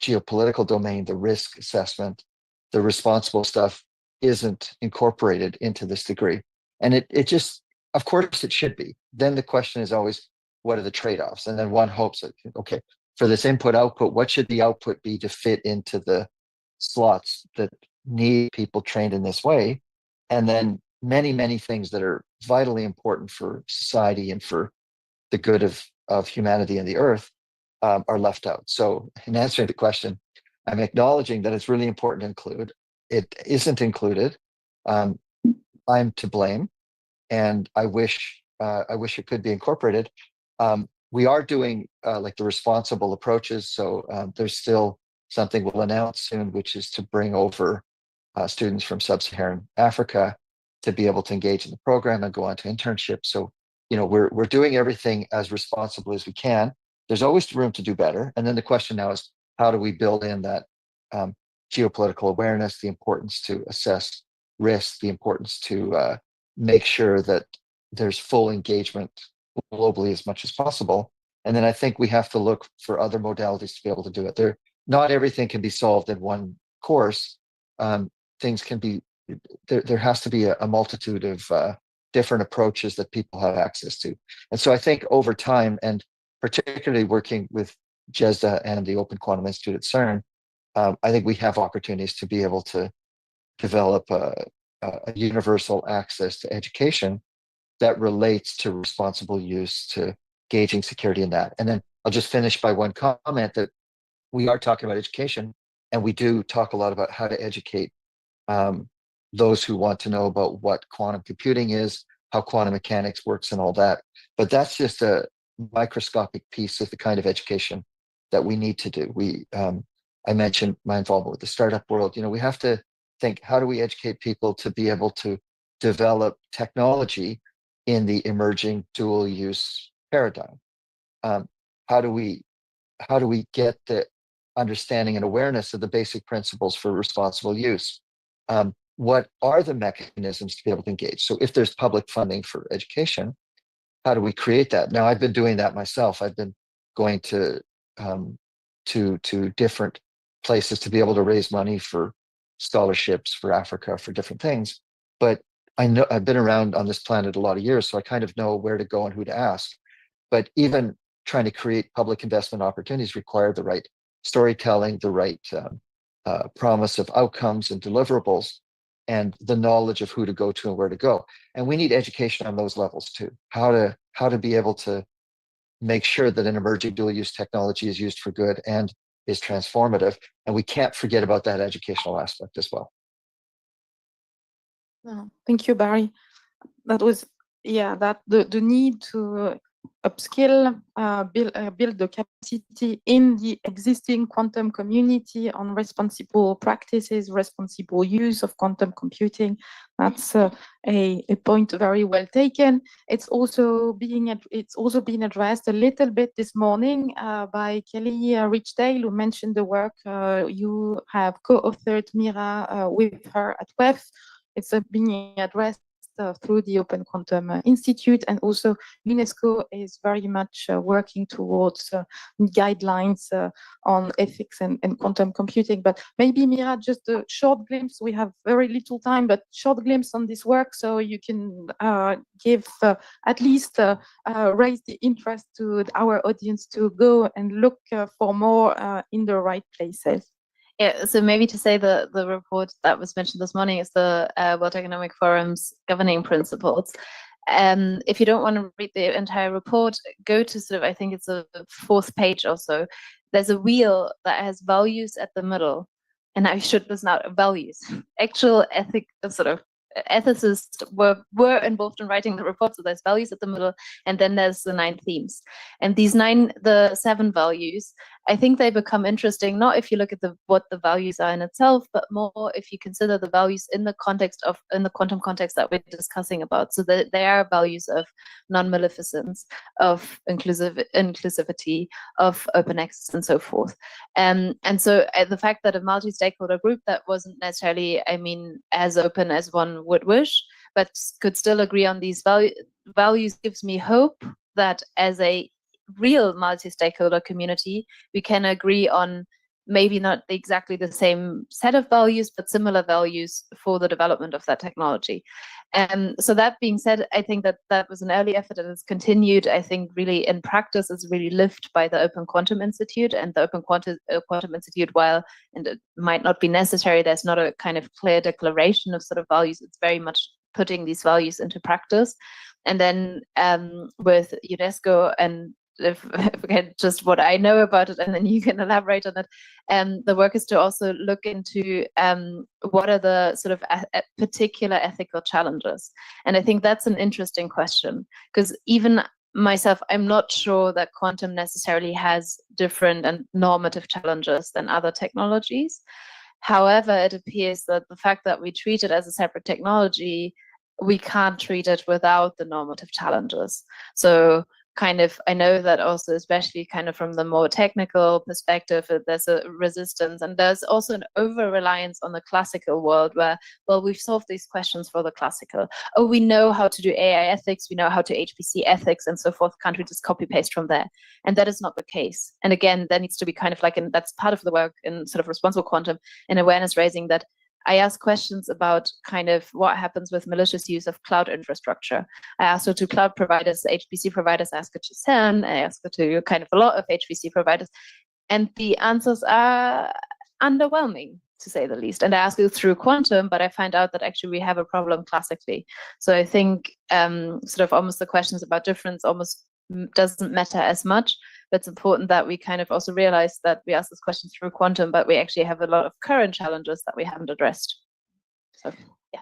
geopolitical domain, the risk assessment, the responsible stuff isn't incorporated into this degree. And it just, of course it should be. Then the question is always, what are the trade-offs? And then one hopes that, okay, for this input-output, what should the output be to fit into the slots that need people trained in this way? And then many, many things that are vitally important for society and for the good of humanity and the earth are left out. So in answering the question, I'm acknowledging that it's really important to include. It isn't included. I'm to blame, and I wish it could be incorporated. We are doing like the responsible approaches. So there's still something we'll announce soon, which is to bring over students from sub-Saharan Africa to be able to engage in the program and go on to internships. So, we're doing everything as responsibly as we can. There's always room to do better. And then the question now is, how do we build in that geopolitical awareness, the importance to assess risk, the importance to make sure that there's full engagement globally as much as possible. And then I think we have to look for other modalities to be able to do it. Not everything can be solved in one course. Things can be, there has to be a multitude of different approaches that people have access to. And so I think over time, and particularly working with GESDA and the Open Quantum Institute at CERN, I think we have opportunities to be able to develop a universal access to education that relates to responsible use, to gauging security in that. And then I'll just finish by one comment that we are talking about education, and we do talk a lot about how to educate those who want to know about what quantum computing is, how quantum mechanics works and all that. But that's just a microscopic piece of the kind of education that we need to do. I mentioned my involvement with the startup world. We have to think, how do we educate people to be able to develop technology in the emerging dual use paradigm? How do we get the understanding and awareness of the basic principles for responsible use? What are the mechanisms to be able to engage? So if there's public funding for education, how do we create that? Now, I've been doing that myself. I've been going to different places to be able to raise money for scholarships for Africa, for different things. But I know I've been around on this planet a lot of years, so I kind of know where to go and who to ask. But even trying to create public investment opportunities require the right storytelling, the right promise of outcomes and deliverables, and the knowledge of who to go to and where to go. And we need education on those levels too. How to be able to make sure that an emerging dual use technology is used for good and is transformative. And we can't forget about that educational aspect as well. Thank you, Barry. That was, that the need to upskill, build the capacity in the existing quantum community on responsible practices, responsible use of quantum computing. That's a point very well taken. It's also being addressed a little bit this morning by Kelly Richdale, who mentioned the work you have co-authored, Mira, with her at WEF. It's being addressed through the Open Quantum Institute, and also UNESCO is very much working towards guidelines on ethics and quantum computing. But maybe, Mira, just a short glimpse. We have very little time, but short glimpse on this work, so you can give at least raise the interest to our audience to go and look for more in the right places. Yeah, so maybe to say the report that was mentioned this morning is the World Economic Forum's governing principles. If you don't want to read the entire report, go to I think it's the 4th page or so. there's a wheel that has values at the middle, and I should listen out values. Actual sort of ethicists were involved in writing the report, so there's values at the middle, and then there's the 9 themes. And these the 7 values, I think they become interesting, not if you look at what the values are in itself, but more if you consider the values in the quantum context that we're discussing about. So that they are values of non-maleficence, of inclusivity, of open access, and so forth. And so the fact that a multi-stakeholder group that wasn't necessarily, I mean, as open as one would wish, but could still agree on these values gives me hope that as a real multi-stakeholder community, we can agree on maybe not exactly the same set of values, but similar values for the development of that technology. And so that being said, I think that was an early effort and has continued. I think really in practice is really lived by the Open Quantum Institute, and the Open Quantum Institute, while and it might not be necessary, there's not a kind of clear declaration of sort of values. It's very much putting these values into practice. And then with UNESCO, and if again, just what I know about it, and then you can elaborate on it. The work is to also look into what are the sort of particular ethical challenges. And I think that's an interesting question, because even myself, I'm not sure that quantum necessarily has different and normative challenges than other technologies. However, it appears that the fact that we treat it as a separate technology, we can't treat it without the normative challenges. So kind of, I know that also, especially kind of from the more technical perspective, there's a resistance, and there's also an over-reliance on the classical world where, well, we've solved these questions for the classical. Oh, we know how to do AI ethics, we know how to HPC ethics and so forth, can't we just copy-paste from there? And that is not the case. And again, there needs to be kind of like, and that's part of the work in sort of responsible quantum and awareness raising, that I ask questions about kind of what happens with malicious use of cloud infrastructure. I ask it to cloud providers, HPC providers, I ask it to CERN, I ask it to kind of a lot of HPC providers, and the answers are underwhelming, to say the least. And I ask it through quantum, but I find out that actually we have a problem classically. So I think sort of almost the questions about difference almost doesn't matter as much, but it's important that we kind of also realize that we ask this question through quantum, but we actually have a lot of current challenges that we haven't addressed. So, yeah.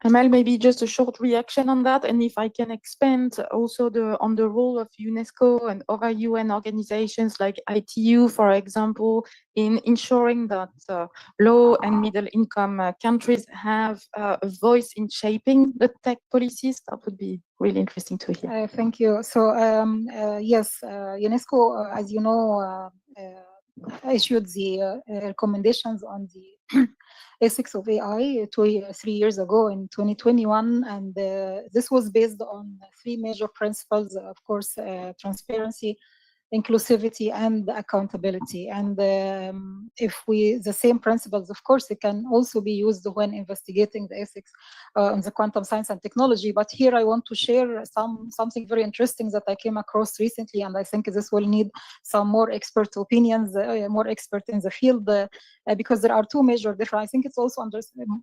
Amal, maybe just a short reaction on that, and if I can expand also on the role of UNESCO and other UN organizations like ITU, for example, in ensuring that low and middle income countries have a voice in shaping the tech policies. That would be really interesting to hear. Thank you. So yes, UNESCO, as you know, issued the recommendations on the ethics of AI 3 years ago in 2021, and this was based on 3 major principles, of course, transparency, inclusivity, and accountability. And if the same principles, of course, it can also be used when investigating the ethics on the quantum science and technology. But here I want to share something very interesting that I came across recently, and I think this will need some more expert opinions, more expert in the field, because there are 2 major differences. I think it's also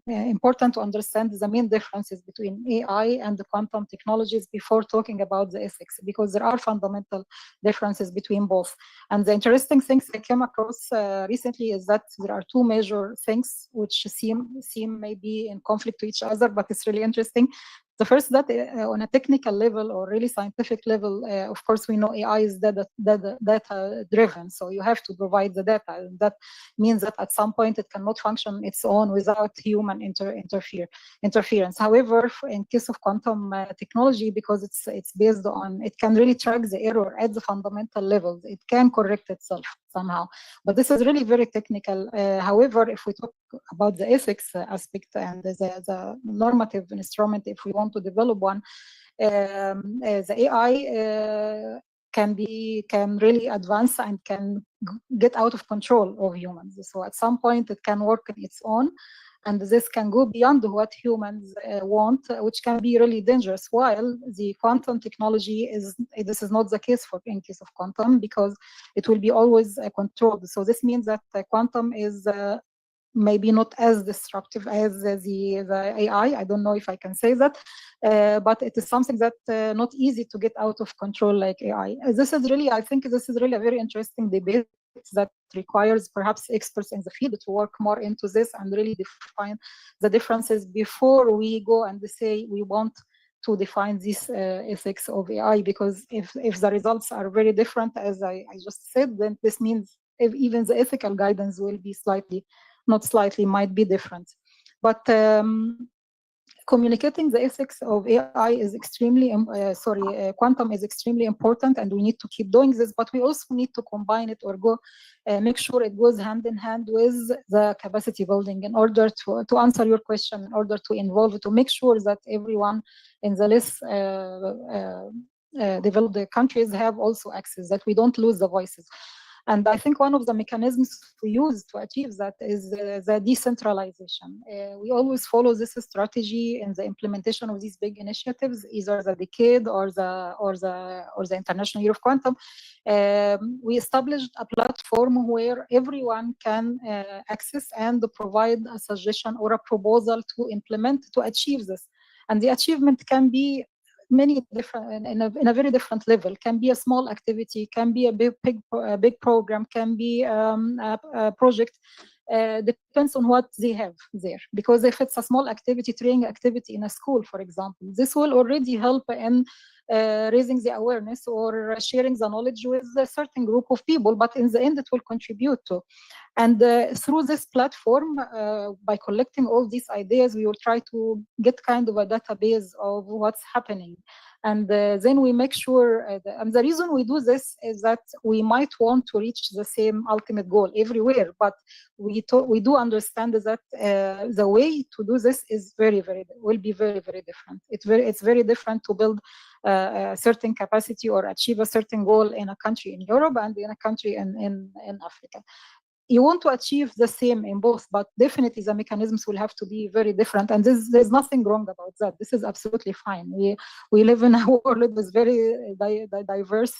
important to understand the main differences between AI and the quantum technologies before talking about the ethics, because there are fundamental differences between both. And the interesting things I came across recently is that there are 2 major things which seem maybe in conflict to each other, but it's really interesting. The first, that on a technical level or really scientific level, of course, we know AI is data driven. So you have to provide the data. And that means that at some point it cannot function its own without human interference. However, in case of quantum technology, because it's based on, it can really track the error at the fundamental level. It can correct itself somehow. But this is really very technical. However, if we talk about the ethics aspect and the normative instrument, if we want to develop one, the AI can really advance and can get out of control of humans. So at some point it can work on its own, and this can go beyond what humans want, which can be really dangerous. While the quantum technology this is not the case in case of quantum, because it will be always controlled. So this means that quantum is maybe not as disruptive as the AI. I don't know if I can say that, but it is something that not easy to get out of control like AI. I think this is really a very interesting debate that requires perhaps experts in the field to work more into this and really define the differences before we go and say we want to define this ethics of AI, because if the results are very different, as I just said, then this means if even the ethical guidance will be not slightly, might be different. But communicating the ethics of AI is extremely, quantum is extremely important, and we need to keep doing this, but we also need to combine it or make sure it goes hand in hand with the capacity building in order to answer your question, in order to involve, to make sure that everyone in the less developed countries have also access, that we don't lose the voices. And I think one of the mechanisms we use to achieve that is the decentralization. We always follow this strategy in the implementation of these big initiatives, either the decade or the International Year of Quantum. We established a platform where everyone can access and provide a suggestion or a proposal to implement to achieve this. And the achievement can be many different in a very different level. Can be a small activity, can be a big program, can be a project. Depends on what they have there. Because if it's a small activity, training activity in a school, for example, this will already help in raising the awareness or sharing the knowledge with a certain group of people, but in the end it will contribute to. And through this platform, by collecting all these ideas, we will try to get kind of a database of what's happening. And then we make sure, and the reason we do this is that we might want to reach the same ultimate goal everywhere, but we do understand that the way to do this is will be very different. It's very different to build a certain capacity or achieve a certain goal in a country in Europe and in a country in Africa. You want to achieve the same in both, but definitely the mechanisms will have to be very different. And there's nothing wrong about that. This is absolutely fine. We live in a world with very diverse,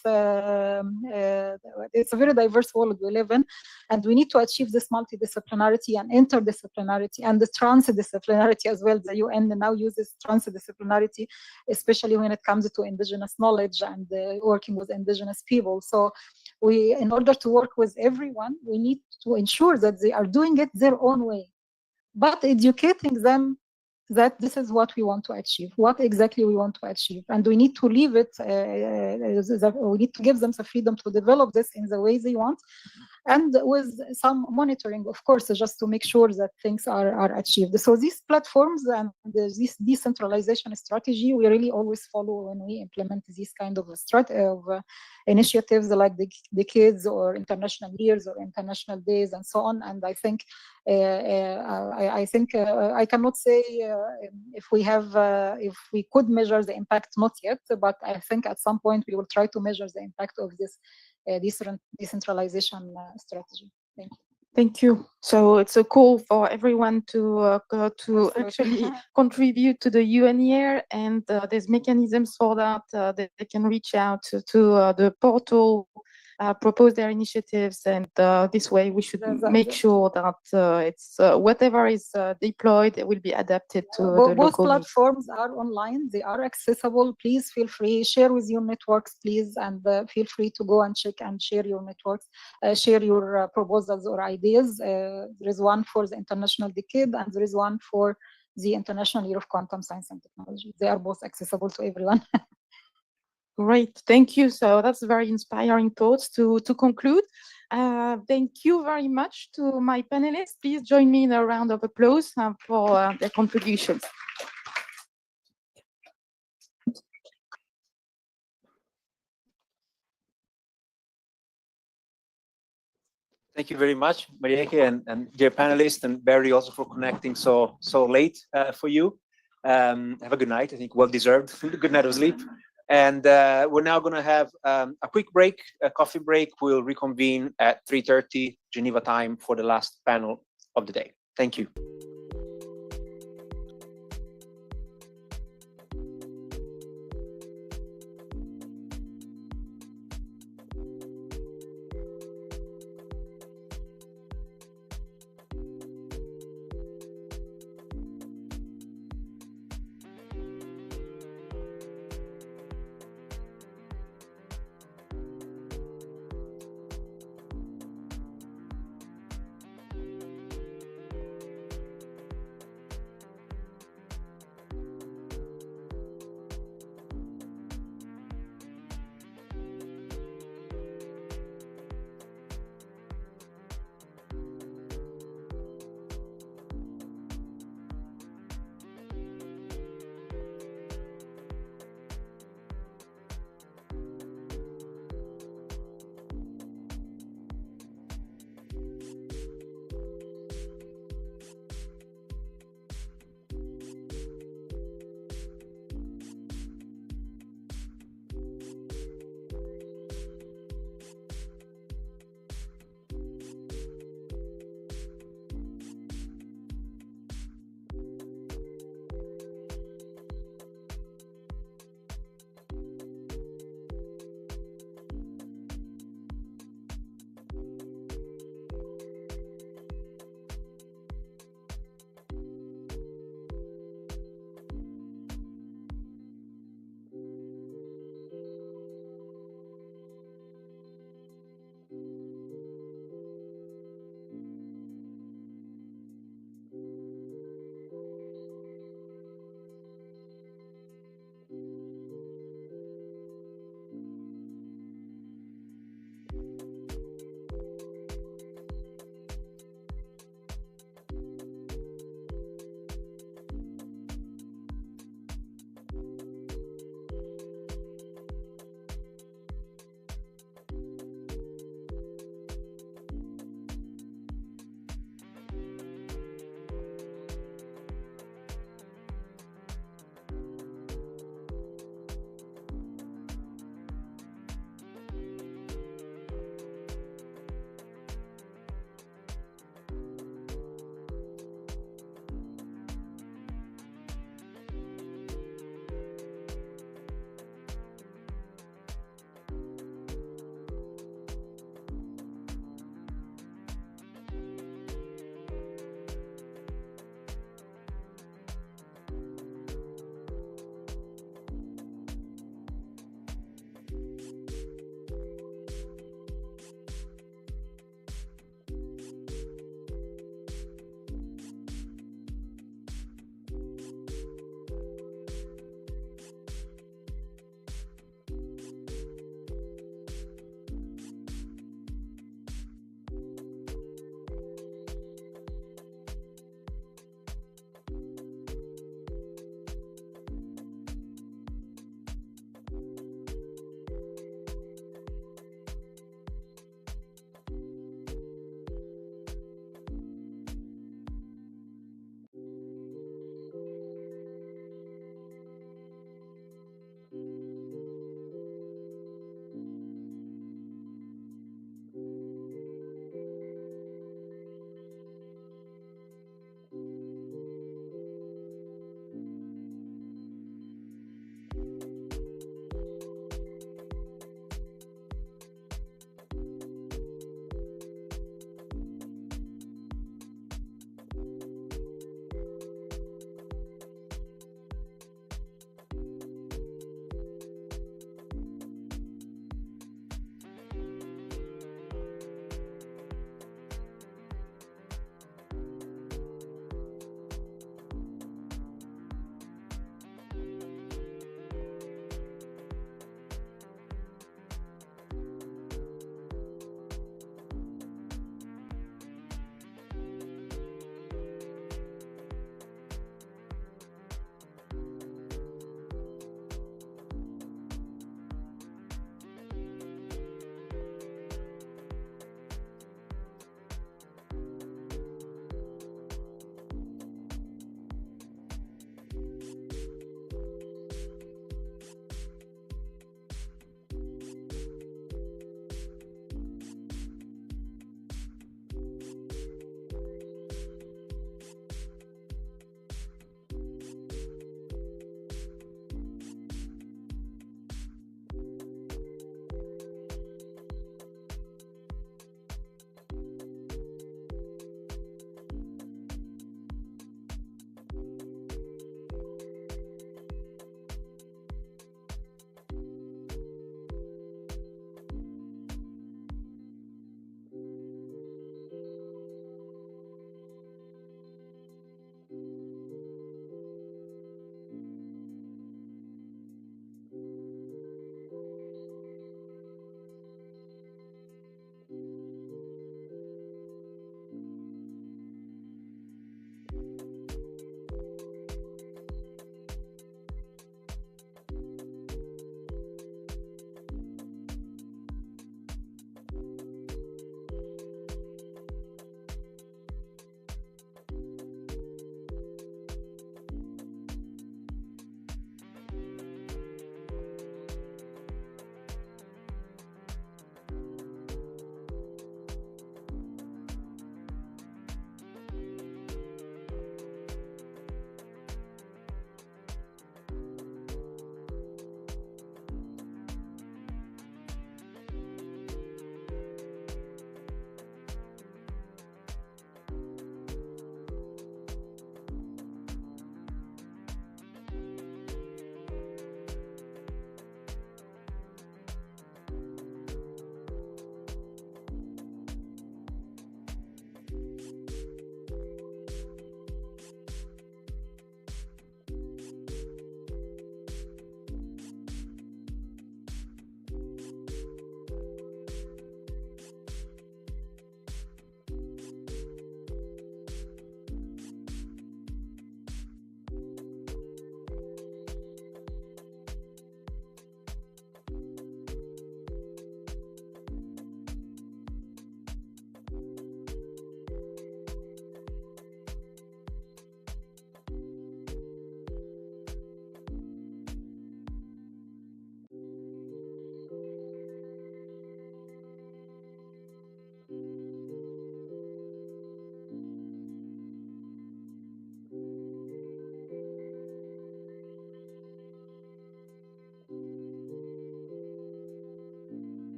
it's a very diverse world we live in, and we need to achieve this multidisciplinarity and interdisciplinarity and the transdisciplinarity as well. The UN now uses transdisciplinarity, especially when it comes to indigenous knowledge and working with indigenous people. So in order to work with everyone, we need to ensure that they are doing it their own way, but educating them that this is what we want to achieve, what exactly we want to achieve. And we need to leave it, we need to give them the freedom to develop this in the way they want, and with some monitoring, of course, just to make sure that things are achieved. So these platforms and this decentralization strategy, we really always follow when we implement these kind of initiatives like the kids or international years or international days and so on. And I think I cannot say if we could measure the impact, not yet, but I think at some point we will try to measure the impact of this decentralization strategy. Thank you. Thank you. So it's a call for everyone to actually contribute to the UNIDIR, and there's mechanisms for that. They can reach out to the portal, propose their initiatives, and this way we should make sure that it's whatever is deployed, it will be adapted to the local both platforms are online, they are accessible. Please feel free, share with your networks, please, and feel free to go and check and share your networks, share your proposals or ideas. There is one for the International Decade and there is one for the International Year of Quantum Science and Technology. They are both accessible to everyone. Great, thank you. So that's very inspiring thoughts to conclude. Thank you very much to my panelists. Please join me in a round of applause for their contributions. Thank you very much, Marieke, and dear panelists, and Barry also for connecting so late for you. Have a good night. I think well deserved. Good night of sleep. And we're now going to have a quick break, a coffee break. We'll reconvene at 3:30 Geneva time for the last panel of the day. Thank you.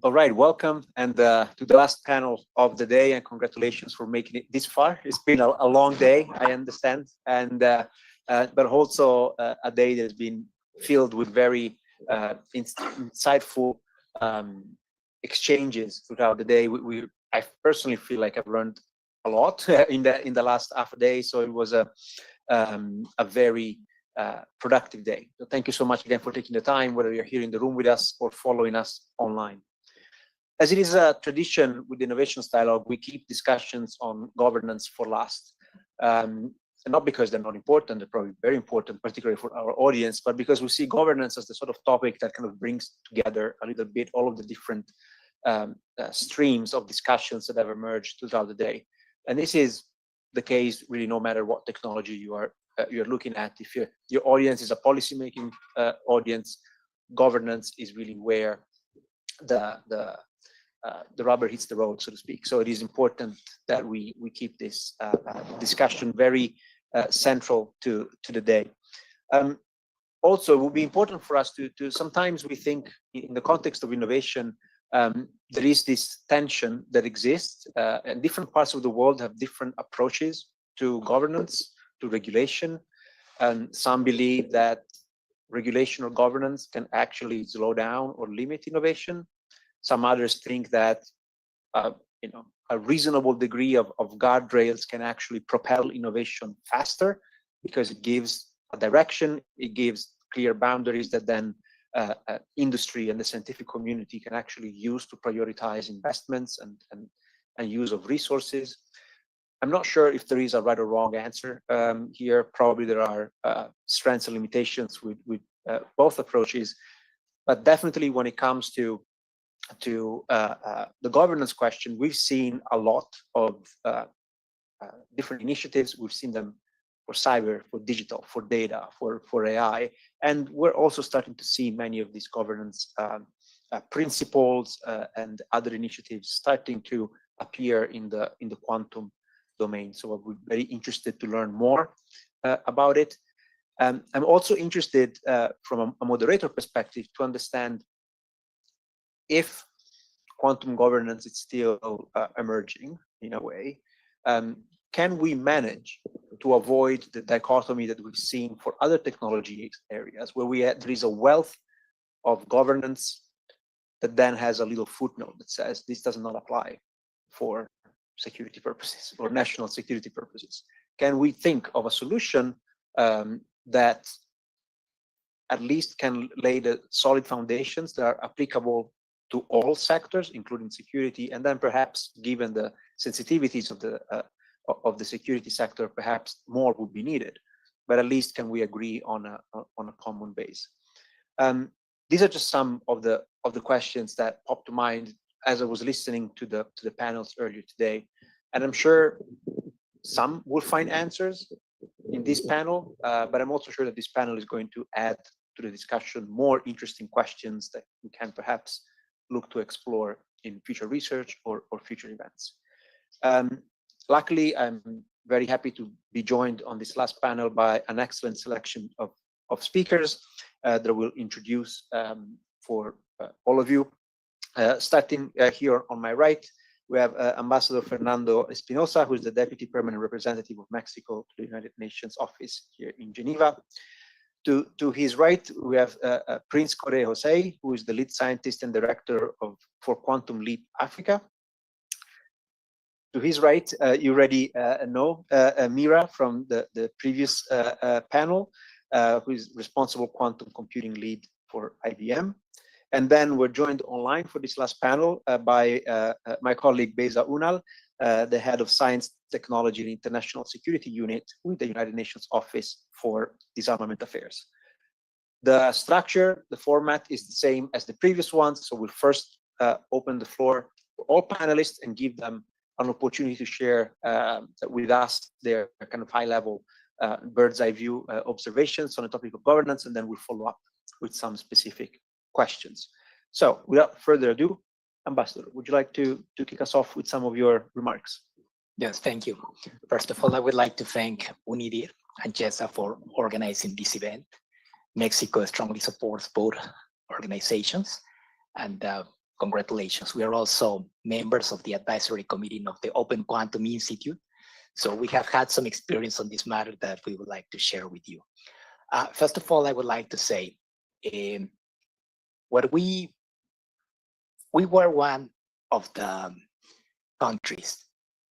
All right, welcome and to the last panel of the day, and congratulations for making it this far. It's been a long day, I understand, and but also a day that's been filled with very insightful exchanges throughout the day. I personally feel like I've learned a lot in the last half a day, so it was a very productive day. So thank you so much again for taking the time, whether you're here in the room with us or following us online. As it is a tradition with the Innovations Dialogue, we keep discussions on governance for last. And not because they're not important, they're probably very important, particularly for our audience, but because we see governance as the sort of topic that kind of brings together a little bit all of the different streams of discussions that have emerged throughout the day. And this is the case really no matter what technology you're looking at. If your audience is a policymaking audience, governance is really where the rubber hits the road, so to speak. So it is important that we keep this discussion very central to the day. Also, it will be important for us to sometimes we think in the context of innovation, there is this tension that exists, and different parts of the world have different approaches to governance, to regulation, and some believe that regulation or governance can actually slow down or limit innovation. Some others think that a reasonable degree of guardrails can actually propel innovation faster because it gives a direction, it gives clear boundaries that then industry and the scientific community can actually use to prioritize investments and use of resources. I'm not sure if there is a right or wrong answer here. Probably there are strengths and limitations with both approaches, but definitely when it comes to the governance question, we've seen a lot of different initiatives. We've seen them for cyber, for digital, for data, for AI, and we're also starting to see many of these governance principles and other initiatives starting to appear in the quantum domain. So we're very interested to learn more about it. I'm also interested from a moderator perspective to understand if quantum governance is still emerging in a way, can we manage to avoid the dichotomy that we've seen for other technology areas where there is a wealth of governance that then has a little footnote that says this does not apply for security purposes or national security purposes? Can we think of a solution that at least can lay the solid foundations that are applicable to all sectors, including security, and then perhaps, given the sensitivities of the security sector, perhaps more would be needed. But at least can we agree on a common base? These are just some of the questions that popped to mind as I was listening to the panels earlier today, and I'm sure some will find answers in this panel, but I'm also sure that this panel is going to add to the discussion more interesting questions that we can perhaps look to explore in future research or future events. Luckily, I'm very happy to be joined on this last panel by an excellent selection of speakers that I will introduce for all of you. Starting here on my right, we have Ambassador Fernando Espinosa, who is the Deputy Permanent Representative of Mexico to the United Nations office here in Geneva. To his right, we have Prince Correa Jose, who is the lead scientist and director for Quantum Leap Africa. To his right, you already know Mira from the previous panel, who is responsible quantum computing lead for IBM. And then we're joined online for this last panel by my colleague Beza Unal, the head of Science, Technology and International Security Unit with the United Nations Office for Disarmament Affairs. The structure, the format is the same as the previous ones. So we'll first open the floor for all panelists and give them an opportunity to share with us their kind of high-level bird's eye view observations on the topic of governance, and then we'll follow up with some specific questions. So without further ado, Ambassador, would you like to kick us off with some of your remarks? Yes, thank you. First of all, I would like to thank UNIDIR and GESDA for organizing this event. Mexico strongly supports both organizations, and congratulations. We are also members of the advisory committee of the Open Quantum Institute. So we have had some experience on this matter that we would like to share with you. First of all, I would like to say, what we were one of the countries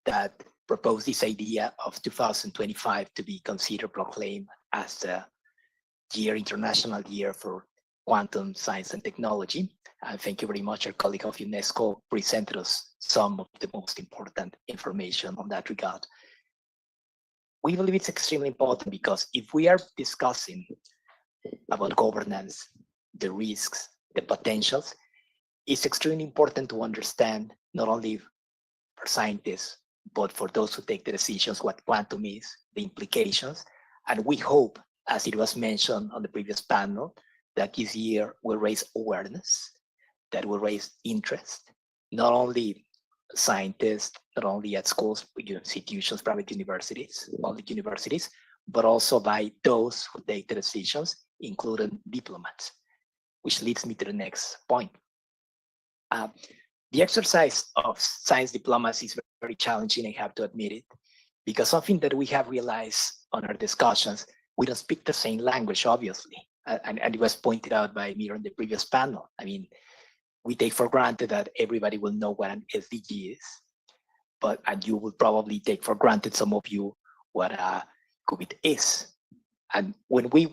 that proposed this idea of 2025 to be considered, proclaimed as the international year for quantum science and technology. Thank you very much. Our colleague of UNESCO presented us some of the most important information on that regard. We believe it's extremely important because if we are discussing about governance, the risks, the potentials, it's extremely important to understand not only for scientists, but for those who take the decisions, what quantum is, the implications. And we hope, as it was mentioned on the previous panel, that this year will raise awareness, that will raise interest, not only scientists, not only at schools, institutions, private universities, public universities, but also by those who take the decisions, including diplomats, which leads me to the next point. The exercise of science diplomacy is very challenging, I have to admit it, because something that we have realized on our discussions, we don't speak the same language, obviously. And it was pointed out by me on the previous panel. I mean, we take for granted that everybody will know what an SDG is, and you will probably take for granted, some of you, what COVID is. And when we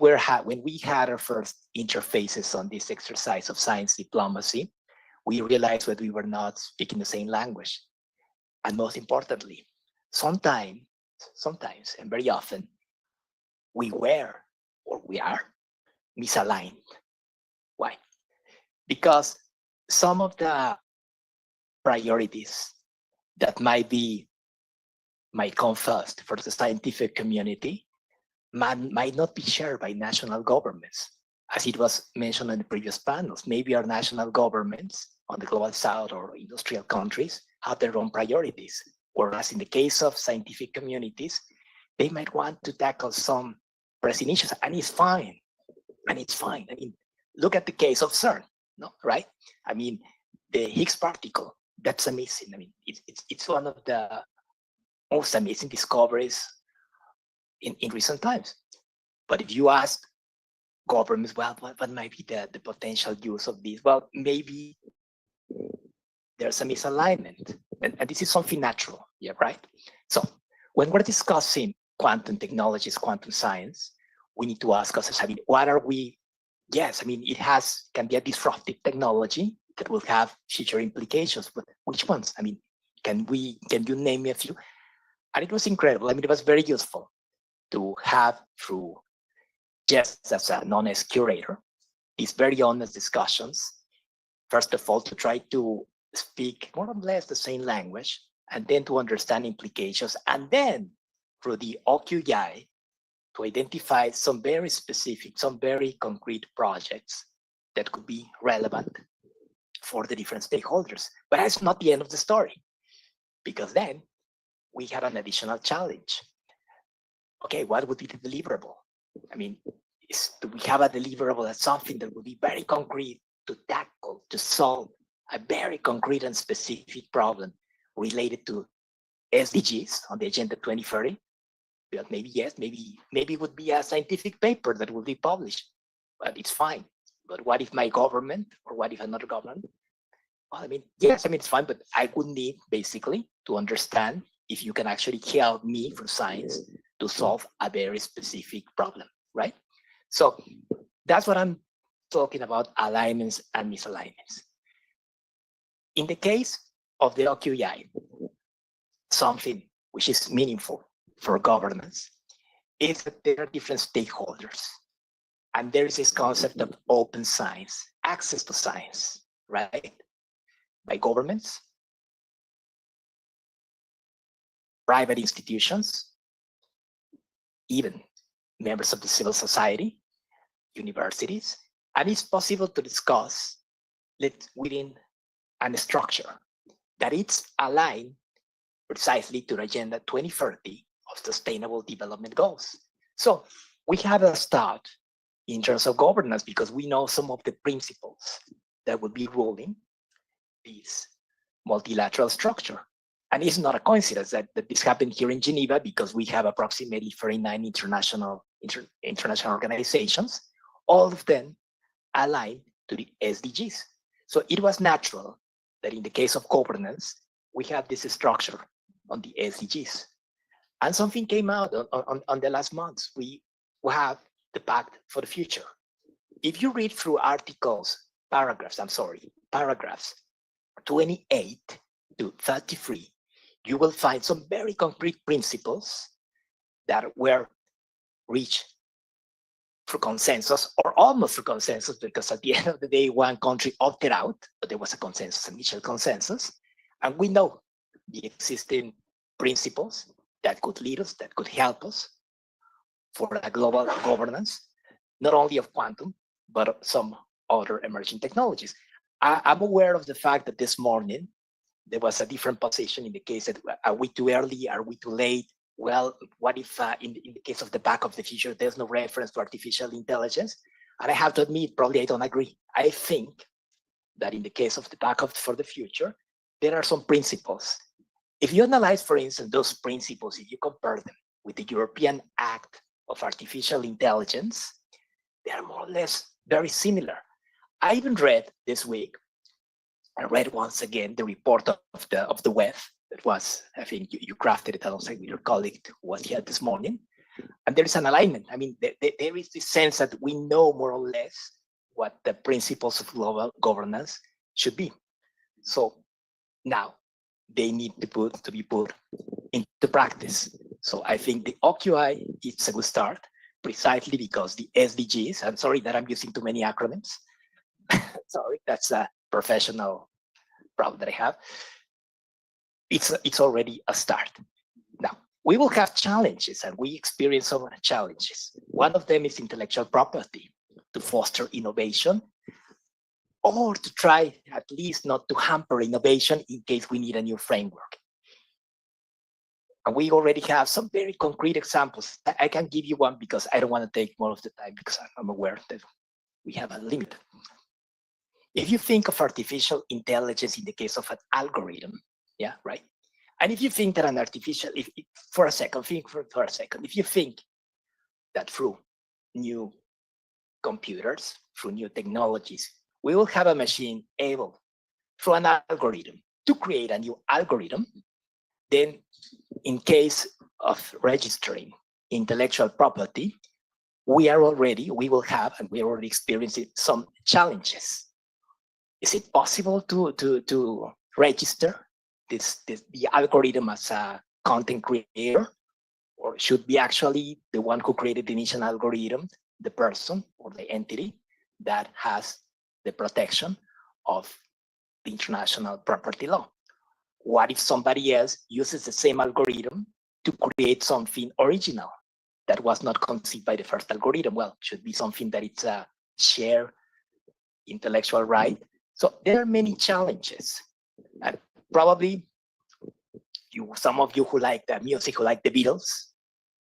had our first interfaces on this exercise of science diplomacy, we realized that we were not speaking the same language. And most importantly, sometimes, and very often, we were, or we are, misaligned. Why? Because some of the priorities that might come first for the scientific community might not be shared by national governments. As it was mentioned in the previous panels, maybe our national governments on the global south or industrial countries have their own priorities. Whereas in the case of scientific communities, they might want to tackle some pressing issues, and it's fine. And it's fine. I mean, look at the case of CERN, no, right? I mean, the Higgs particle, that's amazing. I mean, it's one of the most amazing discoveries in recent times. But if you ask governments, well, what might be the potential use of this? Well, maybe there's a misalignment. And this is something natural, yeah, right? So when we're discussing quantum technologies, quantum science, we need to ask ourselves, I mean, what are we? Yes, I mean, can be a disruptive technology that will have future implications, but which ones? I mean, can you name me a few? And it was incredible. I mean, it was very useful to have through, just as a non-S curator, these very honest discussions. First of all, to try to speak more or less the same language, and then to understand implications, and then through the OQI, to identify some very specific, some very concrete projects that could be relevant for the different stakeholders. But that's not the end of the story, because then we had an additional challenge. Okay, what would be the deliverable? I mean, do we have a deliverable that's something that would be very concrete to tackle, to solve a very concrete and specific problem related to SDGs on the Agenda 2030? But maybe yes, maybe it would be a scientific paper that will be published, but it's fine. But what if my government, or what if another government? Well, I mean, yes, I mean, it's fine, but I would need basically to understand if you can actually help me from science to solve a very specific problem, right? So that's what I'm talking about, alignments and misalignments. In the case of the OQI, something which is meaningful for governance is that there are different stakeholders. And there is this concept of open science, access to science, right? By governments, private institutions, even members of the civil society, universities, and it's possible to discuss within a structure that it's aligned precisely to the Agenda 2030 of Sustainable Development Goals. So we have a start in terms of governance because we know some of the principles that would be ruling, this multilateral structure. And it's not a coincidence that this happened here in Geneva, because we have approximately 39 international organizations, all of them aligned to the SDGs. So it was natural that in the case of governance, we have this structure on the SDGs. And something came out on the last months. We have the Pact for the Future. If you read through paragraphs 28 to 33, you will find some very concrete principles that were reached through consensus, or almost through consensus, because at the end of the day, one country opted out, but there was a consensus, initial consensus. And we know the existing principles that could lead us, that could help us for a global governance, not only of quantum, but some other emerging technologies. I'm aware of the fact that this morning, there was a different position in the case that, are we too early? Are we too late? Well, what if in the case of the Back of the Future, there's no reference to artificial intelligence? And I have to admit, probably I don't agree. I think that in the case of the Back for the Future, there are some principles. If you analyze, for instance, those principles, if you compare them with the European Act of Artificial Intelligence, they are more or less very similar. I even read this week, I read once again the report of the WEF that was, I think you crafted it alongside with your colleague who was here this morning. And there is an alignment. I mean, there is this sense that we know more or less what the principles of global governance should be. So now they need to be put into practice. So I think the OQI is a good start, precisely because the SDGs, I'm sorry that I'm using too many acronyms. Sorry, that's a professional problem that I have. It's already a start. Now, we will have challenges, and we experience some challenges. One of them is intellectual property, to foster innovation, or to try at least not to hamper innovation in case we need a new framework. And we already have some very concrete examples. I can give you one because I don't want to take more of the time, because I'm aware that we have a limit. If you think of artificial intelligence in the case of an algorithm, yeah, right? And if you think that an artificial, if you think that through new computers, through new technologies, we will have a machine able, through an algorithm, to create a new algorithm, then in case of registering intellectual property, we will have, and we are already experiencing some challenges. Is it possible to register the algorithm as a content creator, or should be actually the one who created the initial algorithm, the person or the entity that has the protection of the international property law? What if somebody else uses the same algorithm to create something original that was not conceived by the first algorithm? Well, it should be something that it's a shared intellectual right. So there are many challenges. And probably some of you who like the music, who like the Beatles,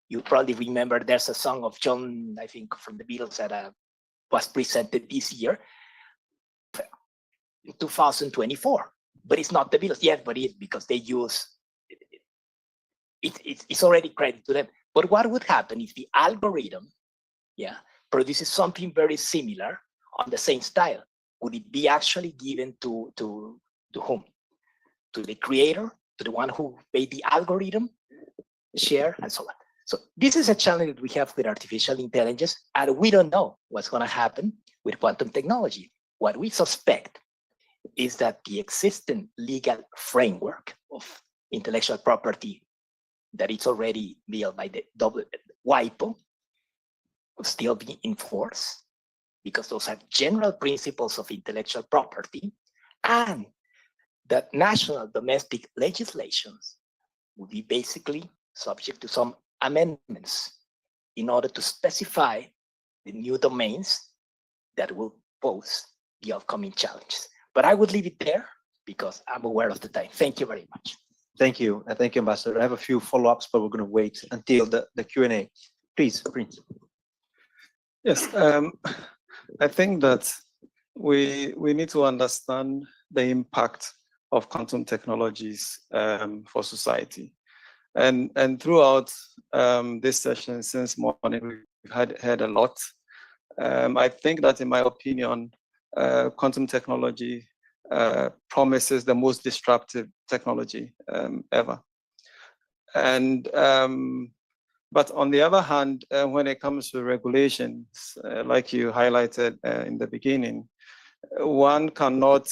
you probably remember there's a song of John, I think, from the Beatles that was presented this year, in 2024. But it's not the Beatles yet, but it's because they use, it's already credited to them. But what would happen if the algorithm, produces something very similar on the same style? Would it be actually given to whom? To the creator, to the one who made the algorithm, share, and so on. So this is a challenge that we have with artificial intelligence, and we don't know what's going to happen with quantum technology. What we suspect is that the existing legal framework of intellectual property that it's already built by the WIPO will still be enforced, because those are general principles of intellectual property, and that national domestic legislations will be basically subject to some amendments in order to specify the new domains that will pose the upcoming challenges. But I would leave it there because I'm aware of the time. Thank you very much. Thank you. Thank you, Ambassador. I have a few follow-ups, but we're going to wait until the Q&A. Please, Prince. Yes, I think that we need to understand the impact of quantum technologies for society. And throughout this session since morning, we've heard a lot. I think that, in my opinion, quantum technology promises the most disruptive technology ever. And but on the other hand, when it comes to regulations, like you highlighted in the beginning, one cannot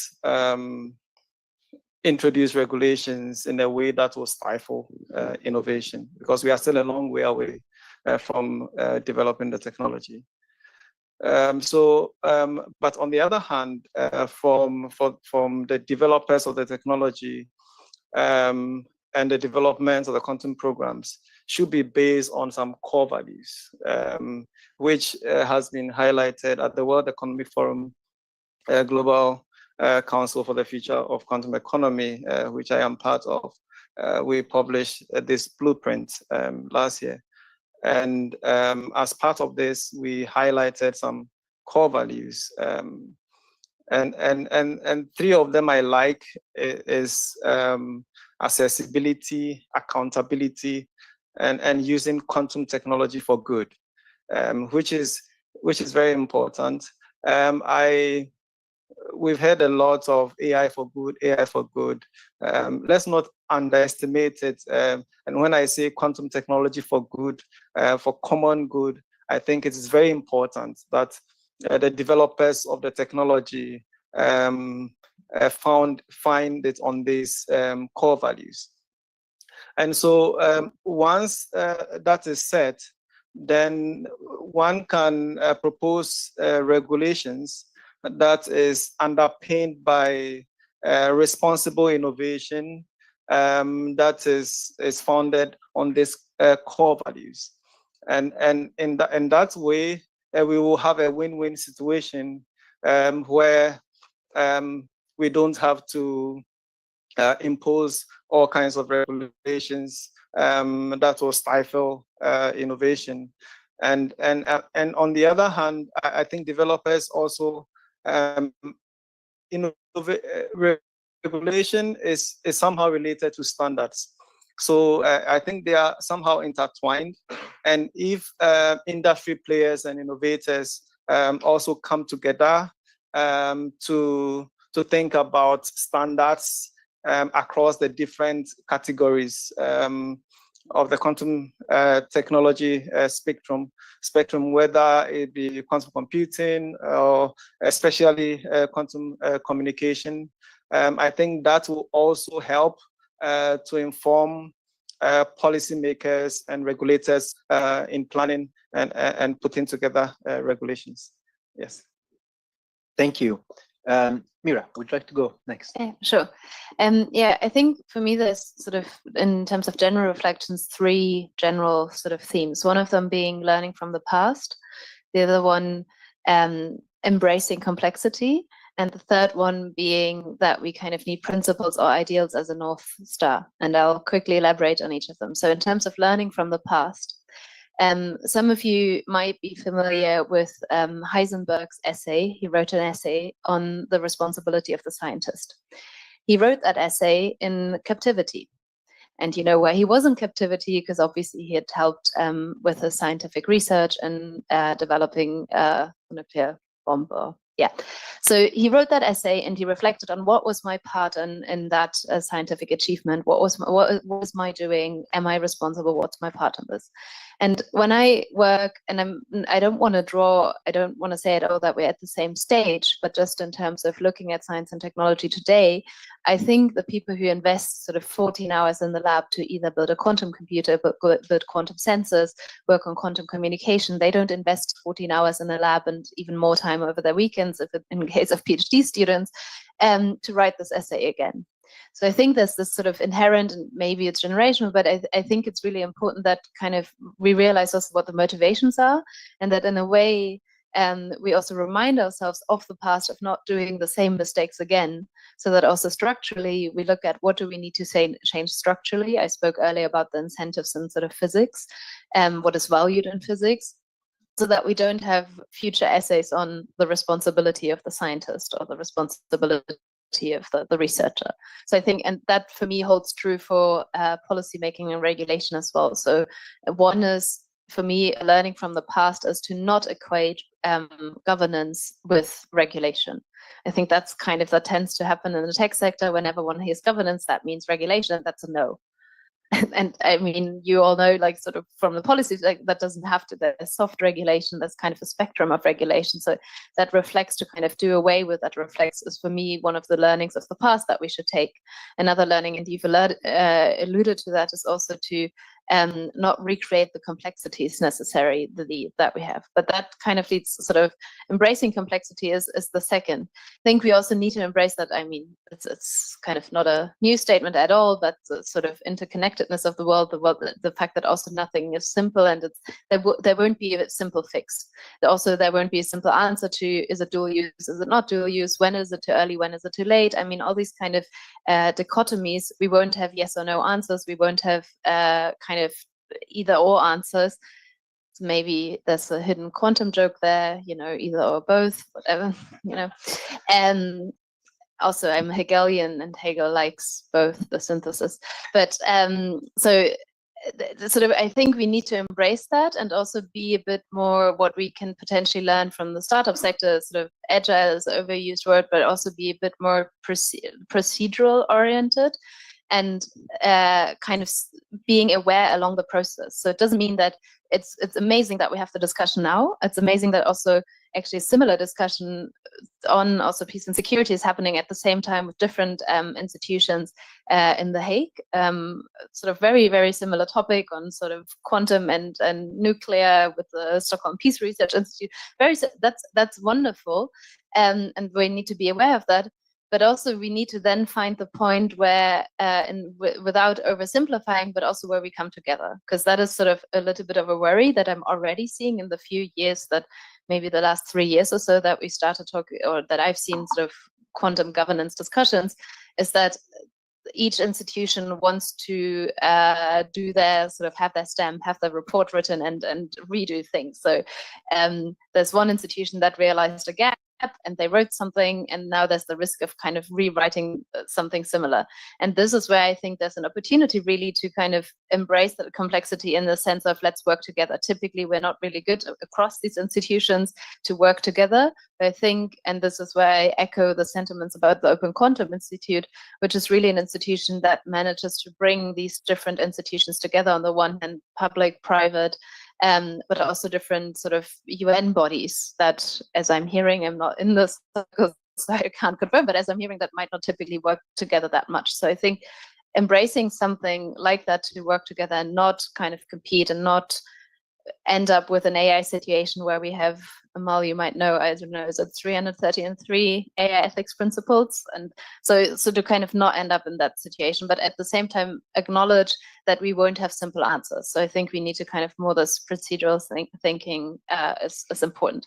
introduce regulations in a way that will stifle innovation, because we are still a long way away from developing the technology. But on the other hand, from the developers of the technology and the development of the quantum programs should be based on some core values, which has been highlighted at the World Economic Forum Global Council for the Future of Quantum Economy, which I am part of. We published this blueprint last year. And as part of this, we highlighted some core values. And three of them I like is accessibility, accountability, and using quantum technology for good, which is very important. We've heard a lot of AI for good, AI for good. Let's not underestimate it. And when I say quantum technology for good, for common good, I think it is very important that the developers of the technology find it on these core values. And so once that is set, then one can propose regulations that is underpinned by responsible innovation that is founded on these core values. And in that way, we will have a win-win situation where we don't have to impose all kinds of regulations that will stifle innovation. And on the other hand, I think developers also regulation is somehow related to standards. So I think they are somehow intertwined. And if industry players and innovators also come together to think about standards across the different categories of the quantum technology spectrum, whether it be quantum computing or especially quantum communication. I think that will also help to inform policymakers and regulators in planning and putting together regulations. Yes. Thank you. Mira, would you like to go next? Sure. Yeah, I think for me, there's sort of, in terms of general reflections, three general sort of themes. One of them being learning from the past, the other one embracing complexity, and the third one being that we kind of need principles or ideals as a North Star. And I'll quickly elaborate on each of them. So in terms of learning from the past, some of you might be familiar with Heisenberg's essay. He wrote an essay on the responsibility of the scientist. He wrote that essay in captivity. And you know why he was in captivity? Because obviously he had helped with his scientific research and developing a nuclear bomb. Yeah. So he wrote that essay and he reflected on what was my part in that scientific achievement. What was my doing? Am I responsible? What's my part in this? And when I work, and I don't want to say it all that we're at the same stage, but just in terms of looking at science and technology today, I think the people who invest sort of 14 hours in the lab to either build a quantum computer, but build quantum sensors, work on quantum communication, they don't invest 14 hours in the lab and even more time over their weekends, if in case of PhD students, to write this essay again. So I think there's this sort of inherent, and maybe it's generational, but I think it's really important that kind of we realize also what the motivations are, and that in a way we also remind ourselves of the past, of not doing the same mistakes again, so that also structurally we look at what do we need to change structurally. I spoke earlier about the incentives in sort of physics, what is valued in physics, so that we don't have future essays on the responsibility of the scientist or the responsibility of the researcher. So I think, and that for me holds true for policy making and regulation as well. So one is, for me, learning from the past is to not equate governance with regulation. I think that's kind of, that tends to happen in the tech sector. Whenever one hears governance, that means regulation, and that's a no. And I mean, you all know, like, sort of from the policies, like, that doesn't have to, there's soft regulation, there's kind of a spectrum of regulation. So that reflects, to kind of do away with that reflects, is for me one of the learnings of the past that we should take. Another learning, and you've alluded to that, is also to not recreate the complexities necessary that we have. But that kind of leads, sort of embracing complexity is the second. I think we also need to embrace that. I mean, it's kind of not a new statement at all, but the sort of interconnectedness of the world, the fact that also nothing is simple, and there won't be a simple fix. Also, there won't be a simple answer to, is it dual use, is it not dual use, when is it too early, when is it too late? I mean, all these kind of dichotomies, we won't have yes or no answers, we won't have kind of either or answers. So maybe there's a hidden quantum joke there, you know, either or both, whatever, you know. And also, I'm Hegelian, and Hegel likes both the synthesis. But so sort of, I think we need to embrace that, and also be a bit more what we can potentially learn from the startup sector. Sort of agile is an overused word, but also be a bit more procedural oriented, and kind of being aware along the process. So it doesn't mean that it's amazing that we have the discussion now. It's amazing that also actually a similar discussion on also peace and security is happening at the same time with different institutions in The Hague. Sort of very, very similar topic on sort of quantum and nuclear with the Stockholm Peace Research Institute. That's wonderful, and we need to be aware of that. But also we need to then find the point where, without oversimplifying, but also where we come together, because that is sort of a little bit of a worry that I'm already seeing in the few years, that maybe the last 3 years or so that we started talking, or that I've seen sort of quantum governance discussions, is that each institution wants to do their sort of, have their stamp, have their report written, and redo things. So there's one institution that realized a gap, and they wrote something, and now there's the risk of kind of rewriting something similar. And this is where I think there's an opportunity really to kind of embrace that complexity, in the sense of, let's work together. Typically, we're not really good across these institutions to work together. But I think, and this is where I echo the sentiments about the Open Quantum Institute, which is really an institution that manages to bring these different institutions together. On the one hand, public, private, but also different sort of UN bodies that, as I'm hearing, I'm not in this, so I can't confirm, but as I'm hearing, that might not typically work together that much. So I think embracing something like that to work together, and not kind of compete, and not end up with an AI situation where we have, Amal, you might know, I don't know, is it 333 AI ethics principles? And so to kind of not end up in that situation, but at the same time acknowledge that we won't have simple answers. So I think we need to kind of more this procedural thinking is important.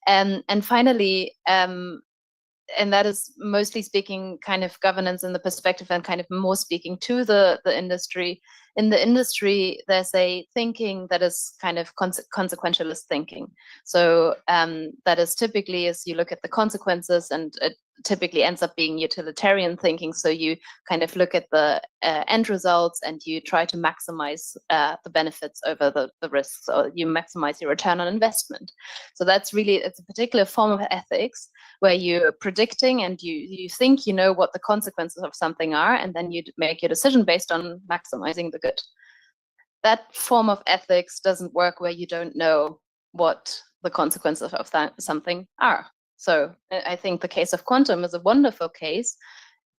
And finally, and that is mostly speaking kind of governance in the perspective, and kind of more speaking to the industry. In the industry, there's a thinking that is kind of consequentialist thinking. So that is typically, as you look at the consequences, and it typically ends up being utilitarian thinking. So you kind of look at the end results, and you try to maximize the benefits over the risks, or you maximize your return on investment. So that's really, it's a particular form of ethics, where you're predicting, and you think you know what the consequences of something are, and then you make your decision based on maximizing the good. That form of ethics doesn't work where you don't know what the consequences of something are. So I think the case of quantum is a wonderful case.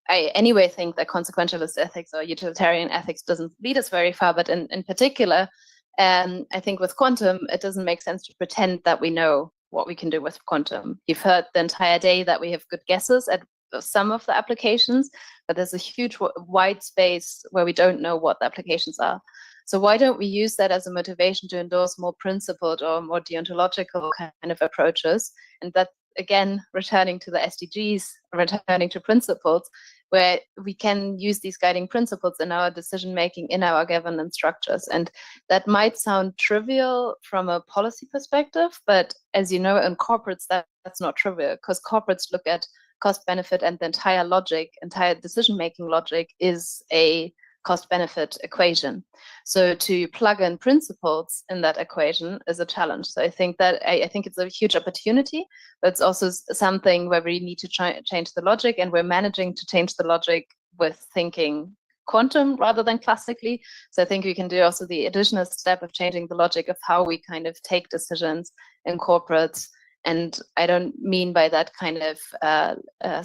I anyway think that consequentialist ethics or utilitarian ethics doesn't lead us very far, but in particular, I think with quantum, it doesn't make sense to pretend that we know what we can do with quantum. You've heard the entire day that we have good guesses at some of the applications, but there's a huge wide space where we don't know what the applications are. So why don't we use that as a motivation to endorse more principled or more deontological kind of approaches? And that, again, returning to the SDGs, returning to principles, where we can use these guiding principles in our decision-making, in our governance structures. And that might sound trivial from a policy perspective, but as you know, in corporates, that's not trivial, because corporates look at cost benefit, and the entire logic, entire decision-making logic is a cost-benefit equation. So to plug in principles in that equation is a challenge. So I think that I think it's a huge opportunity, but it's also something where we need to change the logic, and we're managing to change the logic with thinking quantum rather than classically. So I think we can do also the additional step of changing the logic of how we kind of take decisions in corporates. And I don't mean by that kind of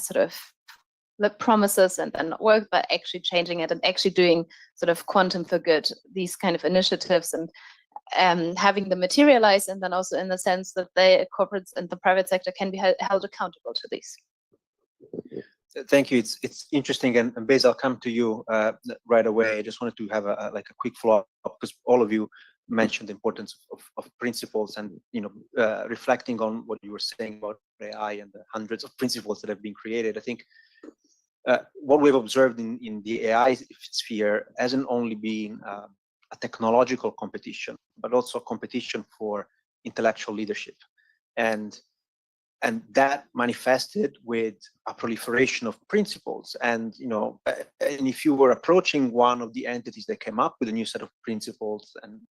sort of the promises and then work, but actually changing it and actually doing sort of quantum for good, these kind of initiatives, and having them materialize, and then also in the sense that the corporates and the private sector can be held accountable to these. Thank you. It's interesting, and Bez, I'll come to you right away. I just wanted to have a quick follow-up, because all of you mentioned the importance of principles, and reflecting on what you were saying about AI and the hundreds of principles that have been created. I think what we've observed in the AI sphere hasn't only been a technological competition, but also a competition for intellectual leadership, and that manifested with a proliferation of principles. And if you were approaching one of the entities that came up with a new set of principles and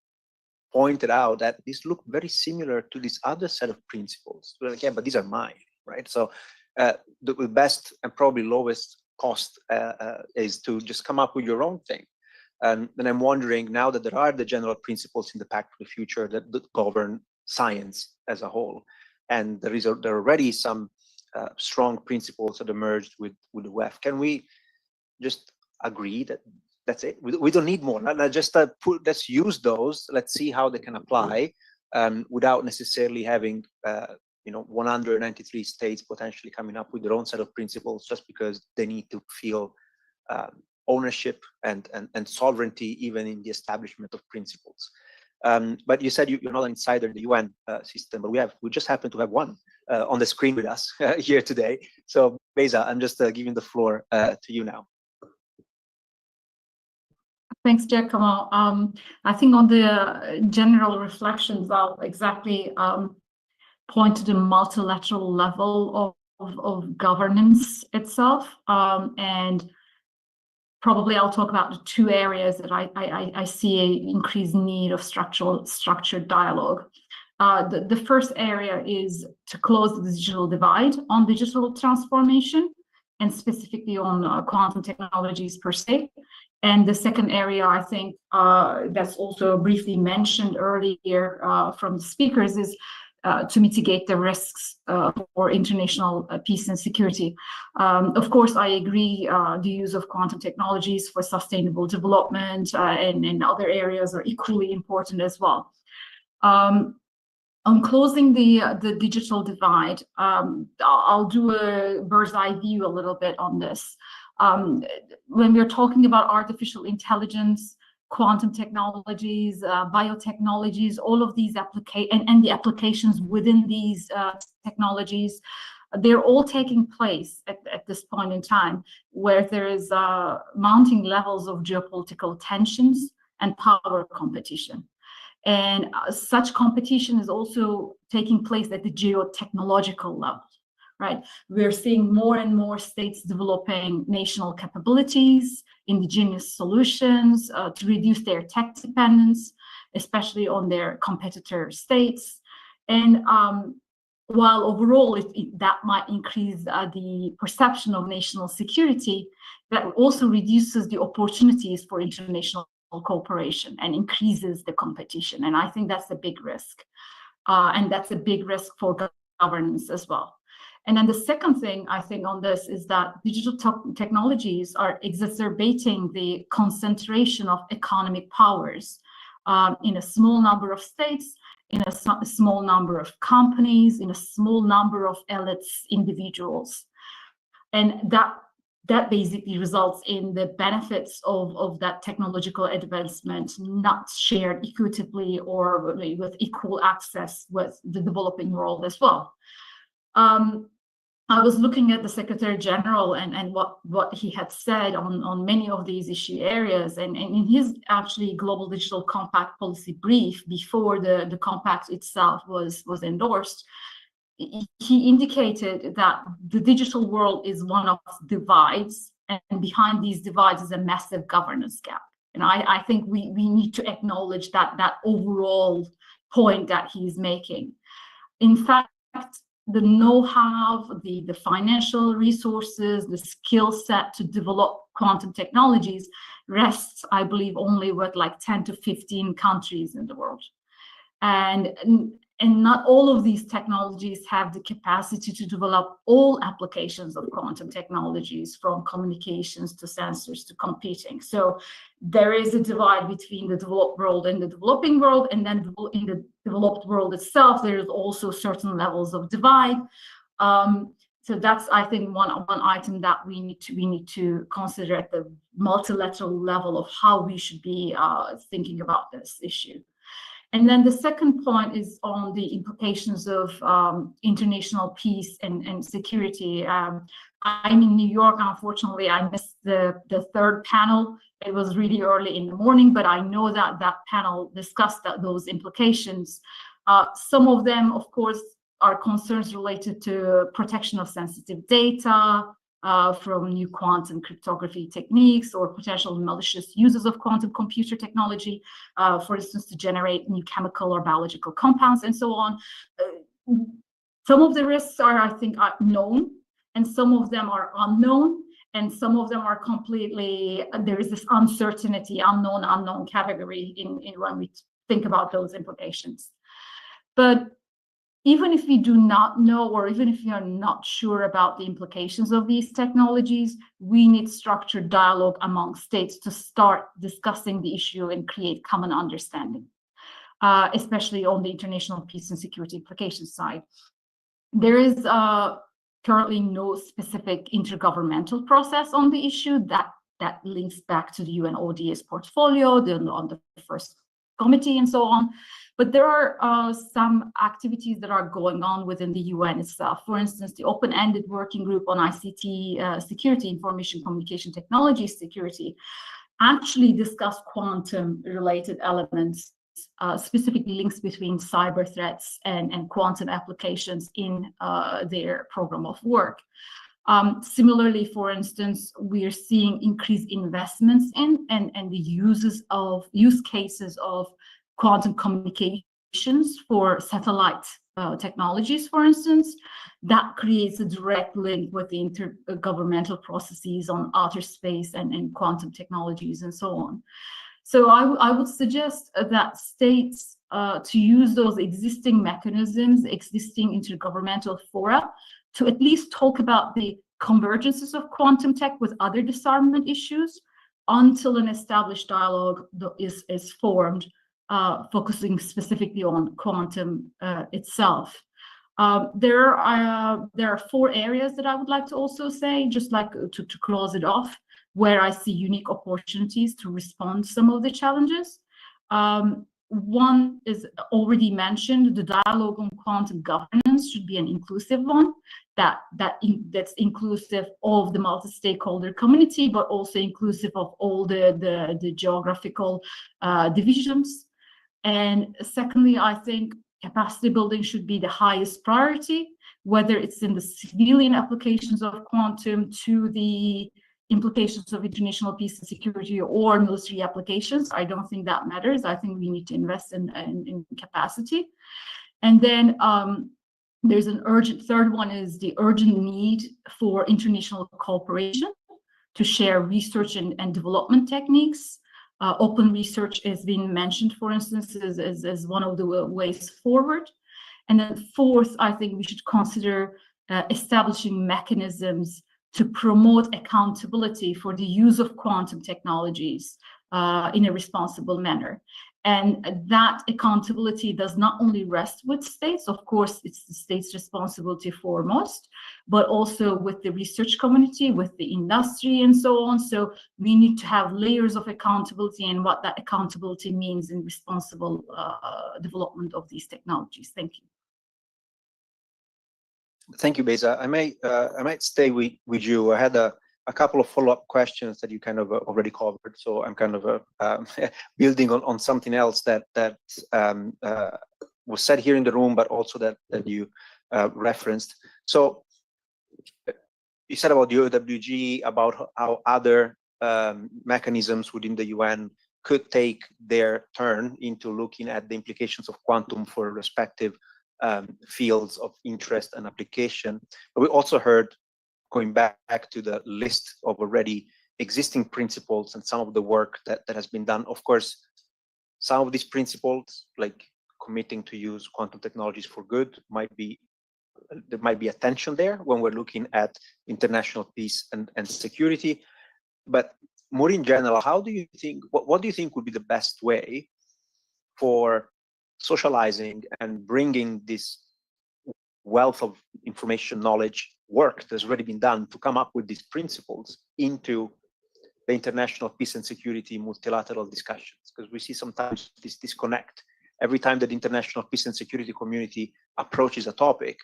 pointed out that this looked very similar to this other set of principles, well, again, but these are mine, right? So the best and probably lowest cost is to just come up with your own thing. And I'm wondering, now that there are the general principles in the Pact for the Future that govern science as a whole, and there are already some strong principles that emerged with the WEF, can we just agree that that's it? We don't need more. Let's use those. Let's see how they can apply without necessarily having 193 states potentially coming up with their own set of principles just because they need to feel ownership and sovereignty even in the establishment of principles. But you said you're not an insider in the UN system, but we just happen to have one on the screen with us here today. So Beza, I'm just giving the floor to you now. Thanks, Giacomo. I think on the general reflections, I'll exactly point to the multilateral level of governance itself. And probably I'll talk about the two areas that I see an increased need of structured dialogue. The first area is to close the digital divide on digital transformation, and specifically on quantum technologies per se. And the second area, I think, that's also briefly mentioned earlier from the speakers, is to mitigate the risks for international peace and security. Of course, I agree the use of quantum technologies for sustainable development and in other areas are equally important as well. On closing the digital divide, I'll do a bird's eye view a little bit on this. When we're talking about artificial intelligence, quantum technologies, biotechnologies, all of these and the applications within these technologies, they're all taking place at this point in time, where there is mounting levels of geopolitical tensions and power competition. And such competition is also taking place at the geotechnological level, right? We're seeing more and more states developing national capabilities, indigenous solutions to reduce their tech dependence, especially on their competitor states. And while overall that might increase the perception of national security, that also reduces the opportunities for international cooperation and increases the competition. And I think that's a big risk. And that's a big risk for governance as well. And then the second thing I think on this is that digital technologies are exacerbating the concentration of economic powers in a small number of states, in a small number of companies, in a small number of elites, individuals. And that basically results in the benefits of that technological advancement not shared equitably or with equal access with the developing world as well. I was looking at the Secretary General and what he had said on many of these issue areas, and in his actually Global Digital Compact policy brief before the compact itself was endorsed, he indicated that the digital world is one of divides, and behind these divides is a massive governance gap. And I think we need to acknowledge that overall point that he's making. In fact, the know-how, the financial resources, the skill set to develop quantum technologies rests, I believe, only with like 10 to 15 countries in the world. And not all of these technologies have the capacity to develop all applications of quantum technologies, from communications to sensors to computing. So there is a divide between the developed world and the developing world, and then in the developed world itself, there's also certain levels of divide. So that's, I think, one item that we need to consider at the multilateral level of how we should be thinking about this issue. And then the second point is on the implications of international peace and security. I'm in New York. Unfortunately, I missed the third panel. It was really early in the morning, but I know that that panel discussed those implications. Some of them, of course, are concerns related to protection of sensitive data, from new quantum cryptography techniques or potential malicious uses of quantum computer technology, for instance, to generate new chemical or biological compounds and so on. Some of the risks are, I think, known, and some of them are unknown, and some of them are completely, there is this uncertainty, unknown category in when we think about those implications. But even if we do not know, or even if we are not sure about the implications of these technologies, we need structured dialogue among states to start discussing the issue and create common understanding, especially on the international peace and security implications side. There is currently no specific intergovernmental process on the issue that links back to the UN ODA's portfolio, on the first committee and so on. But there are some activities that are going on within the UN itself. For instance, the open-ended working group on ICT security, information communication technology security, actually discussed quantum-related elements, specifically links between cyber threats and quantum applications in their program of work. Similarly, for instance, we are seeing increased investments in and the use cases of quantum communications for satellite technologies, for instance. That creates a direct link with the intergovernmental processes on outer space and quantum technologies and so on. So I would suggest that states to use those existing mechanisms, existing intergovernmental fora, to at least talk about the convergences of quantum tech with other disarmament issues until an established dialogue is formed, focusing specifically on quantum itself. There are 4 areas that I would like to also say, just like to close it off, where I see unique opportunities to respond to some of the challenges. One is already mentioned: the dialogue on quantum governance should be an inclusive one, that's inclusive of the multi-stakeholder community, but also inclusive of all the geographical divisions. And secondly, I think capacity building should be the highest priority, whether it's in the civilian applications of quantum to the implications of international peace and security or military applications. I don't think that matters. I think we need to invest in capacity. And then there's an third one is the urgent need for international cooperation to share research and development techniques. Open research has been mentioned, for instance, as one of the ways forward. And then fourth, I think we should consider establishing mechanisms to promote accountability for the use of quantum technologies in a responsible manner. And that accountability does not only rest with states, of course, it's the state's responsibility foremost, but also with the research community, with the industry, and so on. So we need to have layers of accountability and what that accountability means in responsible development of these technologies. Thank you. Thank you, Beyza. I might stay with you. I had a couple of follow-up questions that you kind of already covered, so I'm kind of building on something else that was said here in the room, but also that you referenced. So you said about the OWG, about how other mechanisms within the UN could take their turn into looking at the implications of quantum for respective fields of interest and application. But we also heard, going back to the list of already existing principles and some of the work that has been done. Of course, some of these principles, like committing to use quantum technologies for good, there might be a tension there when we're looking at international peace and security. But more in general, how do you think, what do you think would be the best way for socializing and bringing this wealth of information, knowledge, work that's already been done to come up with these principles into the international peace and security multilateral discussions? Because we see sometimes this disconnect. Every time that the international peace and security community approaches a topic,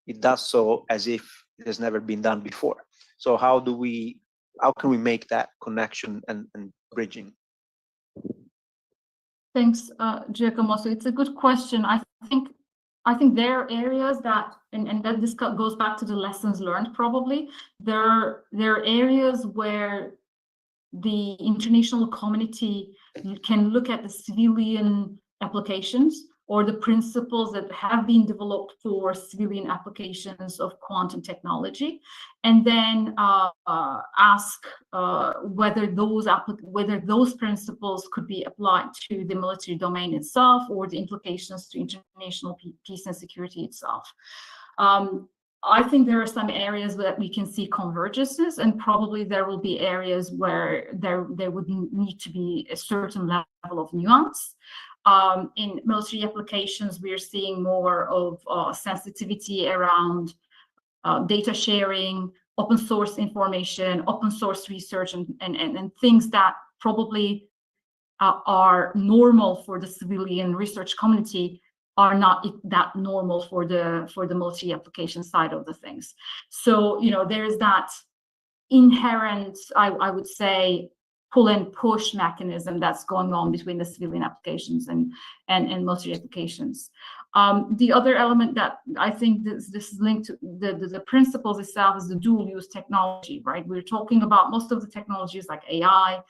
it does so as if it has never been done before. So how can we make that connection and bridging? Thanks, Giacomo. So it's a good question. I think there are areas that, and that this goes back to the lessons learned probably. There are areas where the international community can look at the civilian applications or the principles that have been developed for civilian applications of quantum technology, and then ask whether those principles could be applied to the military domain itself or the implications to international peace and security itself. I think there are some areas that we can see convergences, and probably there will be areas where there would need to be a certain level of nuance. In military applications, we're seeing more of sensitivity around data sharing, open source information, open source research, and things that probably are normal for the civilian research community are not that normal for the military application side of the things. So, there is that inherent, I would say, pull and push mechanism that's going on between the civilian applications and military applications. The other element that I think this is linked to the principles itself is the dual use technology, right? We're talking about most of the technologies like AI,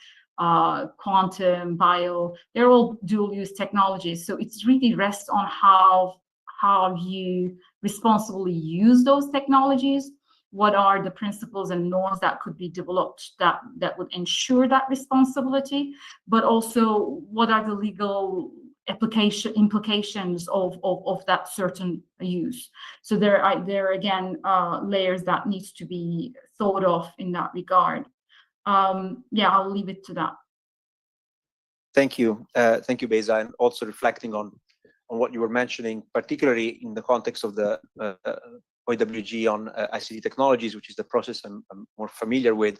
quantum, bio, they're all dual use technologies. So it's really rests on how you responsibly use those technologies. What are the principles and norms that could be developed that would ensure that responsibility, but also what are the legal implications of that certain use. So there are again layers that needs to be thought of in that regard. Yeah, I'll leave it to that. Thank you, Beyza, and also reflecting on what you were mentioning, particularly in the context of the OWG on ICT technologies, which is the process I'm more familiar with.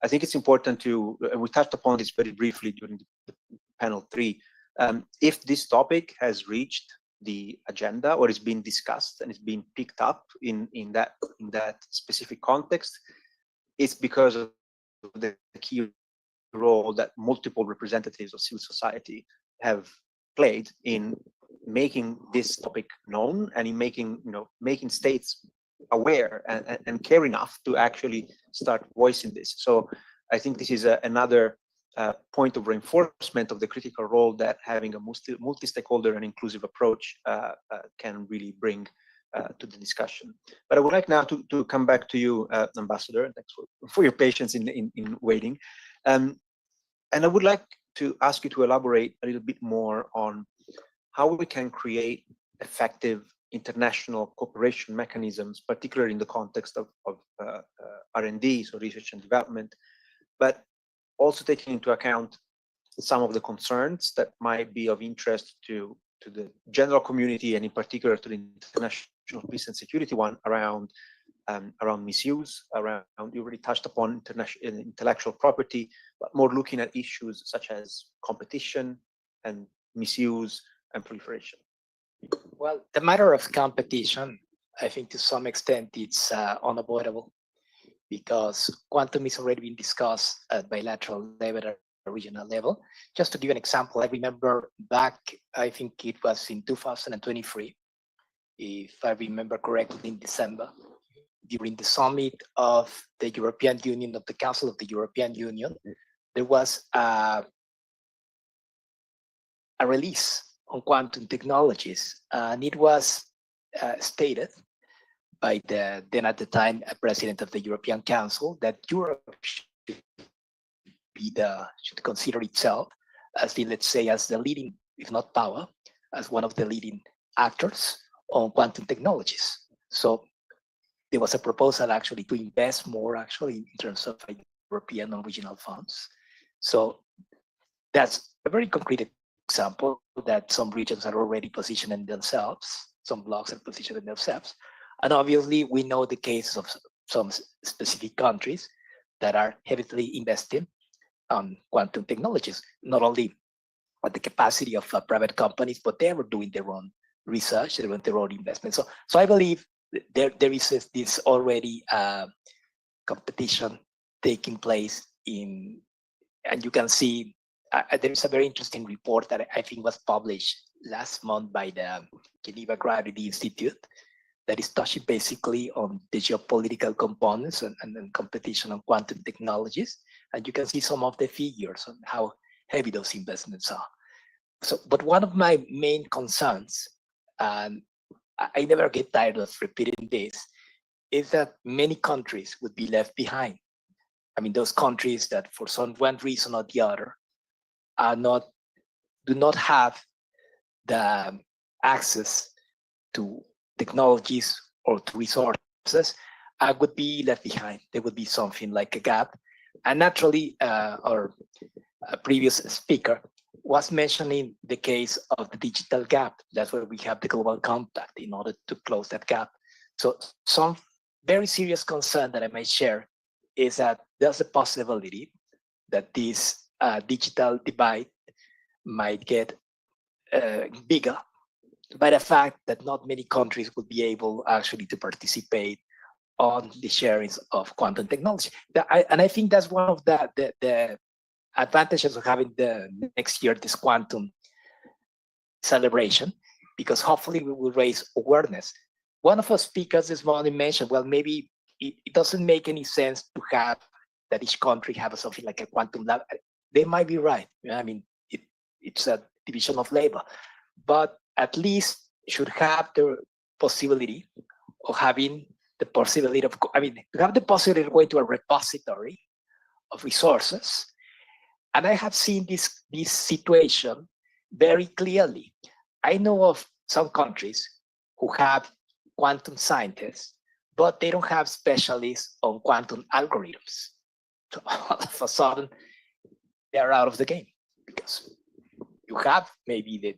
I think it's important to, and we touched upon this very briefly during the panel 3, if this topic has reached the agenda or is being discussed and is being picked up in that specific context, it's because of the key role that multiple representatives of civil society have played in making this topic known and in making states aware and care enough to actually start voicing this. So I think this is another point of reinforcement of the critical role that having a multi-stakeholder and inclusive approach can really bring to the discussion. But I would like now to come back to you, Ambassador. Thanks for your patience in waiting. And I would like to ask you to elaborate a little bit more on how we can create effective international cooperation mechanisms, particularly in the context of R&D, so research and development, but also taking into account some of the concerns that might be of interest to the general community, and in particular to the international peace and security one around misuse, you already touched upon intellectual property, but more looking at issues such as competition and misuse and proliferation. Well, the matter of competition, I think to some extent it's unavoidable, because quantum is already being discussed at bilateral level regional level. Just to give an example, I remember back, I think it was in 2023, if I remember correctly, in December, during the summit of the European Union, of the Council of the European Union, there was a release on quantum technologies, and it was stated by the then at the time president of the European Council that Europe should consider itself as the, let's say, as the leading, if not power, as one of the leading actors on quantum technologies. So there was a proposal actually to invest more actually in terms of European and regional funds. So that's a very concrete example that some regions are already positioning themselves, some blocks are positioning themselves. And obviously we know the cases of some specific countries that are heavily investing on quantum technologies, not only at the capacity of private companies, but they were doing their own research, they were their own investment. So I believe there is this already competition taking place in, and you can see there is a very interesting report that I think was published last month by the Geneva Gravity Institute that is touching basically on the geopolitical components and competition on quantum technologies. And you can see some of the figures on how heavy those investments are. So, but one of my main concerns, and I never get tired of repeating this, is that many countries would be left behind. I mean, those countries that for some one reason or the other do not have the access to technologies or to resources, would be left behind. There would be something like a gap. And naturally, our previous speaker was mentioning the case of the digital gap. That's where we have the global compact in order to close that gap. So some very serious concern that I might share is that there's a possibility that this digital divide might get bigger by the fact that not many countries would be able actually to participate on the sharings of quantum technology. And I think that's one of the advantages of having the next year this quantum celebration, because hopefully we will raise awareness. One of our speakers this morning mentioned, well, maybe it doesn't make any sense to have that each country have something like a quantum lab. They might be right. I mean, it's a division of labor, but at least should have the possibility of having the possibility of, to have the possibility of going to a repository of resources. And I have seen this situation very clearly. I know of some countries who have quantum scientists, but they don't have specialists on quantum algorithms. So all of a sudden, they're out of the game because you have maybe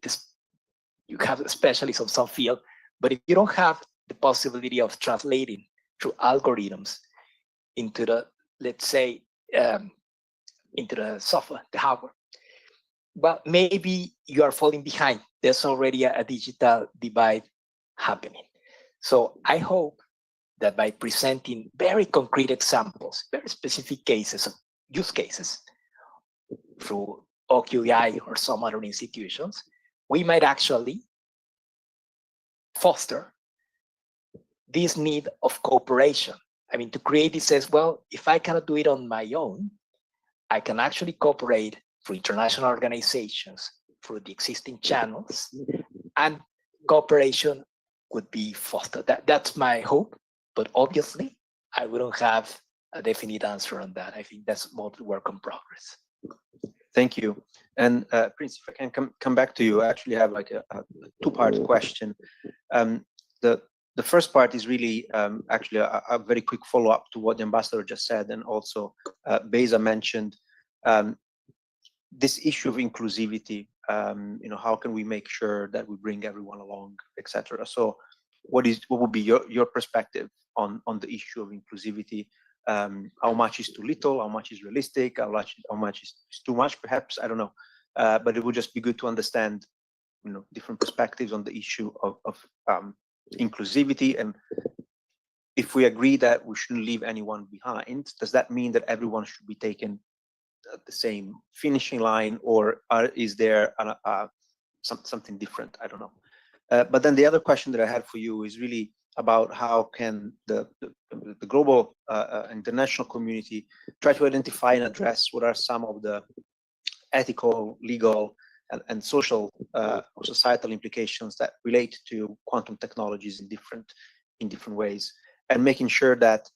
you have a specialist on some field, but if you don't have the possibility of translating through algorithms into the, let's say, into the software, the hardware, well, maybe you are falling behind. There's already a digital divide happening. So I hope that by presenting very concrete examples, very specific cases, of use cases through OQI or some other institutions, we might actually foster this need of cooperation. I mean, to create this as well, if I cannot do it on my own, I can actually cooperate through international organizations, through the existing channels, and cooperation would be fostered. That's my hope, but obviously I wouldn't have a definite answer on that. I think that's more work in progress. Thank you. And Prince, if I can come back to you, I actually have like a two-part question. The first part is really actually a very quick follow-up to what the ambassador just said, and also Beza mentioned this issue of inclusivity. How can we make sure that we bring everyone along, etc. So, what would be your perspective on the issue of inclusivity? How much is too little? How much is realistic? How much is too much? Perhaps, I don't know. But it would just be good to understand, different perspectives on the issue of inclusivity. And if we agree that we shouldn't leave anyone behind, does that mean that everyone should be taken at the same finishing line, or is there something different? I don't know. But then the other question that I had for you is really about how can the global international community try to identify and address what are some of the ethical, legal, and social or societal implications that relate to quantum technologies in different ways, and making sure that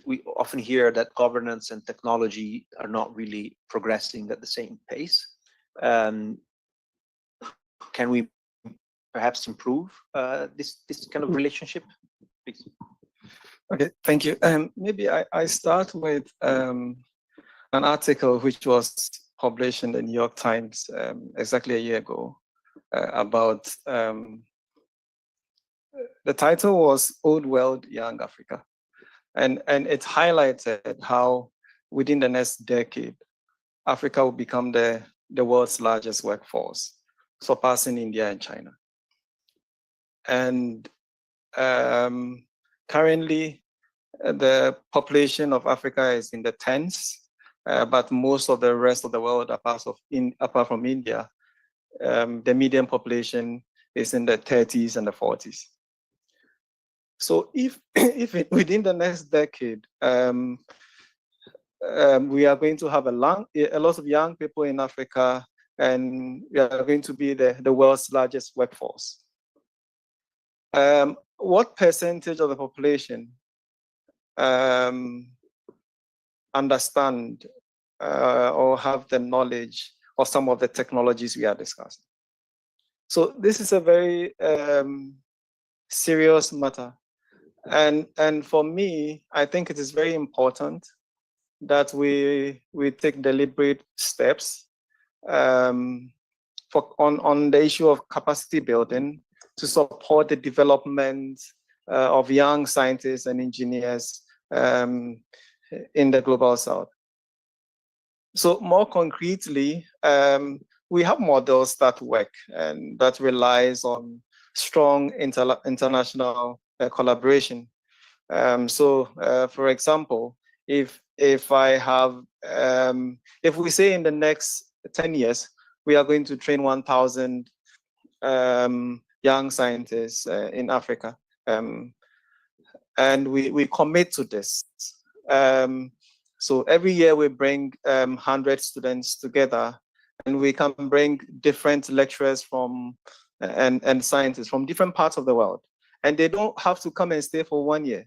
we often hear that governance and technology are not really progressing at the same pace. Can we perhaps improve this kind of relationship? Please. Okay, thank you. Maybe I start with an article which was published in the New York Times exactly a year ago about, the title was Old World, Young Africa. And it highlighted how within the next decade, Africa will become the world's largest workforce, surpassing India and China. And currently, the population of Africa is in the tens, but most of the rest of the world, apart from India, the median population is in the 30s and the 40s. So if within the next decade, we are going to have a lot of young people in Africa, and we are going to be the world's largest workforce. What percentage of the population understand or have the knowledge of some of the technologies we are discussing? So this is a very serious matter. And for me, I think it is very important that we take deliberate steps on the issue of capacity building to support the development of young scientists and engineers in the global south. So more concretely, we have models that work and that relies on strong international collaboration. For example, if we say in the next 10 years, we are going to train 1,000 young scientists in Africa, and we commit to this. So every year we bring 100 students together, and we can bring different lecturers and scientists from different parts of the world. And they don't have to come and stay for 1 year.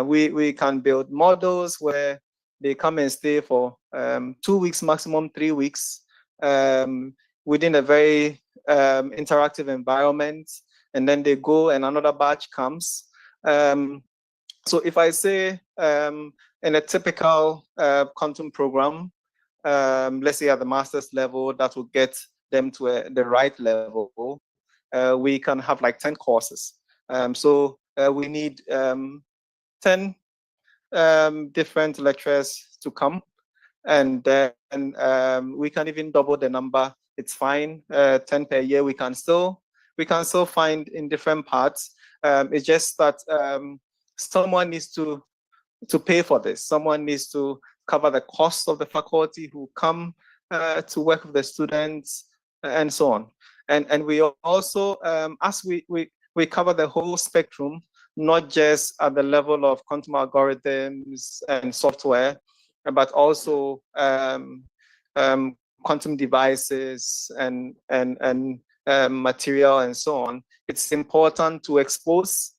We can build models where they come and stay for 2 weeks, maximum 3 weeks, within a very interactive environment, and then they go and another batch comes. So if I say in a typical quantum program, let's say at the master's level, that will get them to the right level, we can have like 10 courses. So we need 10 different lecturers to come, and then we can even double the number. It's fine, 10 per year. We can still find in different parts. It's just that someone needs to pay for this. Someone needs to cover the cost of the faculty who come to work with the students, and so on. And we also, as we cover the whole spectrum, not just at the level of quantum algorithms and software, but also quantum devices and material and so on. It's important to expose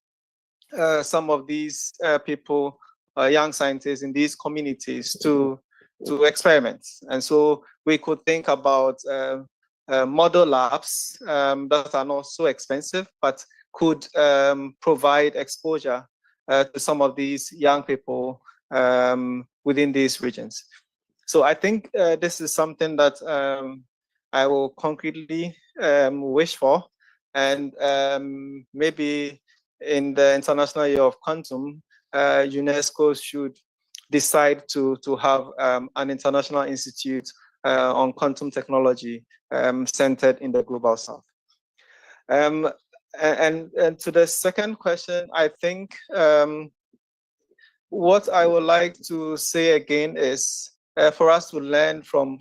some of these people, young scientists in these communities, to experiments. And so we could think about model labs that are not so expensive, but could provide exposure to some of these young people within these regions. So I think this is something that I will concretely wish for, and maybe in the International Year of Quantum, UNESCO should decide to have an international institute on quantum technology centered in the global south. And to the second question, I think what I would like to say again is for us to learn from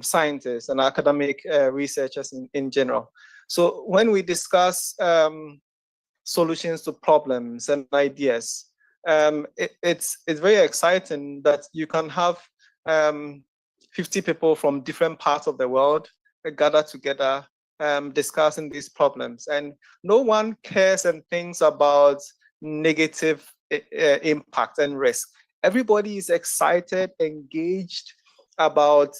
scientists and academic researchers in general. So when we discuss solutions to problems and ideas, it's very exciting that you can have 50 people from different parts of the world gather together discussing these problems, and no one cares and thinks about negative impact and risk. Everybody is excited, engaged about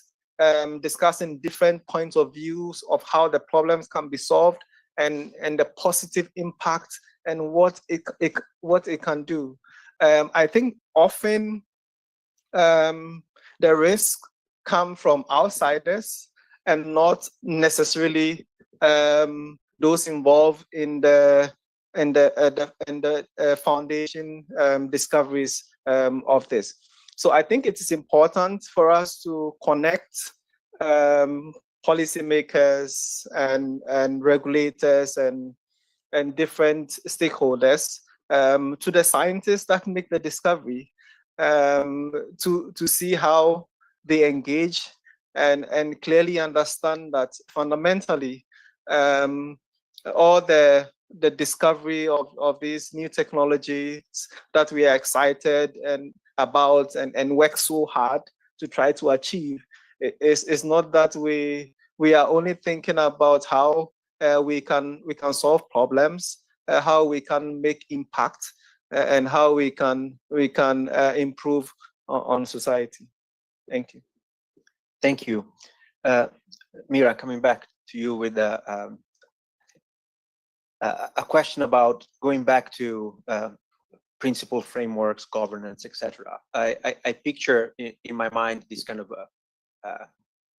discussing different points of views of how the problems can be solved, and the positive impact and what it can do. I think often the risk come from outsiders and not necessarily those involved in the foundation discoveries of this. So I think it is important for us to connect policymakers and regulators and different stakeholders to the scientists that make the discovery, to see how they engage and clearly understand that fundamentally all the discovery of these new technologies that we are excited and about and work so hard to try to achieve is not that we are only thinking about how we can solve problems, how we can make impact, and how we can improve on society. Thank you. Thank you. Mira, coming back to you with a question about going back to principle frameworks, governance, etc. I picture in my mind this kind of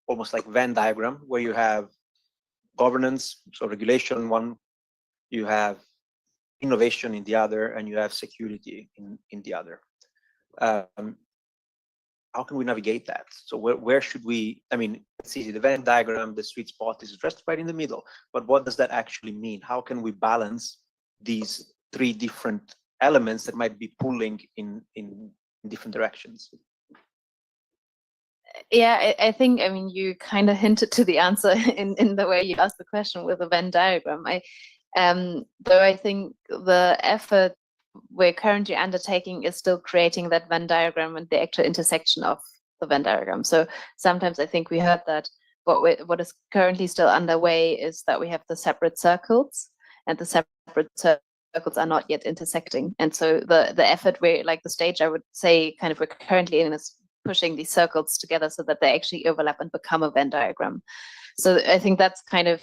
almost like Venn diagram where you have governance, so regulation one, you have innovation in the other, and you have security in the other. How can we navigate that? So where should we, I mean, it's easy, the Venn diagram, the sweet spot is just right in the middle, but what does that actually mean? How can we balance these three different elements that might be pulling in different directions? Yeah, I think, I mean, you kind of hinted to the answer in the way you asked the question with the Venn diagram. Though I think the effort we're currently undertaking is still creating that Venn diagram and the actual intersection of the Venn diagram. So sometimes I think we heard that what is currently still underway is that we have the separate circles, and the separate circles are not yet intersecting. And so the effort, like the stage, I would say, kind of we're currently in is pushing these circles together so that they actually overlap and become a Venn diagram. So I think that's kind of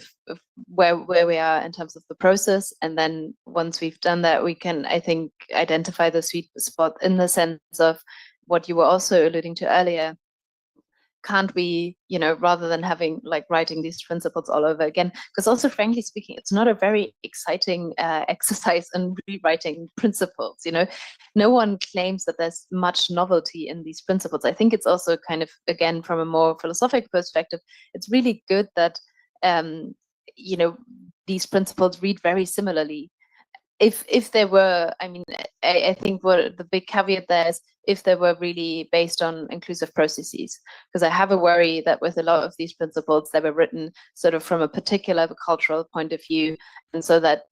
where we are in terms of the process. And then once we've done that, we can, I think, identify the sweet spot in the sense of what you were also alluding to earlier. Can't we, rather than having writing these principles all over again, because also, frankly speaking, it's not a very exciting exercise in rewriting principles. No one claims that there's much novelty in these principles. I think it's also kind of, again, from a more philosophical perspective, it's really good that these principles read very similarly. If they were, I think what the big caveat there is if they were really based on inclusive processes, because I have a worry that with a lot of these principles, they were written sort of from a particular cultural point of view, and so that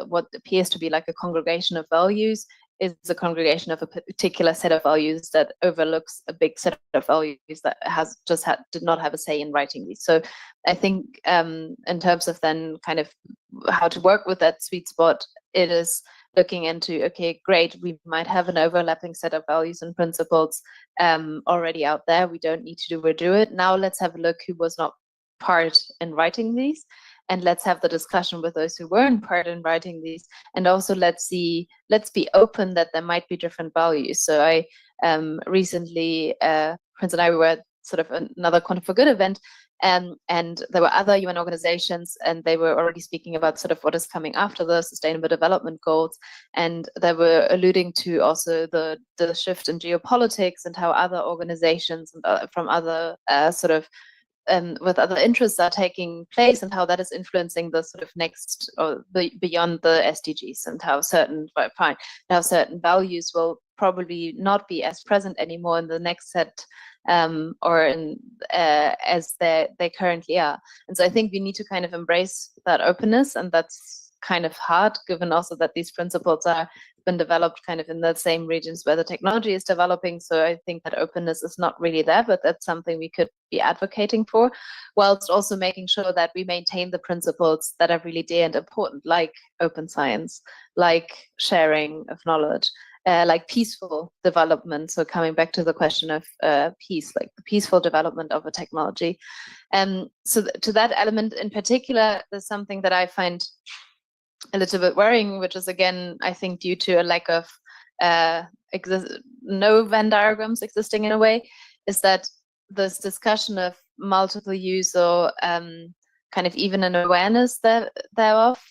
what appears to be like a congregation of values is a congregation of a particular set of values that overlooks a big set of values that did not have a say in writing these. So I think in terms of then kind of how to work with that sweet spot, it is looking into, okay, great, we might have an overlapping set of values and principles already out there. We don't need to redo it. Now let's have a look who was not part in writing these, and let's have the discussion with those who weren't part in writing these. And also let's be open that there might be different values. So I recently, Prince and I, we were at sort of another Quantum for Good event, and there were other UN organizations, and they were already speaking about sort of what is coming after the Sustainable Development Goals, and they were alluding to also the shift in geopolitics and how other organizations from other sort of with other interests are taking place and how that is influencing the sort of next or beyond the SDGs, and how certain values will probably not be as present anymore in the next set or in as they currently are. And so I think we need to kind of embrace that openness, and that's kind of hard given also that these principles are been developed kind of in the same regions where the technology is developing. So I think that openness is not really there, but that's something we could be advocating for, whilst also making sure that we maintain the principles that are really dear and important, like open science, like sharing of knowledge, like peaceful development. So coming back to the question of peace, like the peaceful development of a technology. So to that element in particular, there's something that I find a little bit worrying, which is again, I think due to a lack of no Venn diagrams existing in a way, is that this discussion of multiple use or kind of even an awareness thereof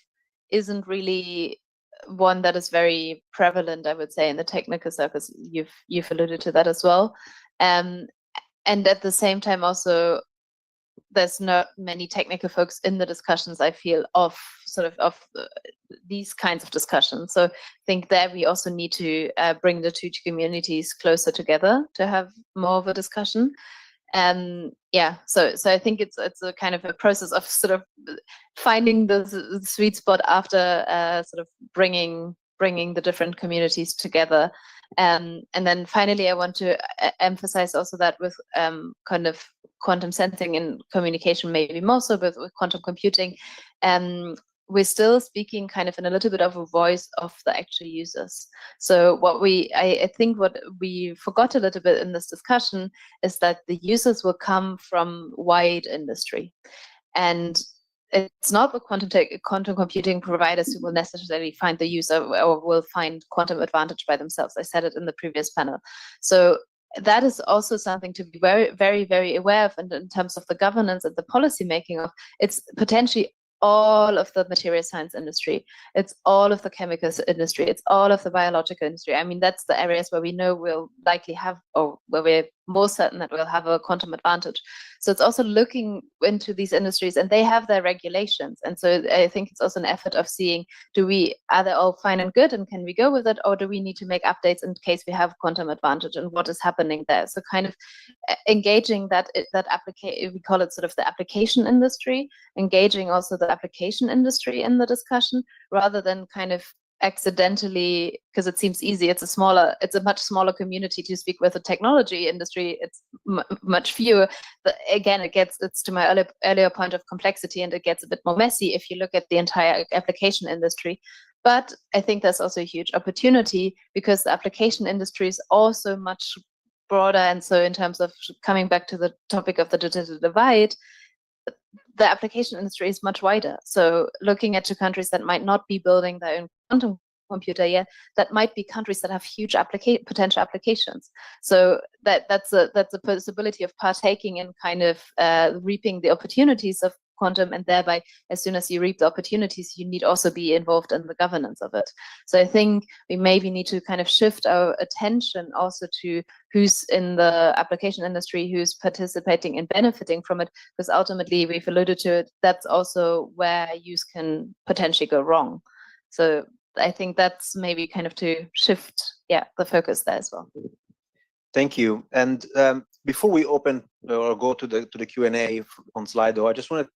isn't really one that is very prevalent, I would say, in the technical circles. You've alluded to that as well. And at the same time also, there's not many technical folks in the discussions, I feel, of these kinds of discussions. So I think that we also need to bring the two communities closer together to have more of a discussion. Yeah, so I think it's a kind of a process of sort of finding the sweet spot after sort of bringing the different communities together. And then finally, I want to emphasize also that with kind of quantum sensing and communication, maybe more so with quantum computing, we're still speaking kind of in a little bit of a voice of the actual users. So I think what we forgot a little bit in this discussion is that the users will come from wide industry. And it's not the quantum computing providers who will necessarily find the user or will find quantum advantage by themselves. I said it in the previous panel. So that is also something to be very, very, very aware of. And in terms of the governance and the policy making of, it's potentially all of the material science industry, it's all of the chemicals industry, it's all of the biological industry. I mean, that's the areas where we know we'll likely have, or where we're more certain that we'll have a quantum advantage. So it's also looking into these industries, and they have their regulations. And so I think it's also an effort of seeing, are they all fine and good, and can we go with it, or do we need to make updates in case we have quantum advantage, and what is happening there? So kind of engaging that we call it sort of the application industry, engaging also the application industry in the discussion, rather than kind of accidentally, because it seems easy, it's a much smaller community to speak with. The technology industry, it's much fewer, but again, it's to my earlier point of complexity, and it gets a bit more messy if you look at the entire application industry. But I think there's also a huge opportunity, because the application industry is also much broader. And so in terms of coming back to the topic of the digital divide, the application industry is much wider. So looking at two countries that might not be building their own quantum computer yet, that might be countries that have huge potential applications. So that's a possibility of partaking in kind of reaping the opportunities of quantum, and thereby, as soon as you reap the opportunities, you need also be involved in the governance of it. So I think we maybe need to kind of shift our attention also to who's in the application industry, who's participating and benefiting from it, because ultimately, we've alluded to it, that's also where use can potentially go wrong. So I think that's maybe kind of to shift, the focus there as well. Thank you. And before we open or go to the Q&A on Slido, I just wanted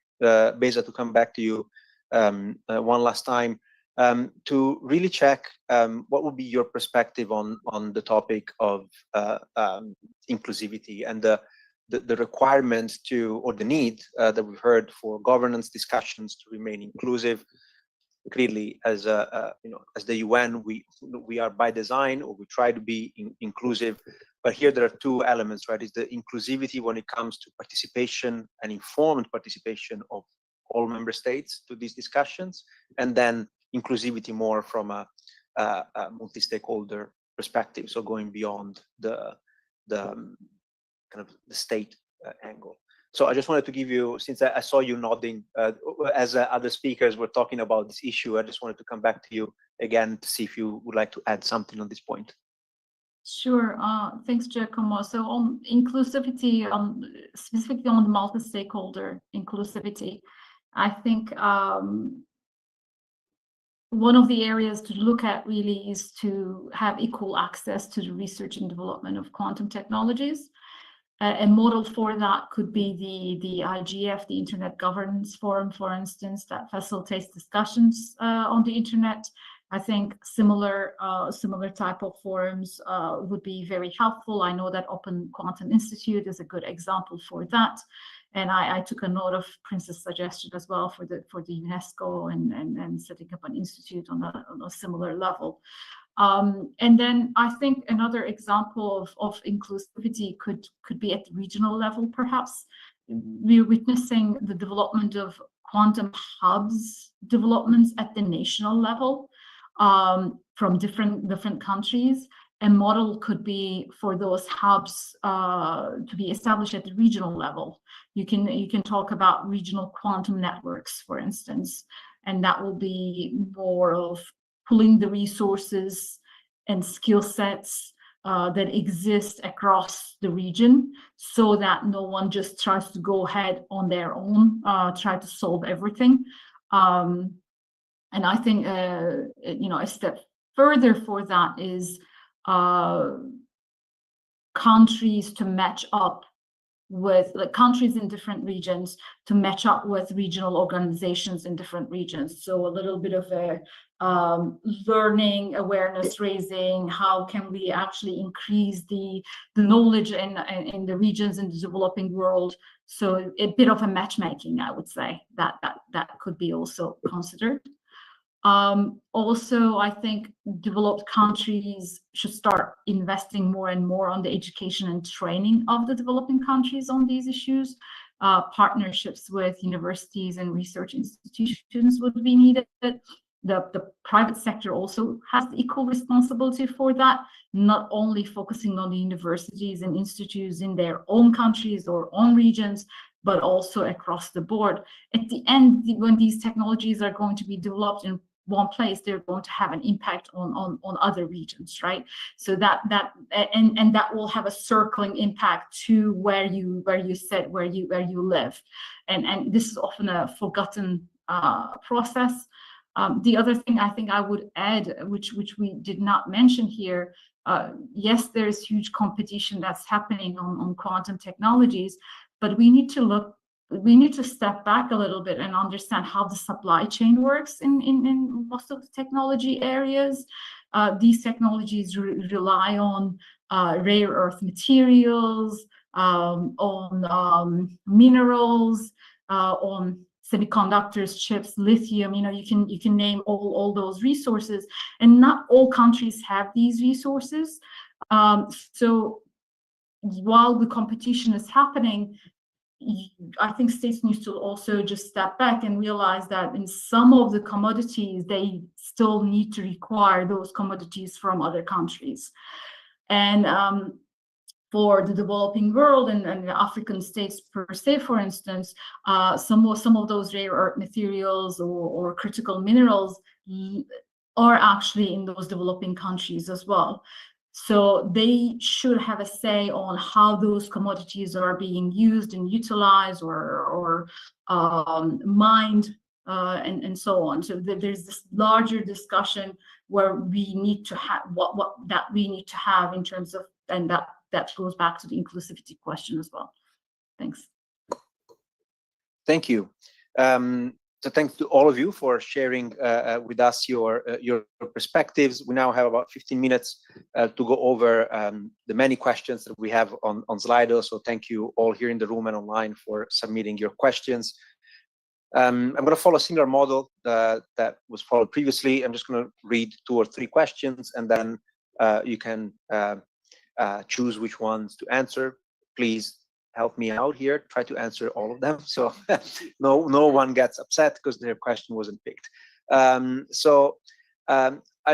Beza to come back to you one last time to really check what would be your perspective on the topic of inclusivity and the requirement or the need that we've heard for governance discussions to remain inclusive. Clearly, as the UN, we are by design, or we try to be inclusive. But here there are two elements, right? Is the inclusivity when it comes to participation and informed participation of all member states to these discussions, and then inclusivity more from a multi-stakeholder perspective, so going beyond the kind of the state angle. So I just wanted to give you, since I saw you nodding as other speakers were talking about this issue, I just wanted to come back to you again to see if you would like to add something on this point. Sure. Thanks, Giacomo. So on inclusivity, specifically on multi-stakeholder inclusivity, I think one of the areas to look at really is to have equal access to the research and development of quantum technologies. A model for that could be the IGF, the Internet Governance Forum, for instance, that facilitates discussions on the internet. I think similar type of forums would be very helpful. I know that Open Quantum Institute is a good example for that. And I took a note of Prince's suggestion as well for the UNESCO and setting up an institute on a similar level. And then I think another example of inclusivity could be at the regional level, perhaps. We're witnessing the development of quantum hubs developments at the national level from different countries. A model could be for those hubs to be established at the regional level. You can talk about regional quantum networks, for instance, and that will be more of pulling the resources and skill sets that exist across the region, so that no one just tries to go ahead on their own, try to solve everything. And I think a step further for that is countries to match up with countries in different regions to match up with regional organizations in different regions. So a little bit of a learning, awareness raising. How can we actually increase the knowledge in the regions in the developing world? So a bit of a matchmaking, I would say, that could be also considered. Also, I think developed countries should start investing more and more on the education and training of the developing countries on these issues. Partnerships with universities and research institutions would be needed. The private sector also has equal responsibility for that, not only focusing on the universities and institutes in their own countries or own regions, but also across the board. At the end, when these technologies are going to be developed in one place, they're going to have an impact on other regions, right? So that will have a circling impact to where you sit, where you live, and this is often a forgotten process. The other thing I think I would add, which we did not mention here, yes, there's huge competition that's happening on quantum technologies, but we need to step back a little bit and understand how the supply chain works in most of the technology areas. These technologies rely on rare earth materials, on minerals, on semiconductors, chips, lithium. You can name all those resources, and not all countries have these resources. So while the competition is happening, I think states need to also just step back and realize that in some of the commodities, they still need to require those commodities from other countries. And for the developing world and the African states per se, for instance, some of those rare earth materials or critical minerals are actually in those developing countries as well. So they should have a say on how those commodities are being used and utilized or mined and so on. So there's this larger discussion where we need to have what we need to have in terms of, and that goes back to the inclusivity question as well. Thanks. Thank you. So thanks to all of you for sharing with us your perspectives. We now have about 15 minutes to go over the many questions that we have on Slido. So thank you all here in the room and online for submitting your questions. I'm going to follow a similar model that was followed previously. I'm just going to read 2 or 3 questions, and then you can choose which ones to answer. Please help me out here, try to answer all of them, so no one gets upset because their question wasn't picked. I'll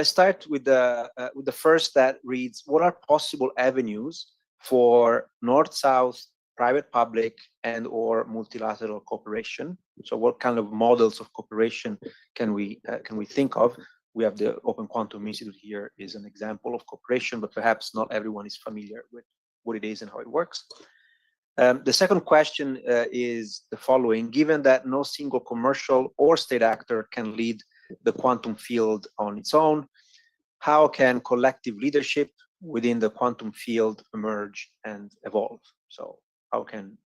start with the first that reads: what are possible avenues for North-South private-public and/or multilateral cooperation? So what kind of models of cooperation can we think of? we have the Open Quantum Institute here is an example of cooperation, but perhaps not everyone is familiar with what it is and how it works. The second question is the following. Given that no single commercial or state actor can lead the quantum field on its own, how can collective leadership within the quantum field emerge and evolve? So how can,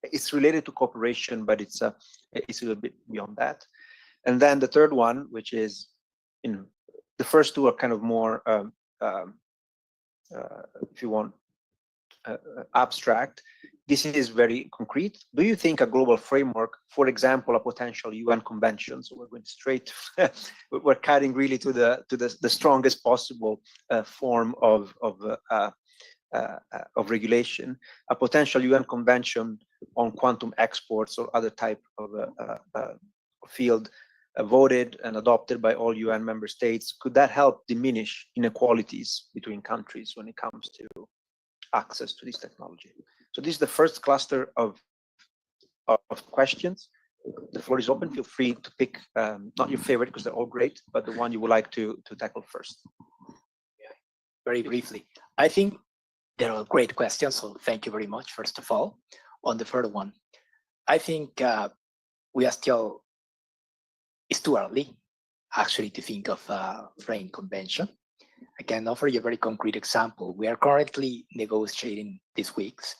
it's related to cooperation, but it's a little bit beyond that. And then the third one, which is, the first two are kind of more, if you want, abstract. This is very concrete. Do you think a global framework, for example, a potential UN convention? So we're going straight, we're cutting really to the strongest possible form of regulation. A potential UN convention on quantum exports or other type of field voted and adopted by all UN member states. Could that help diminish inequalities between countries when it comes to access to this technology? So this is the first cluster of questions. The floor is open. Feel free to pick not your favorite because they're all great, but the one you would like to tackle first. Very briefly, I think there are great questions, so thank you very much. First of all, on the third one, I think we are still, it's too early actually to think of a frame convention. I can offer you a very concrete example. We are currently negotiating these weeks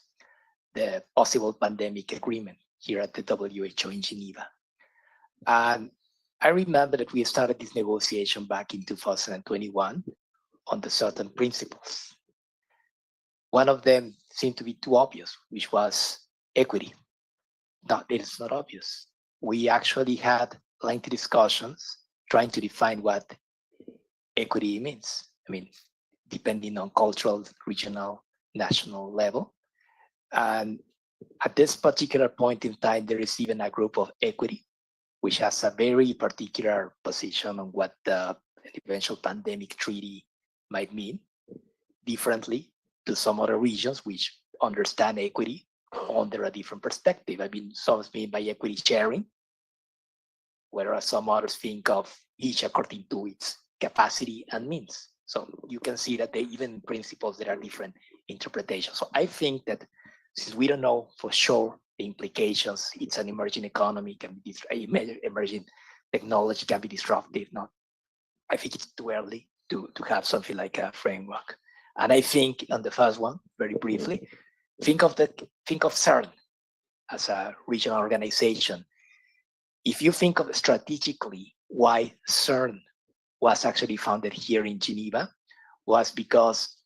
the possible pandemic agreement here at the WHO in Geneva. And I remember that we started this negotiation back in 2021 on the certain principles. One of them seemed to be too obvious, which was equity. No, it is not obvious. We actually had lengthy discussions trying to define what equity means. I mean, depending on cultural, regional, national level. And at this particular point in time, there is even a group of equity, which has a very particular position on what the eventual pandemic treaty might mean, differently to some other regions which understand equity under a different perspective. I mean, some mean by equity sharing, whereas some others think of each according to its capacity and means. So you can see that they even principles there are different interpretations. So I think that since we don't know for sure the implications, it's an emerging economy, can be emerging technology can be disruptive. No, I think it's too early to have something like a framework. And I think on the first one, very briefly, think of CERN as a regional organization. If you think of strategically why CERN was actually founded here in Geneva, was because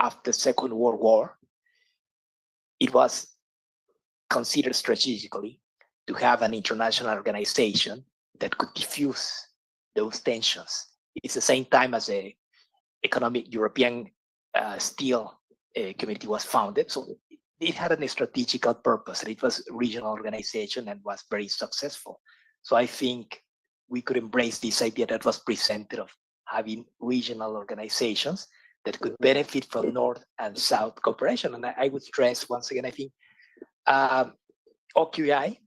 after the Second World War, it was considered strategically to have an international organization that could diffuse those tensions. It's the same time as the economic European steel community was founded. So it had a strategical purpose, and it was a regional organization and was very successful. So I think we could embrace this idea that was presented of having regional organizations that could benefit from North and South cooperation. And I would stress once again, I think OQI,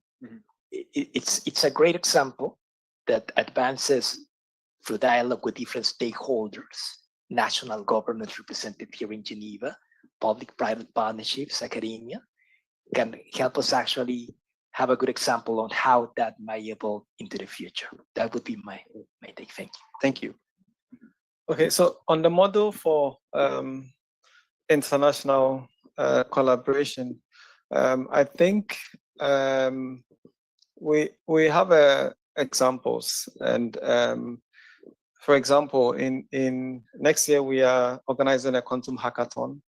it's a great example that advances through dialogue with different stakeholders, national governments represented here in Geneva, public-private partnerships, academia, can help us actually have a good example on how that might evolve into the future. That would be my take. Thank you. Thank you. Okay, so on the model for international collaboration, I think we have examples, and for example, in next year we are organizing a quantum hackathon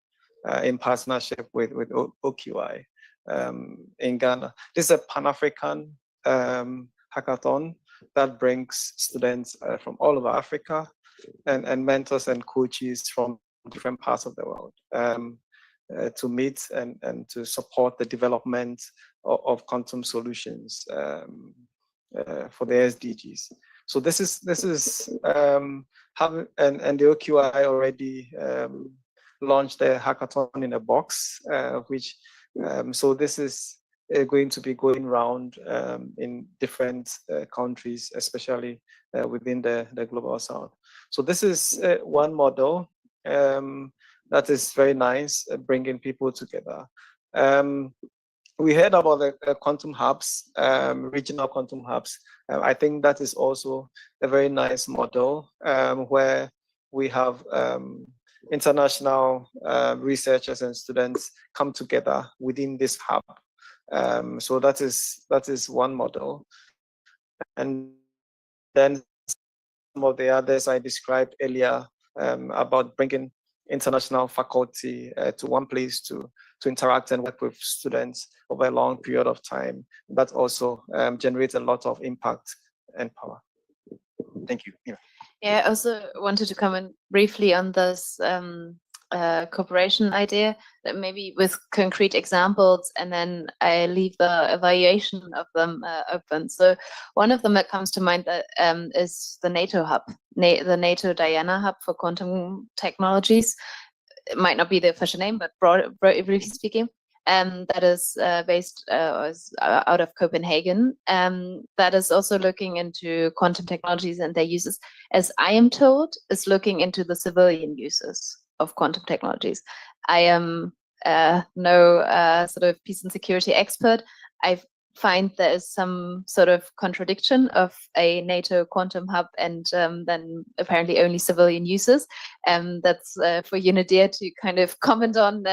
in partnership with OQI in Ghana. This is a Pan-African hackathon that brings students from all over Africa and mentors and coaches from different parts of the world to meet and to support the development of quantum solutions for the SDGs. So this is having, and the OQI already launched a hackathon in a box, which so this is going to be going around in different countries, especially within the global south. So this is one model that is very nice, bringing people together. We heard about the quantum hubs, regional quantum hubs. I think that is also a very nice model where we have international researchers and students come together within this hub. So that is one model. And then some of the others I described earlier about bringing international faculty to one place to interact and work with students over a long period of time. That also generates a lot of impact and power. Thank you. Yeah, I also wanted to comment briefly on this cooperation idea, that maybe with concrete examples, and then I leave the evaluation of them open. So one of them that comes to mind that is the NATO hub, the NATO Diana hub for quantum technologies. It might not be the official name, but broadly speaking, that is based out of Copenhagen. That is also looking into quantum technologies and their uses, as I am told, is looking into the civilian uses of quantum technologies. I am no sort of peace and security expert. I find there is some sort of contradiction of a NATO quantum hub and then apparently only civilian uses. That's for UNIDIR to kind of comment on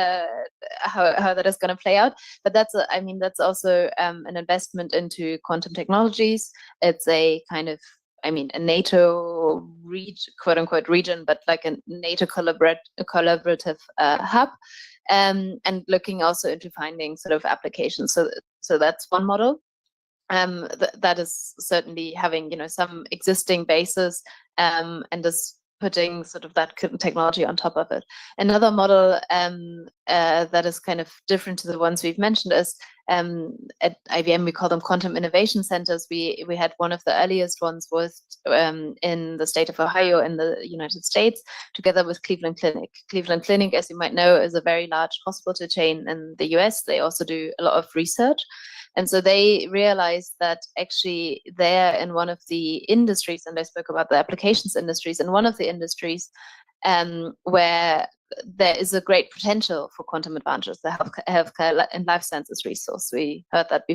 how that is going to play out. But that's, I mean, that's also an investment into quantum technologies. It's a kind of, I mean, a NATO quote unquote region, but like a NATO collaborative hub. And looking also into finding sort of applications. So that's one model. That is certainly having, some existing basis and is putting sort of that technology on top of it. Another model that is kind of different to the ones we've mentioned is at IBM, we call them quantum innovation centers. We had one of the earliest ones was in the state of Ohio in the United States, together with Cleveland Clinic. Cleveland Clinic, as you might know, is a very large hospital chain in the US. They also do a lot of research. And so they realized that actually they're in one of the industries, and I spoke about the applications industries, in one of the industries where there is a great potential for quantum advantages, the healthcare and life sciences resource. We heard that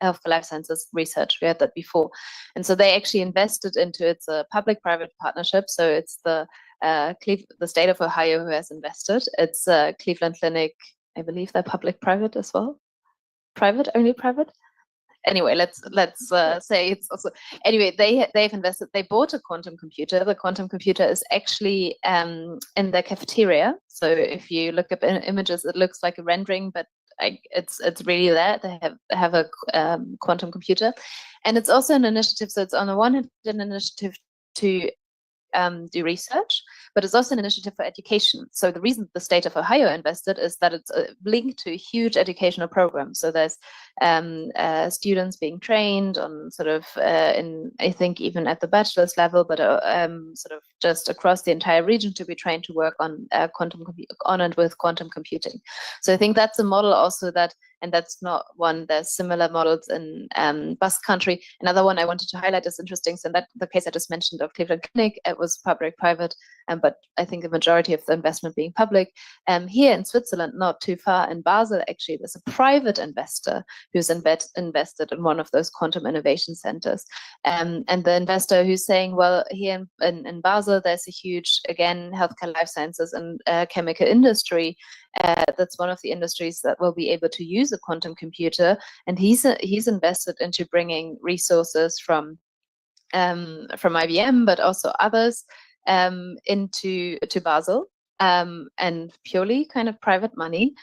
healthcare life sciences research, we heard that before. And so they actually invested into it's a public-private partnership. So it's the state of Ohio who has invested. It's Cleveland Clinic, I believe they're public-private as well. Private, only private. Anyway, let's say it's also, anyway, they've invested, they bought a quantum computer. The quantum computer is actually in the cafeteria. So if you look up images, it looks like a rendering, but it's really there. They have a quantum computer. And it's also an initiative. So it's on the one hand an initiative to do research, but it's also an initiative for education. So the reason the state of Ohio invested is that it's linked to a huge educational program. So there's students being trained on sort of in, I think, even at the bachelor's level, but sort of just across the entire region to be trained to work on on and with quantum computing. So I think that's a model also that, and that's not one, there's similar models in Basque Country. Another one I wanted to highlight is interesting. So in that the case I just mentioned of Cleveland Clinic, it was public-private, but I think the majority of the investment being public. Here in Switzerland, not too far in Basel, actually, there's a private investor who's invested in one of those quantum innovation centers. And the investor who's saying, well, here in Basel, there's a huge, again, healthcare life sciences and chemical industry. That's one of the industries that will be able to use a quantum computer. And he's invested into bringing resources from IBM, but also others into Basel. And purely kind of private money,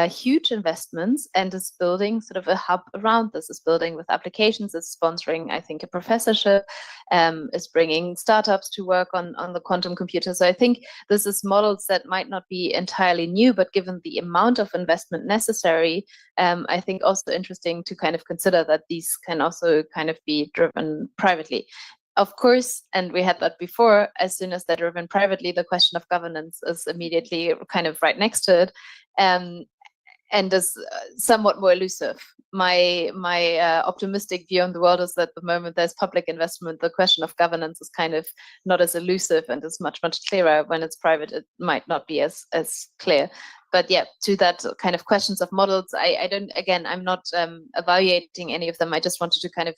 huge investments, and is building sort of a hub around this, is building with applications, is sponsoring, I think, a professorship, is bringing startups to work on the quantum computer. So I think this is models that might not be entirely new, but given the amount of investment necessary, I think also interesting to kind of consider that these can also kind of be driven privately. Of course, and we had that before, as soon as they're driven privately, the question of governance is immediately kind of right next to it. is somewhat more elusive. My optimistic view on the world is that the moment there's public investment, the question of governance is kind of not as elusive and is much clearer. When it's private, it might not be as clear. But yeah, to that kind of questions of models, I don't, again, I'm not evaluating any of them. I just wanted to kind of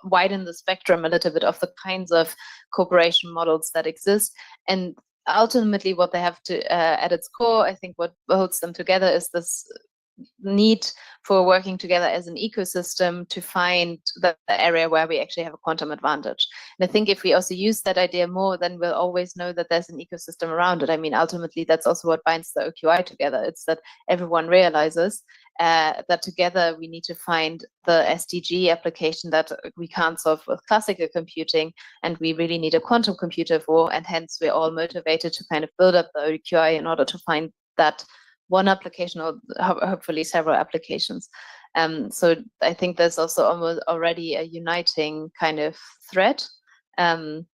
widen the spectrum a little bit of the kinds of cooperation models that exist. And ultimately what they have to at its core, I think what holds them together is this need for working together as an ecosystem to find the area where we actually have a quantum advantage. And I think if we also use that idea more, then we'll always know that there's an ecosystem around it. I mean, ultimately, that's also what binds the OQI together. It's that everyone realizes that together we need to find the SDG application that we can't solve with classical computing, and we really need a quantum computer for, and hence we're all motivated to kind of build up the OQI in order to find that one application or hopefully several applications. So I think there's also almost already a uniting kind of thread that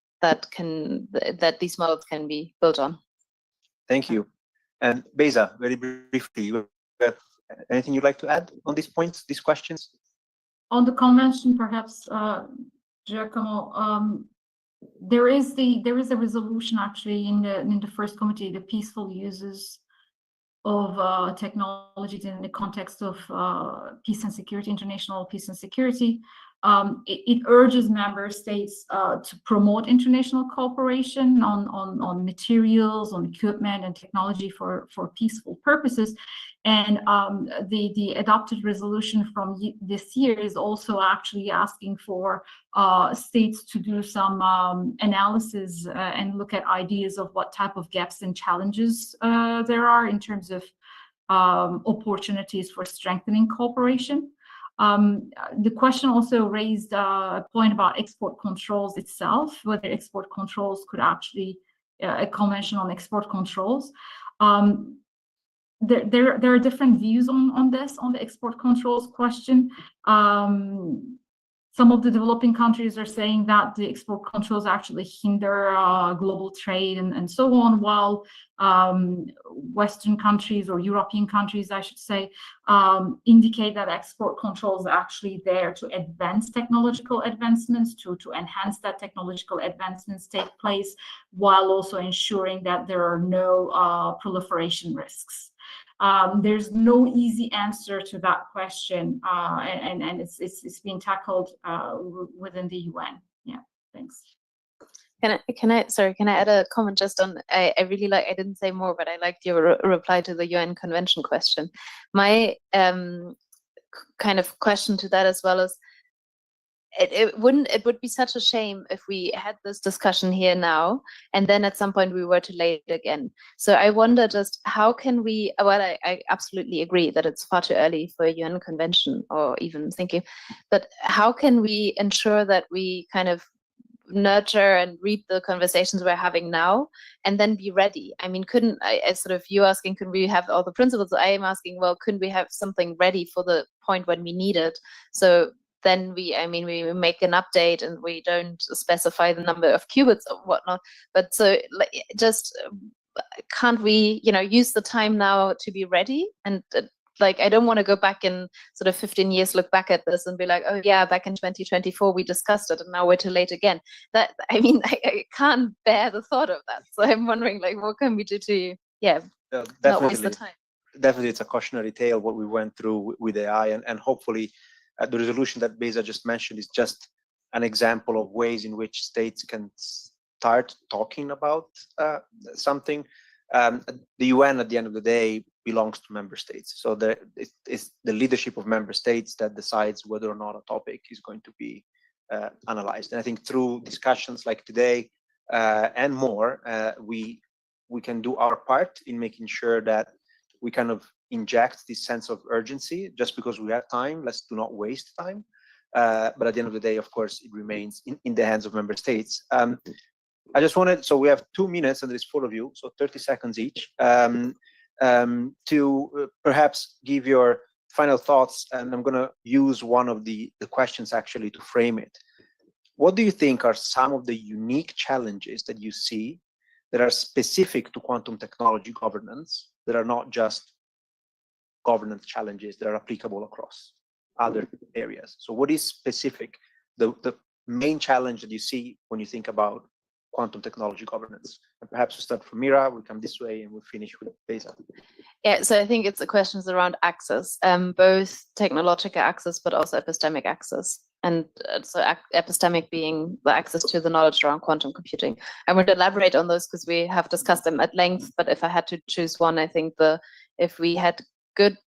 these models can be built on. Thank you. And Beza, very briefly, you have anything you'd like to add on these points, these questions? On the convention, perhaps, Giacomo, there is a resolution actually in the first committee, the peaceful uses of technologies in the context of peace and security, international peace and security. It urges member states to promote international cooperation on materials, on equipment and technology for peaceful purposes. And the adopted resolution from this year is also actually asking for states to do some analysis and look at ideas of what type of gaps and challenges there are in terms of opportunities for strengthening cooperation. The question also raised a point about export controls itself, whether export controls could actually, a convention on export controls. There are different views on this, on the export controls question. Some of the developing countries are saying that the export controls actually hinder global trade and so on, while Western countries, or European countries, I should say, indicate that export controls are actually there to advance technological advancements, to enhance that technological advancements take place, while also ensuring that there are no proliferation risks. There's no easy answer to that question, and it's being tackled within the UN. Yeah, thanks. Can I add a comment just on, I really like, I didn't say more, but I liked your reply to the UN convention question. My kind of question to that as well is, it would be such a shame if we had this discussion here now and then at some point we were to lay it again. So I wonder just how can we, well, I absolutely agree that it's far too early for a UN convention or even thinking, but how can we ensure that we kind of nurture and reap the conversations we're having now and then be ready? I mean, couldn't I sort of, you asking, can we have all the principles? I am asking, well, couldn't we have something ready for the point when we need it? So then we make an update and we don't specify the number of qubits or whatnot. But so just can't we, use the time now to be ready? And I don't want to go back in sort of 15 years, look back at this and be like, oh yeah, back in 2024 we discussed it and now we're too late again. That, I mean, I can't bear the thought of that. So I'm wondering, what can we do to, not waste the time? Definitely, it's a cautionary tale what we went through with AI, and hopefully the resolution that Beza just mentioned is just an example of ways in which states can start talking about something. The UN, at the end of the day, belongs to member states. So it's the leadership of member states that decides whether or not a topic is going to be analyzed. And I think through discussions like today and more, we can do our part in making sure that we kind of inject this sense of urgency. Just because we have time, let's do not waste time. But at the end of the day, of course, it remains in the hands of member states. I just wanted, so we have 2 minutes and there's 4 of you, so 30 seconds each, to perhaps give your final thoughts. And I'm going to use one of the questions actually to frame it. What do you think are some of the unique challenges that you see that are specific to quantum technology governance, that are not just governance challenges that are applicable across other areas. So what is specific, the main challenge that you see when you think about quantum technology governance? And perhaps we start from Mira, we come this way, and we'll finish with Beza. Yeah, so I think it's the questions around access, both technological access, but also epistemic access. And so epistemic being the access to the knowledge around quantum computing. I would elaborate on those because we have discussed them at length, but if I had to choose one, I think if we had good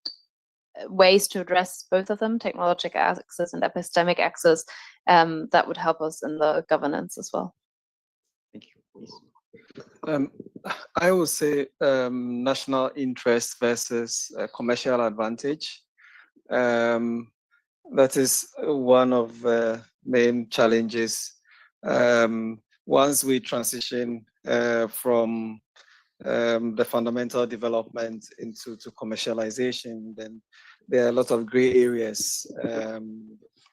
ways to address both of them, technological access and epistemic access, that would help us in the governance as well. Thank you. I would say national interest versus commercial advantage. That is one of the main challenges. Once we transition from the fundamental development into commercialization, then there are a lot of gray areas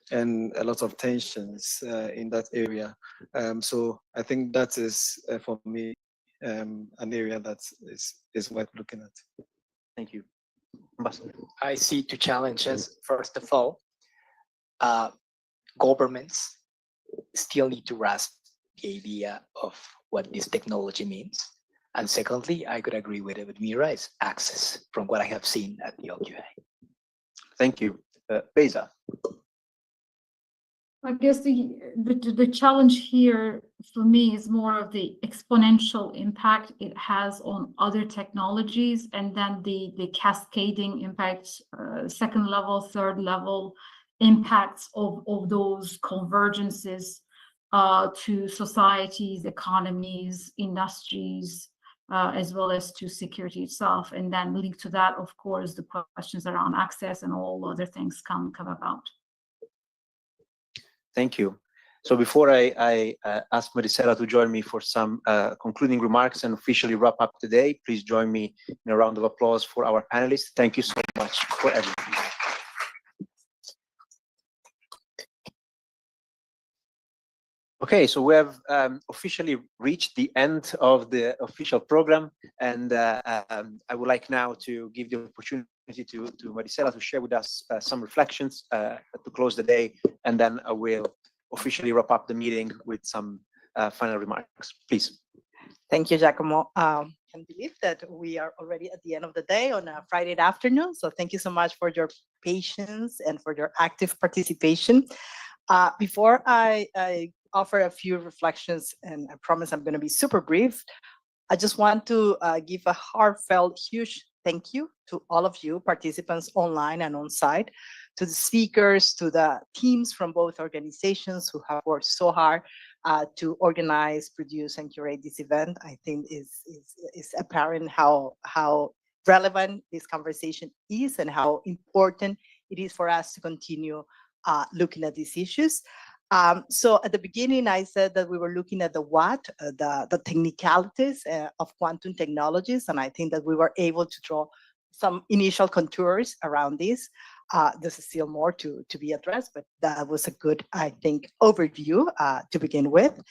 and a lot of tensions in that area. So I think that is, for me, an area that is worth looking at. Thank you. I see two challenges. First of all, governments still need to grasp the idea of what this technology means. And secondly, I could agree with Mira, is access from what I have seen at the LQA. Thank you. Beza. I guess the challenge here for me is more of the exponential impact it has on other technologies, and then the cascading impacts, second level, third level impacts of those convergences to societies, economies, industries, as well as to security itself. And then linked to that, of course, the questions around access and all other things come about. Thank you. So before I ask Maricela to join me for some concluding remarks and officially wrap up today, please join me in a round of applause for our panelists. Thank you so much for everything. Okay, so we have officially reached the end of the official program, and I would like now to give the opportunity to Maricela to share with us some reflections to close the day, and then I will officially wrap up the meeting with some final remarks. Please. Thank you, Giacomo. I can believe that we are already at the end of the day on a Friday afternoon. So thank you so much for your patience and for your active participation. Before I offer a few reflections, and I promise I'm going to be super brief, I just want to give a heartfelt, huge thank you to all of you participants online and on site, to the speakers, to the teams from both organizations who have worked so hard to organize, produce, and curate this event. I think is apparent how relevant this conversation is and how important it is for us to continue looking at these issues. So at the beginning, I said that we were looking at the what, the technicalities of quantum technologies, and I think that we were able to draw some initial contours around this. There's still more to be addressed, but that was a good, I think, overview to begin with.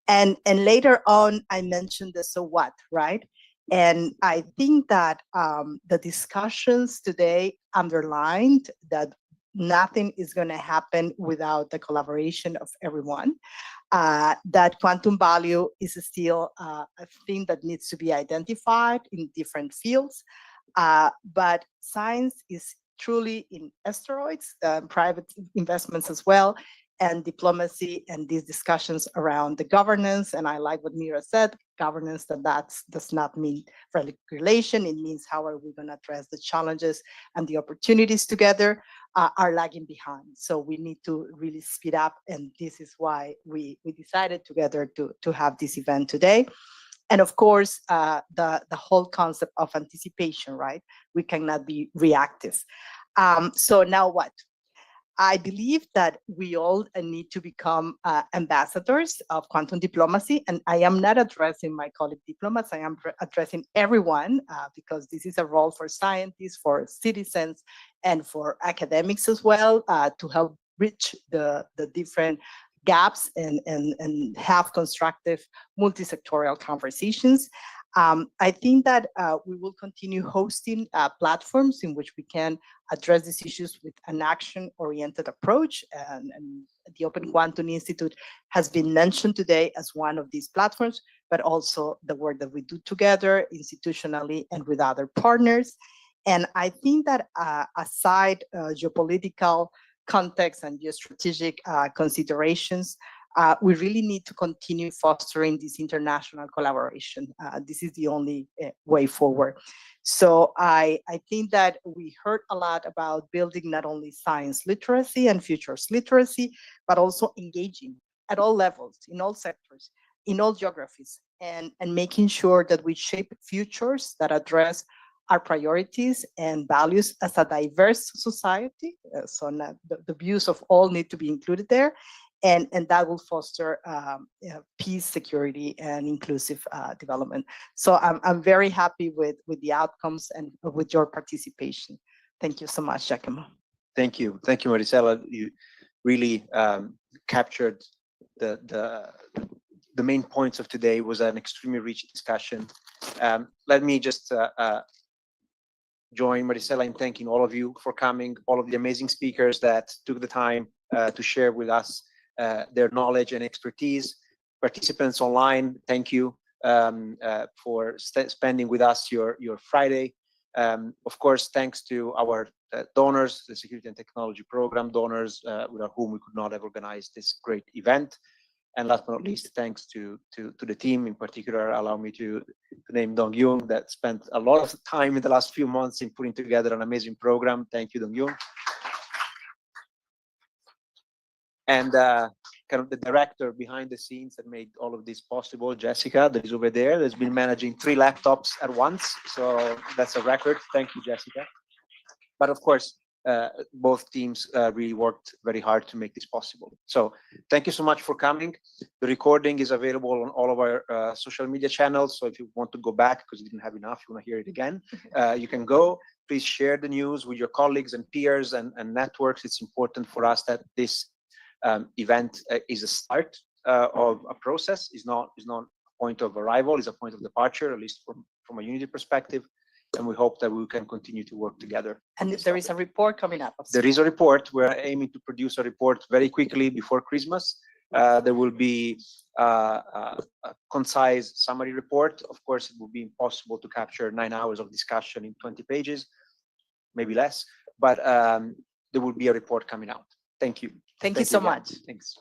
And later on, I mentioned the so what, right? And I think that the discussions today underlined that nothing is going to happen without the collaboration of everyone. That quantum value is still a thing that needs to be identified in different fields. But science is truly in asteroids, private investments as well, and diplomacy, and these discussions around the governance. And I like what Mira said, governance, that does not mean regulation. It means how are we going to address the challenges and the opportunities together are lagging behind. So we need to really speed up. And this is why we decided together to have this event today. And of course, the whole concept of anticipation, right? We cannot be reactive. So now what? I believe that we all need to become ambassadors of quantum diplomacy. And I am not addressing my colleague diplomats, I am addressing everyone because this is a role for scientists, for citizens, and for academics as well to help bridge the different gaps and have constructive multi-sectorial conversations. I think that we will continue hosting platforms in which we can address these issues with an action-oriented approach. And the Open Quantum Institute has been mentioned today as one of these platforms, but also the work that we do together institutionally and with other partners. And I think that aside geopolitical context and geostrategic considerations, we really need to continue fostering this international collaboration. This is the only way forward. So I think that we heard a lot about building not only science literacy and futures literacy, but also engaging at all levels, in all sectors, in all geographies, and making sure that we shape futures that address our priorities and values as a diverse society. So the views of all need to be included there. And that will foster peace, security, and inclusive development. So I'm very happy with the outcomes and with your participation. Thank you so much, Giacomo. Thank you, Marisela. You really captured the main points of today. It was an extremely rich discussion. Let me just join Marisela in thanking all of you for coming, all of the amazing speakers that took the time to share with us their knowledge and expertise. Participants online, thank you for spending with us your Friday. Of course, thanks to our donors, the Security and Technology Program donors, without whom we could not have organized this great event. And last but not least, thanks to the team in particular. Allow me to name Dong Yung, that spent a lot of time in the last few months in putting together an amazing program. Thank you, Dong Yung. And kind of the director behind the scenes that made all of this possible, Jessica, that is over there, that's been managing 3 laptops at once. So that's a record. Thank you, Jessica. But of course, both teams really worked very hard to make this possible. So thank you so much for coming. The recording is available on all of our social media channels. So if you want to go back because you didn't have enough, you want to hear it again, you can go. Please share the news with your colleagues and peers and networks. It's important for us that this event is a start of a process, is not a point of arrival, is a point of departure, at least from a UNIDIR perspective. And we hope that we can continue to work together. And there is a report coming up. There is a report. We're aiming to produce a report very quickly before Christmas. There will be a concise summary report. Of course, it will be impossible to capture 9 hours of discussion in 20 pages, maybe less, but there will be a report coming out. Thank you. Thank you so again. much. Thanks.